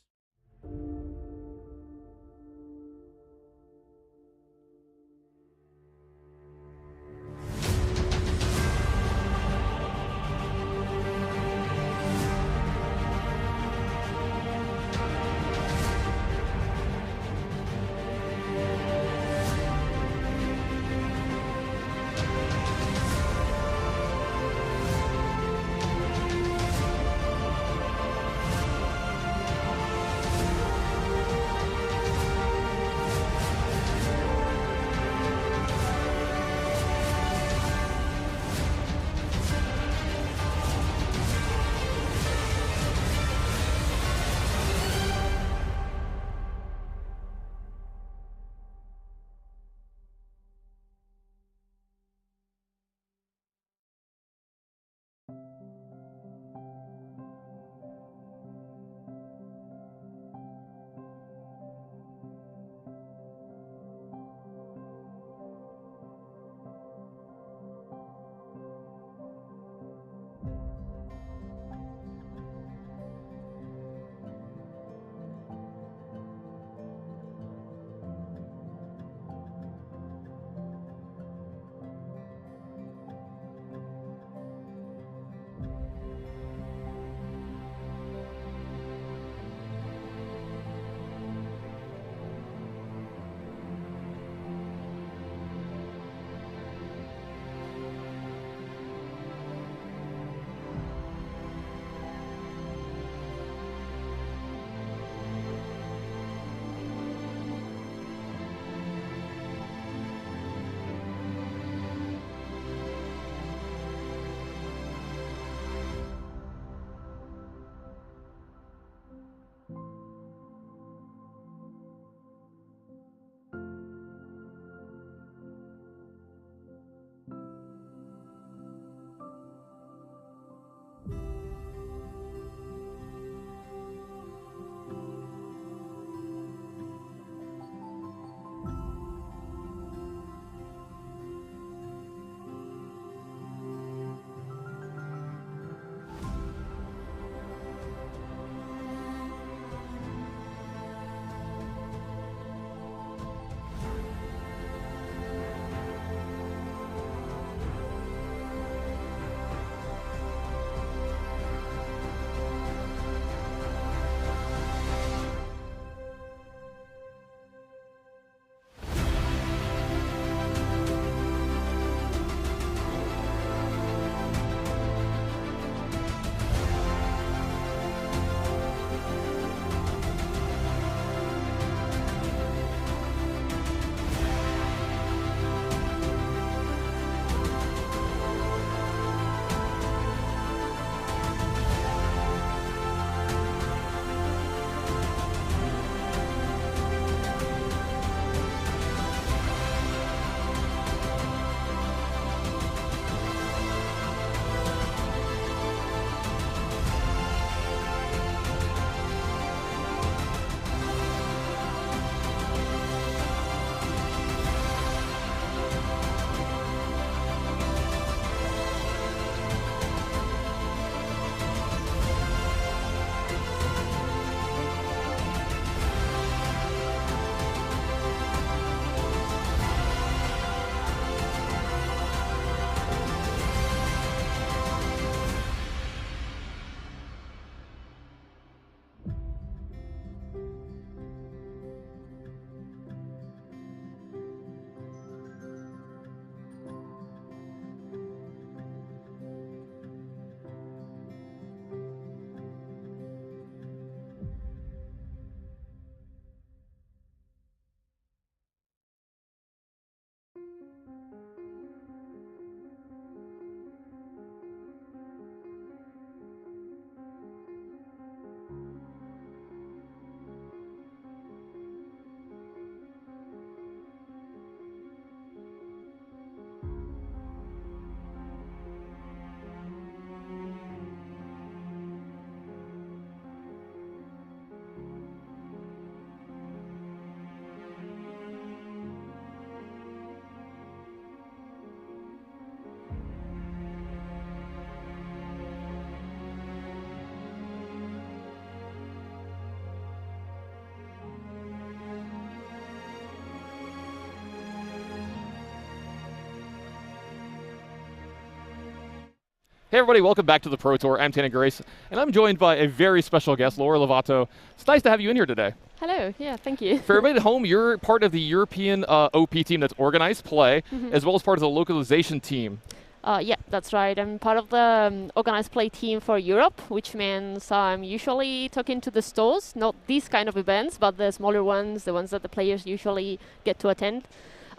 Hey everybody, welcome back to the Pro Tour. I'm Tana Grace, and I'm joined by a very special guest, Laura Lovato. It's nice to have you in here today. Hello, yeah, thank you. For everybody at home, you're part of the European OP team that's organized play, as well as part of the localization team. Yeah, that's right. I'm part of the organized play team for Europe, which means I'm usually talking to the stores, not these kind of events, but the smaller ones, the ones that the players usually get to attend.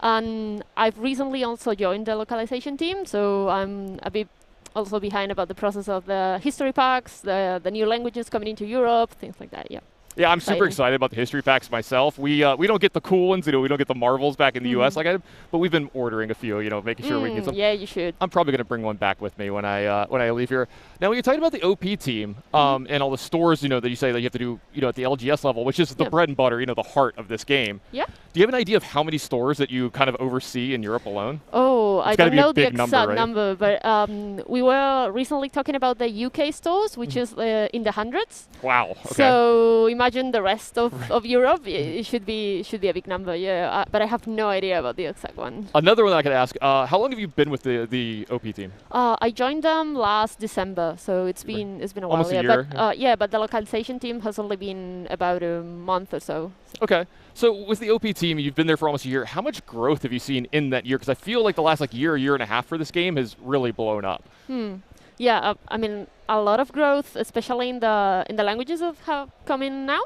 And I've recently also joined the localization team, so I'm a bit also behind about the process of the history packs, the new languages coming into Europe, things like that, yeah. Yeah, I'm super excited about the history packs myself. We don't get the cool ones, we don't get the Marvels back in the U.S. like I did, but we've been ordering a few, making sure we can get some. Yeah, you should. I'm probably going to bring one back with me when I leave here. Now, when you're talking about the OP team and all the stores, that you say that you have to do, at the LGS level, which is the bread and butter, the heart of this game. Yeah. Do you have an idea of how many stores that you kind of oversee in Europe alone? Oh, I don't know the exact number, but we were recently talking about the UK stores, which is in the hundreds. Wow. Okay. So imagine the rest of Europe. It should be a big number, yeah. But I have no idea about the exact one. Another one I could ask: how long have you been with the OP team? I joined them last December, so it's been a while. Almost a year. But but the localization team has only been about a month or so. Okay. So with the OP team, you've been there for almost a year. How much growth have you seen in that year? Because I feel like the last year and a half for this game has really blown up. Yeah, I mean a lot of growth, especially in the languages that have come in now.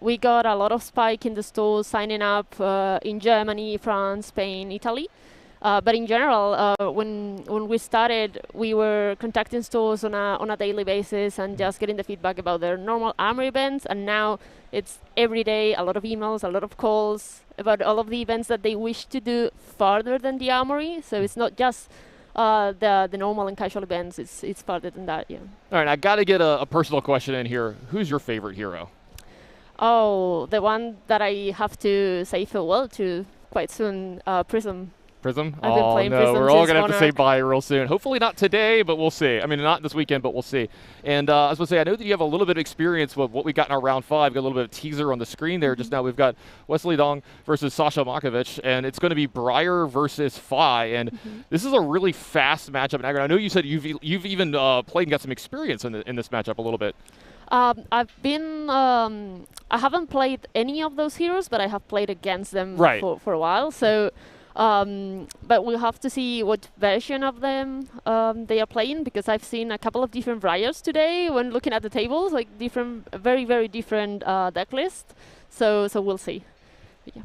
We got a lot of spike in the stores signing up in Germany, France, Spain, Italy. But in general, when we started, we were contacting stores on a daily basis and just getting the feedback about their normal Armory events. And now it's every day, a lot of emails, a lot of calls about all of the events that they wish to do farther than the Armory. So it's not just the normal and casual events. It's farther than that. Yeah. All right, I got to get a personal question in here. Who's your favorite hero? Oh, the one that I have to say farewell to quite soon, Prism. Prism? I've been playing Prism we're all since going to have to say Monarch. bye real soon. Hopefully not today, but we'll see. I mean, not this weekend, but we'll see. And I was going to say, I know that you have a little bit of experience with what we got in our round 5. Got a little bit of teaser on the screen there just now. We've got Wesley Dong versus Sasha Makovic, and it's going to be Breyer versus Phi. And this is a really fast matchup. And I know you said you've even played and got some experience in this matchup a little bit. I've been. I haven't played any of those heroes, but I have played against them for a while. So, but we'll have to see what version of them they are playing, because I've seen a couple of different Briars today when looking at the tables, like very, very different deck list. So we'll see. But yeah.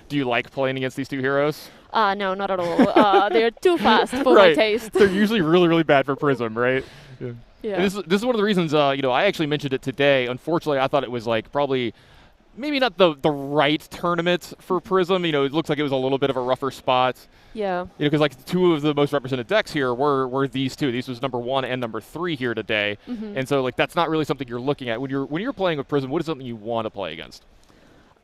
Do you like playing against these two heroes? No, not at all. They're too fast for my taste. They're usually really, really bad for Prism, right? Yeah. Yeah. And this is one of the reasons, I actually mentioned it today. Unfortunately, I thought it was probably maybe not the right tournament for Prism. It looks like it was a little bit of a rougher spot. Yeah. Because two of the most represented decks here were these two. These was number 1 and number 3 here today. And so that's not really something you're looking at when you're playing with Prism. What is something you want to play against?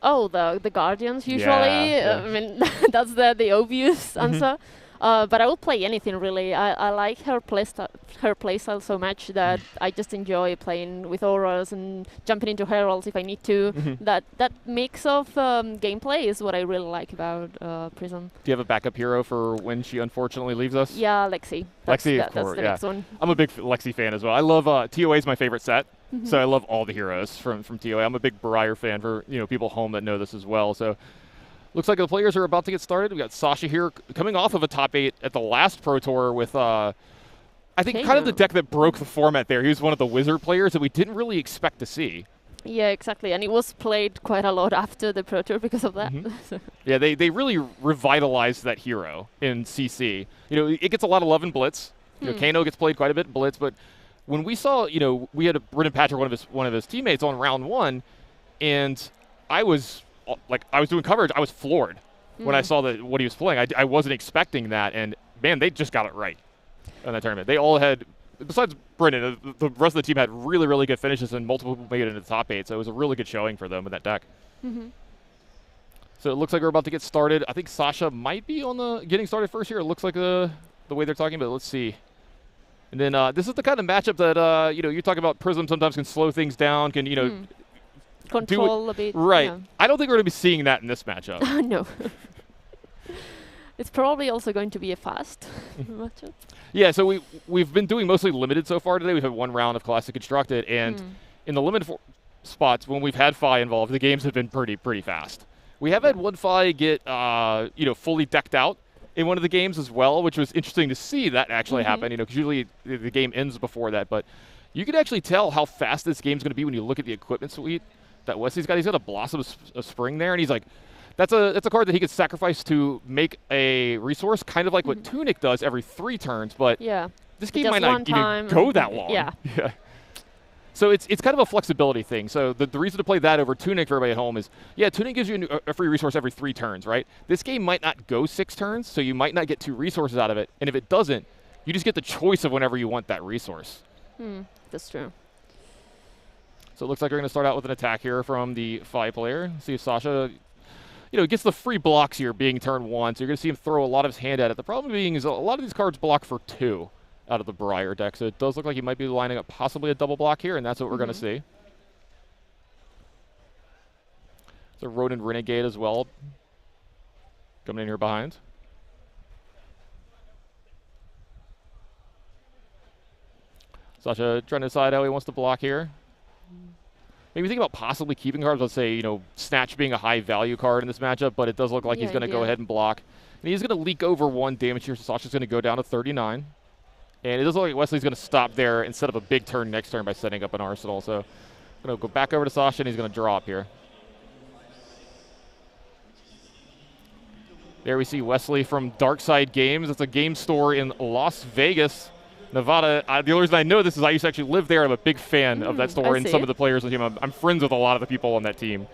Oh, the Guardians usually. Yeah. I mean, that's the obvious answer. But I will play anything really. I like her playstyle so much that I just enjoy playing with auras and jumping into heralds if I need to. That mix of gameplay is what I really like about Prism. Do you have a backup hero for when she unfortunately leaves us? Yeah, Lexi. Lexi, of course. That's the next one. I'm a big Lexi fan as well. I love TOA is my favorite set. So I love all the heroes from TOA. I'm a big Breyer fan for people home that know this as well. So. Looks like the players are about to get started. We got Sasha here coming off of a top 8 at the last Pro Tour with, I think, kind of the deck that broke the format there. He was one of the wizard players that we didn't really expect to see. Yeah, exactly. And it was played quite a lot after the Pro Tour because of that. Yeah, they really revitalized that hero in CC. It gets a lot of love in Blitz. Kano gets played quite a bit in Blitz, but when we saw, we had Brendan Patrick, one of his teammates on round 1, and I was doing coverage, I was floored when I saw what he was playing. I wasn't expecting that, and man, they just got it right in that tournament. They all had, besides Brendan, the rest of the team had really, really good finishes, and multiple people made it into the top 8, so it was a really good showing for them with that deck. So it looks like we're about to get started. I think Sasha might be on the getting started first here. It looks like the way they're talking, but let's see. And then this is the kind of matchup that, you talk about Prism sometimes can slow things down, can, control a bit. Right. Yeah. I don't think we're going to be seeing that in this matchup. No. It's probably also going to be a fast matchup. Yeah, so we've been doing mostly limited so far today. We've had one round of Classic Constructed, and in the limited spots, when we've had Fi involved, the games have been pretty fast. We have had one Fi get fully decked out in one of the games as well, which was interesting to see that actually happen. Because usually the game ends before that, but you can actually tell how fast this game's going to be when you look at the equipment suite that Wesley's got. He's got a Blossom of Spring there, and he's like, that's a card that he could sacrifice to make a resource, kind of like what Tunic does every 3 turns. But this game might not even go that long. Yeah. So it's kind of a flexibility thing. So the reason to play that over Tunic for everybody at home is, Tunic gives you a free resource every 3 turns, right? This game might not go 6 turns, so you might not get 2 resources out of it. And if it doesn't, you just get the choice of whenever you want that resource. That's true. So it looks like we're going to start out with an attack here from the Fi player. See if Sasha, gets the free blocks here being turn 1. So you're going to see him throw a lot of his hand at it. The problem being is a lot of these cards block for 2 out of the Briar deck. So it does look like he might be lining up possibly a double block here, and that's what we're going to see. The Rodent Renegade as well coming in here behind. Sasha trying to decide how he wants to block here. Maybe think about possibly keeping cards. Let's say, Snatch being a high value card in this matchup, but it does look like he's going to go ahead and block. And he's going to leak over 1 damage here, so Sasha's going to go down to 39. And it does look like Wesley's going to stop there and set up a big turn next turn by setting up an Arsenal. So going to go back over to Sasha, and he's going to drop here. There we see Wesley from Darkside Games. It's a game store in Las Vegas, Nevada. The only reason I know this is I used to actually live there. I'm a big fan of that store and some of the players on the team. I'm friends with a lot of the people on that team.